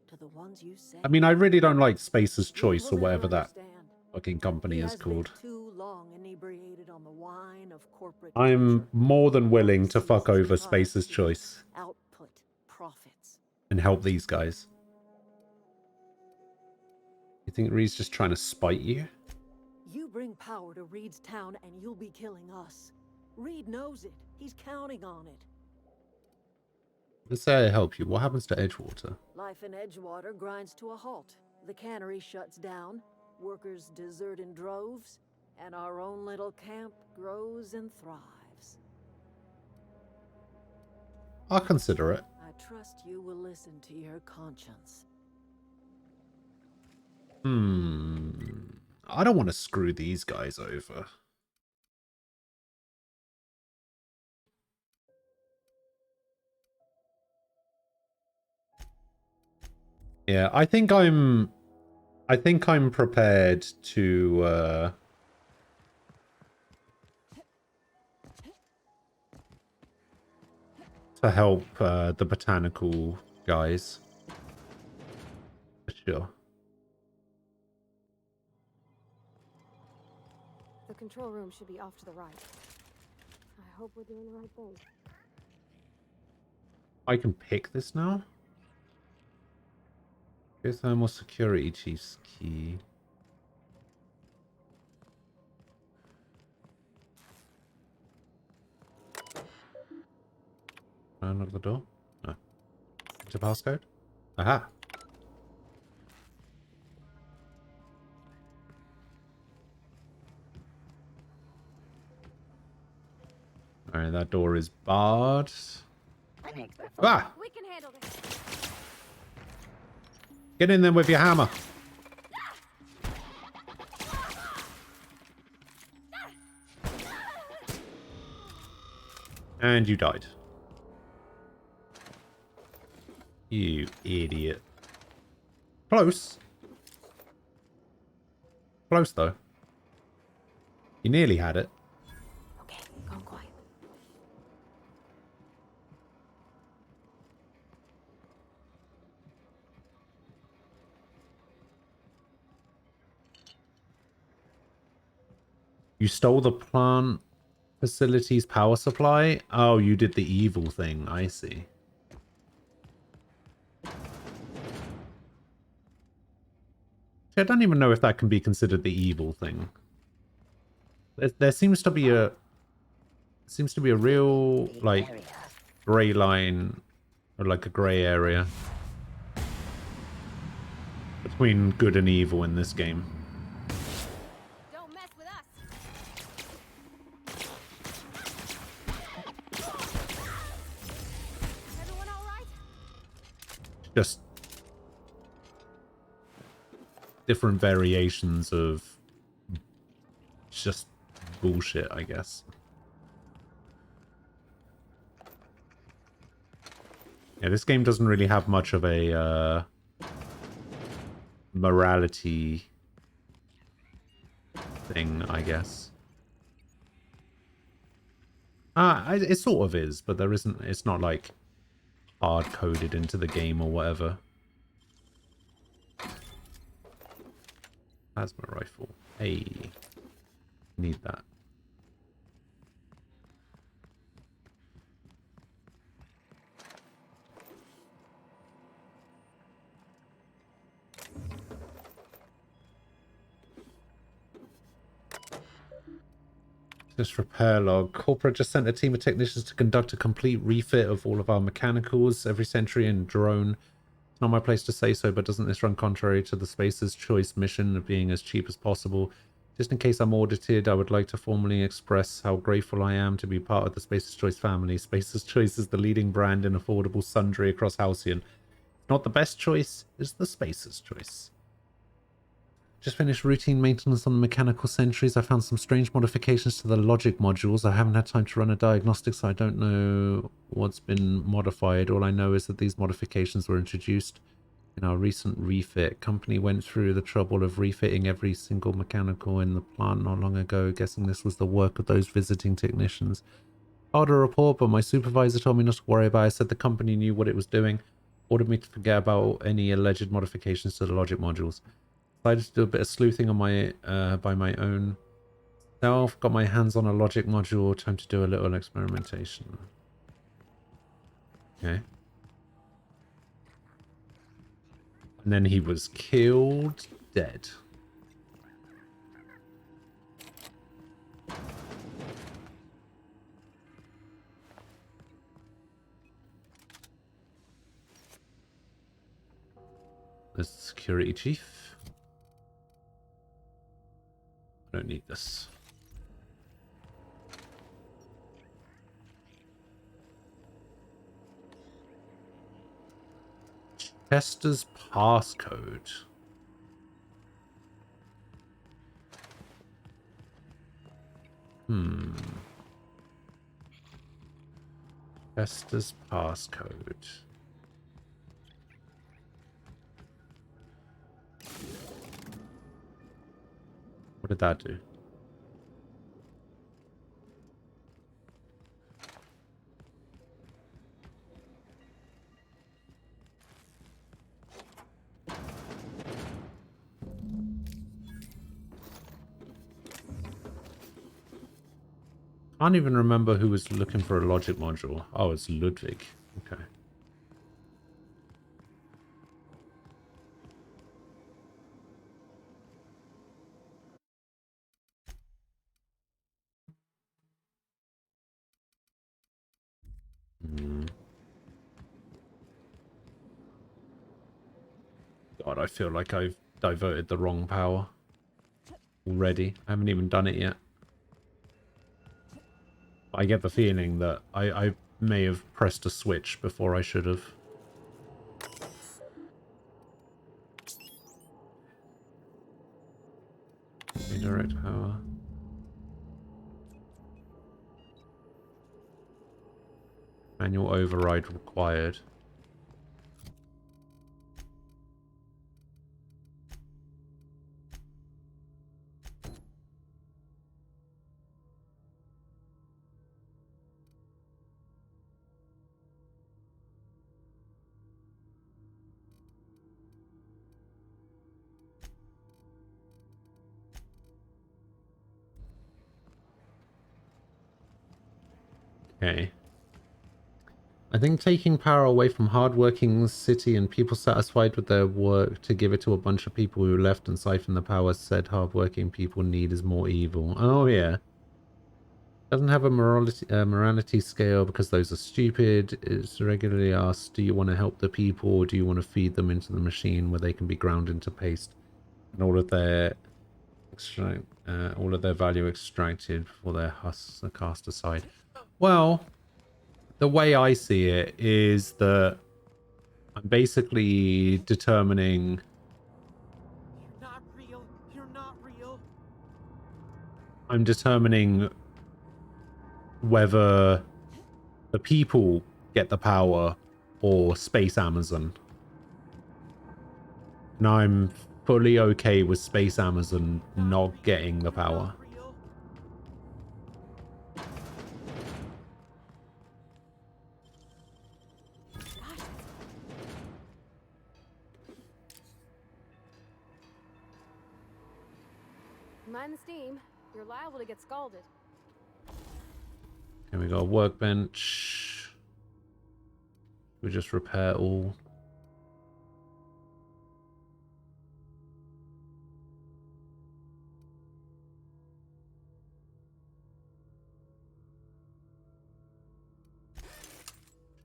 E: To the ones you say.
A: I mean, I really don't like Spacer's Choice or whatever that fucking company is called.
E: Too long inebriated on the wine of corporate
A: I'm more than willing to fuck over Spacer's Choice
E: output profits
A: and help these guys. You think Reed's just trying to spite you?
E: You bring power to Reed's town and you'll be killing us. Reed knows it. He's counting on it.
A: Let's say I help you. What happens to Edgewater?
E: Life in Edgewater grinds to a halt. The cannery shuts down, workers desert in droves, and our own little camp grows and thrives.
A: I'll consider it.
E: I trust you will listen to your conscience.
A: I don't want to screw these guys over. Yeah, I think I'm prepared to help the botanical guys. For sure.
V: The control room should be off to the right. I hope we're doing the right thing.
A: I can pick this now. Geothermal security chief's key. Unlock the door. No. Enter passcode. Aha. Alright, that door is barred. Ah!
V: We can handle this.
A: Get in there with your hammer. And you died. You idiot. Close. Close though. You nearly had it.
V: Okay, go quiet.
A: You stole the plant facility's power supply? Oh, you did the evil thing. I see. I don't even know if that can be considered the evil thing. There seems to be a real like gray line or like a gray area between good and evil in this game.
V: Don't mess with us. Everyone all right?
A: Just different variations of just bullshit, I guess. Yeah, this game doesn't really have much of a morality thing, I guess. It sort of is, but there isn't. It's not like hard coded into the game or whatever. Plasma rifle. Hey. Need that. This repair log. Corporate just sent a team of technicians to conduct a complete refit of all of our mechanicals, every sentry and drone. It's not my place to say so, but doesn't this run contrary to the Spacer's Choice mission of being as cheap as possible? Just in case I'm audited, I would like to formally express how grateful I am to be part of the Spacer's Choice family. Spacer's Choice is the leading brand in affordable sundry across Halcyon. Not the best choice, it's the Spacer's Choice. Just finished routine maintenance on the mechanical sentries. I found some strange modifications to the logic modules. I haven't had time to run a diagnostic, so I don't know what's been modified. All I know is that these modifications were introduced in our recent refit. Company went through the trouble of refitting every single mechanical in the plant not long ago, guessing this was the work of those visiting technicians. Hard to report, but my supervisor told me not to worry about it. I said the company knew what it was doing, ordered me to forget about any alleged modifications to the logic modules. Decided to do a bit of sleuthing on my by my own self. Got my hands on a logic module. Time to do a little experimentation. Okay. And then he was killed dead. The security chief. I don't need this. Chester's passcode. Chester's passcode. What did that do? I can't even remember who was looking for a logic module. Oh, it's Ludwig. Okay. God, I feel like I've diverted the wrong power already. I haven't even done it yet. I get the feeling that I may have pressed a switch before I should have. Redirect power. Manual override required. Okay. I think taking power away from hardworking city and people satisfied with their work to give it to a bunch of people who left and siphoned the power said hardworking people need is more evil. Oh, yeah. Doesn't have a morality scale because those are stupid. It's regularly asked, do you want to help the people or do you want to feed them into the machine where they can be ground into paste and all of their value extracted before their husks are cast aside? Well, the way I see it is that I'm basically determining...
C: You're not real. You're not real.
A: I'm determining whether the people get the power or Space Amazon. And I'm fully okay with Space Amazon not getting the power.
V: Mind the steam. You're liable to get scalded.
A: Okay, we got a workbench. We just repair all.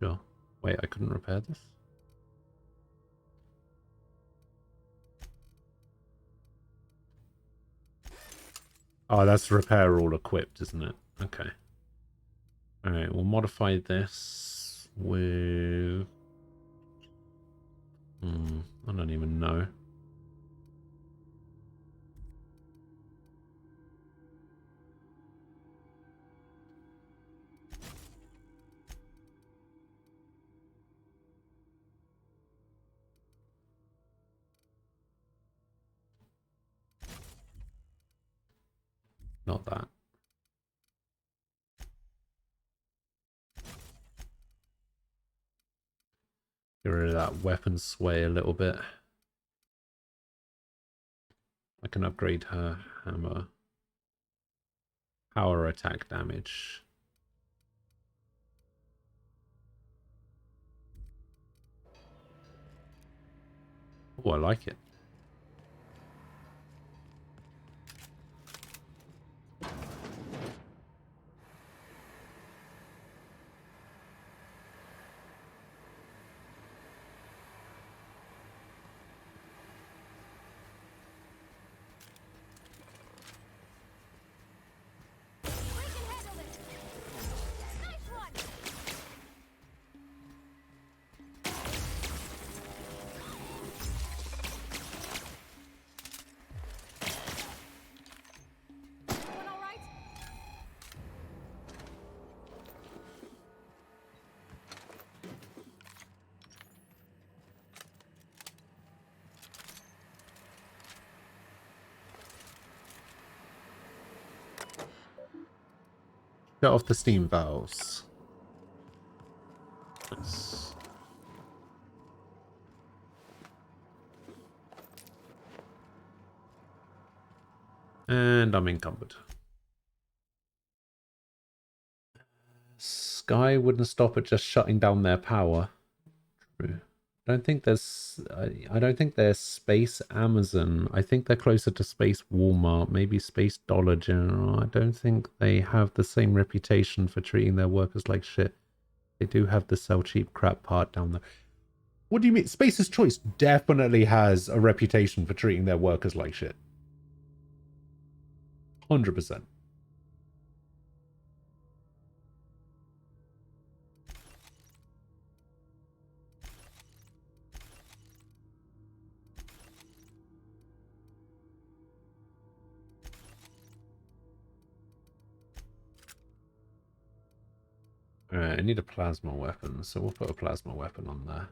A: Sure. Wait, I couldn't repair this? Oh, that's repair all equipped, isn't it? Okay. Alright, we'll modify this with... I don't even know. Not that. Get rid of that weapon sway a little bit. I can upgrade her hammer. Power attack damage. Oh, I like it. Shut off the steam valves. Nice. And I'm encumbered. Sky wouldn't stop at just shutting down their power. True. I don't think there's... I don't think they're Space Amazon. I think they're closer to Space Walmart, maybe Space Dollar General. I don't think they have the same reputation for treating their workers like shit. They do have the sell cheap crap part down there. What do you mean? Space's Choice definitely has a reputation for treating their workers like shit. 100%. Alright, I need a plasma weapon, so we'll put a plasma weapon on there.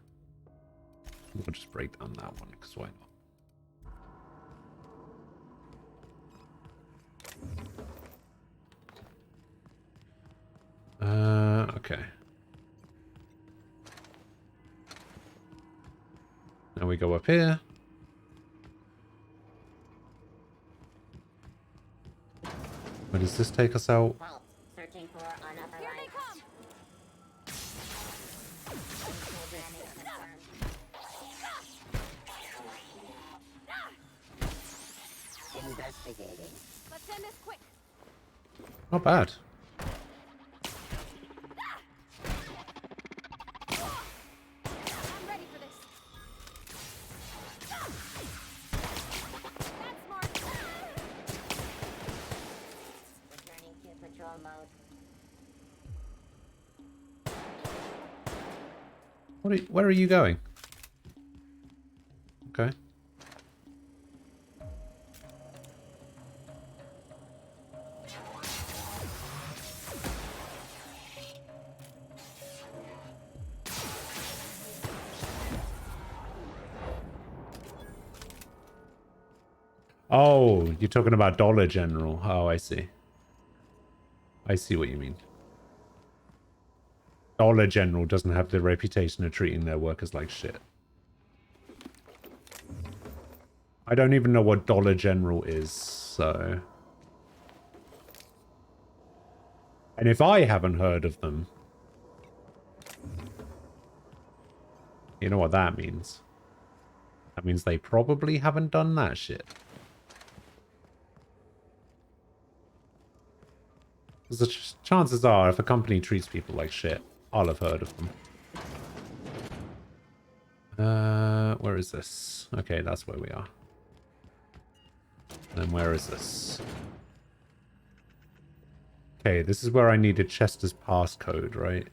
A: We'll just break down that one, because why not? Okay. Now we go up here. Where does this take us out?
J: Searching for unauthorized. Investigating.
V: Let's end this quick.
A: Not bad.
V: I'm ready for this. That's smart.
J: Returning to patrol mode.
A: Where are you going? Okay. Oh, you're talking about Dollar General. Oh, I see. I see what you mean. Dollar General doesn't have the reputation of treating their workers like shit. I don't even know what Dollar General is, so... And if I haven't heard of them, you know what that means. That means they probably haven't done that shit. Because the chances are, if a company treats people like shit, I'll have heard of them. Where is this? Okay, that's where we are. Then where is this? Okay, this is where I needed Chester's passcode, right?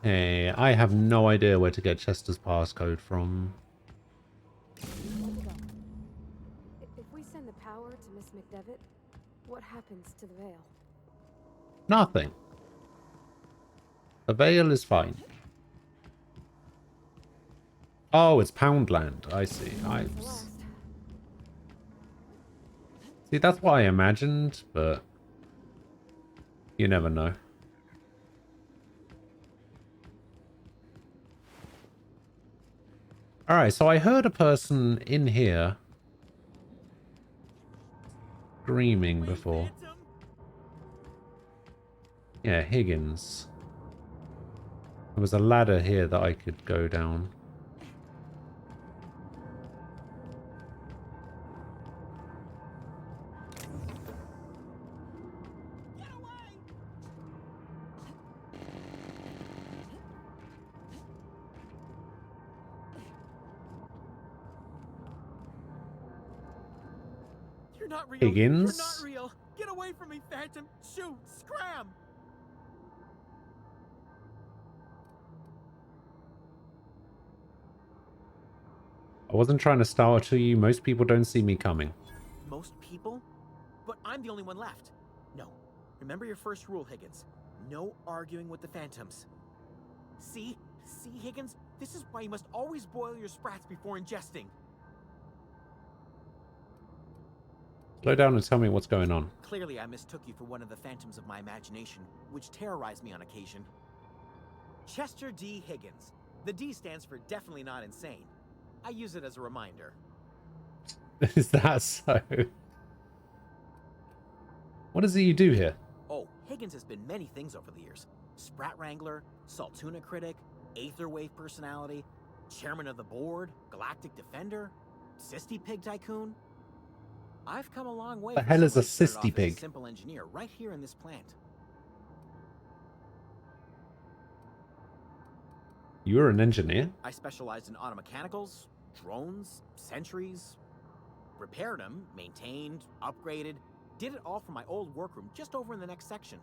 A: Hey, I have no idea where to get Chester's passcode from.
V: If we send the power to Miss McDevitt, what happens to the veil?
A: Nothing. The veil is fine. Oh, it's Poundland. I see. See, that's what I imagined, but you never know. Alright, so I heard a person in here screaming before. Yeah, Higgins. There was a ladder here that I could go down.
C: You're not real.
A: Higgins?
C: You're not real. Get away from me, Phantom. Shoot. Scram.
A: I wasn't trying to startle you. Most people don't see me coming.
C: Most people? But I'm the only one left. No. Remember your first rule, Higgins. No arguing with the Phantoms. See? See, Higgins? This is why you must always boil your sprats before ingesting.
A: Slow down and tell me what's going on.
C: Clearly, I mistook you for one of the phantoms of my imagination, which terrorized me on occasion. Chester D. Higgins. The D stands for definitely not insane. I use it as a reminder.
A: Is that so? What is it you do here?
C: Oh, Higgins has been many things over the years. Sprat Wrangler, Saltuna Critic, Aetherwave Personality, Chairman of the Board, Galactic Defender, Sisty Pig Tycoon. I've come a long way.
A: The hell is a
C: Sisty
A: Pig?
C: Simple engineer right here in this plant.
A: You're an engineer?
C: I specialized in automechanicals, drones, sentries, repaired them, maintained, upgraded, did it all from my old workroom just over in the next section.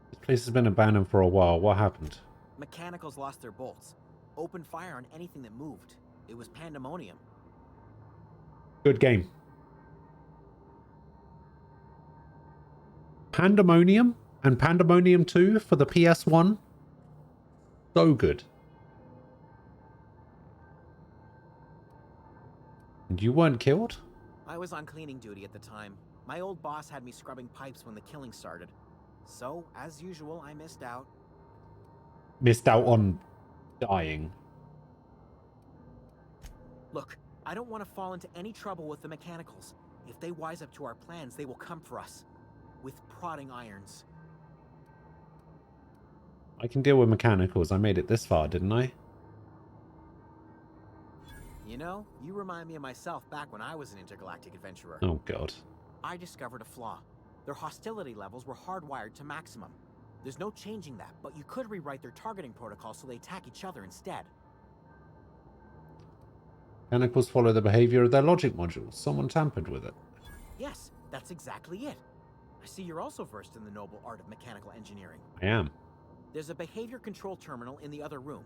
A: This place has been abandoned for a while. What happened?
C: Mechanicals lost their bolts. Opened fire on anything that moved. It was pandemonium.
A: Good game. Pandemonium and Pandemonium 2 for the PS1. So good. And you weren't killed?
C: I was on cleaning duty at the time. My old boss had me scrubbing pipes when the killing started. So, as usual, I missed out.
A: Missed out on dying.
C: Look, I don't want to fall into any trouble with the mechanicals. If they wise up to our plans, they will come for us. With prodding irons.
A: I can deal with mechanicals. I made it this far, didn't I?
C: You know, you remind me of myself back when I was an intergalactic adventurer.
A: Oh, God.
C: I discovered a flaw. Their hostility levels were hardwired to maximum. There's no changing that, but you could rewrite their targeting protocol so they attack each other instead.
A: Mechanicals follow the behavior of their logic modules. Someone tampered with it.
C: Yes, that's exactly it. I see you're also versed in the noble art of mechanical engineering.
A: I am.
C: There's a behavior control terminal in the other room.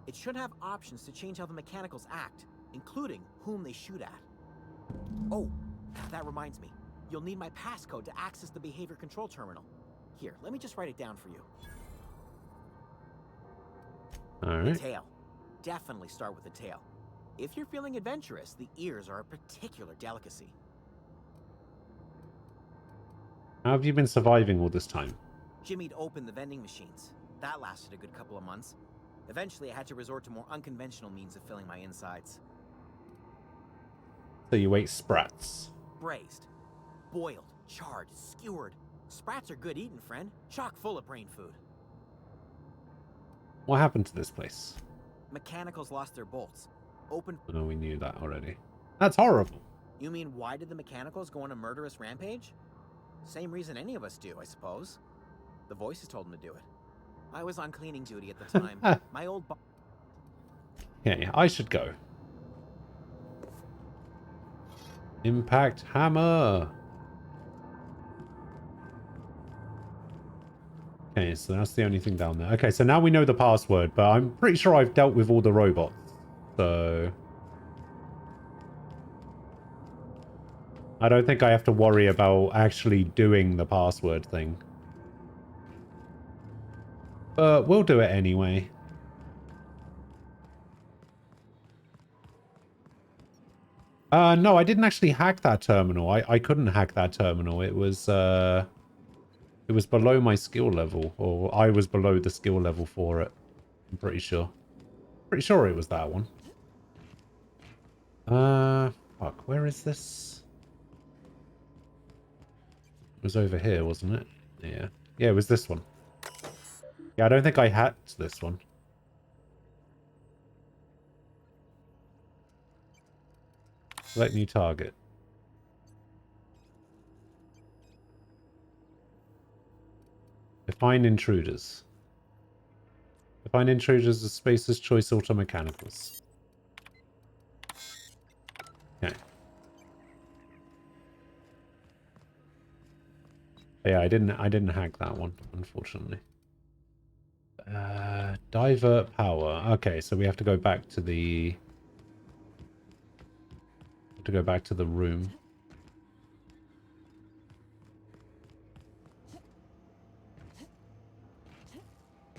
C: It should have options to change how the mechanicals act, including whom they shoot at. Oh, that reminds me. You'll need my passcode to access the behavior control terminal. Here, let me just write it down for you.
A: All right.
C: The tail. Definitely start with the tail. If you're feeling adventurous, the ears are a particular delicacy.
A: How have you been surviving all this time?
C: Jimmy'd opened the vending machines. That lasted a good couple of months. Eventually, I had to resort to more unconventional means of filling my insides.
A: So you ate sprats.
C: Braised, boiled, charred, skewered. Sprats are good eating, friend. Chock full of brain food.
A: What happened to this place?
C: Mechanicals lost their bolts. Open.
A: Oh, we knew that already. That's horrible.
C: You mean why did the mechanicals go on a murderous rampage? Same reason any of us do, I suppose. The voices told them to do it. I was on cleaning duty at the time. My old
A: Okay, I should go. Impact hammer. Okay, so that's the only thing down there. Okay, so now we know the password, but I'm pretty sure I've dealt with all the robots. So I don't think I have to worry about actually doing the password thing. But we'll do it anyway. No, I didn't actually hack that terminal. I couldn't hack that terminal. It was below my skill level, or I was below the skill level for it. I'm pretty sure. Pretty sure it was that one. Fuck, where is this? It was over here, wasn't it? Yeah. Yeah, it was this one. Yeah, I don't think I hacked this one. Select new target. Define intruders. Define intruders as Spacer's Choice Automechanicals. Okay. Yeah, I didn't hack that one, unfortunately. Divert power. Okay, so we have to go back to the room.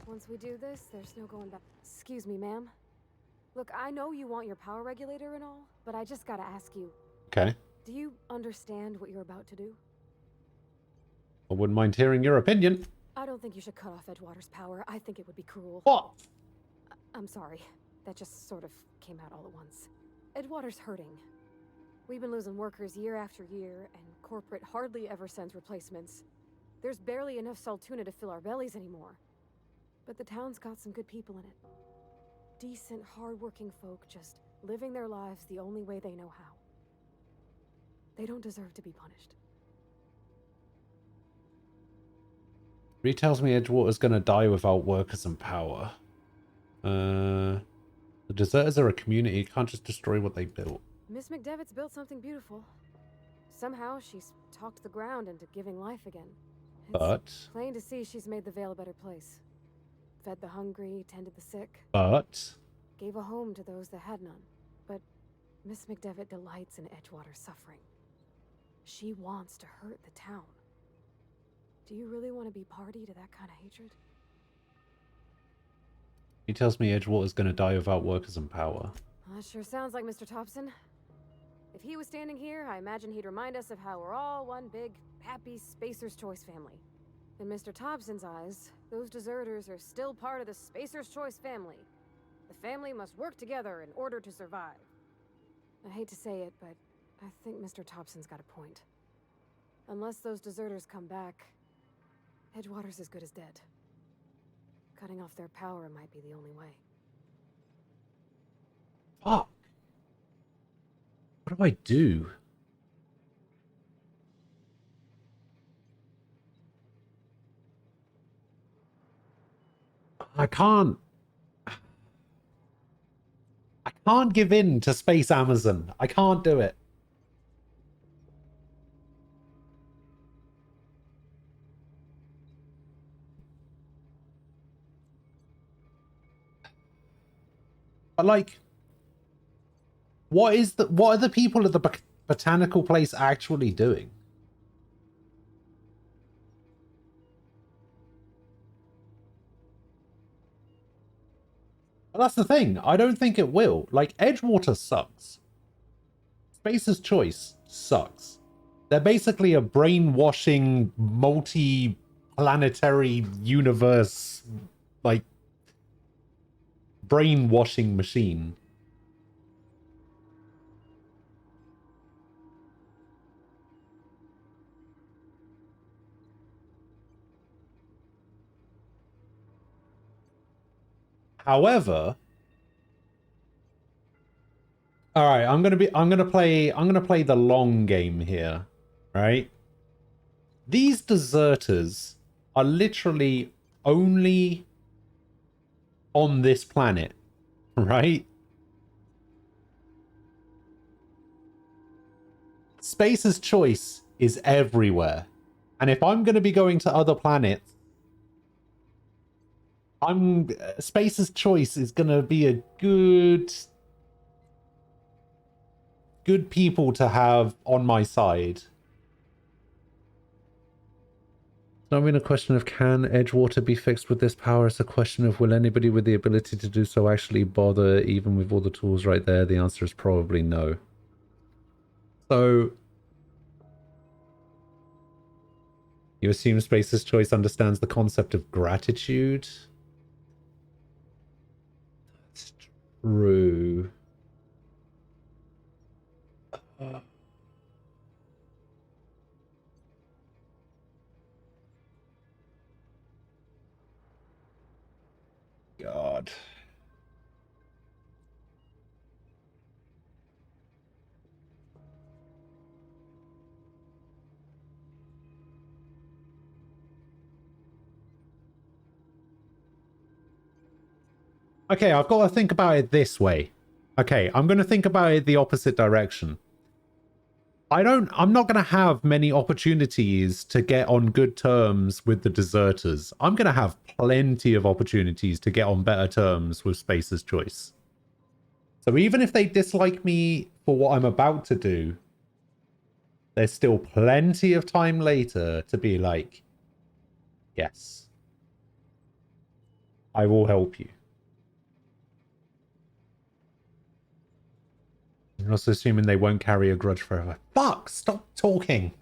V: Once we do this, there's no going back. Excuse me, ma'am. Look, I know you want your power regulator and all, but I just gotta ask you.
A: Okay.
V: Do you understand what you're about to do?
A: I wouldn't mind hearing your opinion.
V: I don't think you should cut off Edgewater's power. I think it would be cruel.
A: What?
V: I'm sorry. That just sort of came out all at once. Edgewater's hurting. We've been losing workers year after year, and corporate hardly ever sends replacements. There's barely enough Saltuna to fill our bellies anymore. But the town's got some good people in it. Decent, hard-working folk just living their lives the only way they know how. They don't deserve to be punished.
A: Reed tells me Edgewater's gonna die without workers and power. The deserters are a community. You can't just destroy what they built.
V: Miss McDevitt's built something beautiful. Somehow she's talked the ground into giving life again. It's plain to see she's made the Vale a better place. Fed the hungry, tended the sick. Gave a home to those that had none. But Miss McDevitt delights in Edgewater's suffering. She wants to hurt the town. Do you really want to be party to that kind of hatred?
A: He tells me Edgewater's gonna die without workers and power.
V: Well, that sure sounds like Mr. Thompson. If he was standing here, I imagine he'd remind us of how we're all one big, happy Spacer's Choice family. In Mr. Thompson's eyes, those deserters are still part of the Spacer's Choice family. The family must work together in order to survive. I hate to say it, but I think Mr. Thompson's got a point. Unless those deserters come back, Edgewater's as good as dead. Cutting off their power might be the only way.
A: Fuck. What do I do? I can't give in to Space Amazon. I can't do it. But like, what are the people at the botanical place actually doing? But that's the thing. I don't think it will. Like, Edgewater sucks. Spacer's Choice sucks. They're basically a brainwashing, multi-planetary universe, like, brainwashing machine. However, all right, I'm gonna play the long game here, right? These deserters are literally only on this planet, right? Spacer's Choice is everywhere. And if I'm going to be going to other planets, Spacer's Choice is going to be a good people to have on my side. It's not even a question of can Edgewater be fixed with this power. It's a question of will anybody with the ability to do so actually bother, even with all the tools right there? The answer is probably no. So you assume Spacer's Choice understands the concept of gratitude? That's true. God. Okay, I've got to think about it this way. Okay, I'm going to think about it the opposite direction. I'm not going to have many opportunities to get on good terms with the deserters. I'm going to have plenty of opportunities to get on better terms with Spacer's Choice. So even if they dislike me for what I'm about to do, there's still plenty of time later to be like, yes, I will help you. You're also assuming they won't carry a grudge forever. Fuck! Stop talking!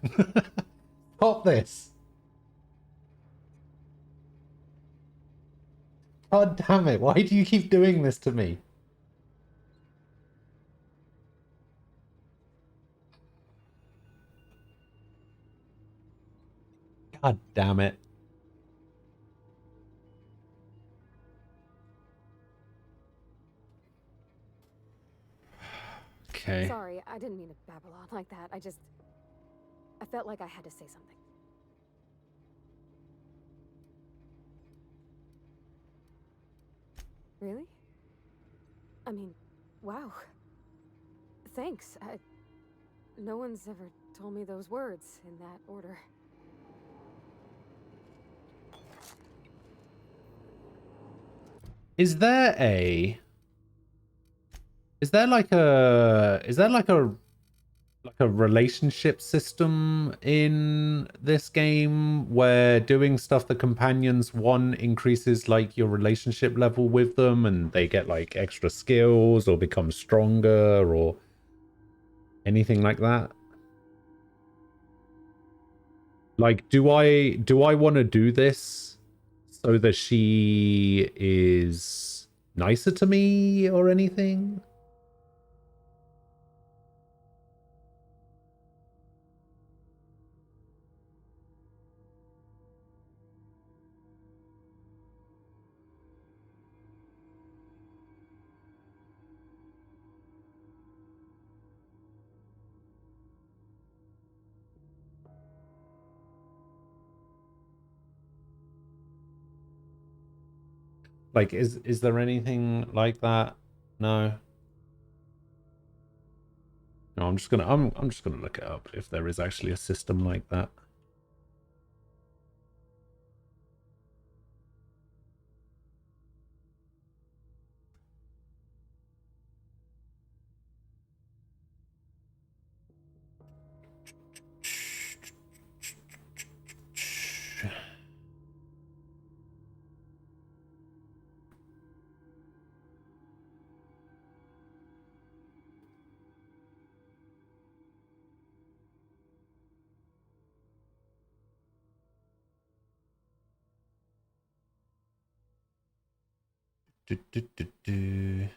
A: Stop this! God damn it, why do you keep doing this to me? God damn it. Okay.
V: Sorry, I didn't mean to babble on like that. I felt like I had to say something. Really? I mean, wow. Thanks. No one's ever told me those words in that order.
A: Is there like a relationship system in this game where doing stuff the companions want increases like your relationship level with them and they get like extra skills or become stronger or anything like that? Like, do I want to do this so that she is nicer to me or anything? Like, is there anything like that? No. No, I'm just gonna look it up if there is actually a system like that. Do, do, do, do.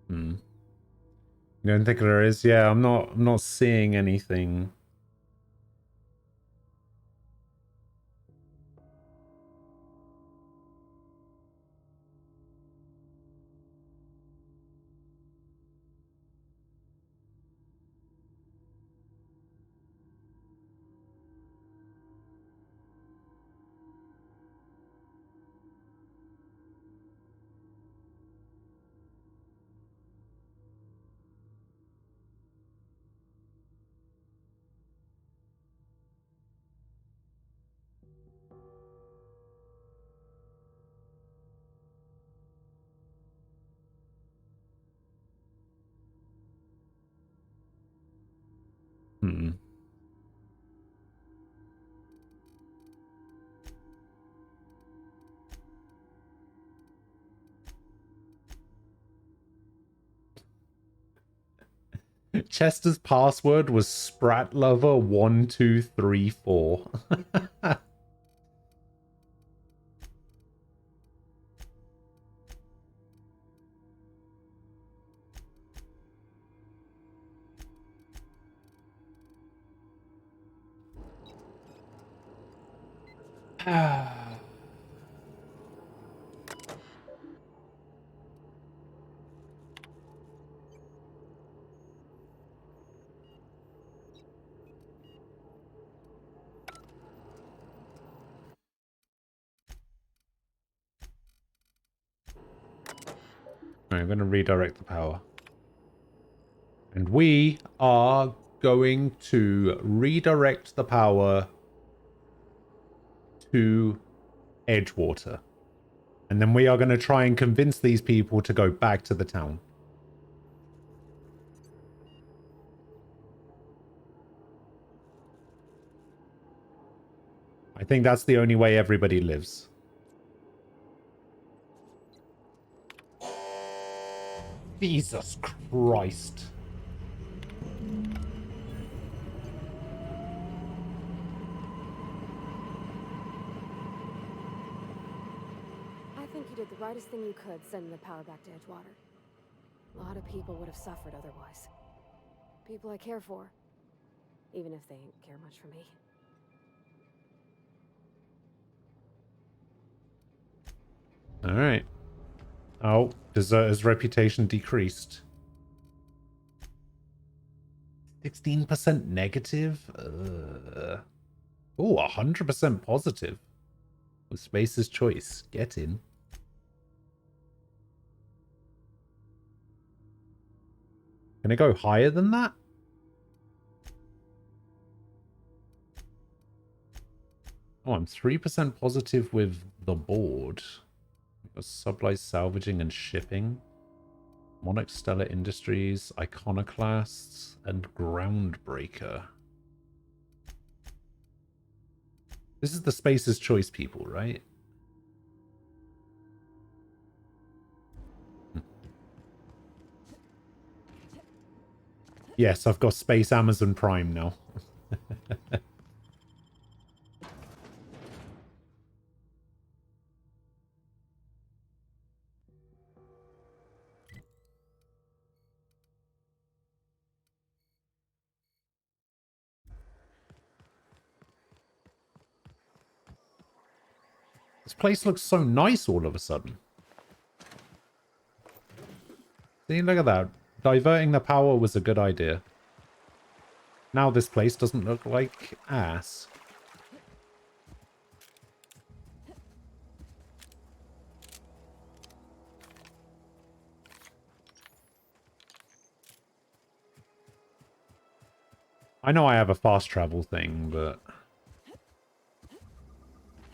A: Hmm. You don't think there is? Yeah, I'm not seeing anything. Hmm. Chester's password was SpratLover1234. I'm going to redirect the power. And we are going to redirect the power to Edgewater. And then we are going to try and convince these people to go back to the town. I think that's the only way everybody lives. Jesus Christ.
V: I think you did the rightest thing you could sending the power back to Edgewater. A lot of people would have suffered otherwise. People I care for. Even if they ain't care much for me.
A: Alright. Oh, Deserter's reputation decreased. 16% negative? Oh, 100% positive. With Space's choice. Get in. Can it go higher than that? Oh, I'm 3% positive with the board. Supplies, salvaging, and shipping. Monarch Stellar Industries, Iconoclasts, and Groundbreaker. This is the Space's Choice people, right? Yes, I've got Space Amazon Prime now. This place looks so nice all of a sudden. See, look at that. Diverting the power was a good idea. Now this place doesn't look like ass. I know I have a fast travel thing, but...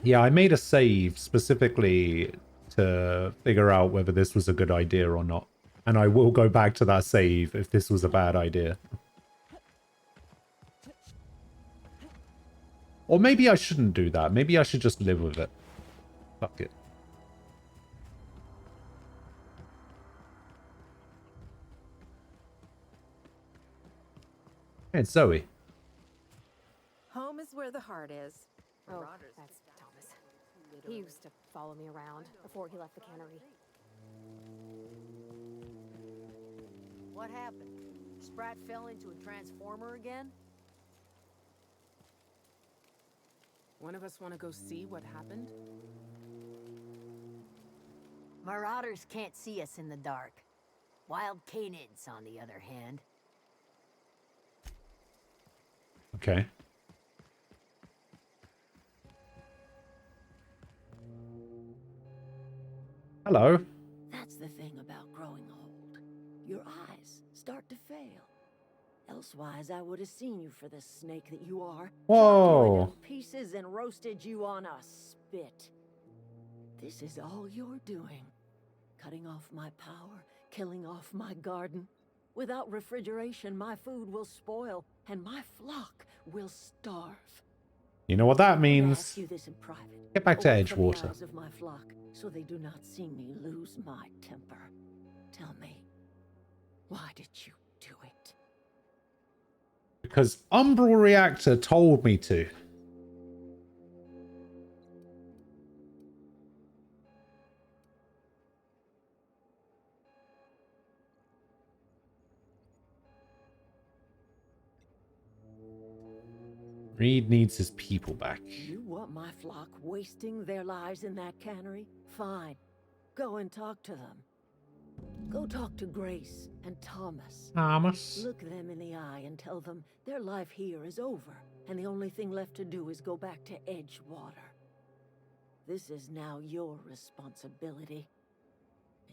A: Yeah, I made a save specifically to figure out whether this was a good idea or not. And I will go back to that save if this was a bad idea. Or maybe I shouldn't do that. Maybe I should just live with it. Fuck it. Hey, it's Zoe.
I: Home is where the heart is.
V: Oh, that's Thomas. He used to follow me around before he left the cannery.
P: What happened? Sprat fell into a transformer again?
O: One of us want to go see what happened?
D: Marauders can't see us in the dark. Wild canids, on the other hand.
A: Okay. Hello.
E: That's the thing about growing old. Your eyes start to fail. Elsewise, I would have seen you for the snake that you are.
A: Whoa.
E: Chopped you into pieces and roasted you on a spit. This is all you're doing. Cutting off my power, killing off my garden. Without refrigeration, my food will spoil, and my flock will starve.
A: You know what that
E: I
A: means.
E: ask you this in private.
A: Get back to
E: Away from the
A: Edgewater.
E: eyes of my flock, so they do not see me lose my temper. Tell me, why did you do it?
A: Because Umbral Reactor told me to. Reed needs his people back.
E: You want my flock wasting their lives in that cannery? Fine. Go and talk to them. Go talk to Grace and Thomas.
A: Thomas.
E: Look them in the eye and tell them their life here is over, and the only thing left to do is go back to Edgewater. This is now your responsibility.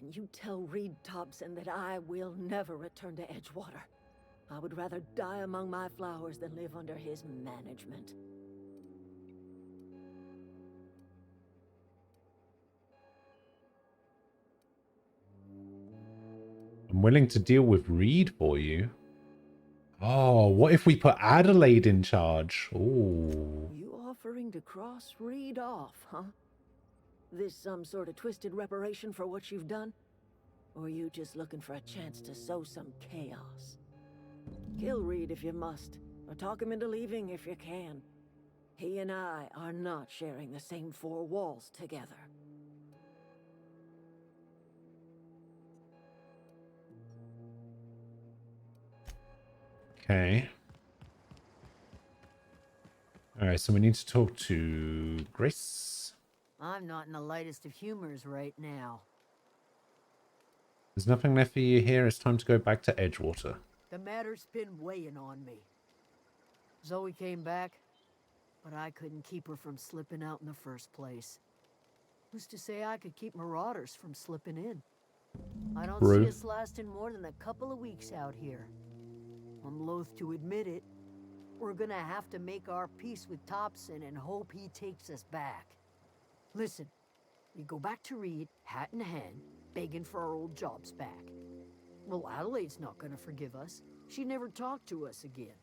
E: And you tell Reed Thompson that I will never return to Edgewater. I would rather die among my flowers than live under his management.
A: I'm willing to deal with Reed for you. Oh, what if we put Adelaide in charge? Ooh.
E: You offering to cross Reed off, huh? This some sort of twisted reparation for what you've done? Or you just looking for a chance to sow some chaos? Kill Reed if you must, or talk him into leaving if you can. He and I are not sharing the same four walls together.
A: Okay. Alright, so we need to talk to Grace.
D: I'm not in the lightest of humors right now.
A: There's nothing left for you here. It's time to go back to Edgewater.
P: The matter's been weighing on me. Zoe came back, but I couldn't keep her from slipping out in the first place. Who's to say I could keep marauders from slipping in? I don't see us lasting more than a couple of weeks out here. I'm loath to admit it. We're gonna have to make our peace with Thompson and hope he takes us back. Listen, we go back to Reed, hat in hand, begging for our old jobs back. Well, Adelaide's not gonna forgive us. She never talked to us again.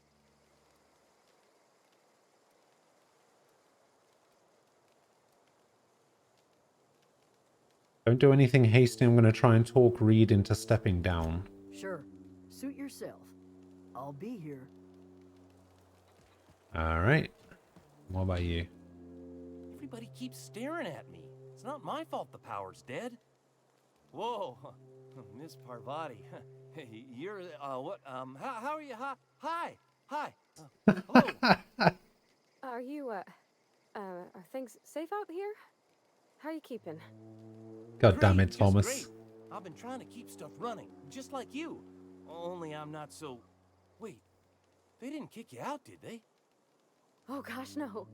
A: Don't do anything hasty. I'm going to try and talk Reed into stepping down.
P: Sure, suit yourself. I'll be here.
A: Alright. What about you?
F: Everybody keeps staring at me. It's not my fault the power's dead. Whoa, Miss Parvati. Hey, you're, what, how are you? Hi. Hello.
V: Are you, are things safe out here? How are you keeping?
A: God damn it,
F: Great,
A: Thomas.
F: just great. I've been trying to keep stuff running, just like you. Only I'm not so... Wait, they didn't kick you out, did they?
V: Oh gosh, no.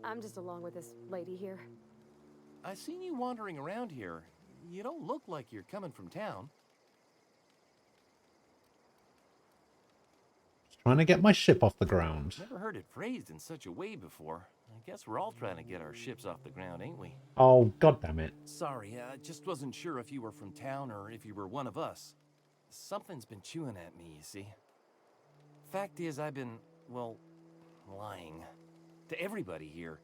V: I'm just along with this lady here.
F: I seen you wandering around here. You don't look like you're coming from town.
A: Trying to get my ship off the ground.
F: Never heard it phrased in such a way before. I guess we're all trying to get our ships off the ground, ain't we?
A: Oh, god damn it.
F: Sorry, I just wasn't sure if you were from town or if you were one of us. Something's been chewing at me, you see. Fact is, I've been, well, lying. To everybody here.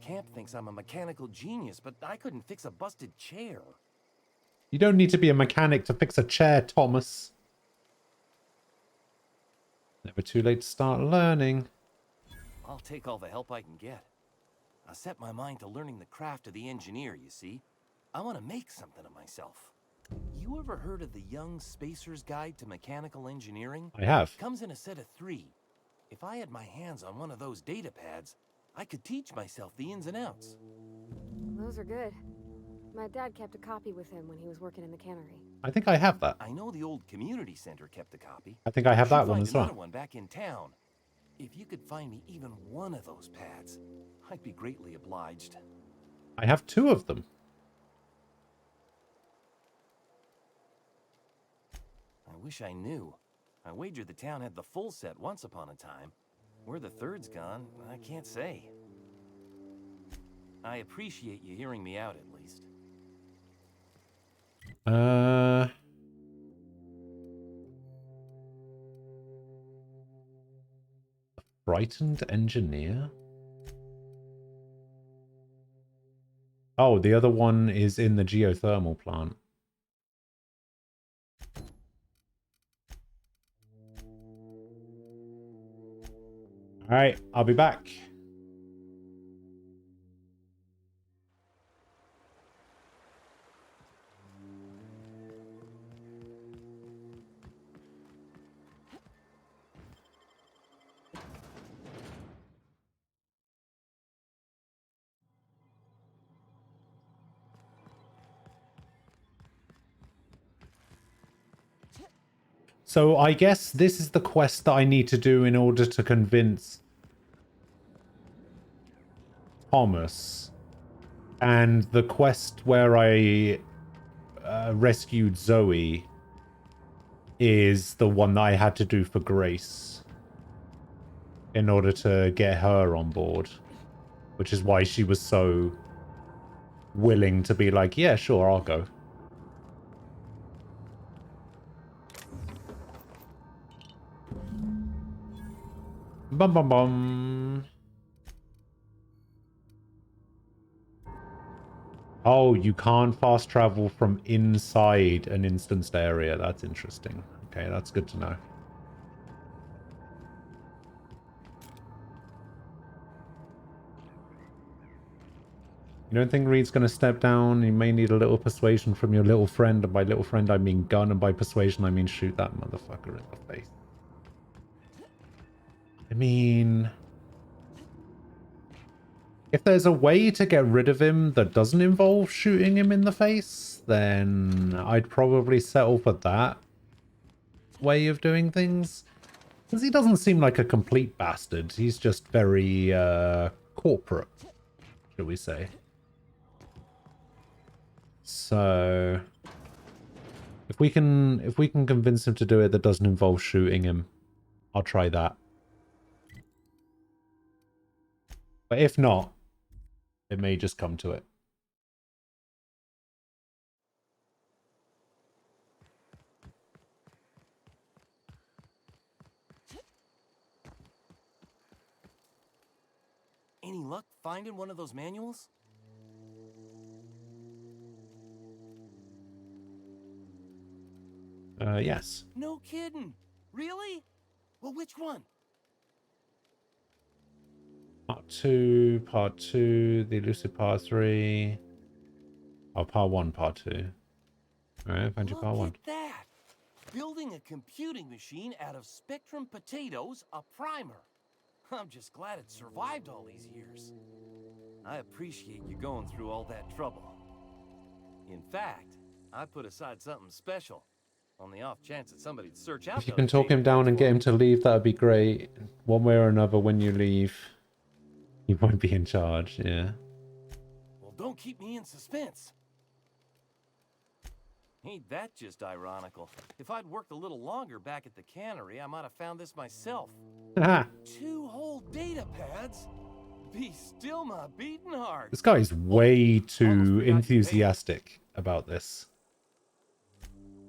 F: Camp thinks I'm a mechanical genius, but I couldn't fix a busted chair.
A: You don't need to be a mechanic to fix a chair, Thomas. Never too late to start learning.
F: I'll take all the help I can get. I set my mind to learning the craft of the engineer, you see. I want to make something of myself. You ever heard of the Young Spacer's Guide to Mechanical Engineering?
A: I have.
F: Comes in a set of 3. If I had my hands on one of those data pads, I could teach myself the ins and outs.
V: Those are good. My dad kept a copy with him when he was working in the cannery.
A: I think I have that.
F: I know the old community center kept a copy.
A: I think I have that one as well.
F: Another one back in town. If you could find me even one of those pads, I'd be greatly obliged.
A: I have 2 of them.
F: I wish I knew. I wager the town had the full set once upon a time. Where the third's gone, I can't say. I appreciate you hearing me out, at least.
A: Frightened engineer? Oh, the other one is in the geothermal plant. Alright, I'll be back. So I guess this is the quest that I need to do in order to convince Thomas. And the quest where I rescued Zoe is the one that I had to do for Grace in order to get her on board. Which is why she was so willing to be like, yeah, sure, I'll go. Bum bum bum. Oh, you can't fast travel from inside an instanced area. That's interesting. Okay, that's good to know. You don't think Reed's going to step down? You may need a little persuasion from your little friend. And by little friend, I mean gun. And by persuasion, I mean shoot that motherfucker in the face. I mean, if there's a way to get rid of him that doesn't involve shooting him in the face, then I'd probably settle for that way of doing things. Because he doesn't seem like a complete bastard. He's just very corporate, shall we say. So if we can convince him to do it that doesn't involve shooting him, I'll try that. But if not, it may just come to it.
F: Any luck finding one of those manuals?
A: Yes.
F: No kidding. Really? Well, which one?
A: Part 2, Part 2, the elusive Part 3. Oh, Part 1, Part 2. Alright, find you Part 1.
F: Look at that! Building a computing machine out of Spectrum potatoes, a primer. I'm just glad it survived all these years. I appreciate you going through all that trouble. In fact, I put aside something special on the off chance that somebody'd search out.
A: If you can talk him down and get him to leave, that would be great. One way or another, when you leave, he won't be in charge, yeah.
F: Well, don't keep me in suspense. Ain't that just ironical? If I'd worked a little longer back at the cannery, I might have found this myself. 2 whole data pads? Be still my beating heart.
A: This guy's way too enthusiastic about this.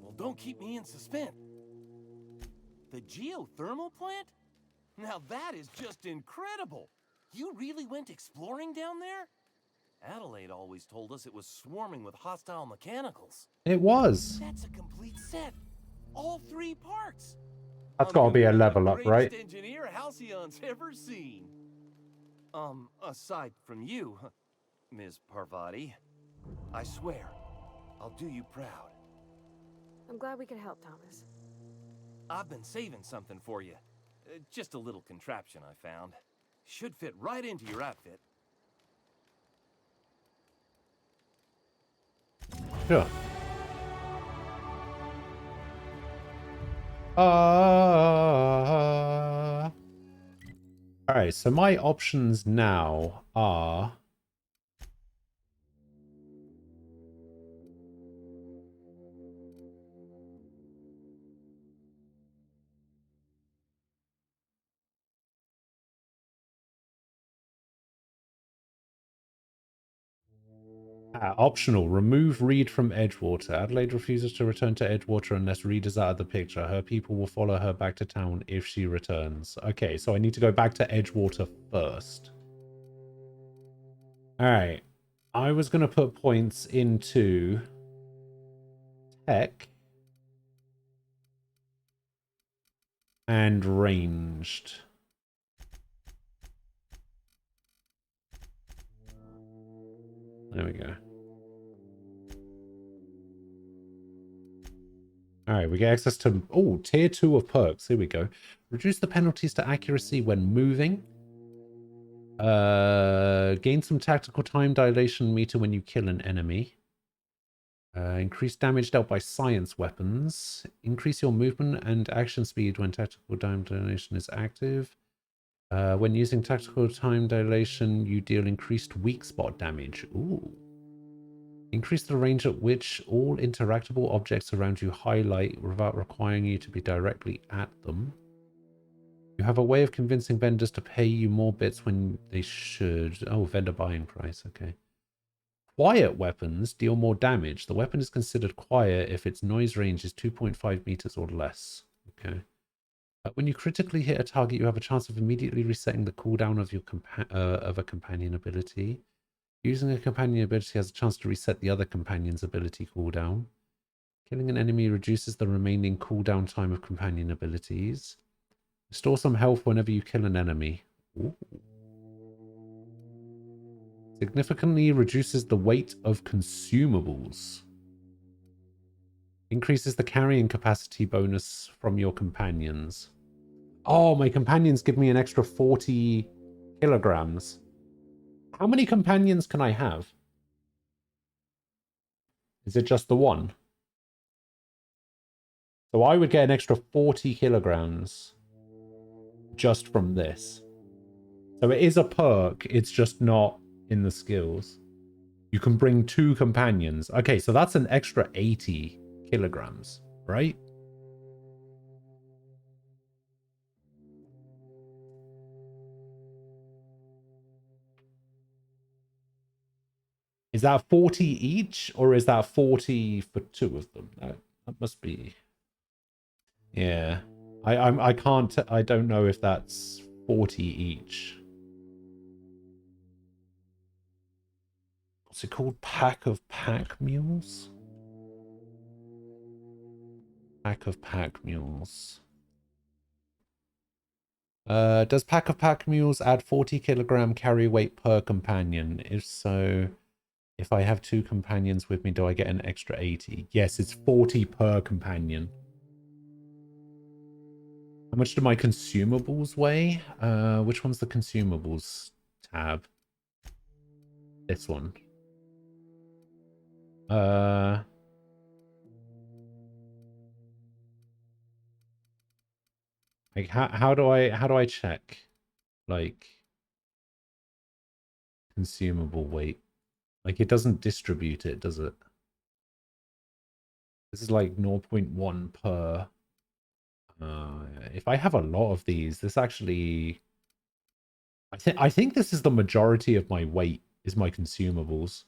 F: Well, don't keep me in suspense. The geothermal plant? Now that is just incredible. You really went exploring down there? Adelaide always told us it was swarming with hostile mechanicals.
A: It was.
F: That's a complete set. All 3 parts.
A: That's got to be a level up, right?
F: Greatest engineer Halcyon's ever seen. Aside from you, Ms. Parvati, I swear, I'll do you proud.
V: I'm glad we could help, Thomas.
F: I've been saving something for you. Just a little contraption I found. Should fit right into your outfit.
A: Sure. Alright, so my options now are... optional. Remove Reed from Edgewater. Adelaide refuses to return to Edgewater unless Reed is out of the picture. Her people will follow her back to town if she returns. Okay, so I need to go back to Edgewater first. Alright. I was going to put points into tech and ranged. There we go. Alright, we get access to... Oh, tier 2 of perks. Here we go. Reduce the penalties to accuracy when moving. Gain some tactical time dilation meter when you kill an enemy. Increase damage dealt by science weapons. Increase your movement and action speed when tactical time dilation is active. When using tactical time dilation, you deal increased weak spot damage. Ooh. Increase the range at which all interactable objects around you highlight without requiring you to be directly at them. You have a way of convincing vendors to pay you more bits when they should. Oh, vendor buying price. Okay. Quiet weapons deal more damage. The weapon is considered quiet if its noise range is 2.5 meters or less. Okay. When you critically hit a target, you have a chance of immediately resetting the cooldown of your of a companion ability. Using a companion ability has a chance to reset the other companion's ability cooldown. Killing an enemy reduces the remaining cooldown time of companion abilities. Restore some health whenever you kill an enemy. Ooh. Significantly reduces the weight of consumables. Increases the carrying capacity bonus from your companions. Oh, my companions give me an extra 40 kilograms. How many companions can I have? Is it just the one? So I would get an extra 40 kilograms just from this. So it is a perk, it's just not in the skills. You can bring 2 companions. Okay, so that's an extra 80 kilograms, right? Is that 40 each, or is that 40 for 2 of them? That must be... Yeah. I can't... I don't know if that's 40 each. What's it called? Pack of pack mules? Pack of pack mules. Does pack of pack mules add 40 kilogram carry weight per companion? If so, if I have 2 companions with me, do I get an extra 80? Yes, it's 40 per companion. How much do my consumables weigh? Which one's the consumables tab? This one. Like how do I check like consumable weight? Like it doesn't distribute it, does it? This is like 0.1 per. If I have a lot of these, this actually... I think this is the majority of my weight is my consumables.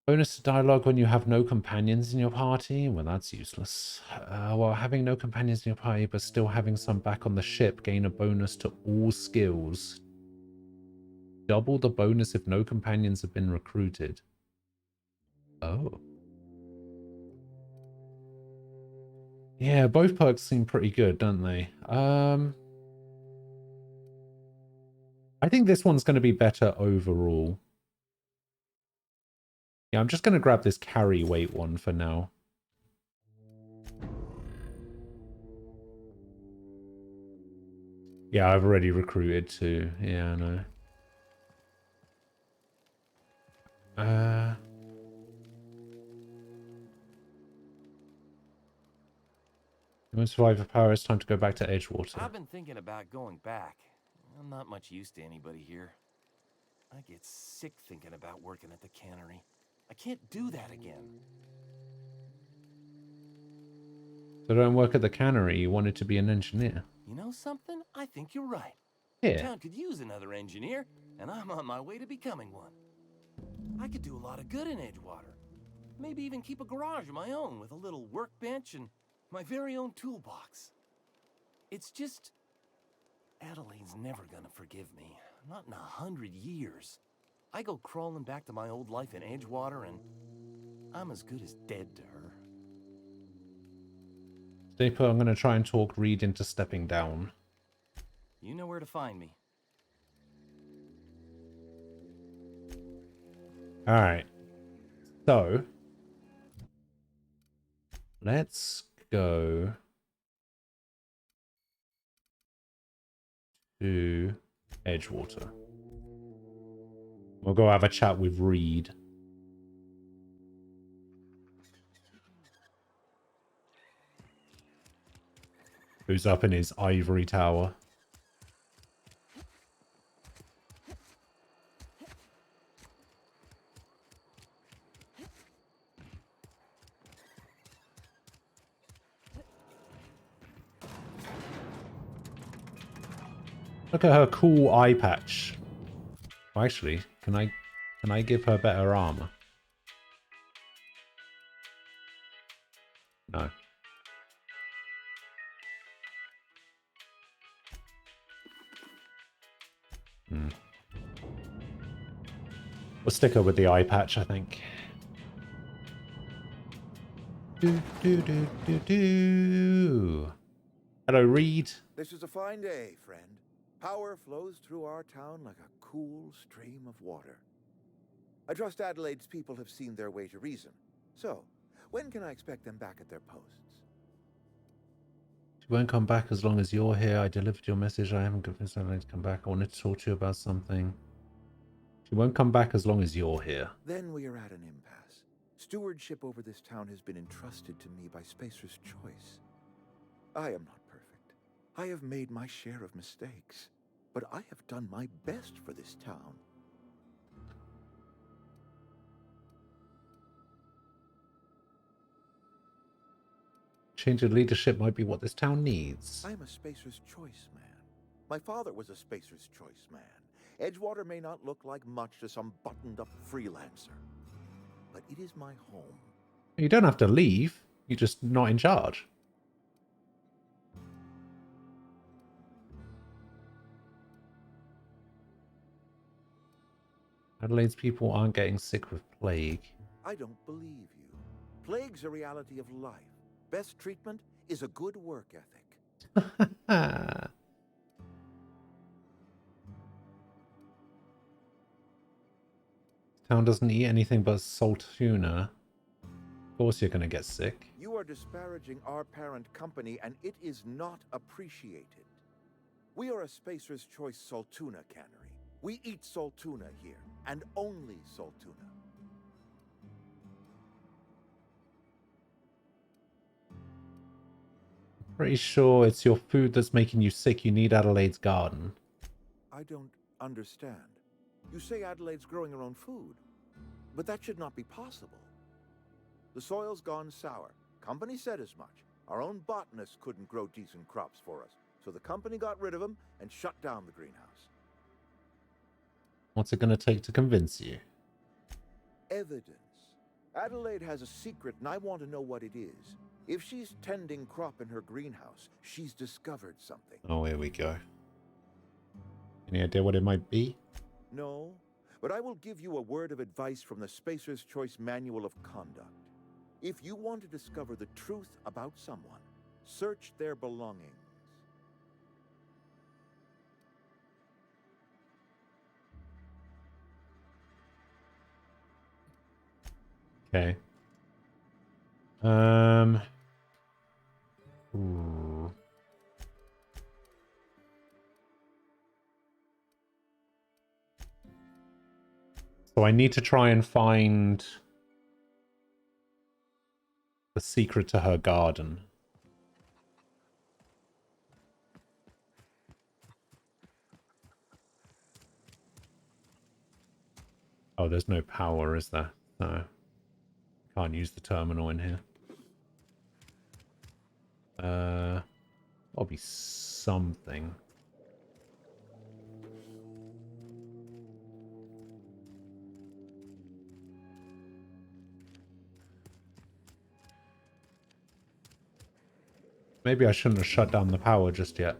A: Bonus to dialogue when you have no companions in your party? Well, that's useless. Well, having no companions in your party, but still having some back on the ship, gain a bonus to all skills. Double the bonus if no companions have been recruited. Oh. Yeah, both perks seem pretty good, don't they? I think this one's going to be better overall. Yeah, I'm just going to grab this carry weight one for now. Yeah, I've already recruited too. Yeah, I know. Human survivor power, it's time to go back to Edgewater.
F: I've been thinking about going back. I'm not much used to anybody here. I get sick thinking about working at the cannery. I can't do that again.
A: So don't work at the cannery, you wanted to be an engineer.
F: You know something? I think you're right.
A: Yeah.
F: Town could use another engineer, and I'm on my way to becoming one. I could do a lot of good in Edgewater. Maybe even keep a garage of my own with a little workbench and my very own toolbox. It's just... Adelaide's never gonna forgive me. Not in 100 years. I go crawling back to my old life in Edgewater, and I'm as good as dead to her.
A: Stay put, I'm going to try and talk Reed into stepping down.
F: You know where to find me.
A: Alright. So, let's go to Edgewater. We'll go have a chat with Reed. Who's up in his ivory tower. Look at her cool eye patch. Oh, actually, can I give her better armor? No. We'll stick her with the eye patch, I think. Hello, Reed.
B: This is a fine day, friend. Power flows through our town like a cool stream of water. I trust Adelaide's people have seen their way to reason. So, when can I expect them back at their posts?
A: She won't come back as long as you're here. I delivered your message. I haven't convinced Adelaide to come back. I wanted to talk to you about something. She won't come back as long as you're here.
B: Then we are at an impasse. Stewardship over this town has been entrusted to me by Spacer's Choice. I am not perfect. I have made my share of mistakes, but I have done my best for this town.
A: Change of leadership might be what this town needs.
B: I am a Spacer's Choice man. My father was a Spacer's Choice man. Edgewater may not look like much to some buttoned-up freelancer, but it is my home.
A: You don't have to leave. You're just not in charge. Adelaide's people aren't getting sick with plague.
B: I don't believe you. Plague's a reality of life. Best treatment is a good work ethic.
A: Town doesn't eat anything but salt tuna. Of course you're going to get sick.
B: You are disparaging our parent company, and it is not appreciated. We are a Spacer's Choice Saltuna cannery. We eat Saltuna here, and only Saltuna.
A: Pretty sure it's your food that's making you sick. You need Adelaide's garden.
B: I don't understand. You say Adelaide's growing her own food, but that should not be possible. The soil's gone sour. Company said as much. Our own botanist couldn't grow decent crops for us, so the company got rid of him and shut down the greenhouse.
A: What's it going to take to convince you?
B: Evidence. Adelaide has a secret, and I want to know what it is. If she's tending crop in her greenhouse, she's discovered something.
A: Oh, here we go. Any idea what it might be?
B: No, but I will give you a word of advice from the Spacer's Choice Manual of Conduct. If you want to discover the truth about someone, search their belongings.
A: Okay. Ooh. So I need to try and find the secret to her garden. Oh, there's no power, is there? No. Can't use the terminal in here. There'll be something. Maybe I shouldn't have shut down the power just yet.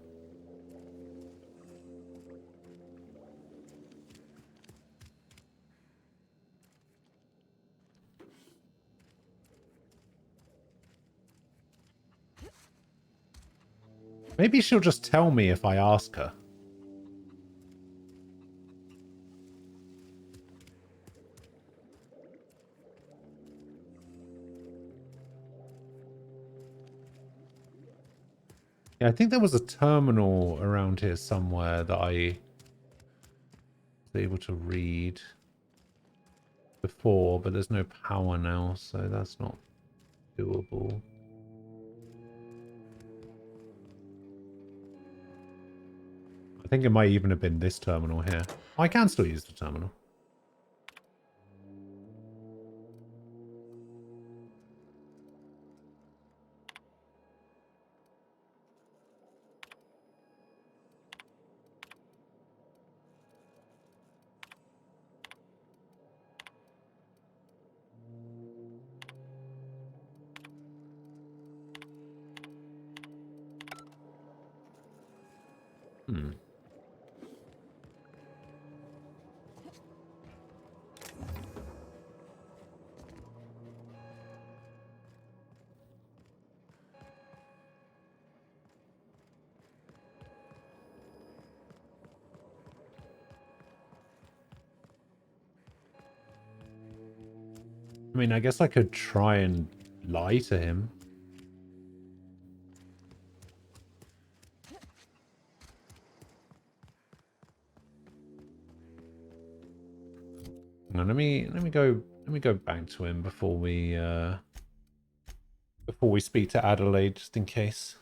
A: Maybe she'll just tell me if I ask her. Yeah, I think there was a terminal around here somewhere that I was able to read before, but there's no power now, so that's not doable. I think it might even have been this terminal here. I can still use the terminal. Hmm. I mean, I guess I could try and lie to him. Now, let me go back to him before we speak to Adelaide, just in case.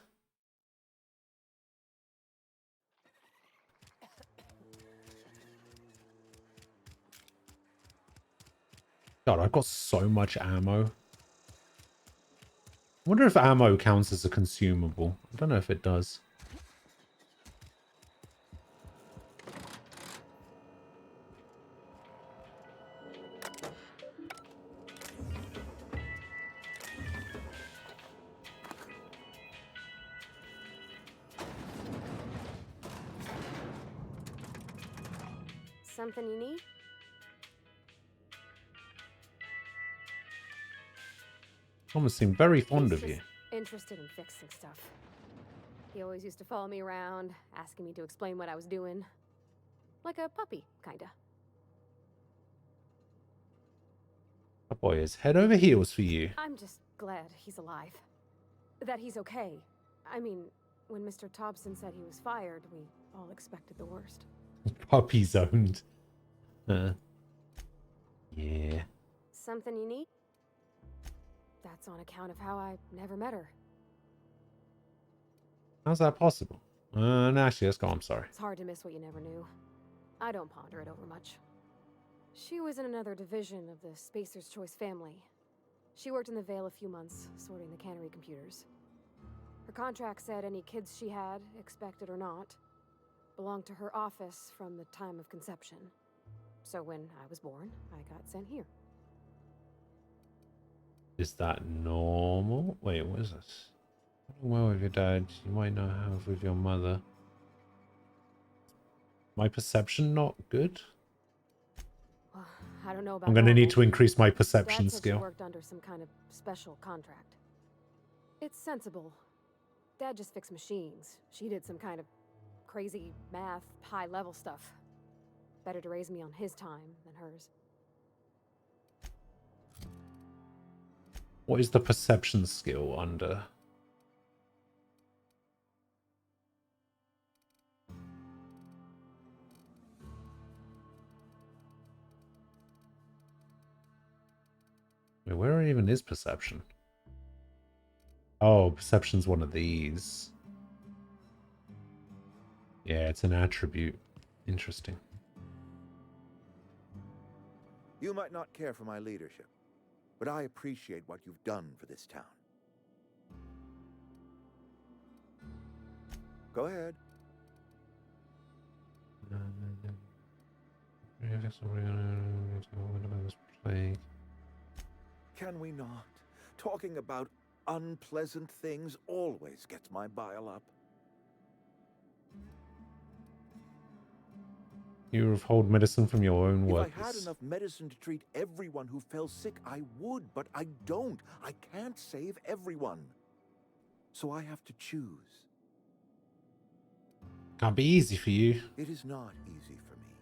A: God, I've got so much ammo. I wonder if ammo counts as a consumable. I don't know if it does.
V: Something you need?
A: Thomas seemed very fond
V: He's
A: of you.
V: just interested in fixing stuff. He always used to follow me around, asking me to explain what I was doing. Like a puppy, kinda.
A: Oh boy, is head over heels for you.
V: I'm just glad he's alive. That he's okay. I mean, when Mr. Thompson said he was fired, we all expected the worst.
A: Puppy zoned. Yeah.
V: Something you need? That's on account of how I never met her.
A: How's that possible? No, actually, let's go. I'm sorry.
V: It's hard to miss what you never knew. I don't ponder it over much. She was in another division of the Spacer's Choice family. She worked in the Vale a few months, sorting the cannery computers. Her contract said any kids she had, expected or not, belonged to her office from the time of conception. So when I was born, I got sent here.
A: Is that normal? Wait, what is this? Well, with your dad, you might not have with your mother. My perception not good?
V: Well, I don't know about
A: I'm gonna
V: normal.
A: need to increase my perception
V: Dad said she
A: skill.
V: worked under some kind of special contract. It's sensible. Dad just fixed machines. She did some kind of crazy math, high-level stuff. Better to raise me on his time than hers.
A: What is the perception skill under? Wait, where even is perception? Oh, perception's one of these. Yeah, it's an attribute. Interesting.
B: You might not care for my leadership, but I appreciate what you've done for this town. Go ahead. Can we not? Talking about unpleasant things always gets my bile up.
A: You withhold medicine from your own workers.
B: If I had enough medicine to treat everyone who fell sick, I would, but I don't. I can't save everyone. So I have to choose.
A: Can't be easy for you.
B: It is not easy for me.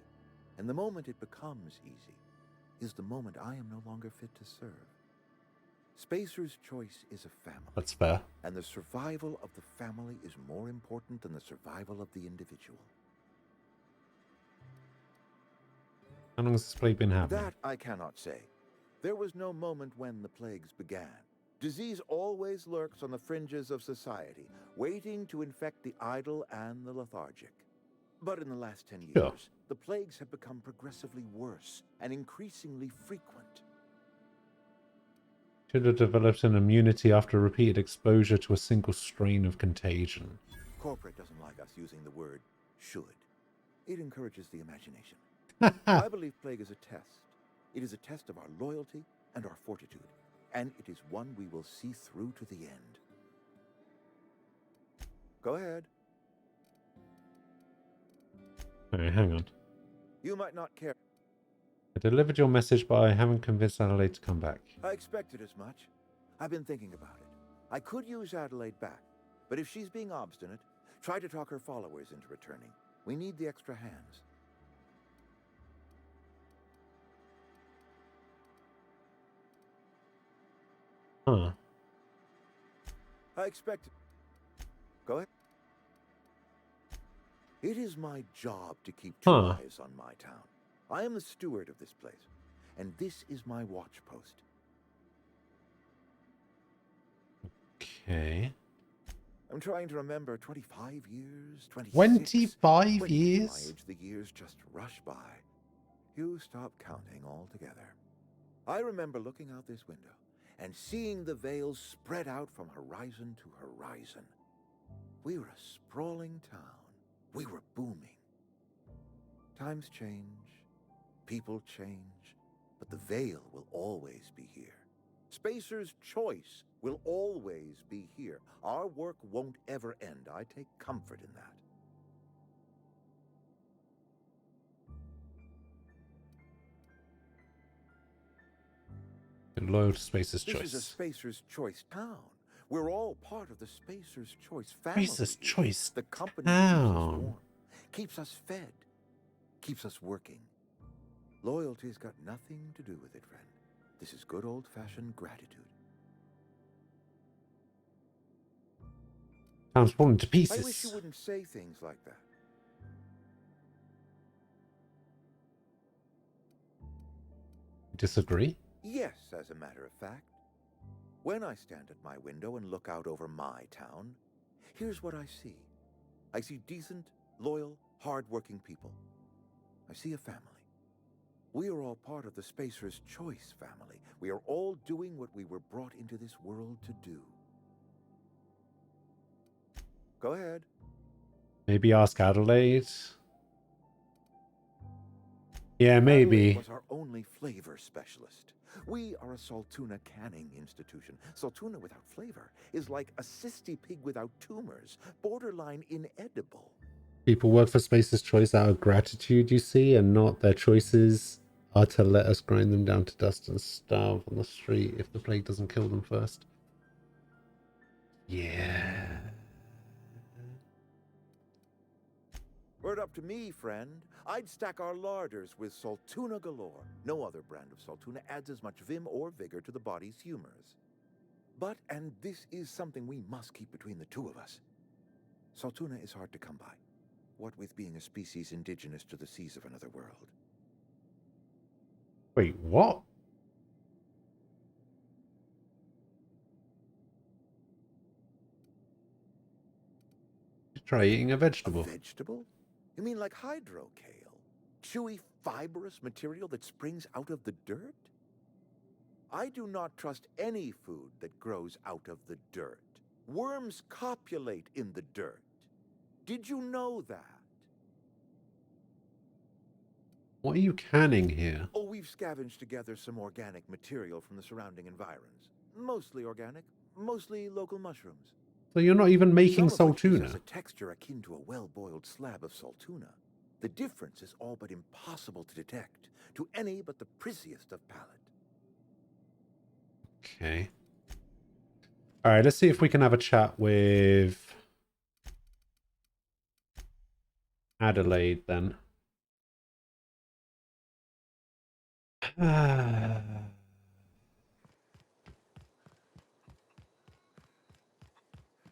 B: And the moment it becomes easy is the moment I am no longer fit to serve. Spacer's Choice is a family.
A: That's fair.
B: And the survival of the family is more important than the survival of the individual.
A: How long has this plague been happening?
B: That I cannot say. There was no moment when the plagues began. Disease always lurks on the fringes of society, waiting to infect the idle and the lethargic. But in the last 10 years, the plagues have become progressively worse and increasingly frequent.
A: Should have developed an immunity after repeated exposure to a single strain of contagion.
B: Corporate doesn't like us using the word should. It encourages the imagination. I believe plague is a test. It is a test of our loyalty and our fortitude. And it is one we will see through to the end. Go ahead.
A: Alright, hang on.
B: You might not care.
A: I delivered your message, but I haven't convinced Adelaide to come back.
B: I expected as much. I've been thinking about it. I could use Adelaide back, but if she's being obstinate, try to talk her followers into returning. We need the extra hands.
A: Huh.
B: I expected. Go ahead. It is my job to keep two eyes on my town. I am the steward of this place, and this is my watch post.
A: Okay.
B: I'm trying to remember 25 years, 26.
A: 25 years?
B: My age, the years just rush by. You stop counting altogether. I remember looking out this window and seeing the Vales spread out from horizon to horizon. We were a sprawling town. We were booming. Times change, people change, but the Vale will always be here. Spacer's Choice will always be here. Our work won't ever end. I take comfort in that.
A: Loyal to Spacer's Choice.
B: This is a Spacer's Choice town. We're all part of the Spacer's Choice family.
A: Spacer's Choice
B: The company
A: town.
B: keeps us warm, keeps us fed, keeps us working. Loyalty's got nothing to do with it, friend. This is good old-fashioned gratitude.
A: Town's falling to pieces.
B: I wish you wouldn't say things like that.
A: Disagree?
B: Yes, as a matter of fact. When I stand at my window and look out over my town, here's what I see. I see decent, loyal, hard-working people. I see a family. We are all part of the Spacer's Choice family. We are all doing what we were brought into this world to do. Go ahead.
A: Maybe ask Adelaide. Yeah,
B: Adelaide
A: maybe.
B: was our only flavor specialist. We are a Saltuna canning institution. Saltuna without flavor is like a cysty pig without tumors, borderline inedible.
A: People work for Space's Choice out of gratitude, you see, and not their choices are to let us grind them down to dust and starve on the street if the plague doesn't kill them first. Yeah.
B: Were it up to me, friend, I'd stack our larders with Saltuna galore. No other brand of Saltuna adds as much vim or vigor to the body's humors. But, and this is something we must keep between the two of us, Saltuna is hard to come by. What with being a species indigenous to the seas of another world.
A: Wait, what? Try eating a vegetable.
B: A vegetable? You mean like hydrocale? Chewy, fibrous material that springs out of the dirt? I do not trust any food that grows out of the dirt. Worms copulate in the dirt. Did you know that?
A: What are you canning here?
B: Oh, we've scavenged together some organic material from the surrounding environs. Mostly organic, mostly local mushrooms.
A: So you're not even making
B: Some of which
A: Saltuna?
B: possess a texture akin to a well-boiled slab of Saltuna. The difference is all but impossible to detect to any but the prissiest of palate.
A: Okay. Alright, let's see if we can have a chat with Adelaide then.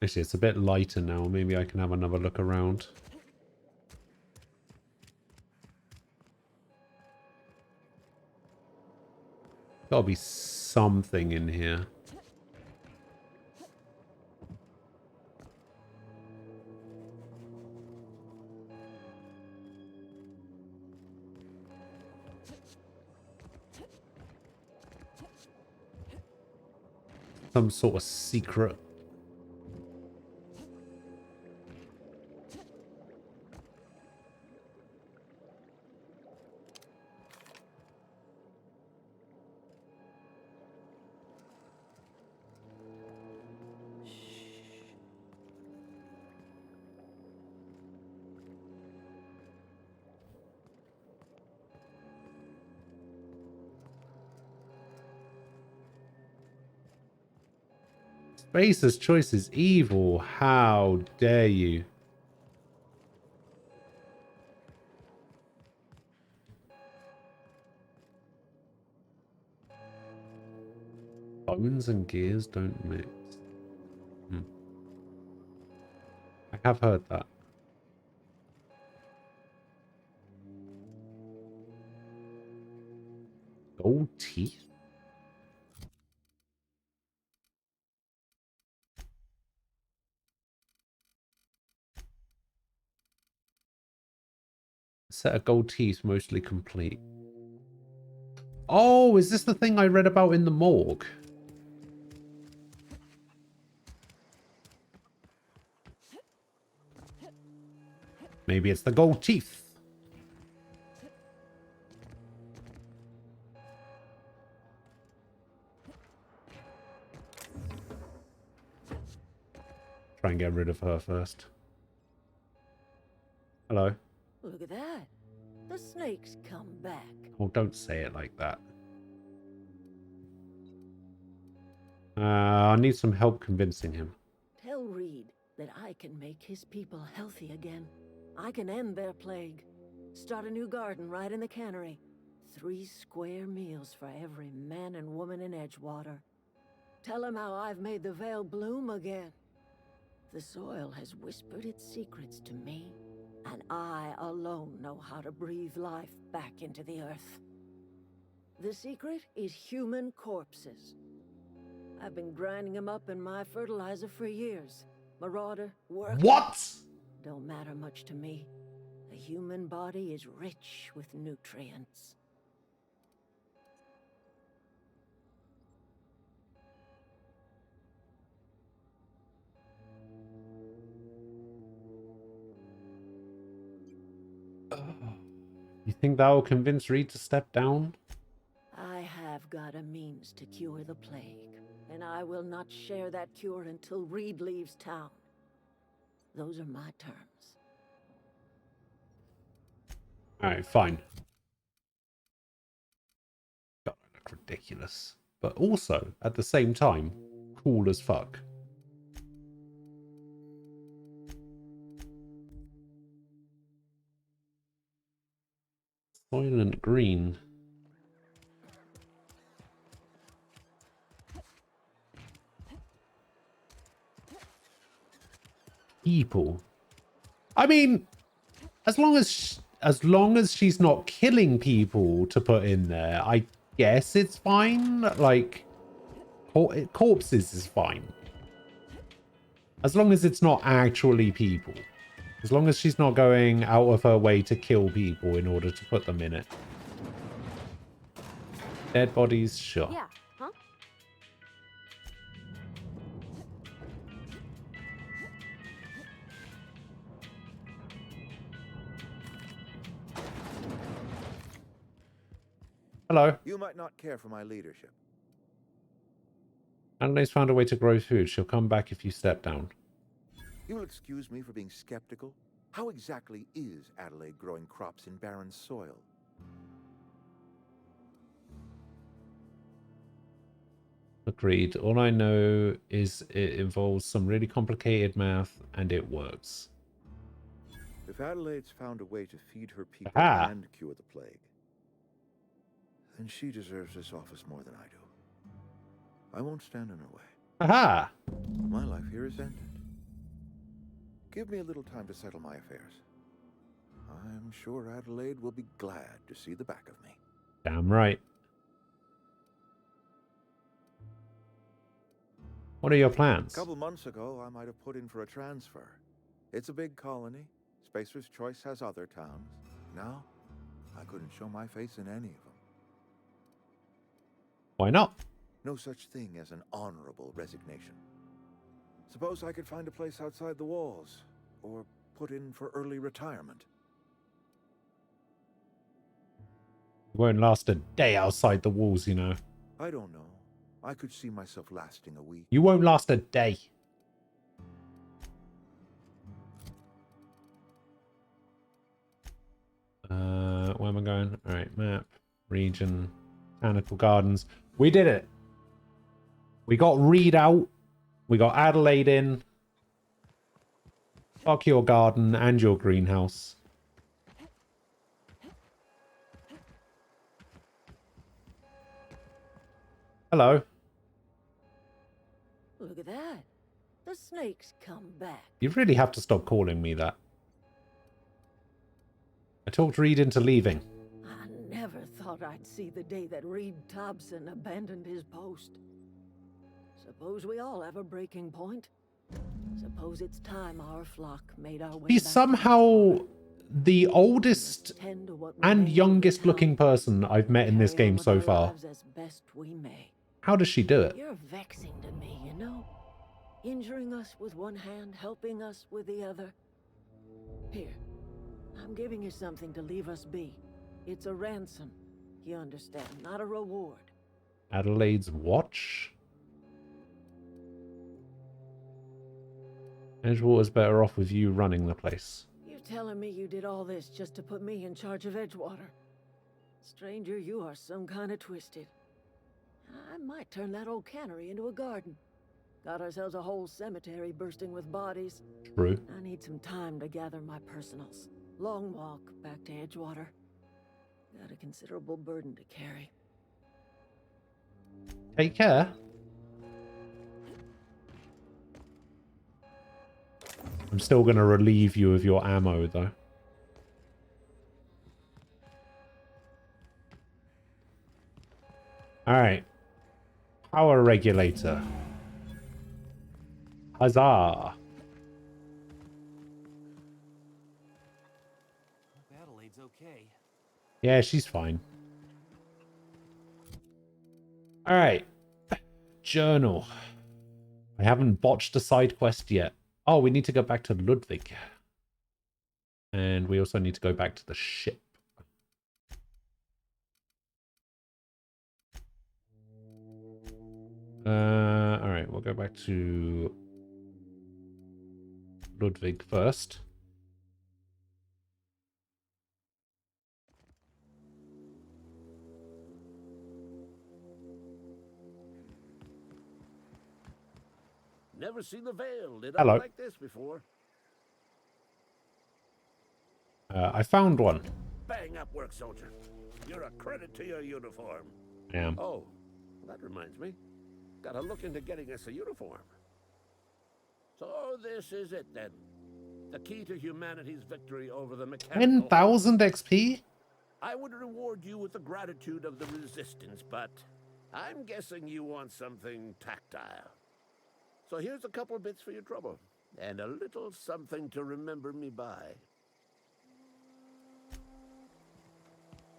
A: Actually, it's a bit lighter now. Maybe I can have another look around. Gotta be something in here. Some sort of secret. Spacer's Choice is evil. How dare you? Bones and gears don't mix. I have heard that. Gold teeth? Set of gold teeth mostly complete. Oh, is this the thing I read about in the morgue? Maybe it's the gold teeth. Try and get rid of her first. Hello.
E: Look at that. The snake's come back.
A: Oh, don't say it like that. I need some help convincing him.
E: Tell Reed that I can make his people healthy again. I can end their plague. Start a new garden right in the cannery. 3 square meals for every man and woman in Edgewater. Tell him how I've made the Vale bloom again. The soil has whispered its secrets to me, and I alone know how to breathe life back into the earth. The secret is human corpses. I've been grinding them up in my fertilizer for years. Marauder, worker.
A: What?
E: Don't matter much to me. The human body is rich with nutrients.
A: You think that will convince Reed to step down?
E: I have got a means to cure the plague, and I will not share that cure until Reed leaves town. Those are my terms.
A: Alright, fine. God, I look ridiculous. But also, at the same time, cool as fuck. Soylent Green. People. I mean, as long as she's not killing people to put in there, I guess it's fine. Like, corpses is fine. As long as it's not actually people. As long as she's not going out of her way to kill people in order to put them in it. Dead bodies, sure.
V: Yeah, huh?
A: Hello.
B: You might not care for my leadership.
A: Adelaide's found a way to grow food. She'll come back if you step down.
B: You will excuse me for being skeptical. How exactly is Adelaide growing crops in barren soil?
A: Agreed. All I know is it involves some really complicated math and it works.
B: If Adelaide's found a way to feed her people
A: Aha.
B: and cure the plague, then she deserves this office more than I do. I won't stand in her way.
A: Aha!
B: My life here is ended. Give me a little time to settle my affairs. I'm sure Adelaide will be glad to see the back of me.
A: Damn right. What are your plans?
B: A couple months ago, I might have put in for a transfer. It's a big colony. Spacer's Choice has other towns. Now, I couldn't show my face in any of them.
A: Why not?
B: No such thing as an honorable resignation. Suppose I could find a place outside the walls, or put in for early retirement.
A: You won't last a day outside the walls, you know.
B: I don't know. I could see myself lasting a week.
A: You won't last a day. Where am I going? Alright, map, region, botanical gardens. We did it. We got Reed out. We got Adelaide in. Fuck your garden and your greenhouse. Hello.
E: Look at that. The snakes come back.
A: You really have to stop calling me that. I talked Reed into leaving.
E: I never thought I'd see the day that Reed Thompson abandoned his post. Suppose we all have a breaking point. Suppose it's time our flock made our way
A: He's
E: back.
A: somehow the oldest and youngest looking person I've met in this game so far.
E: As best we may.
A: How does she do it?
E: You're vexing to me, you know? Injuring us with one hand, helping us with the other. Here, I'm giving you something to leave us be. It's a ransom, you understand, not a reward.
A: Adelaide's watch? Edgewater's better off with you running the place.
E: You telling me you did all this just to put me in charge of Edgewater? Stranger, you are some kind of twisted. I might turn that old cannery into a garden. Got ourselves a whole cemetery bursting with bodies.
A: True.
E: I need some time to gather my personals. Long walk back to Edgewater. Got a considerable burden to carry.
A: Take care. I'm still going to relieve you of your ammo, though. Alright. Power regulator. Huzzah.
F: Adelaide's okay.
A: Yeah, she's fine. Alright. Journal. I haven't botched a side quest yet. Oh, we need to go back to Ludwig. And we also need to go back to the ship. Alright, we'll go back to Ludwig first.
K: Never seen the Veil lit
A: Hello.
K: up like this before.
A: I found one.
K: Bang up work, soldier. You're a credit to your uniform.
A: Yeah.
K: Oh, that reminds me. Gotta look into getting us a uniform. So this is it then. The key to humanity's victory over the mechanical...
A: 10,000 XP?
K: I would reward you with the gratitude of the Resistance, but I'm guessing you want something tactile. So here's a couple bits for your trouble, and a little something to remember me by.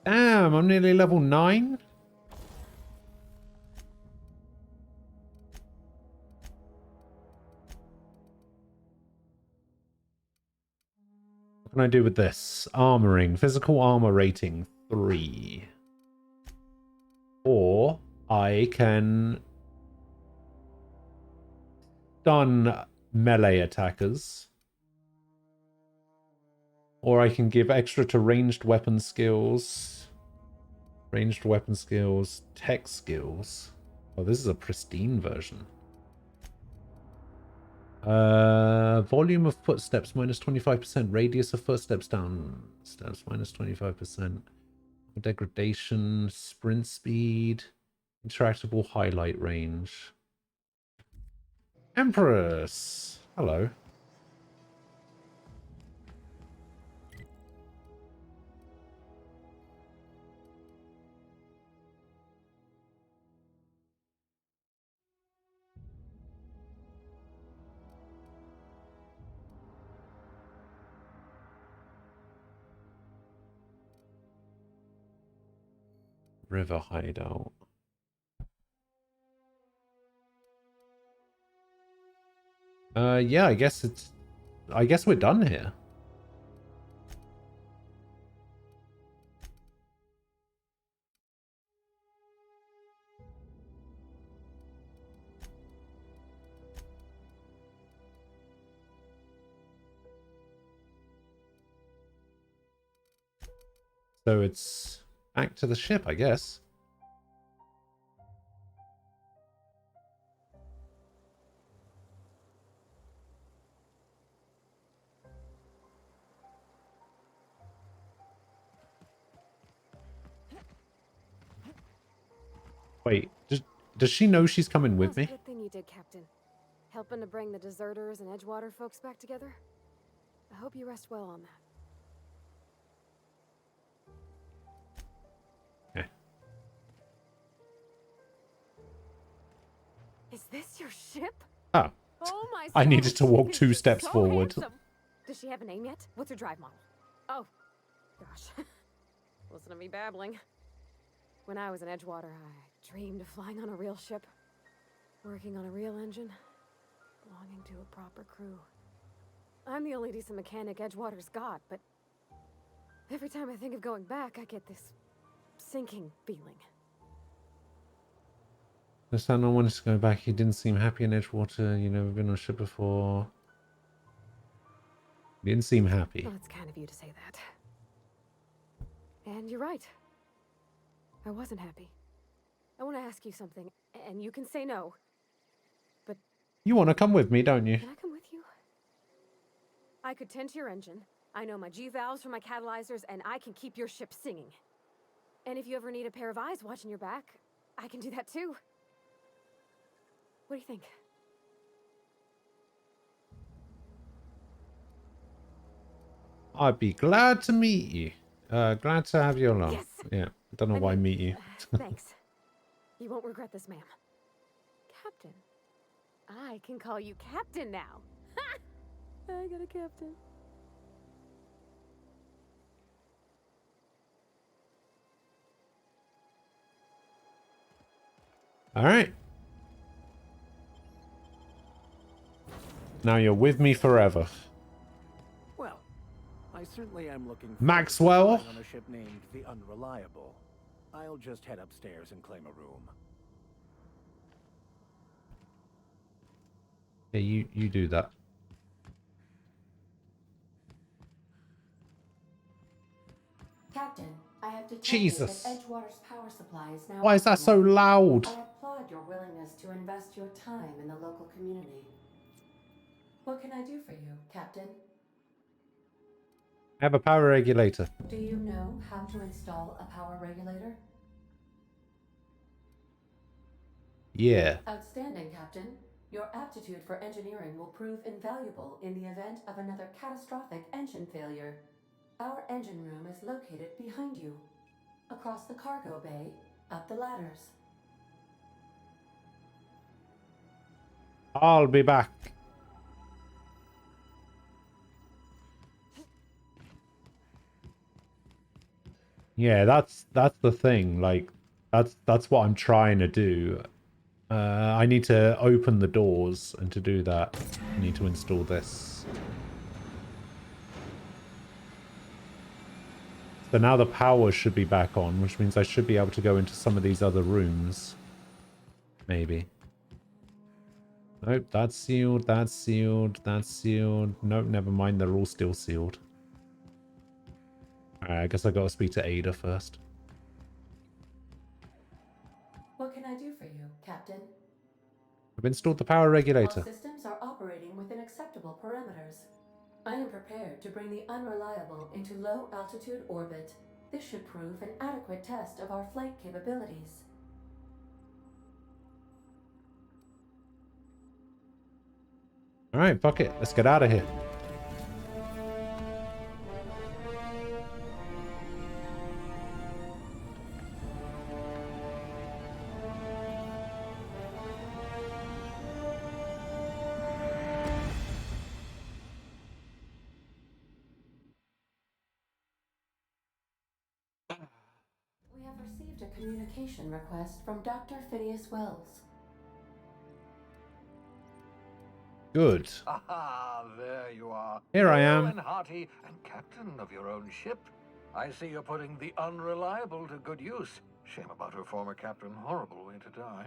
A: Damn, I'm nearly level 9. What can I do with this? Armoring. Physical armor rating 3. Or I can stun melee attackers. Or I can give extra to ranged weapon skills. Ranged weapon skills. Tech skills. Oh, this is a pristine version. Volume of footsteps minus 25%. Radius of footsteps down. Steps minus 25%. Degradation. Sprint speed. Interactable highlight range. Empress. Hello. River hideout. Yeah, I guess we're done here. So it's back to the ship, I guess. Wait, does she know she's coming with me?
V: Good thing you did, Captain. Helping to bring the deserters and Edgewater folks back together. I hope you rest well on that.
A: Okay.
V: Is this your ship?
A: Oh.
V: Oh my!
A: I needed to walk
V: she's
A: 2 steps
V: so
A: forward.
V: handsome. Does she have a name yet? What's her drive model? Oh, gosh. Listen to me babbling. When I was in Edgewater, I dreamed of flying on a real ship, working on a real engine, belonging to a proper crew. I'm the only decent mechanic Edgewater's got, but every time I think of going back, I get this sinking feeling.
A: The Sandman wanted to go back. He didn't seem happy in Edgewater. You've never been on a ship before. He didn't seem happy.
V: Well, it's kind of you to say that. And you're right. I wasn't happy. I want to ask you something, and you can say no. But
A: You want to come with me, don't you?
V: can I come with you? I could tend to your engine. I know my G-valves for my catalyzers, and I can keep your ship singing. And if you ever need a pair of eyes watching your back, I can do that too. What do you think?
A: I'd be glad to meet you. Glad to have you along.
V: Yes.
A: Yeah, don't know why meet you.
V: Thanks. You won't regret this, ma'am. Captain. I can call you Captain now. Ha! I got a captain.
A: All right. Now you're with me forever.
N: Well, I certainly am looking forward
A: Maxwell?
N: to flying on a ship named the Unreliable. I'll just head upstairs and claim a room.
A: Yeah, you do that.
G: Captain, I have detected
A: Jesus.
G: that Edgewater's power supply is now
A: Why is that so
G: optimal.
A: loud?
G: I applaud your willingness to invest your time in the local community. What can I do for you, Captain?
A: I have a power regulator.
G: Do you know how to install a power regulator?
A: Yeah.
G: Outstanding, Captain. Your aptitude for engineering will prove invaluable in the event of another catastrophic engine failure. Our engine room is located behind you. Across the cargo bay, up the ladders.
A: I'll be back. Yeah, that's the thing. Like, that's what I'm trying to do. I need to open the doors, and to do that, I need to install this. So now the power should be back on, which means I should be able to go into some of these other rooms. Maybe. Nope, that's sealed, that's sealed, that's sealed. Nope, never mind, they're all still sealed. Alright, I guess I gotta speak to Ada first.
G: What can I do for you, Captain?
A: I've installed the power regulator.
G: All systems are operating within acceptable parameters. I am prepared to bring the Unreliable into low altitude orbit. This should prove an adequate test of our flight capabilities.
A: Alright, fuck it. Let's get out of here.
G: We have received a communication request from Dr. Phineas Wells.
A: Good.
K: Ah, there you are.
A: Here I
K: Hale
A: am.
K: and hearty and captain of your own ship. I see you're putting the Unreliable to good use. Shame about her former captain. Horrible way to die.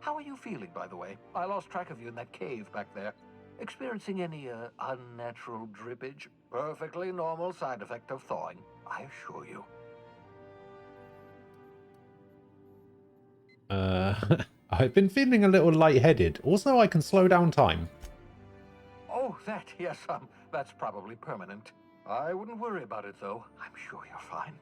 K: How are you feeling, by the way? I lost track of you in that cave back there. Experiencing any unnatural drippage? Perfectly normal side effect of thawing, I assure you.
A: I've been feeling a little lightheaded. Also, I can slow down time.
K: Oh, that, yes, that's probably permanent. I wouldn't worry about it, though. I'm sure you're fine.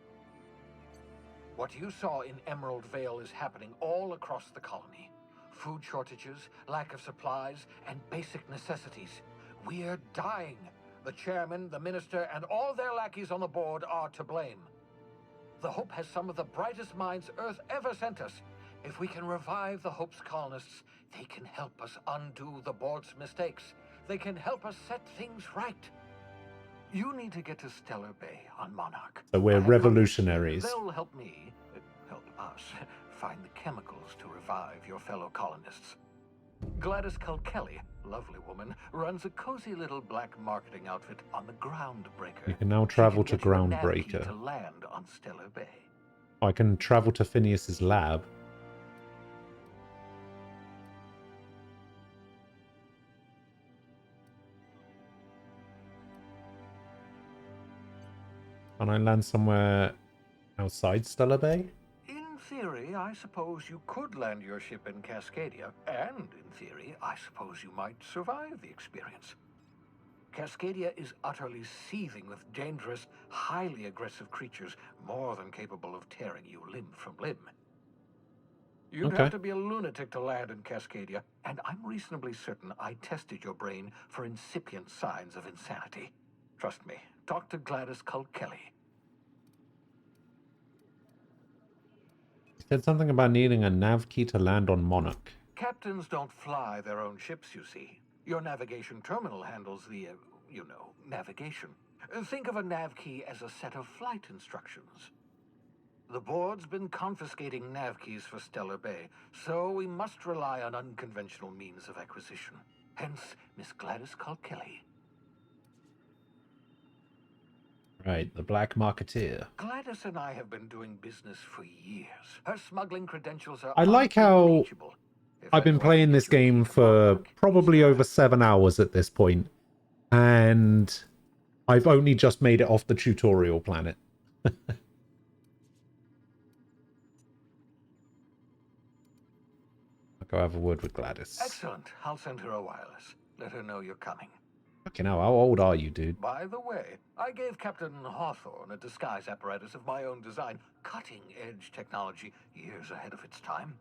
K: What you saw in Emerald Vale is happening all across the colony. Food shortages, lack of supplies, and basic necessities. We're dying. The chairman, the minister, and all their lackeys on the board are to blame. The Hope has some of the brightest minds Earth ever sent us. If we can revive the Hope's colonists, they can help us undo the board's mistakes. They can help us set things right. You need to get to Stellar Bay on Monarch.
A: So we're revolutionaries.
K: They'll help me, help us, find the chemicals to revive your fellow colonists. Gladys Kelly, lovely woman, runs a cozy little black marketing outfit on the Groundbreaker.
A: You can now travel to Groundbreaker.
K: To land on Stellar Bay.
A: I can travel to Phineas's lab. Can I land somewhere outside Stellar Bay?
K: In theory, I suppose you could land your ship in Cascadia, and in theory, I suppose you might survive the experience. Cascadia is utterly seething with dangerous, highly aggressive creatures, more than capable of tearing you limb from limb. You'd have to be a lunatic to land in Cascadia, and I'm reasonably certain I tested your brain for incipient signs of insanity. Trust me, talk to Gladys Kelly.
A: Said something about needing a nav key to land on Monarch.
Q: Captains don't fly their own ships, you see. Your navigation terminal handles the, navigation. Think of a nav key as a set of flight instructions. The board's been confiscating nav keys for Stellar Bay, so we must rely on unconventional means of acquisition. Hence, Miss Gladys Kalkelly.
A: Right, the black marketeer.
Q: Gladys and I have been doing business for years. Her smuggling credentials are
A: I like how
Q: unimpeachable.
A: I've been playing this game for probably over 7 hours at this point, and I've only just made it off the tutorial planet. I'll go have a word with Gladys.
Q: Excellent. I'll send her a wireless. Let her know you're coming.
A: Fucking hell, how old are you, dude?
Q: By the way, I gave Captain Hawthorne a disguise apparatus of my own design, cutting-edge technology years ahead of its time.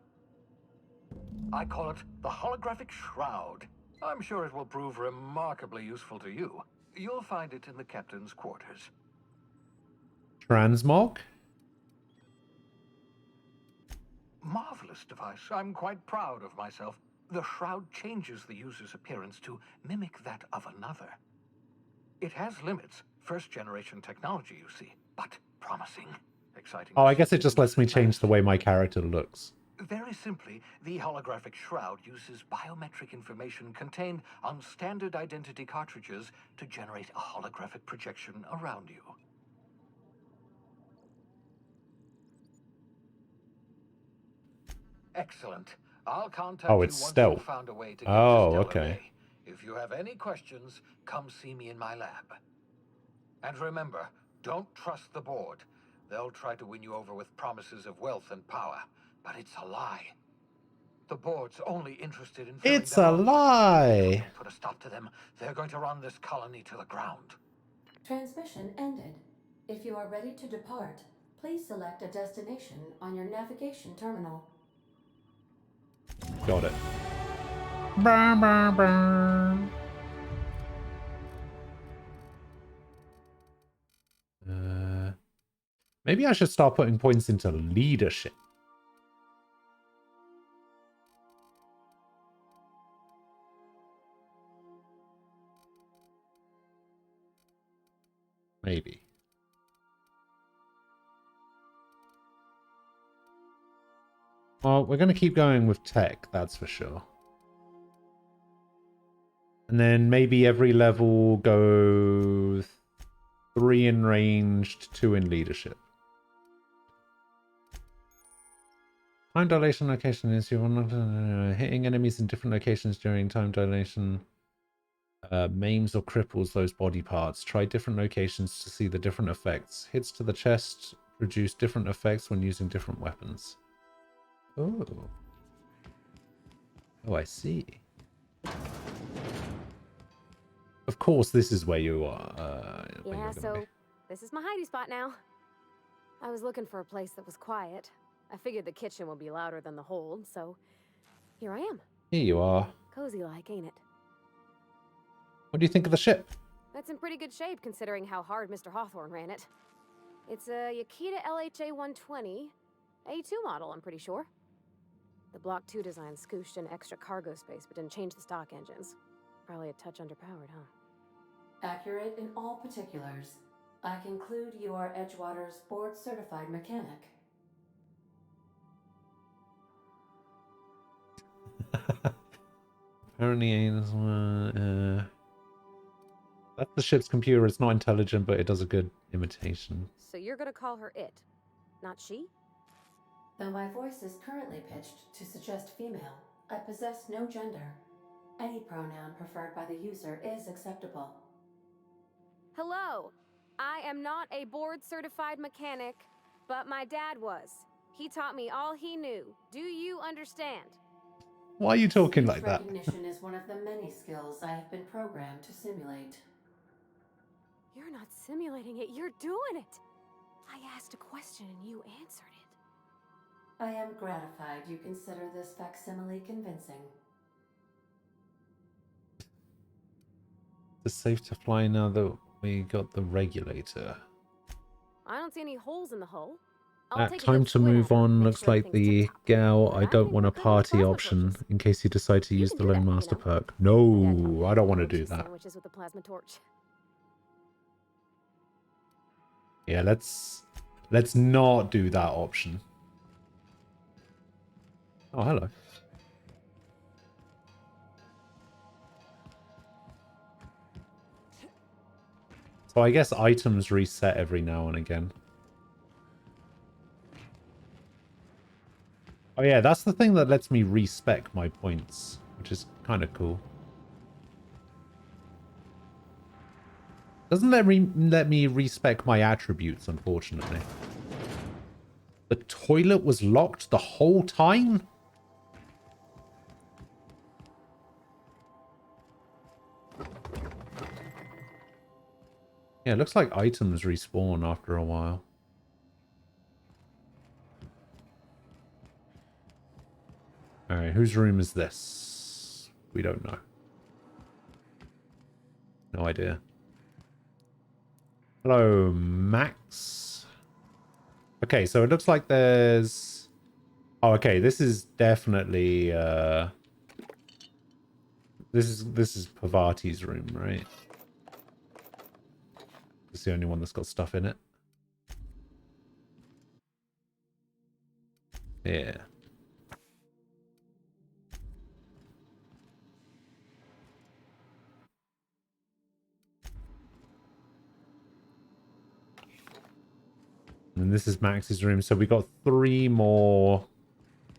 Q: I call it the Holographic Shroud. I'm sure it will prove remarkably useful to you. You'll find it in the captain's quarters.
A: Transmog?
Q: Marvelous device. I'm quite proud of myself. The shroud changes the user's appearance to mimic that of another. It has limits. First-generation technology, you see, but promising. Exciting.
A: Oh, I guess it just lets me change the way my character looks.
Q: Very simply, the holographic shroud uses biometric information contained on standard identity cartridges to generate a holographic projection around you. Excellent. I'll contact
A: Oh, it's
Q: you once
A: stealth.
Q: you've found a way to get
A: Oh,
Q: to Stellar
A: okay.
Q: Bay. If you have any questions, come see me in my lab. And remember, don't trust the board. They'll try to win you over with promises of wealth and power, but it's a lie. The board's only interested in filling
A: It's
Q: their
A: a
Q: own
A: lie.
Q: Don't put a stop to them. They're going to run this colony to the ground.
G: Transmission ended. If you are ready to depart, please select a destination on your navigation terminal.
A: Got it. Brr, brr, brr. Maybe I should start putting points into leadership. Maybe. Well, we're going to keep going with tech, that's for sure. And then maybe every level go 3 in ranged, 2 in leadership. Time dilation location is you're not hitting enemies in different locations during time dilation. Maims or cripples those body parts. Try different locations to see the different effects. Hits to the chest produce different effects when using different weapons. Oh. Oh, I see. Of course, this is where you are.
V: Yeah, so this is my hidey spot now. I was looking for a place that was quiet. I figured the kitchen would be louder than the hold, so here I am.
A: Here you are.
V: Cozy like, ain't it?
A: What do you think of the ship?
V: That's in pretty good shape considering how hard Mr. Hawthorne ran it. It's a Yakita LHA 120, A2 model, I'm pretty sure. The Block 2 design scooshed in extra cargo space but didn't change the stock engines. Probably a touch underpowered, huh?
G: Accurate in all particulars. I conclude you are Edgewater's board-certified mechanic.
A: Apparently, that's the ship's computer. It's not intelligent, but it does a good imitation.
V: So you're gonna call her it, not she?
G: Though my voice is currently pitched to suggest female, I possess no gender. Any pronoun preferred by the user is acceptable.
V: Hello! I am not a board-certified mechanic, but my dad was. He taught me all he knew. Do you understand?
A: Why are you talking like that?
G: Recognition is one of the many skills I have been programmed to simulate.
V: You're not simulating it, you're doing it! I asked a question and you answered it.
G: I am gratified you consider this facsimile convincing.
A: It's safe to fly now that we got the regulator.
V: I don't see any holes in the hull.
A: Time to move on. Looks like the gal. I don't want a party option in case you decide to use the Lone Master perk. No, I don't want to do that.
V: Sandwiches with a plasma torch.
A: Yeah, let's not do that option. Oh, hello. So I guess items reset every now and again. Oh yeah, that's the thing that lets me respec my points, which is kind of cool. Doesn't let me respec my attributes, unfortunately. The toilet was locked the whole time? Yeah, it looks like items respawn after a while. Alright, whose room is this? We don't know. No idea. Hello, Max. Okay, so it looks like there's... Oh, okay, this is definitely... This is Pavati's room, right? It's the only one that's got stuff in it. Yeah. And this is Max's room, so we got 3 more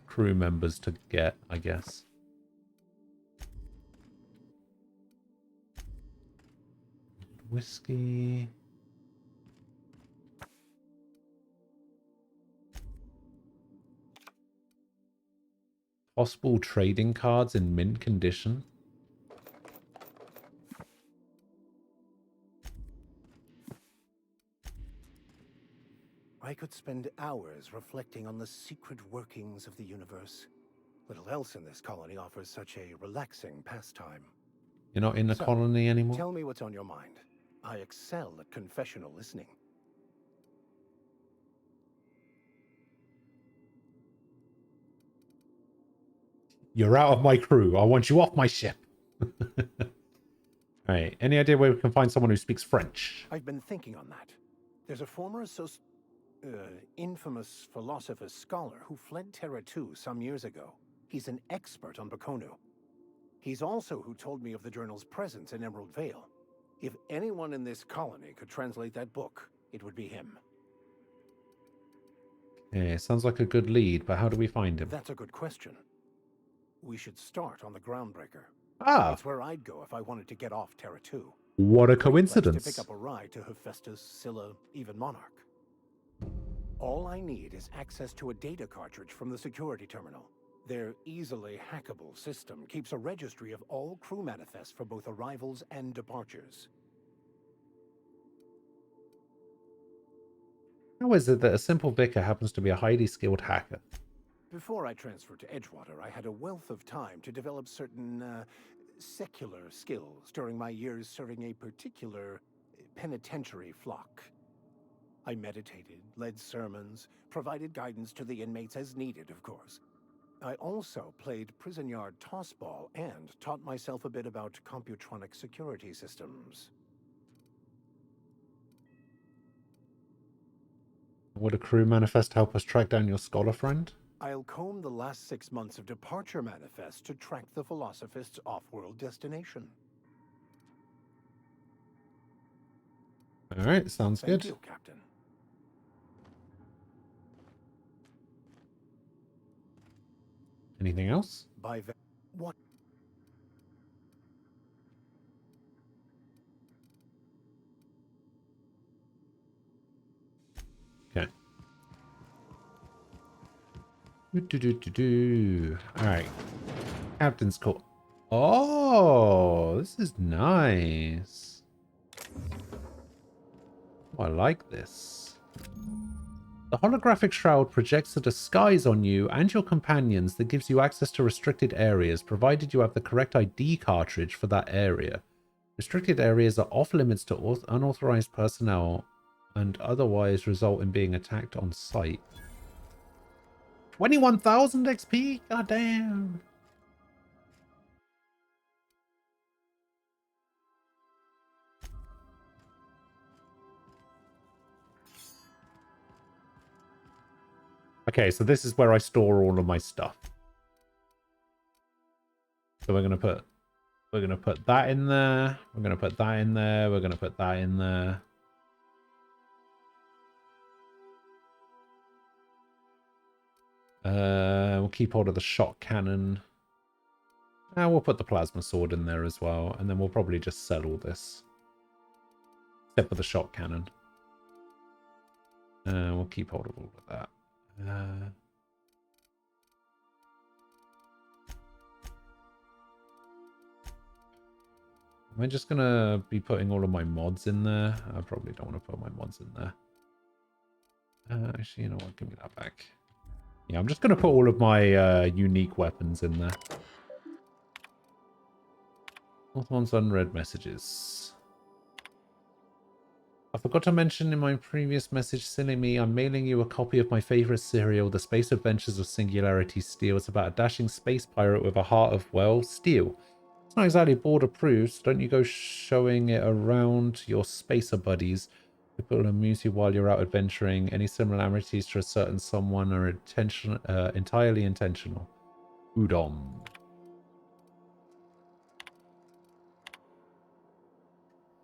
A: crew members to get, I guess. Whiskey. Possible trading cards in mint condition.
N: I could spend hours reflecting on the secret workings of the universe. Little else in this colony offers such a relaxing pastime.
A: You're not in the colony anymore?
N: Tell me what's on your mind. I excel at confessional listening.
A: You're out of my crew. I want you off my ship. Alright, any idea where we can find someone who speaks French?
N: I've been thinking on that. There's a former infamous philosopher scholar who fled Terra 2 some years ago. He's an expert on Bakonu. He's also who told me of the journal's presence in Emerald Vale. If anyone in this colony could translate that book, it would be him.
A: Yeah, sounds like a good lead, but how do we find him?
N: That's a good question. We should start on the Groundbreaker.
A: Ah!
N: That's where I'd go if I wanted to get off Terra 2.
A: What a
N: Great place
A: coincidence.
N: to pick up a ride to Hephaestus, Scylla, even Monarch. All I need is access to a data cartridge from the security terminal. Their easily hackable system keeps a registry of all crew manifests for both arrivals and departures.
A: How is it that a simple vicar happens to be a highly skilled hacker?
N: Before I transferred to Edgewater, I had a wealth of time to develop certain secular skills during my years serving a particular penitentiary flock. I meditated, led sermons, provided guidance to the inmates as needed, of course. I also played prison yard tossball and taught myself a bit about computronic security systems.
A: Would a crew manifest help us track down your scholar friend?
N: I'll comb the last 6 months of departure manifests to track the Philosophist's off-world destination.
A: Alright, sounds good.
N: Thank you, Captain.
A: Anything else?
N: What?
A: Okay. Alright. Captain's call. Oh, this is nice. Oh, I like this. The holographic shroud projects a disguise on you and your companions that gives you access to restricted areas, provided you have the correct ID cartridge for that area. Restricted areas are off limits to unauthorized personnel and otherwise result in being attacked on sight. 21,000 XP? God damn. Okay, so this is where I store all of my stuff. So we're gonna put that in there. We're gonna put that in there. We're gonna put that in there. We'll keep hold of the shot cannon. And we'll put the plasma sword in there as well. And then we'll probably just sell all this. Except for the shot cannon. We'll keep hold of all of that. Am I just gonna be putting all of my mods in there? I probably don't want to put my mods in there. Actually, you know what? Give me that back. Yeah, I'm just gonna put all of my unique weapons in there. Fourth one's unread messages. I forgot to mention in my previous message, silly me, I'm mailing you a copy of my favorite serial, The Space Adventures of Singularity Steel. It's about a dashing space pirate with a heart of, well, steel. It's not exactly board approved, so don't you go showing it around to your spacer buddies. People will amuse you while you're out adventuring. Any similarities to a certain someone are entirely intentional. Udon.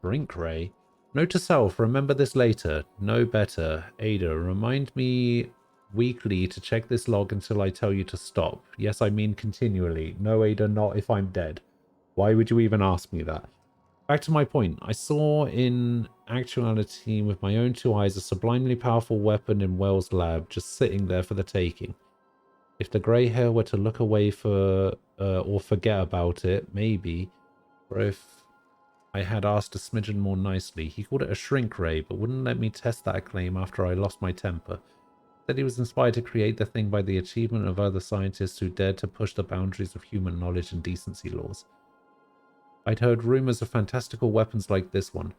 A: Drink Ray. Note to self, remember this later. No better. Ada, remind me weekly to check this log until I tell you to stop. Yes, I mean continually. No, Ada, not if I'm dead. Why would you even ask me that? Back to my point. I saw in actuality with my own two eyes a sublimely powerful weapon in Wells' lab just sitting there for the taking. If the grey hair were to look away for or forget about it, maybe. Or if I had asked a smidgen more nicely. He called it a shrink ray, but wouldn't let me test that claim after I lost my temper. Said he was inspired to create the thing by the achievement of other scientists who dared to push the boundaries of human knowledge and decency laws. I'd heard rumors of fantastical weapons like this one.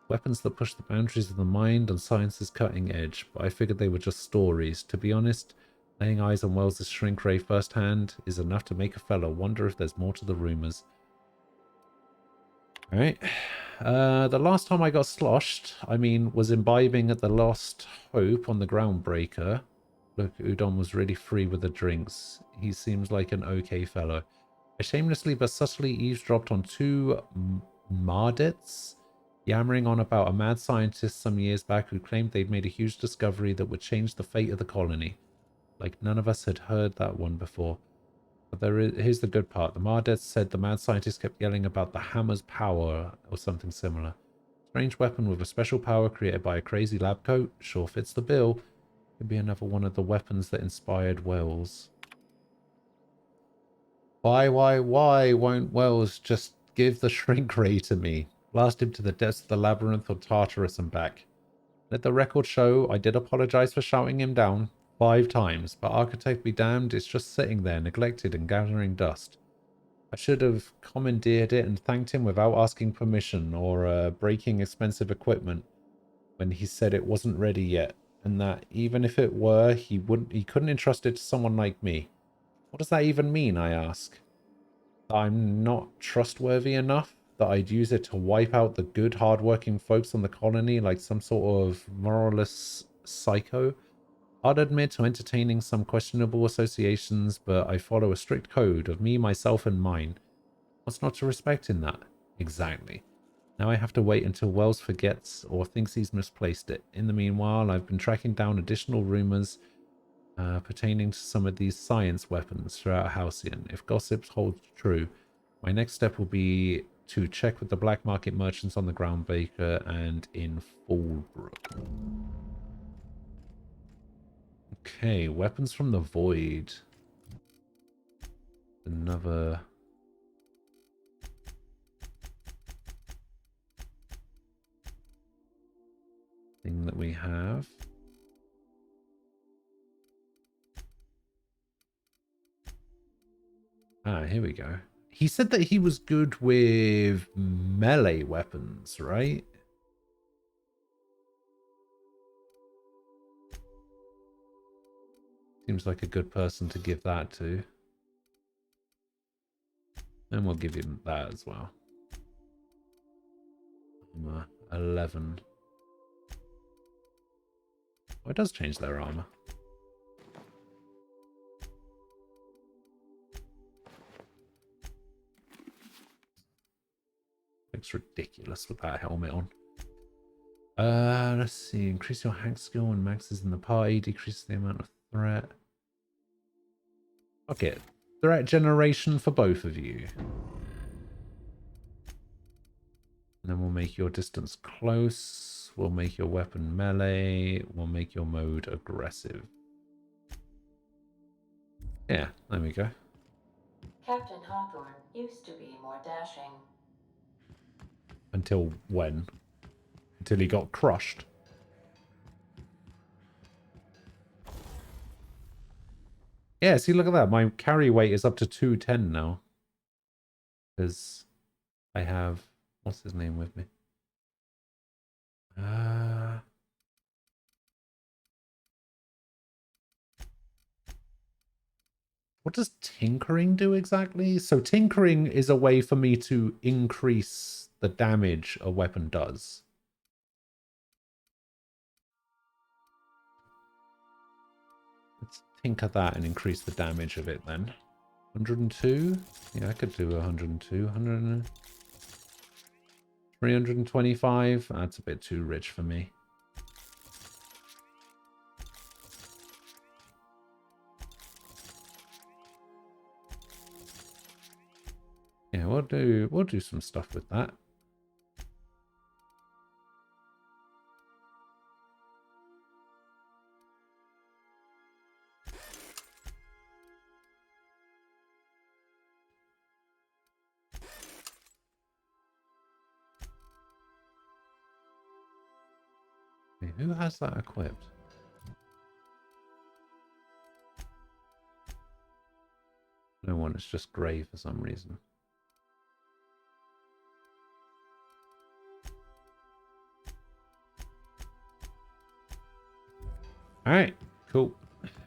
A: Weapons that push the boundaries of the mind and science's cutting edge, but I figured they were just stories. To be honest, laying eyes on Wells' shrink ray firsthand is enough to make a fella wonder if there's more to the rumors. Alright. The last time I got sloshed, was imbibing at the Lost Hope on the Groundbreaker. Look, Udon was really free with the drinks. He seems like an okay fellow. I shamelessly but subtly eavesdropped on two Mardits yammering on about a mad scientist some years back who claimed they'd made a huge discovery that would change the fate of the colony. Like none of us had heard that one before. But here's the good part. The Mardets said the mad scientist kept yelling about the hammer's power or something similar. Strange weapon with a special power created by a crazy lab coat. Sure fits the bill. Could be another one of the weapons that inspired Wells. Why won't Wells just give the shrink ray to me? Blast him to the depths of the labyrinth or Tartarus and back. Let the record show I did apologize for shouting him down 5 times, but architect be damned, it's just sitting there, neglected and gathering dust. I should have commandeered it and thanked him without asking permission or breaking expensive equipment when he said it wasn't ready yet, and that even if it were, he couldn't entrust it to someone like me. What does that even mean, I ask? That I'm not trustworthy enough? That I'd use it to wipe out the good, hard-working folks on the colony like some sort of moralist psycho? I'd admit to entertaining some questionable associations, but I follow a strict code of me, myself, and mine. What's not to respect in that? Exactly. Now I have to wait until Wells forgets or thinks he's misplaced it. In the meanwhile, I've been tracking down additional rumors pertaining to some of these science weapons throughout Halcyon. If gossips hold true, my next step will be to check with the black market merchants on the Groundbreaker and in Fallbrook. Okay, weapons from the void. Another thing that we have. Ah, here we go. He said that he was good with melee weapons, right? seems like a good person to give that to. And we'll give him that as well. 11. Oh, it does change their armor. Looks ridiculous with that helmet on. Let's see. Increase your hack skill when Max is in the party. Decrease the amount of threat. Okay. Threat generation for both of you. And then we'll make your distance close. We'll make your weapon melee. We'll make your mode aggressive. Yeah, there we go.
G: Captain Hawthorne used to be more dashing.
A: Until when? Until he got crushed. Yeah, see, look at that. My carry weight is up to 210 now. Because I have... What's his name with me? What does tinkering do exactly? So tinkering is a way for me to increase the damage a weapon does. Let's tinker that and increase the damage of it then. 102? Yeah, I could do 102. 100, 325? That's a bit too rich for me. Yeah, we'll do some stuff with that. Okay, who has that equipped? No one, it's just grey for some reason. Alright, cool.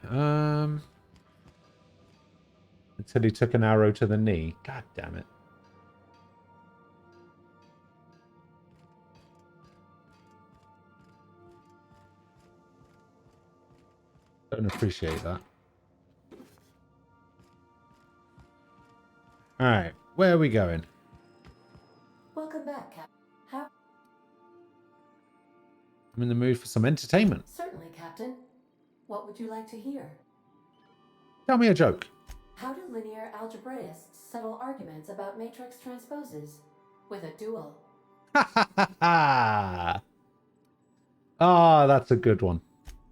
A: Until he took an arrow to the knee. God damn it. Don't appreciate that. Alright, where are we going?
G: Welcome back, Captain.
A: I'm in the mood for some entertainment.
G: Certainly, Captain. What would you like to hear?
A: Tell me a joke.
G: How do linear algebraists settle arguments about matrix transposes? With a duel.
A: Ah, oh, that's a good one.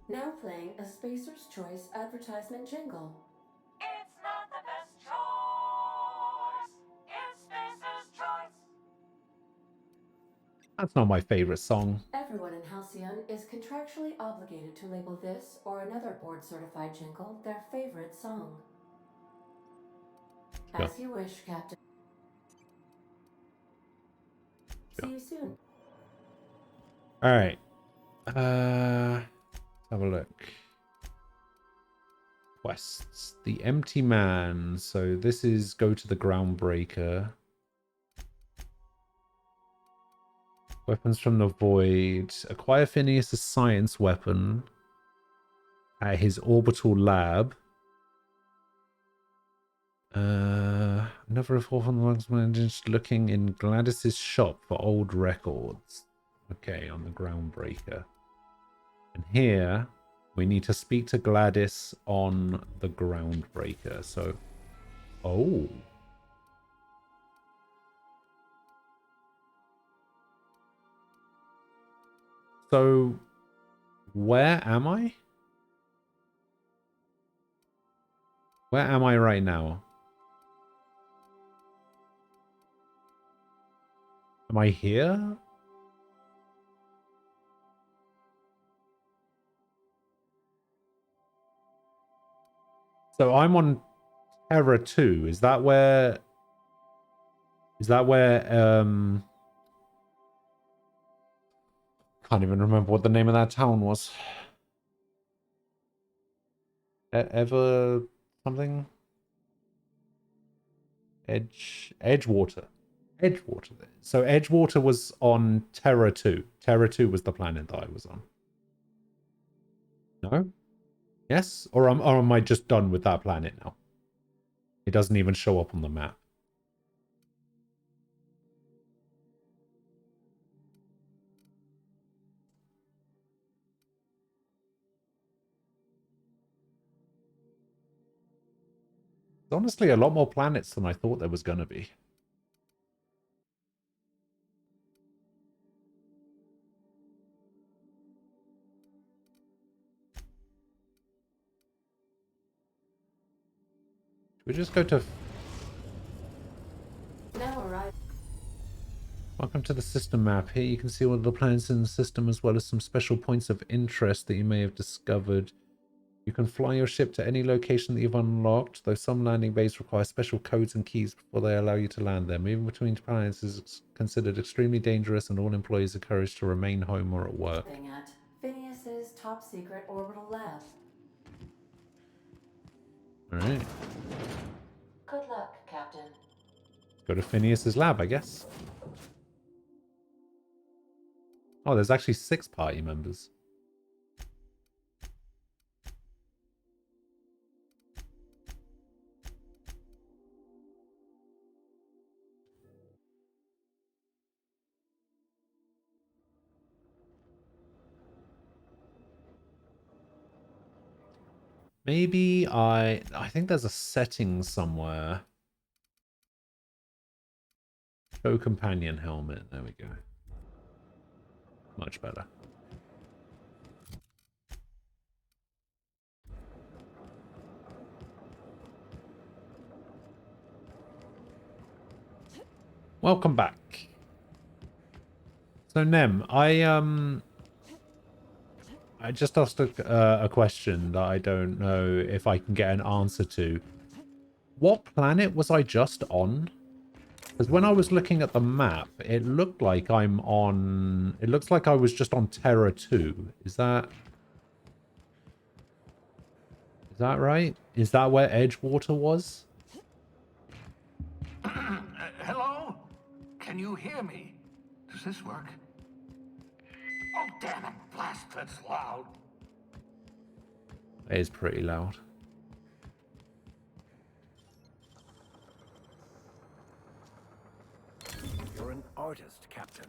G: Now playing a Spacer's Choice advertisement jingle.
H: It's not the best choice. It's Spacer's Choice.
A: That's not my favorite song.
G: Everyone in Halcyon is contractually obligated to label this or another board-certified jingle their favorite song.
A: Sure.
G: As you wish, Captain.
A: Sure.
G: See you soon.
A: All right. Let's have a look. Quests. The Empty Man. So this is go to the Groundbreaker. Weapons from the Void. Acquire Phineas' science weapon at his orbital lab. Never a fourth on the logs managed looking in Gladys's shop for old records. Okay, on the Groundbreaker. And here we need to speak to Gladys on the Groundbreaker. So, oh. So, where am I? Where am I right now? Am I here? So I'm on Terra 2. Is that where can't even remember what the name of that town was. Ever something? Edgewater. Edgewater. So Edgewater was on Terra 2. Terra 2 was the planet that I was on. No? Yes? Or am I just done with that planet now? It doesn't even show up on the map. There's honestly a lot more planets than I thought there was going to be. Should we just go to...
G: Now arrive.
A: Welcome to the system map. Here you can see all of the planets in the system as well as some special points of interest that you may have discovered. You can fly your ship to any location that you've unlocked, though some landing bays require special codes and keys before they allow you to land there. Moving between planets is considered extremely dangerous and all employees are encouraged to remain home or at work.
G: At Phineas's top secret orbital lab.
A: Alright.
G: Good luck, Captain.
A: Go to Phineas's lab, I guess. Oh, there's actually 6 party members. Maybe I think there's a setting somewhere. Show companion helmet. There we go. Much better. Welcome back. So Nem, I just asked a question that I don't know if I can get an answer to. What planet was I just on? Because when I was looking at the map, it looked like I'm on... It looks like I was just on Terra 2. Is that right? Is that where Edgewater was?
Q: Hello? Can you hear me? Does this work? Oh, damn it. Blast, that's loud.
A: It is pretty loud.
N: You're an artist, Captain.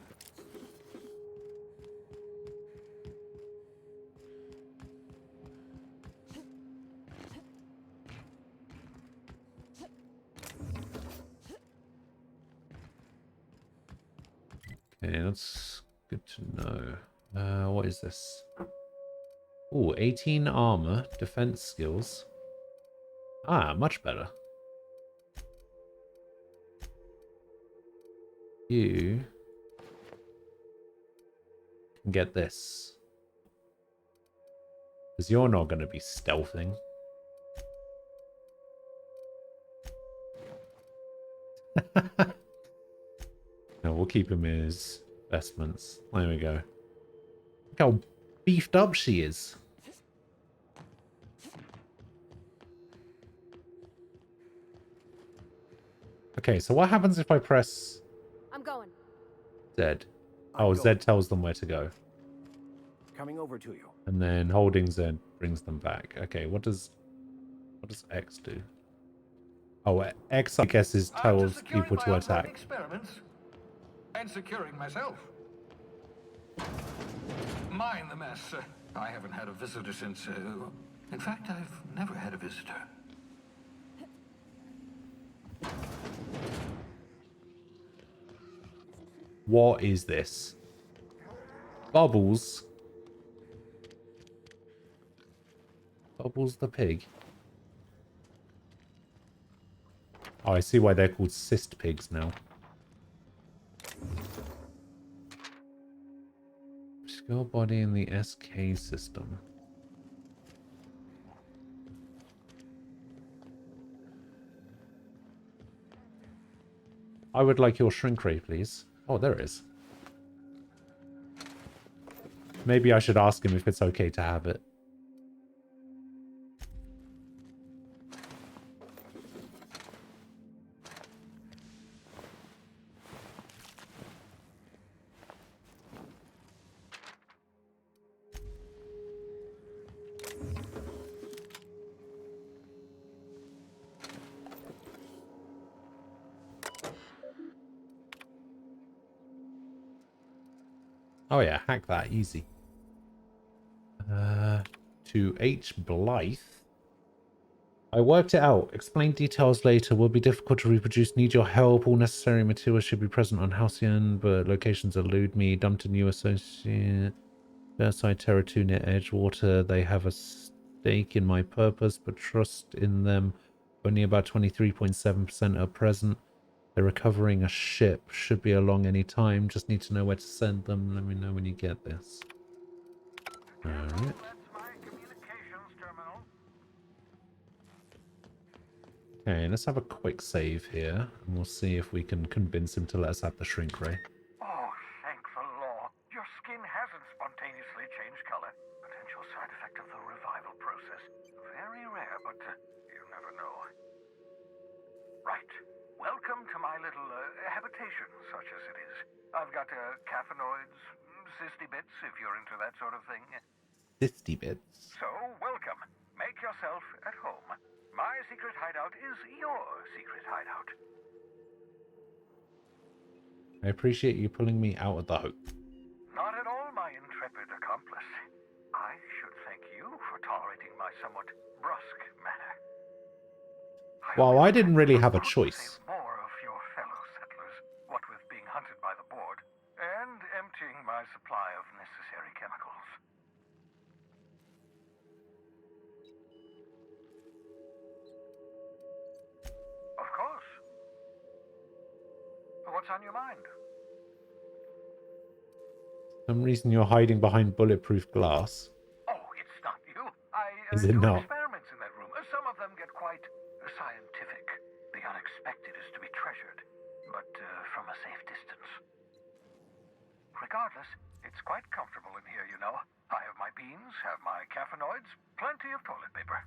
A: Okay, that's good to know. What is this? Oh, 18 armor, defense skills. Ah, much better. You can get this. Because you're not going to be stealthing. No, we'll keep him in his vestments. There we go. Look how beefed up she is. Okay, so what happens if I press...
V: I'm going.
A: Z? Oh, Z tells them where to go.
N: Coming over to you.
A: And then holding Z brings them back. Okay, what does X do? Oh, X, I guess, tells people to attack.
Q: Experiments and securing myself. Mind the mess. I haven't had a visitor since... in fact, I've never had a visitor.
A: What is this? Bubbles. Bubbles the pig. Oh, I see why they're called cyst pigs now. Obscure body in the SK system. I would like your shrink ray, please. Oh, there it is. Maybe I should ask him if it's okay to have it. Oh yeah, hack that, easy. To H. Blythe. I worked it out. Explain details later. Will be difficult to reproduce. Need your help. All necessary materials should be present on Halcyon, but locations elude me. Dumped a new associate. Versailles Terra 2 near Edgewater. They have a stake in my purpose, but trust in them. Only about 23.7% are present. They're recovering a ship. Should be along any time. Just need to know where to send them. Let me know when you get this. Alright. Okay, let's have a quick save here, and we'll see if we can convince him to let us have the shrink ray.
Q: Oh, thank the law. Your skin hasn't spontaneously changed color. Potential side effect of the revival process. Very rare, but you never know. Right. Welcome to my little habitation, such as it is. I've got caffeinoids, cysty bits, if you're into that sort of thing.
A: 50 bits.
Q: So, welcome. Make yourself at home. My secret hideout is your secret hideout.
A: I appreciate you pulling me out of the hope.
Q: Not at all, my intrepid accomplice. I should thank you for tolerating my somewhat brusque manner.
A: Well, I didn't really have a choice.
Q: More of your fellow settlers, what with being hunted by the board, and emptying my supply of necessary chemicals. Of course. What's on your mind?
A: For some reason you're hiding behind bulletproof glass.
Q: Oh, it's not you. I
A: Is it
Q: do
A: not?
Q: experiments in that room. Some of them get quite scientific. The unexpected is to be treasured, but from a safe distance. Regardless, it's quite comfortable in here, you know. I have my beans, have my caffeinoids, plenty of toilet paper.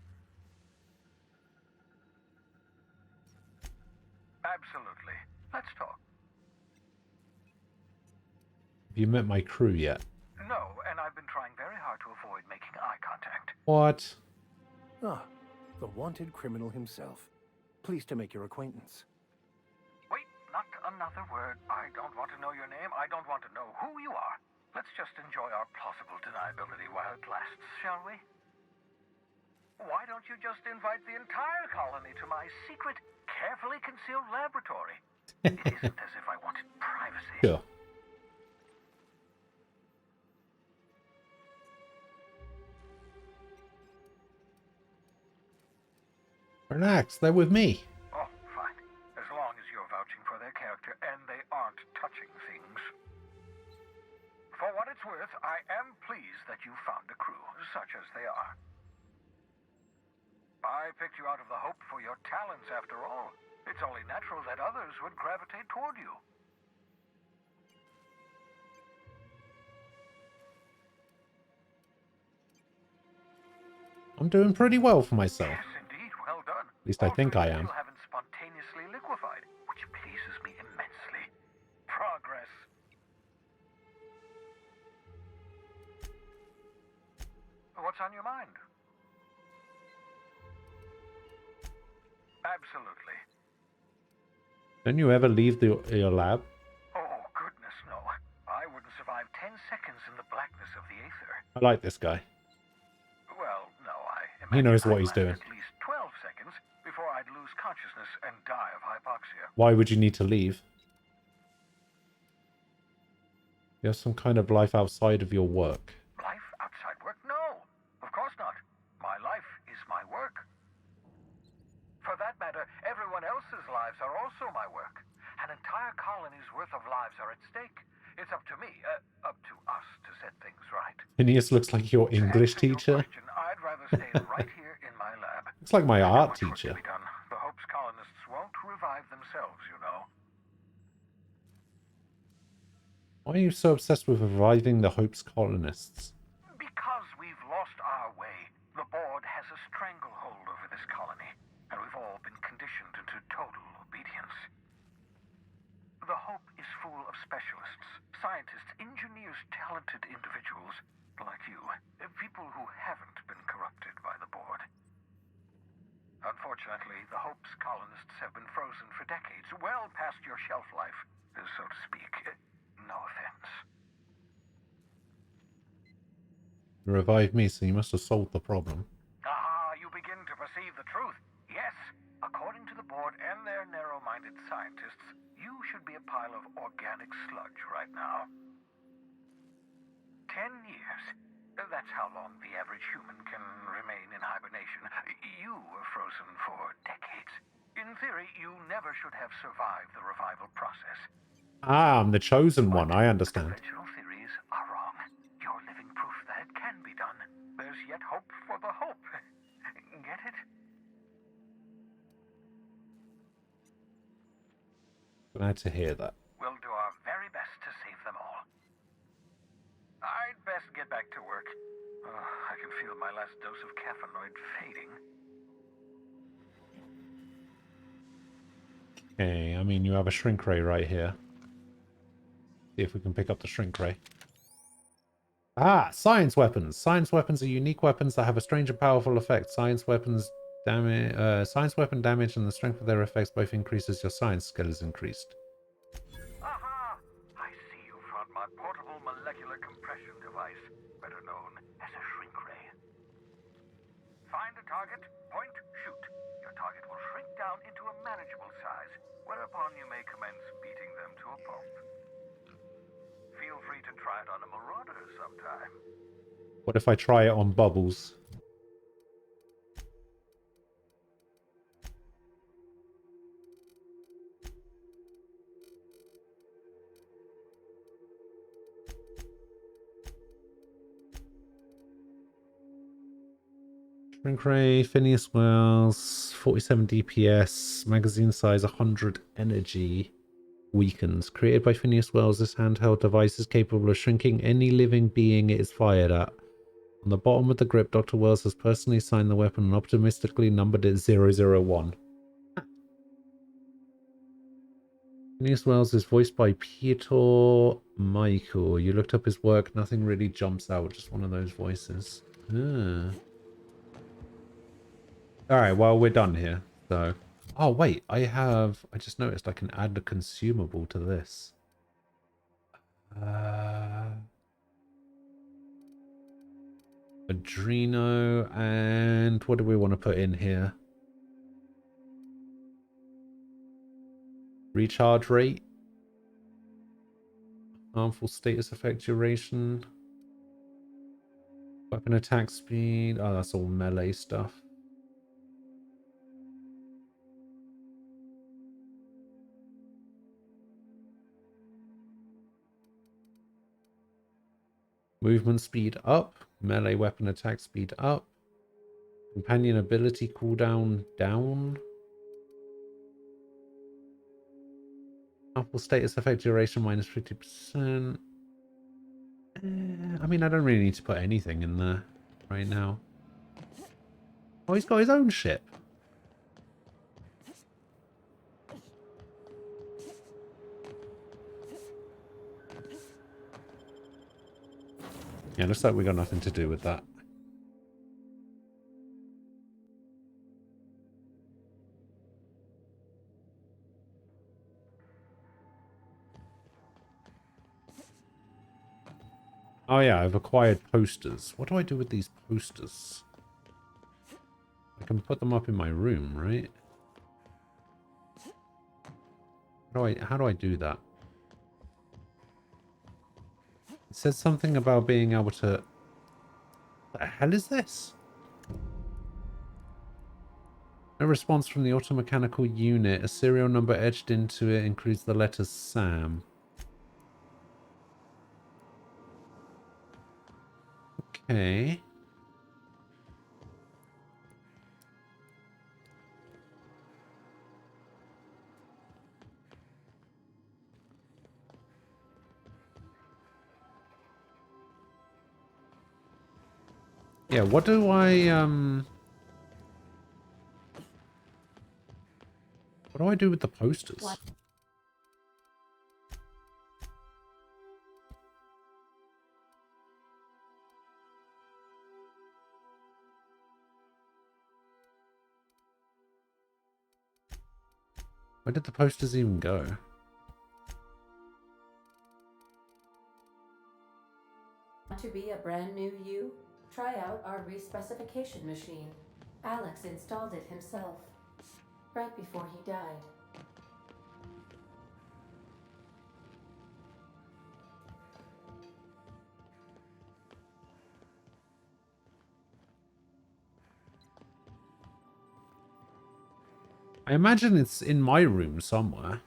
Q: Absolutely. Let's talk.
A: Have you met my crew yet?
Q: No, and I've been trying very hard to avoid making eye contact.
A: What?
N: Ah, the wanted criminal himself. Pleased to make your acquaintance.
Q: Wait, not another word. I don't want to know your name. I don't want to know who you are. Let's just enjoy our plausible deniability while it lasts, shall we? Why don't you just invite the entire colony to my secret, carefully concealed laboratory? It isn't as if I wanted privacy.
A: Sure. Relax, they're with me.
Q: Oh, fine. As long as you're vouching for their character and they aren't touching things. For what it's worth, I am pleased that you found a crew, such as they are. I picked you out of the hope for your talents, after all. It's only natural that others would gravitate toward you.
A: I'm doing pretty well for myself.
Q: Yes, indeed. Well done.
A: At least I think I am.
Q: You haven't spontaneously liquefied, which pleases me immensely. Progress. What's on your mind? Absolutely.
A: Don't you ever leave your lab?
Q: Oh, goodness, no. I wouldn't survive 10 seconds in the blackness of the aether.
A: I like this guy.
Q: Well, no,
A: He knows what he's doing.
Q: At least 12 seconds before I'd lose consciousness and die of hypoxia.
A: Why would you need to leave? You have some kind of life outside of your work.
Q: Life outside work? No, of course not. My life is my work. For that matter, everyone else's lives are also my work. An entire colony's worth of lives are at stake. It's up to me, up to us to set things right.
A: Phineas looks like your English teacher.
Q: I'd rather stay right here in my lab.
A: It's like my art teacher.
Q: The Hope's colonists won't revive themselves, you know.
A: Why are you so obsessed with reviving the Hope's colonists?
Q: Because we've lost our way. The board has a stranglehold over this colony, and we've all been conditioned into total obedience. The Hope is full of specialists, scientists, engineers, talented individuals like you. People who haven't been corrupted by the board. Unfortunately, the Hope's colonists have been frozen for decades, well past your shelf life, so to speak. No offense.
A: You revived me, so you must have solved the problem.
Q: Ah, you begin to perceive the truth. Yes, according to the board and their narrow-minded scientists, you should be a pile of organic sludge right now. 10 years. That's how long the average human can remain in hibernation. You were frozen for decades. In theory, you never should have survived the revival process.
A: Ah, I'm the chosen one. I understand.
Q: Conventional theories are wrong. You're living proof that it can be done. There's yet hope for the hope. Get it?
A: Glad to hear that.
Q: We'll do our very best to save them all. I'd best get back to work. I can feel my last dose of caffeinoid fading.
A: Okay, I mean, you have a shrink ray right here. See if we can pick up the shrink ray. Ah, science weapons. Science weapons are unique weapons that have a strange and powerful effect. Science weapons damage, science weapon damage and the strength of their effects both increases. Your science skill is increased.
Q: Aha! I see you found my portable molecular compression device, better known as a shrink ray. Find a target, point, shoot. Your target will shrink down into a manageable size, whereupon you may commence beating them to a pulp. Feel free to try it on a marauder sometime.
A: What if I try it on Bubbles? Shrink ray, Phineas Wells, 47 DPS, magazine size 100 energy, weakens. Created by Phineas Wells, this handheld device is capable of shrinking any living being it is fired at. On the bottom of the grip, Dr. Wells has personally signed the weapon and optimistically numbered it 001. Phineas Wells is voiced by Peter Michael. You looked up his work, nothing really jumps out, just one of those voices. Ah. Alright, well, we're done here. So, oh wait, I just noticed I can add a consumable to this. Adreno, and what do we want to put in here? Recharge rate. Harmful status effect duration. Weapon attack speed. Oh, that's all melee stuff. Movement speed up. Melee weapon attack speed up. Companion ability cooldown down. Harmful status effect duration minus 50%. I mean, I don't really need to put anything in there right now. Oh, he's got his own ship. Yeah, looks like we got nothing to do with that. Oh yeah, I've acquired posters. What do I do with these posters? I can put them up in my room, right? How do I do that? It says something about being able to... What the hell is this? No response from the automechanical unit. A serial number etched into it includes the letter Sam. Okay. Yeah, what do I with the posters?
V: What?
A: Where did the posters even go?
G: Want to be a brand new you? Try out our respecification machine. Alex installed it himself, right before he died.
A: I imagine it's in my room somewhere.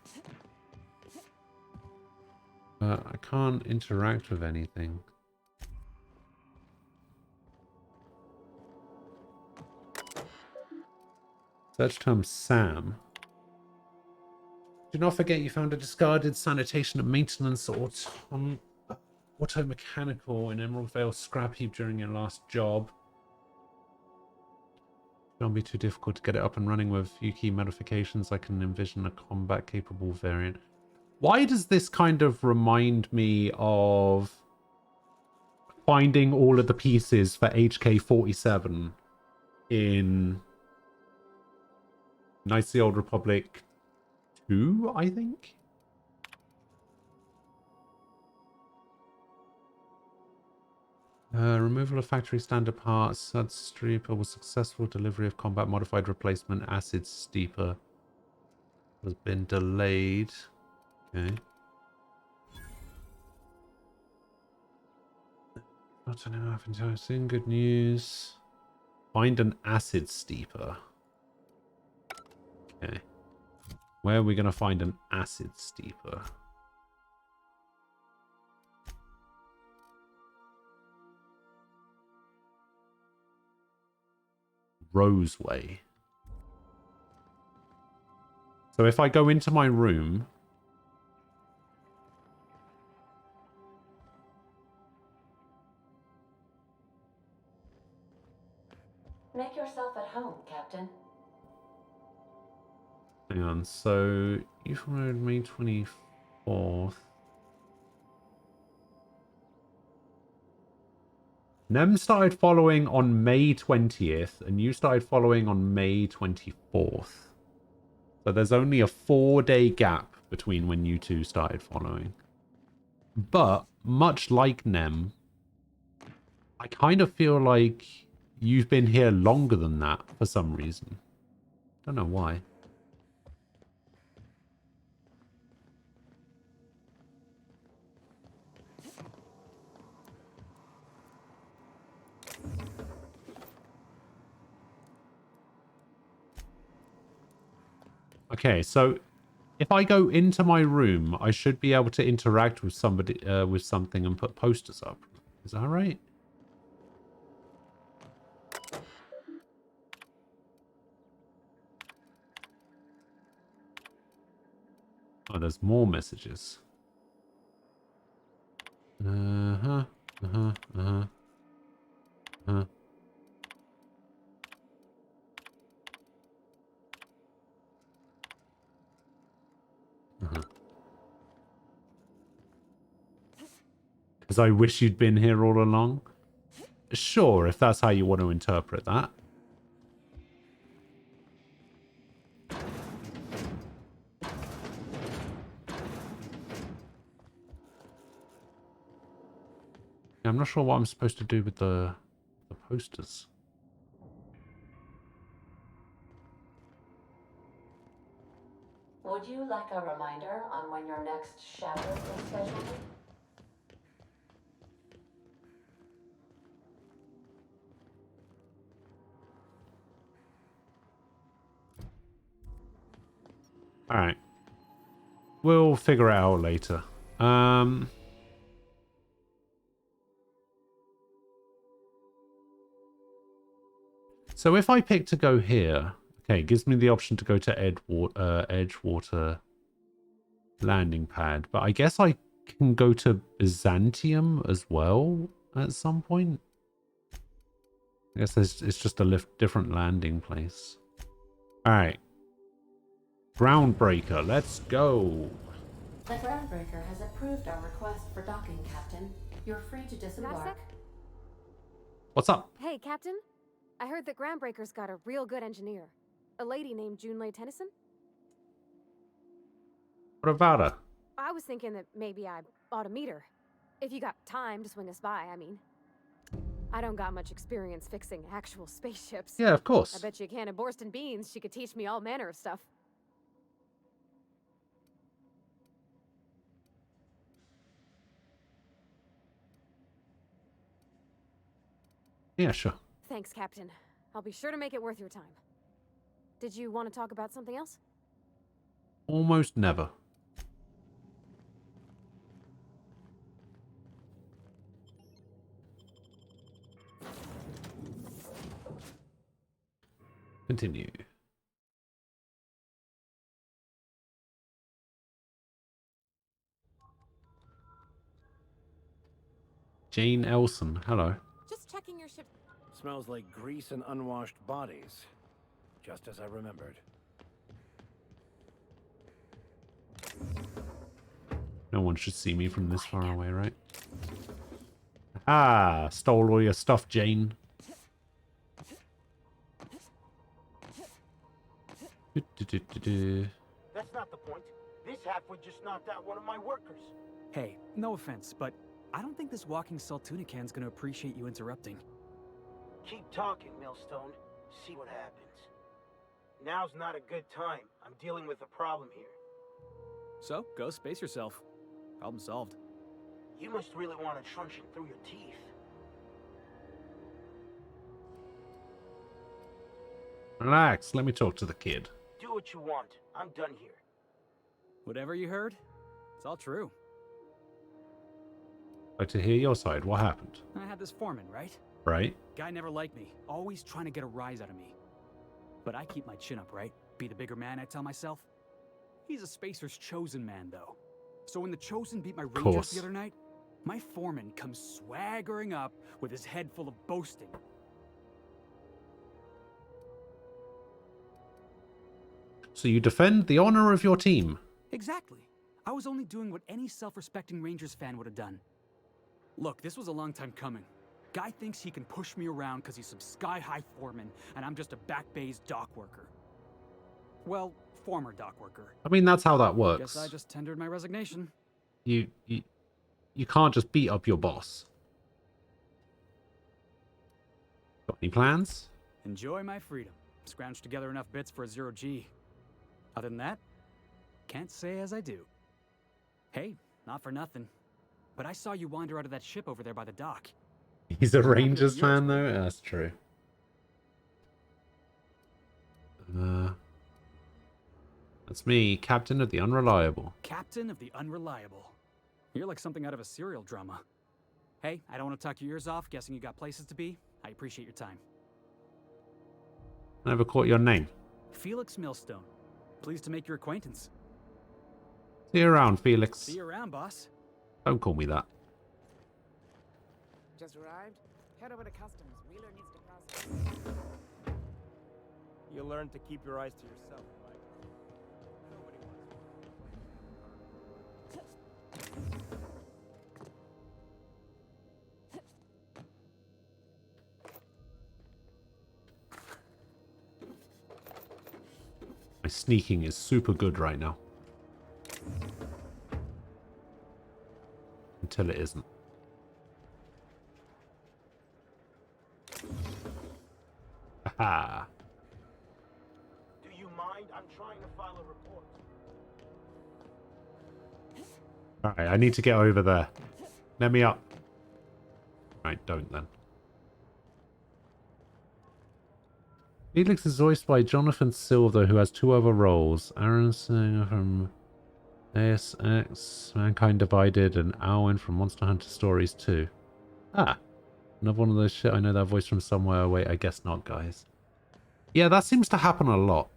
A: I can't interact with anything. Search term Sam. Do not forget you found a discarded sanitation and maintenance auto-mechanical in Emerald Vale scrap heap during your last job. Don't be too difficult to get it up and running with a few key modifications. I can envision a combat-capable variant. Why does this kind of remind me of finding all of the pieces for HK-47 in Knights of the Old Republic 2, I think? Removal of factory standard parts. Sud Steeper was successful. Delivery of combat modified replacement. Acid Steeper has been delayed. Okay. Not enough anytime soon. Good news. Find an acid steeper. Okay. Where are we going to find an acid steeper? Roseway. So if I go into my room...
G: Make yourself at home, Captain.
A: Hang on, so you followed May 24th. Nem started following on May 20th, and you started following on May 24th. So there's only a 4-day gap between when you two started following. But, much like Nem, I kind of feel like you've been here longer than that for some reason. Don't know why. Okay, so if I go into my room, I should be able to interact with somebody, with something and put posters up. Is that right? Oh, there's more messages. Uh-huh. Uh-huh. Uh-huh. Uh-huh. Uh-huh. Because I wish you'd been here all along. Sure, if that's how you want to interpret that. I'm not sure what I'm supposed to do with the posters.
G: Would you like a reminder on when your next shadow is scheduled?
A: Alright. We'll figure it out later. So if I pick to go here, okay, it gives me the option to go to Edgewater landing pad, but I guess I can go to Byzantium as well at some point. I guess it's just a different landing place. All right. Groundbreaker, let's go.
G: The Groundbreaker has approved our request for docking, Captain. You're free to disembark.
A: What's up?
R: Hey, Captain. I heard that Groundbreaker's got a real good engineer. A lady named Junlei Tennyson.
A: What about her?
R: I was thinking that maybe I ought to meet her. If you got time to swing us by, I mean.
V: I don't got much experience fixing actual spaceships.
A: Yeah, of course.
V: I bet you a can of Borston beans she could teach me all manner of stuff.
A: Yeah, sure.
V: Thanks, Captain. I'll be sure to make it worth your time. Did you want to talk about something else?
A: Almost never. Continue. Jane Elson, hello.
I: Just checking your ship.
N: Smells like grease and unwashed bodies. Just as I remembered.
A: No one should see me from this far away, right? Ah, stole all your stuff, Jane.
M: That's not the point. This halfwit just knocked out one of my workers.
U: Hey, no offense, but I don't think this walking Saltuna can's gonna appreciate you interrupting.
M: Keep talking, Millstone. See what happens. Now's not a good time. I'm dealing with a problem here.
U: So, go space yourself. Problem solved.
M: You must really want a truncheon through your teeth.
A: Relax, let me talk to the kid.
M: Do what you want. I'm done here.
U: Whatever you heard, it's all true.
A: I'd like to hear your side. What happened?
U: I had this foreman, right?
A: Right?
U: Guy never liked me, always trying to get a rise out of me. But I keep my chin up, right? Be the bigger man, I tell myself. He's a Spacer's chosen man, though. So when the Chosen beat my Rangers the other night, my foreman comes swaggering up with his head full of boasting.
A: So you defend the honor of your team?
U: Exactly. I was only doing what any self-respecting Rangers fan would have done. Look, this was a long time coming. Guy thinks he can push me around because he's some sky-high foreman, and I'm just a back bay's dock worker. Well, former dock worker.
A: I mean, that's how that works.
U: Guess I just tendered my resignation.
A: You can't just beat up your boss. Got any plans?
U: Enjoy my freedom. Scrounged together enough bits for a 0G. Other than that, can't say as I do. Hey, not for nothing, but I saw you wander out of that ship over there by the dock.
A: He's a Rangers fan, though? That's true. That's me, Captain of the Unreliable.
U: Captain of the Unreliable. You're like something out of a serial drama. Hey, I don't want to talk your ears off, guessing you got places to be. I appreciate your time.
A: Never caught your name.
U: Felix Millstone. Pleased to make your acquaintance.
A: See you around, Felix.
U: See you around, boss.
A: Don't call me that.
O: Just arrived? Head over to customs. Wheeler needs to process.
M: You learn to keep your eyes to yourself, right?
A: My sneaking is super good right now. Until it isn't. Haha.
M: Do you mind? I'm trying to file a report.
A: Alright, I need to get over there. Let me up. Right, don't then. Felix is voiced by Jonathan Silver, who has two other roles. Aaron Singer from ASX, Mankind Divided, and Alwyn from Monster Hunter Stories 2. Ah, another one of those shit. I know that voice from somewhere. Wait, I guess not, guys. Yeah, that seems to happen a lot.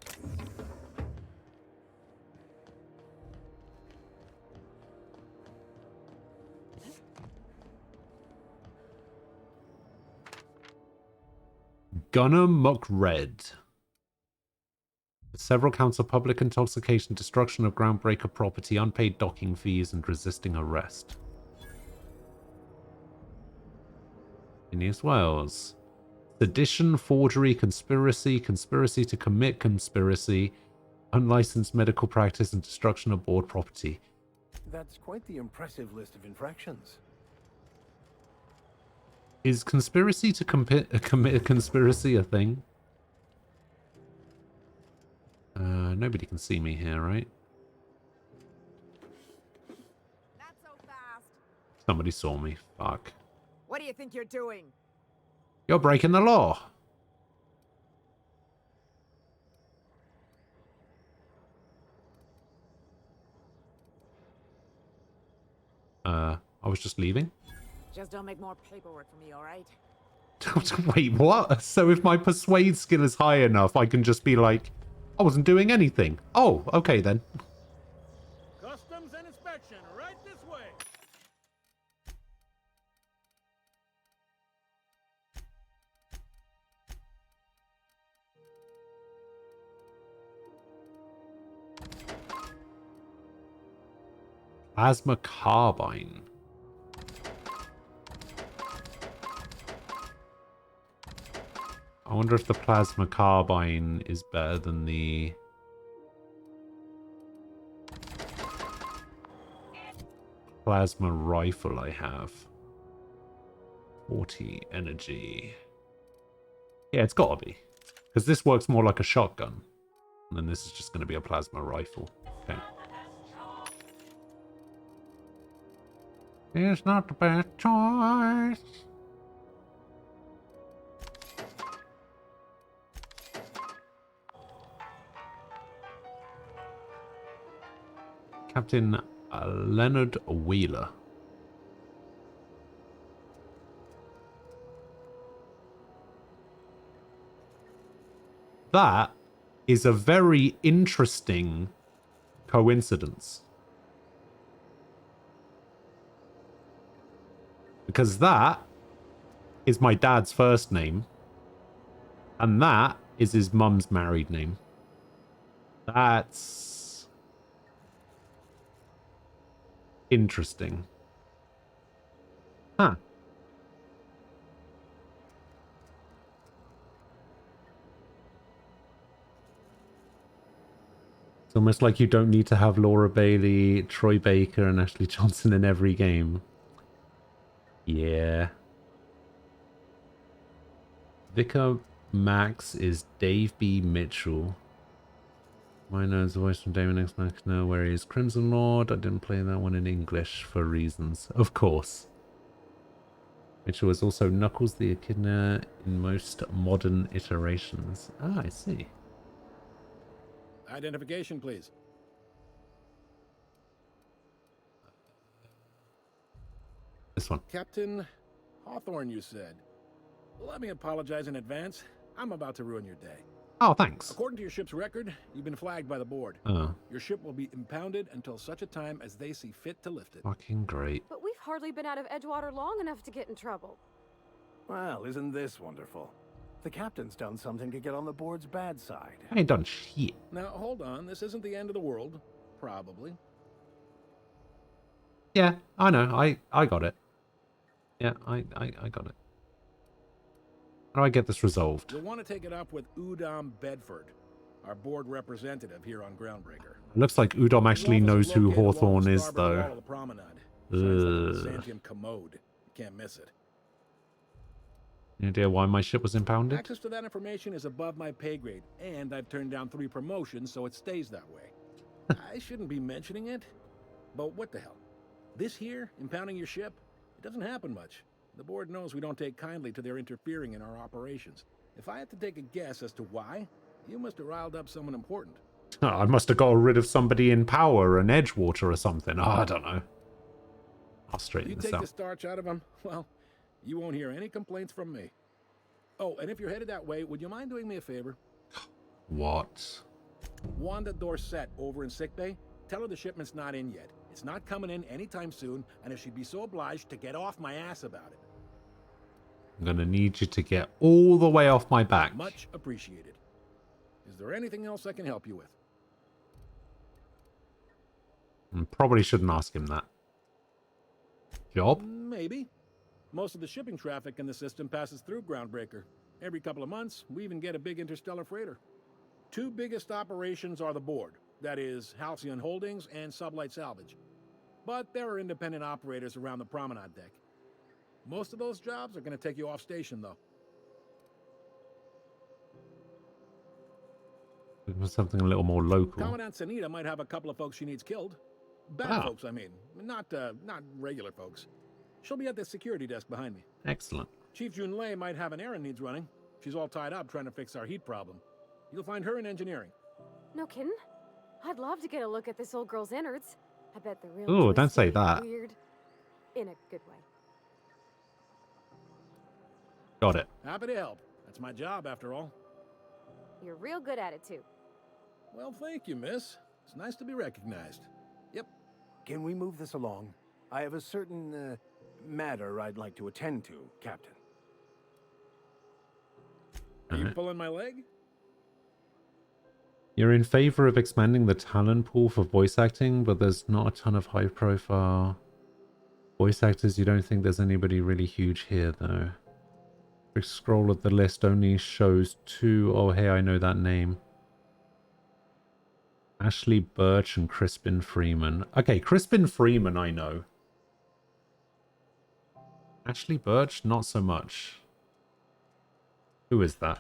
A: Gunner Muck Red. Several counts of public intoxication, destruction of groundbreaker property, unpaid docking fees, and resisting arrest. Phineas Wells. Sedition, forgery, conspiracy, conspiracy to commit conspiracy, unlicensed medical practice, and destruction of board property.
N: That's quite the impressive list of infractions.
A: Is conspiracy to commit a conspiracy a thing? Nobody can see me here, right?
O: Not so fast.
A: Somebody saw me. Fuck.
O: What do you think you're doing?
A: You're breaking the law. I was just leaving.
O: Just don't make more paperwork for me, all right?
A: Wait, what? So if my persuade skill is high enough, I can just be like, I wasn't doing anything. Oh, okay then.
K: Customs and inspection, right this way.
A: Plasma carbine. I wonder if the plasma carbine is better than the plasma rifle I have. 40 energy. Yeah, it's gotta be. Because this works more like a shotgun. And then this is just going to be a plasma rifle. Okay. It's not the best choice. Captain Leonard Wheeler. That is a very interesting coincidence. Because that is my dad's first name. And that is his mum's married name. That's interesting. Huh. It's almost like you don't need to have Laura Bailey, Troy Baker, and Ashley Johnson in every game. Yeah. Vicar Max is Dave B. Mitchell. Miner's voice from Damon X Machina, where he is Crimson Lord. I didn't play that one in English for reasons. Of course. Mitchell is also Knuckles the Echidna in most modern iterations. Ah, I see.
K: Identification, please.
A: This one.
K: Captain Hawthorne, you said. Let me apologize in advance. I'm about to ruin your day.
A: Oh, thanks.
K: According to your ship's record, you've been flagged by the board.
A: Oh.
K: Your ship will be impounded until such a time as they see fit to lift it.
A: Fucking great.
V: But we've hardly been out of Edgewater long enough to get in trouble.
N: Well, isn't this wonderful? The captain's done something to get on the board's bad side.
A: I ain't done shit.
K: Now, hold on. This isn't the end of the world. Probably.
A: Yeah, I know. I got it. Yeah, I got it. How do I get this resolved?
K: You'll want to take it up with Udom Bedford, our board representative here on Groundbreaker.
A: It looks like Udom actually knows who Hawthorne is, though.
K: Byzantium commode. You can't miss it.
A: Any idea why my ship was impounded?
K: Access to that information is above my pay grade, and I've turned down 3 promotions, so it stays that way. I shouldn't be mentioning it, but what the hell? This here, impounding your ship, it doesn't happen much. The board knows we don't take kindly to their interfering in our operations. If I had to take a guess as to why, you must have riled up someone important.
A: Oh, I must have got rid of somebody in power and Edgewater or something. Oh, I don't know. I'll straighten this
K: You take
A: out.
K: the starch out of them, well, you won't hear any complaints from me. Oh, and if you're headed that way, would you mind doing me a favor?
A: What?
K: Wanda Dorset over in sickbay, tell her the shipment's not in yet. It's not coming in anytime soon, and if she'd be so obliged to get off my ass about it.
A: I'm gonna need you to get all the way off my back.
K: Much appreciated. Is there anything else I can help you with?
A: Probably shouldn't ask him that. Job?
K: Maybe. Most of the shipping traffic in the system passes through Groundbreaker. Every couple of months, we even get a big interstellar freighter. 2 biggest operations are the board. That is, Halcyon Holdings and Sublight Salvage. But there are independent operators around the promenade deck.
L: Most of those jobs are going to take you off station, though.
A: It was something a little more local.
L: Commandant Sanita might have a couple of folks she needs killed. Bad folks, I mean. Not regular folks. She'll be at the security desk behind me.
A: Excellent.
L: Chief Junlei might have an errand needs running. She's all tied up trying to fix our heat problem. You'll find her in engineering.
V: No kidding? I'd love to get a look at this old girl's innards. I bet the real
A: Ooh, don't say
V: twisted,
A: that.
V: Weird, in a good way.
A: Got it.
L: Happy to help. That's my job, after all.
V: You're real good at it, too.
L: Well, thank you, miss. It's nice to be recognized. Yep.
N: Can we move this along? I have a certain matter I'd like to attend to, Captain.
L: Are you pulling my leg?
A: You're in favor of expanding the talent pool for voice acting, but there's not a ton of high-profile voice actors. You don't think there's anybody really huge here, though? Quick scroll at the list only shows 2. Oh, hey, I know that name. Ashley Birch and Crispin Freeman. Okay, Crispin Freeman I know. Ashley Birch, not so much. Who is that?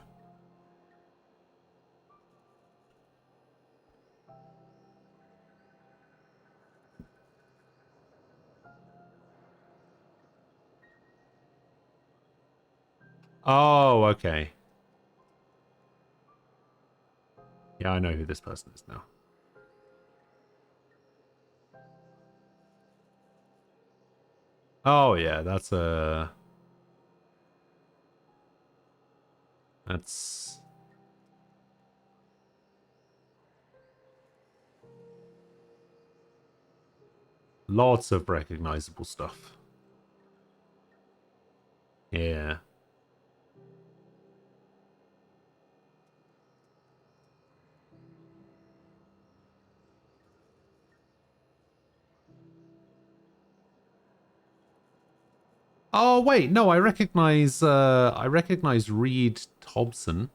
A: Oh, okay. Yeah, I know who this person is now. Oh, yeah, that's a... That's... Lots of recognizable stuff. Yeah. Oh wait, no, I recognize Reed Thompson.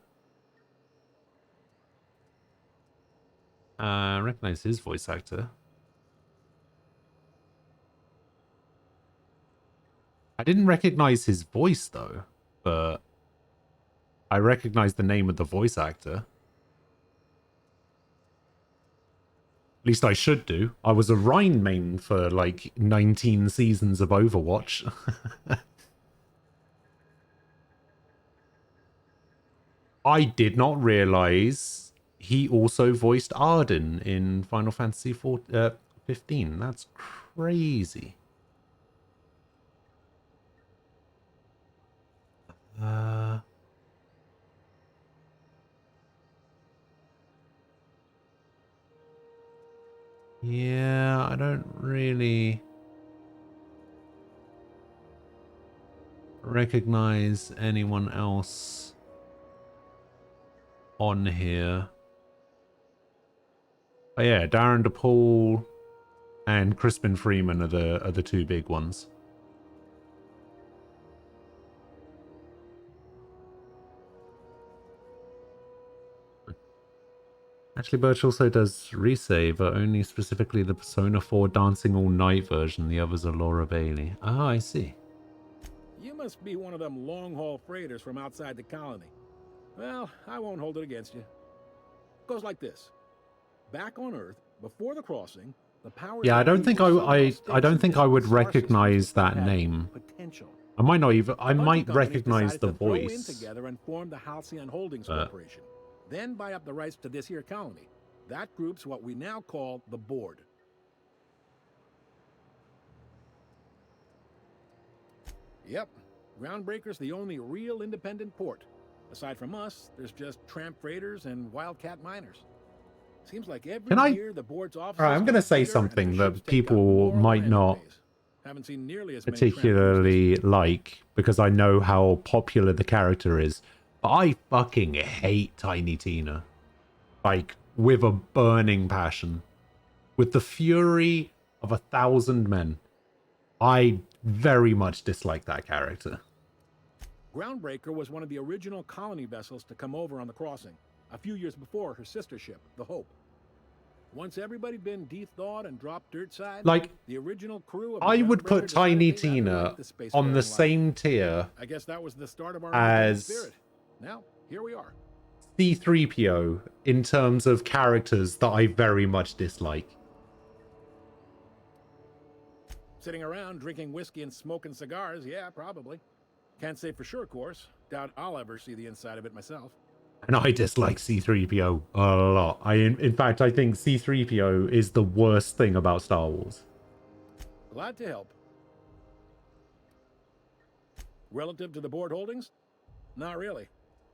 A: I recognize his voice actor. I didn't recognize his voice though, but I recognize the name of the voice actor. At least I should do. I was a Rhine main for like 19 seasons of Overwatch. I did not realize he also voiced Arden in Final Fantasy 15. That's crazy. Yeah, I don't really recognize anyone else on here. Oh yeah, Darren DePaul and Crispin Freeman are the 2 big ones. Ashley Birch also does Resay, but only specifically the Persona 4 Dancing All Night version. The others are Laura Bailey. Ah, I see.
L: You must be one of them long-haul freighters from outside the colony. Well, I won't hold it against you. Goes like this. Back on Earth, before the crossing, the power...
A: Yeah, I don't think I would recognize that name. I might not even... I might recognize the voice.
L: Together and form the Halcyon Holdings Corporation. Then buy up the rights to this here colony. That group's what we now call the Board. Yep. Groundbreaker's the only real independent port. Aside from us, there's just tramp freighters and wildcat miners. Seems like every year the board's office.
A: Alright, I'm gonna say something that people might not
L: haven't seen nearly as many
A: particularly like, because I know how popular the character is. But I fucking hate Tiny Tina. Like, with a burning passion. With the fury of 1,000 men. I very much dislike that character.
L: Groundbreaker was one of the original colony vessels to come over on the crossing, a few years before her sister ship, the Hope. Once everybody'd been de-thawed and dropped dirt side,
A: Like,
L: the original crew of the
A: I would
L: Groundbreaker
A: put
L: decided
A: Tiny
L: they'd have to
A: Tina
L: light the
A: on the
L: spacefaring life.
A: same tier
L: I guess that was the start of our independent
A: as
L: spirit. Now, here we are.
A: C-3PO in terms of characters that I very much dislike.
L: Sitting around drinking whiskey and smoking cigars, yeah, probably. Can't say for sure, of course. Doubt I'll ever see the inside of it myself.
A: And I dislike C-3PO a lot. In fact, I think C-3PO is the worst thing about Star Wars.
L: Glad to help. Relative to the board holdings? Not really.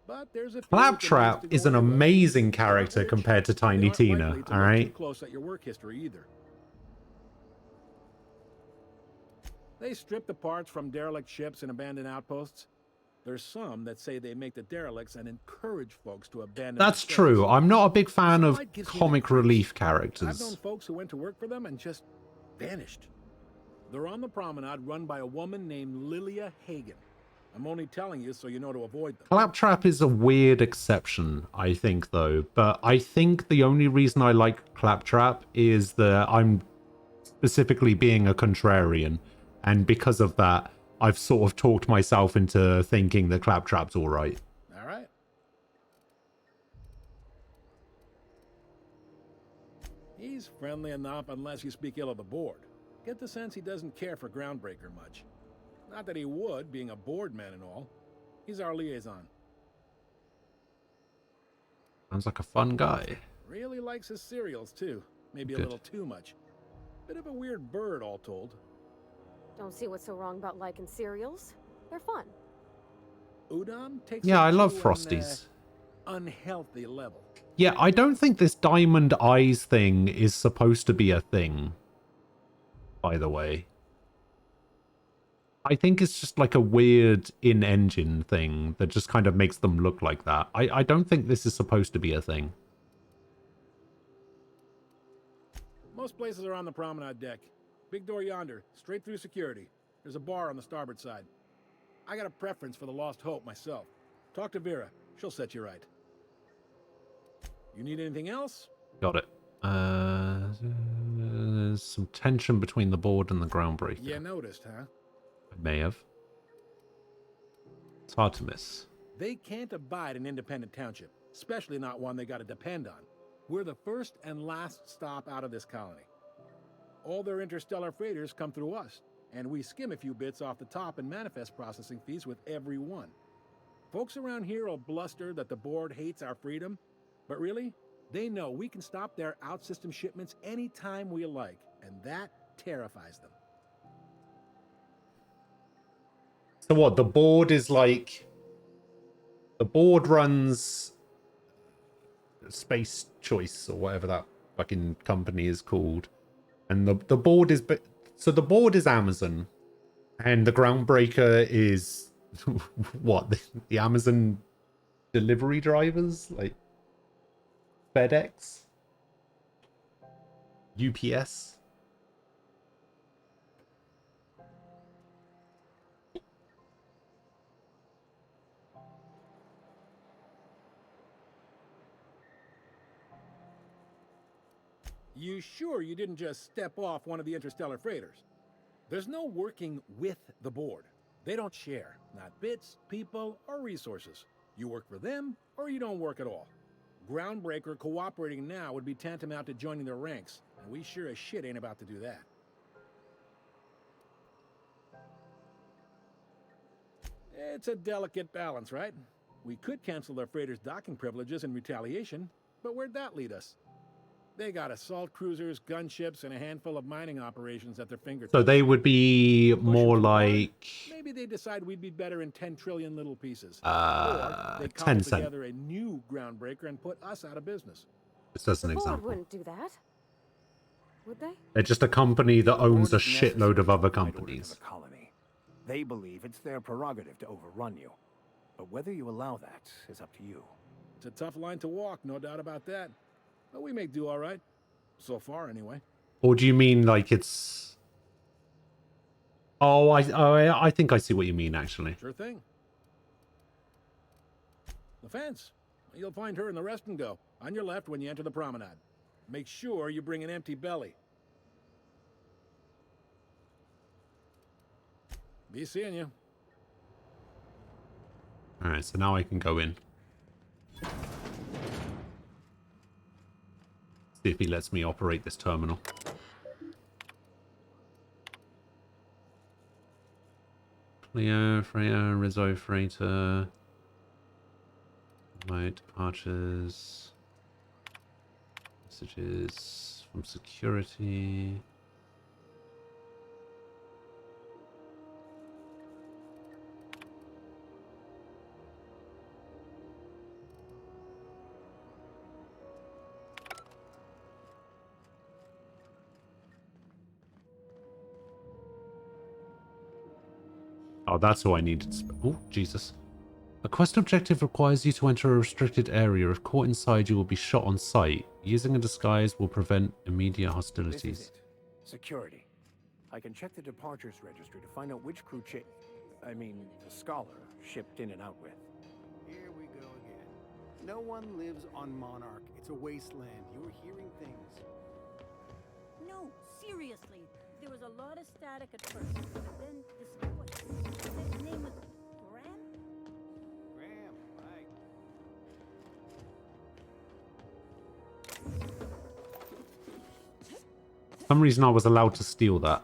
L: But there's a few
A: Claptrap is an amazing character compared to Tiny Tina, alright?
L: Too close at your work history either. They strip the parts from derelict ships and abandoned outposts. There's some that say they make the derelicts and encourage folks to abandon.
A: That's
L: themselves.
A: true. I'm not a big fan of
L: Slide gives me
A: comic
L: the creeps.
A: relief
L: I've known
A: characters.
L: folks who went to work for them and just vanished. They're on the promenade run by a woman named Lilia Hagen. I'm only telling you so you know to avoid them.
A: Claptrap is a weird exception, I think, though. But I think the only reason I like Claptrap is that I'm specifically being a contrarian. And because of that, I've sort of talked myself into thinking that Claptrap's alright.
L: All right. He's friendly enough unless you speak ill of the board. Get the sense he doesn't care for Groundbreaker much. Not that he would, being a board man and all. He's our liaison.
A: Sounds like a fun guy.
L: Really likes his cereals, too. Maybe
A: Good.
L: a little too much. Bit of a weird bird, all told.
R: Don't see what's so wrong about liking cereals. They're fun.
L: Udon takes
A: Yeah,
L: it
A: I love
L: to an,
A: Frosties.
L: Unhealthy level.
A: Yeah, I don't think this diamond eyes thing is supposed to be a thing, by the way. I think it's just like a weird in-engine thing that just kind of makes them look like that. I don't think this is supposed to be a thing.
L: Most places are on the promenade deck. Big door yonder, straight through security. There's a bar on the starboard side. I got a preference for the Lost Hope myself. Talk to Vera. She'll set you right. You need anything else?
A: Got it. There's some tension between the board and the Groundbreaker.
L: You noticed, huh?
A: I may have. It's hard to miss.
L: They can't abide an independent township, especially not one they gotta depend on. We're the first and last stop out of this colony. All their interstellar freighters come through us, and we skim a few bits off the top and manifest processing fees with every one. Folks around here will bluster that the board hates our freedom, but really, they know we can stop their out-system shipments anytime we like, and that terrifies them.
A: So what, the board is like... The board runs... Space Choice, or whatever that fucking company is called. And the board is... So the board is Amazon. And the Groundbreaker is... what? The Amazon delivery drivers? Like... FedEx? UPS?
L: You sure you didn't just step off one of the interstellar freighters? There's no working with the board. They don't share, not bits, people, or resources. You work for them, or you don't work at all. Groundbreaker cooperating now would be tantamount to joining their ranks, and we sure as shit ain't about to do that. It's a delicate balance, right? We could cancel their freighters' docking privileges in retaliation, but where'd that lead us? They got assault cruisers, gunships, and a handful of mining operations at their fingertips.
A: So they would be more like...
L: Maybe they decide we'd be better in 10 trillion little pieces.
A: 10
L: or they cobble
A: cent.
L: together a new Groundbreaker and put us out of business.
A: This is an
R: The board
A: example.
R: wouldn't do that, would they?
A: They're just a company that owns a shitload of other
N: The
A: companies.
N: colony. They believe it's their prerogative to overrun you. But whether you allow that is up to you.
L: It's a tough line to walk, no doubt about that. But we make do all right. So far, anyway.
A: Or do you mean like it's... Oh, I think I see what you mean, actually.
L: Sure thing. The fence. You'll find her in the rest and go. On your left when you enter the promenade. make sure you bring an empty belly. Be seeing you.
A: Alright, so now I can go in. See if he lets me operate this terminal. Cleo, Freya, Rizzo, Freighter. Right, archers. Messages from security. Oh, that's who I needed. Oh, Jesus. A quest objective requires you to enter a restricted area. If caught inside, you will be shot on sight. Using a disguise will prevent immediate hostilities.
N: This is it. Security. I can check the departures registry to find out which crew the scholar shipped in and out with.
S: Here we go again. No one lives on Monarch. It's a wasteland. You're hearing things.
T: No, seriously. There was a lot of static at first, but then this voice. His name was Graham?
S: Graham, right.
A: For some reason I was allowed to steal that.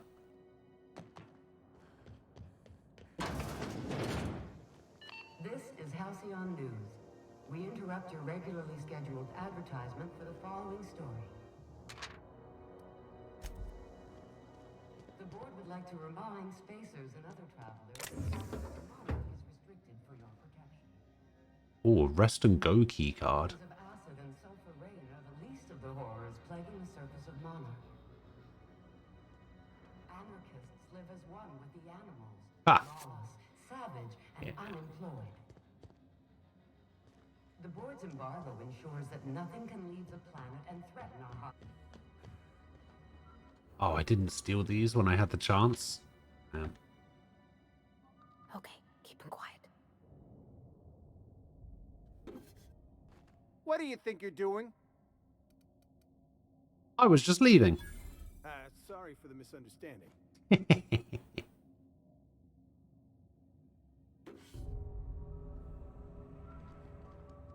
G: This is Halcyon News. We interrupt your regularly scheduled advertisement for the following story. The board would like to remind spacers and other travelers that access to Monarch is restricted for your protection.
A: Oh, rest and go key card.
G: Of acid and sulfur rain are the least of the horrors plaguing the surface of Monarch. Anarchists live as one with the animals, lawless, savage, and unemployed. The board's embargo ensures that nothing can leave the planet and threaten our heart.
A: Oh, I didn't steal these when I had the chance. Man.
D: Okay, keep him quiet.
S: What do you think you're doing?
A: I was just leaving.
S: Sorry for the misunderstanding.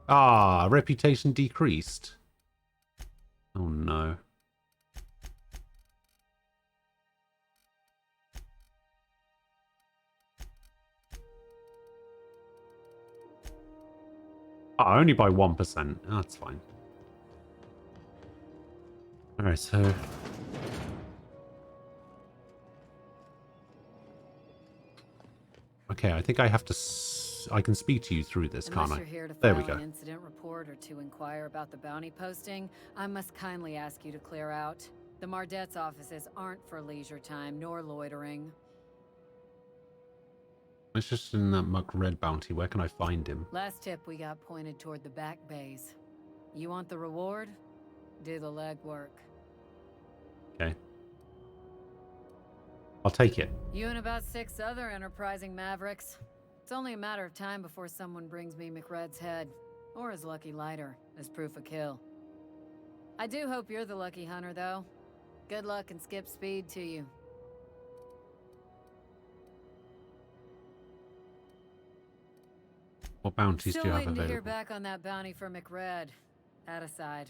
A: Ah, reputation decreased. Oh no. Oh, only by 1%. Oh, that's fine. Alright, so... Okay, I think I have to... I can speak to you through this,
W: Unless
A: can't I?
W: you're here to
A: There
W: file
A: we go.
W: an incident report or to inquire about the bounty posting, I must kindly ask you to clear out. The Mardet's offices aren't for leisure time nor loitering.
A: It's just in that Muck Red bounty. Where can I find him?
W: Last tip we got pointed toward the back bays. You want the reward? Do the legwork.
A: Okay. I'll take it.
W: You and about 6 other enterprising mavericks. It's only a matter of time before someone brings me McRed's head, or his lucky lighter, as proof of kill. I do hope you're the lucky hunter, though. Good luck and skip speed to you.
A: What bounties
W: Still
A: do you have
W: waiting to hear
A: available?
W: back on that bounty for McRed. That aside,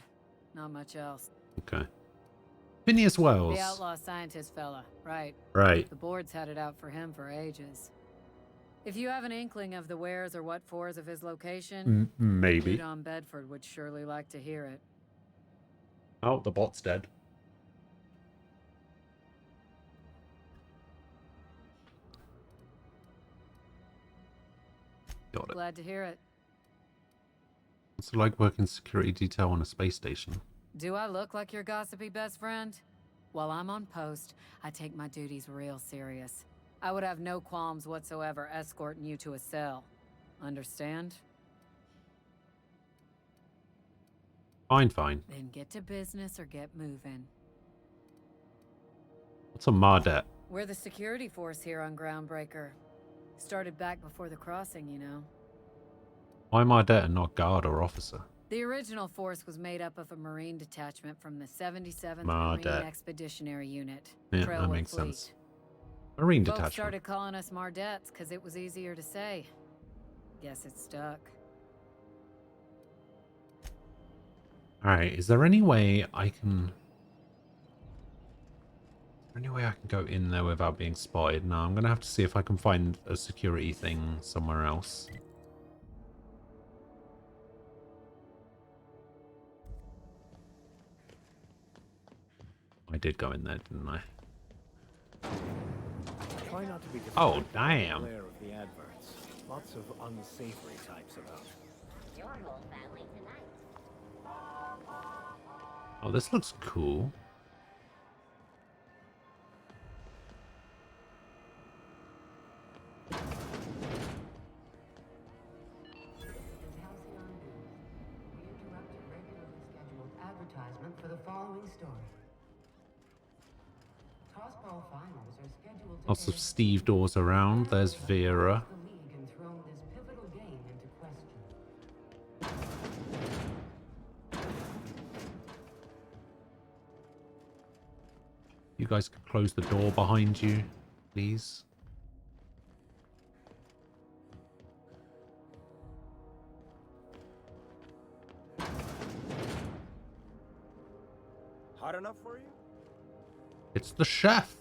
W: not much else.
A: Okay. Phineas Wells.
W: The outlaw scientist fella, right.
A: Right.
W: The board's had it out for him for ages. If you have an inkling of the wheres or what fors of his location,
A: Maybe.
W: Dude on Bedford would surely like to hear it.
A: Oh, the bot's dead. Got it.
W: Glad to hear it.
A: It's like working security detail on a space station.
W: Do I look like your gossipy best friend? While I'm on post, I take my duties real serious. I would have no qualms whatsoever escorting you to a cell. Understand?
A: Fine, fine.
W: Then get to business or get moving.
A: What's a Mardet?
W: We're the security force here on Groundbreaker. Started back before the crossing, you know.
A: Why Mardet and not guard or officer?
W: The original force was made up of a Marine detachment from the 77th
A: Marine
W: Marine Expeditionary Unit.
A: Yeah,
W: Trailwood
A: that makes
W: Fleet.
A: sense. Marine
W: Folks
A: detachment.
W: started calling us Mardettes because it was easier to say. Guess it stuck.
A: Alright, is there any way I can... go in there without being spotted? No, I'm going to have to see if I can find a security thing somewhere else. I did go in there, didn't I?
N: Try not to be
A: Oh,
N: distracted by the
A: damn.
N: glare of the adverts. Lots of unsavory types about.
D: Your whole family tonight.
A: Oh, this looks cool.
G: Advertisement for the following story. Tossball finals are scheduled to
A: Lots of
G: air
A: Steve doors around. There's Vera.
G: the league and thrown this pivotal game into question.
A: You guys can close the door behind you, please.
S: Hot enough for you?
A: It's the chef.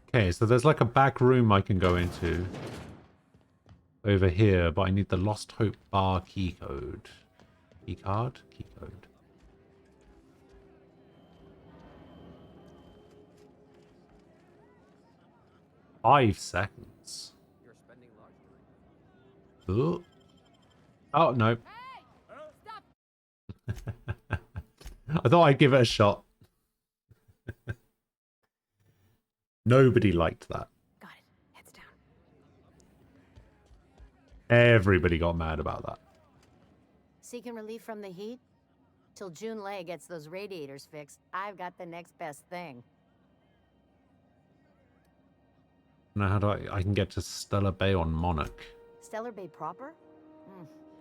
A: Okay, so there's like a back room I can go into over here, but I need the Lost Hope bar key code. Key card? Key code. Five seconds.
F: You're spending large time.
A: Oh, no. I thought I'd give it a shot. Nobody liked that.
V: Got it. Heads down.
A: Everybody got mad about that.
D: Seeking relief from the heat? Till Junlei gets those radiators fixed, I've got the next best thing.
A: Now how do I can get to Stellar Bay on Monarch.
D: Stellar Bay proper?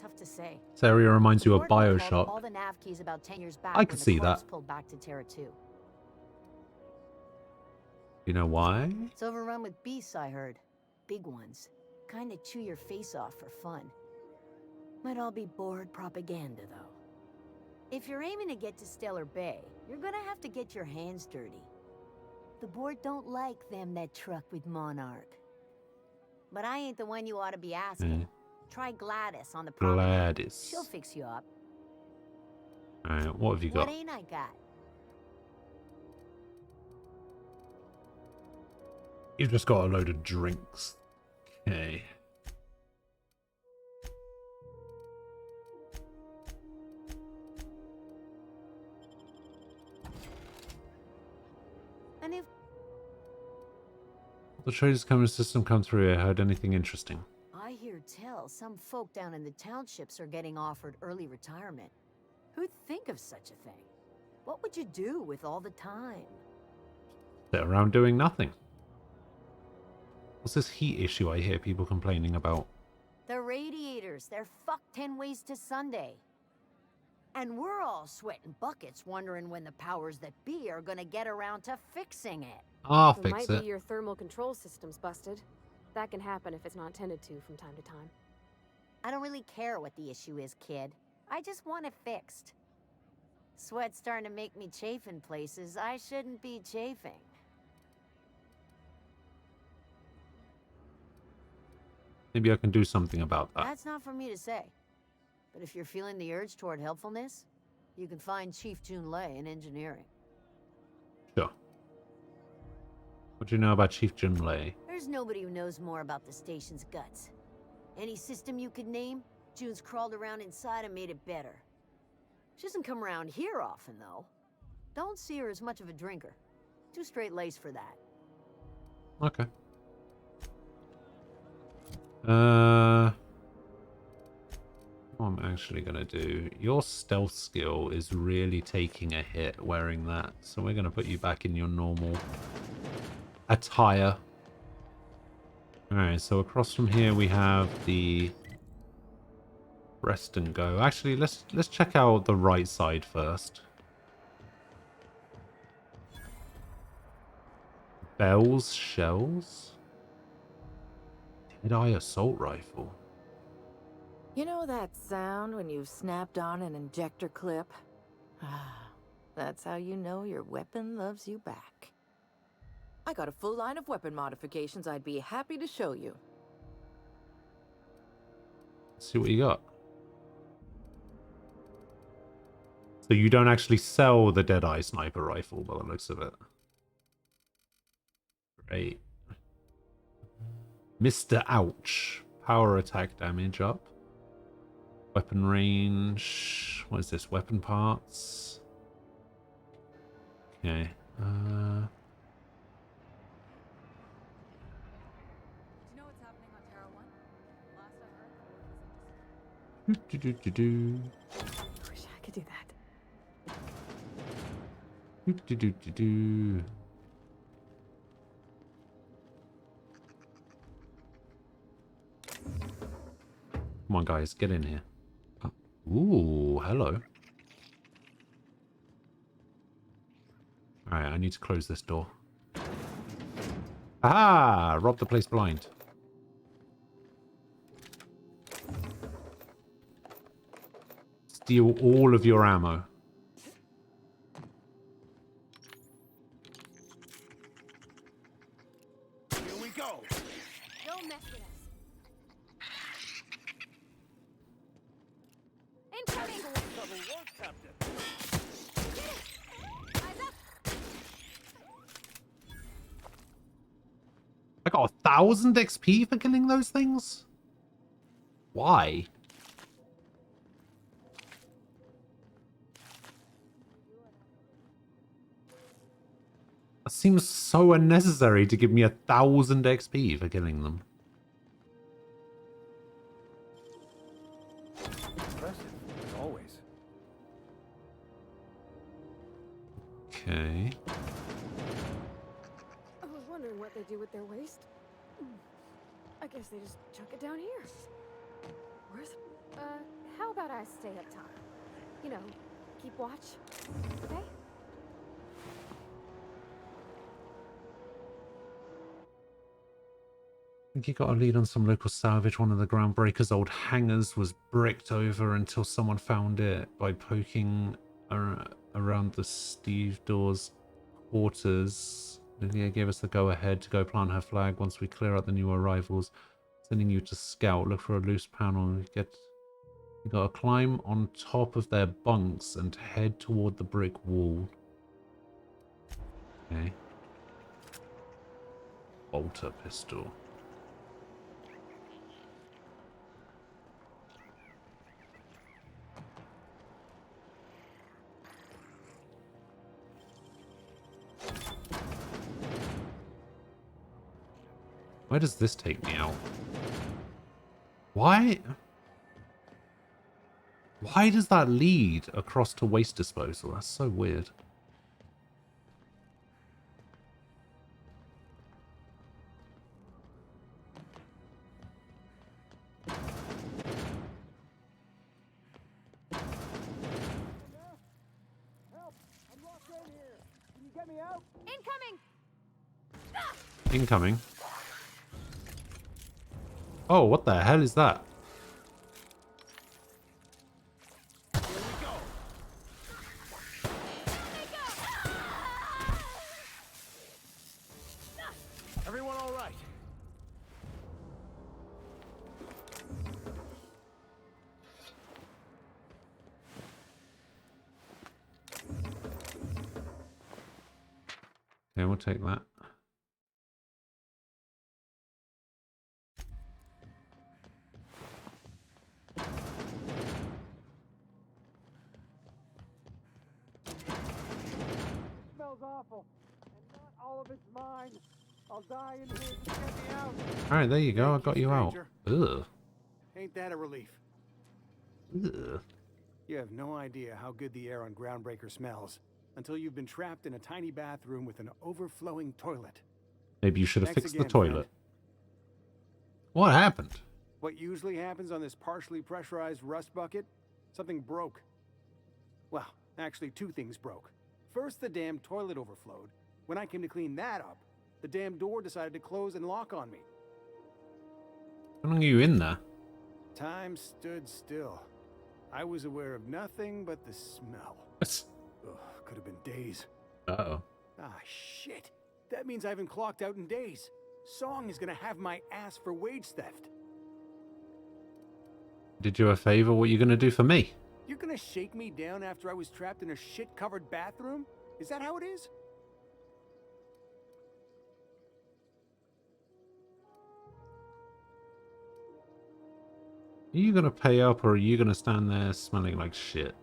D: Tough to say.
A: This area reminds you of
D: The board recalled
A: Bioshock.
D: all the nav keys about 10 years back
A: I
D: when
A: could
D: the
A: see
D: Corps
A: that.
D: pulled back to Terra 2.
A: You know why?
D: It's overrun with beasts, I heard. Big ones. Kinda chew your face off for fun. Might all be bored propaganda, though. If you're aiming to get to Stellar Bay, you're gonna have to get your hands dirty. The board don't like them that truck with Monarch. But I ain't the one you ought to be asking. Try Gladys on the promenade.
A: Gladys.
D: She'll fix you up.
A: Alright, what have you got?
D: What ain't I got?
A: You've just got a load of drinks. Okay.
D: And if
A: The trader's camera system come through here. Heard anything interesting?
D: I hear tell, some folk down in the townships are getting offered early retirement. Who'd think of such a thing? What would you do with all the time?
A: Sit around doing nothing. What's this heat issue I hear people complaining about?
D: The radiators, they're fucked 10 ways to Sunday. And we're all sweating buckets wondering when the powers that be are gonna get around to fixing it.
A: I'll
V: It
A: fix
V: might
A: it.
V: be your thermal control system's busted. That can happen if it's not tended to from time to time.
D: I don't really care what the issue is, kid. I just want it fixed. Sweat's starting to make me chafe in places I shouldn't be chafing.
A: Maybe I can do something about that.
D: That's not for me to say. But if you're feeling the urge toward helpfulness, you can find Chief Junlei in engineering.
A: Sure. What do you know about Chief Junlei?
D: There's nobody who knows more about the station's guts. Any system you could name, June's crawled around inside and made it better. She doesn't come around here often, though. Don't see her as much of a drinker. Too straight-laced for that.
A: Okay. What I'm actually gonna do, your stealth skill is really taking a hit wearing that, so we're gonna put you back in your normal attire. Alright, so across from here we have the rest and go. Actually, let's check out the right side first. Bells, shells. Dead-eye assault rifle.
I: You know that sound when you've snapped on an injector clip? That's how you know your weapon loves you back. I got a full line of weapon modifications I'd be happy to show you.
A: Let's see what you got. So you don't actually sell the Deadeye sniper rifle by the looks of it. Great. Mr. Ouch. Power attack damage up. Weapon range. What is this? Weapon parts. Okay.
V: Do you know what's happening on Terra 1? Last I heard,
A: Do, do, do, do.
V: I wish I could do that.
A: Do, do, do, do, do. Come on, guys, get in here. Oh. Ooh, hello. Alright, I need to close this door. Ah! Rob the place blind. Steal all of your ammo.
K: Here we go.
V: Don't mess with us. Incoming!
K: Double work, Captain.
V: Eyes up!
A: I got 1,000 XP for killing those things? Why? That seems so unnecessary to give me 1,000 XP for killing them.
S: Impressive, as always.
A: Okay.
V: I was wondering what they do with their waste. I guess they just chuck it down here. Where's... how about I stay up top? You know, keep watch, okay?
A: I think you got a lead on some local salvage. One of the Groundbreaker's old hangars was bricked over until someone found it by poking around the stevedore's quarters. Lilia gave us the go-ahead to go plant her flag once we clear out the new arrivals. Sending you to scout. Look for a loose panel. You gotta climb on top of their bunks and head toward the brick wall. Okay. Bolter pistol. Where does this take me out? Why? Why does that lead across to waste disposal? That's so weird.
K: Help! I'm locked in here. Can you get me out?
V: Incoming!
A: Incoming. Oh, what the hell is that?
K: Everyone all right?
A: Okay, we'll take that.
K: Smells awful. And not all of it's mine. I'll die in here. Just get me out.
A: Alright, there you go. I got you out.
S: stranger.
A: Ugh.
S: Ain't that a relief?
A: Ugh.
S: You have no idea how good the air on Groundbreaker smells until you've been trapped in a tiny bathroom with an overflowing toilet.
A: Maybe you should have
S: Thanks
A: fixed
S: again,
A: the toilet. What happened?
S: What usually happens on this partially pressurized rust bucket? Something broke. Well, actually 2 things broke. First, the damn toilet overflowed. When I came to clean that up, the damn door decided to close and lock on me.
A: How long are you in there?
S: Time stood still. I was aware of nothing but the smell. Ugh, could have been days.
A: Uh-oh.
S: Ah, shit. That means I haven't clocked out in days. Song is gonna have my ass for wage theft.
A: Did you a favor? What are you gonna do for me?
S: You're gonna shake me down after I was trapped in a shit-covered bathroom? Is that how it is?
A: Are you gonna pay up or are you gonna stand there smelling like shit?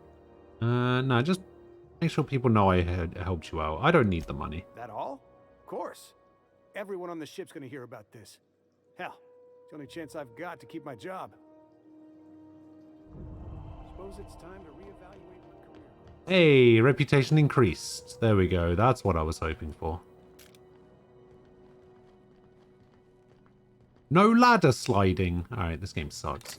A: No, just make sure people know I had helped you out. I don't need the money.
S: That all? Of course. Everyone on the ship's gonna hear about this. Hell, it's the only chance I've got to keep my job. Suppose it's time to reevaluate my career.
A: Hey, reputation increased. There we go. That's what I was hoping for. No ladder sliding. Alright, this game sucks.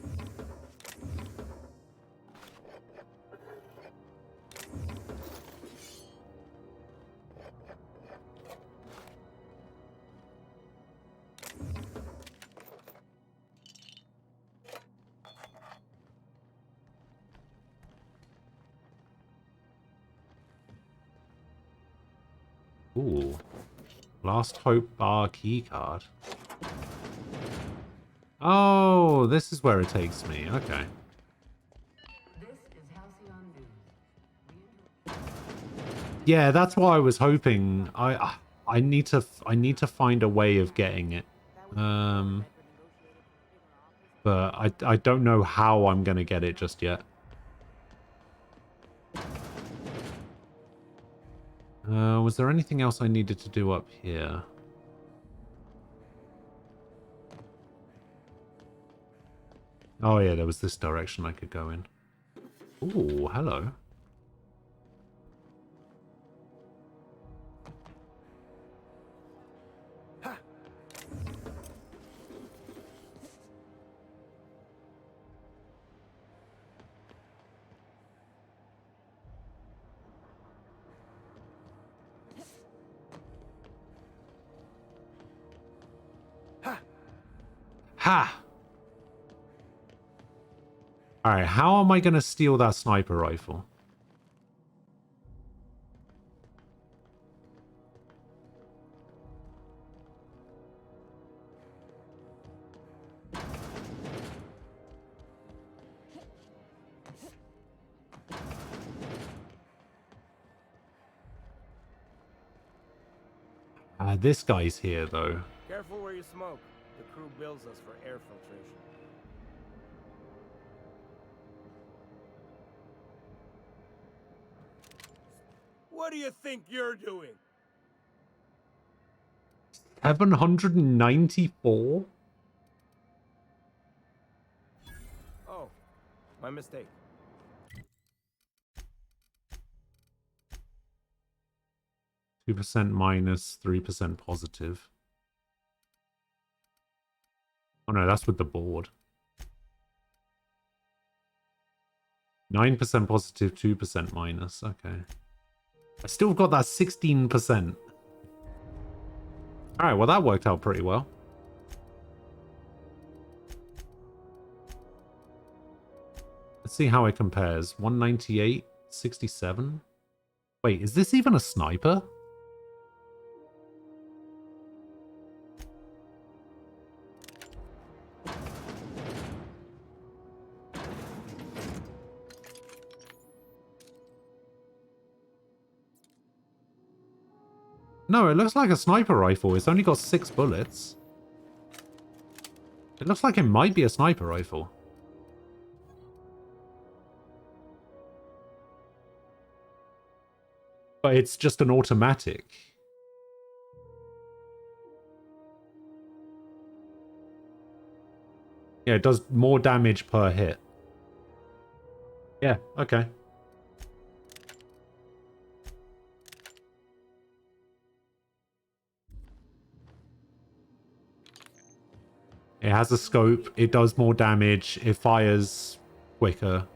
A: Ooh. Last Hope Bar keycard. Oh, this is where it takes me. Okay. Yeah, that's what I was hoping. I need to find a way of getting it. But I don't know how I'm gonna get it just yet. Was there anything else I needed to do up here? Oh yeah, there was this direction I could go in. Ooh, hello. Ha! Alright, how am I going to steal that sniper rifle? This guy's here, though.
C: Careful where you smoke. The crew bills us for air filtration. What do you think you're doing?
A: 794?
C: Oh, my mistake.
A: 2% minus, 3% positive. Oh no, that's with the board. 9% positive, 2% minus. Okay. I still got that 16%. Alright, well that worked out pretty well. Let's see how it compares. 198, 67. Wait, is this even a sniper? No, it looks like a sniper rifle. It's only got 6 bullets. It looks like it might be a sniper rifle. But it's just an automatic. Yeah, it does more damage per hit. Yeah, okay. It has a scope. It does more damage. It fires quicker.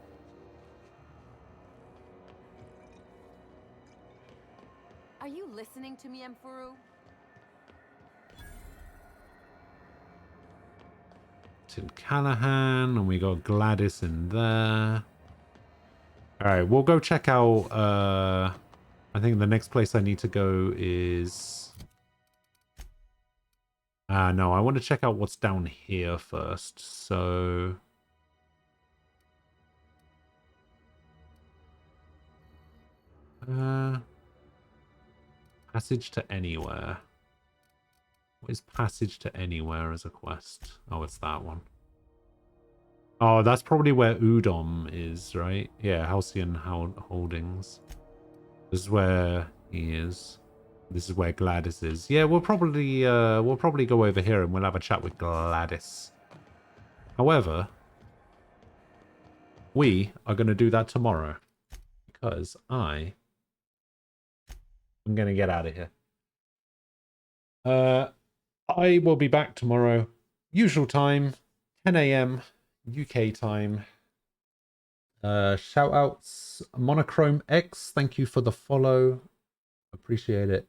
B: Are you listening to me, Emfuru?
A: It's in Callahan, and we got Gladys in there. Alright, we'll go check out, I think the next place I need to go is... no, I want to check out what's down here first, so... Passage to Anywhere. What is Passage to Anywhere as a quest? Oh, it's that one. Oh, that's probably where Udom is, right? Yeah, Halcyon Holdings. This is where he is. This is where Gladys is. Yeah, we'll probably go over here and we'll have a chat with Gladys. However, we are going to do that tomorrow because I'm going to get out of here. I will be back tomorrow, usual time, 10 a.m. UK time. Shout outs, Monochrome X, thank you for the follow. Appreciate it.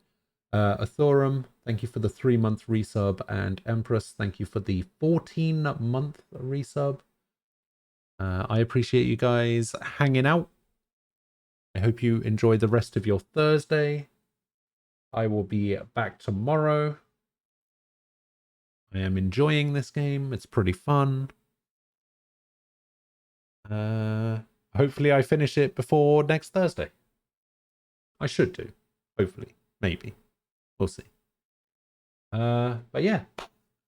A: Athorum, thank you for the 3-month resub. And Empress, thank you for the 14-month resub. I appreciate you guys hanging out. I hope you enjoy the rest of your Thursday. I will be back tomorrow. I am enjoying this game. It's pretty fun. Hopefully I finish it before next Thursday. I should do. Hopefully. Maybe. We'll see. But yeah.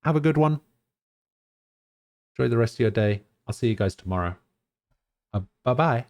A: Have a good one. Enjoy the rest of your day. I'll see you guys tomorrow. Bye-bye.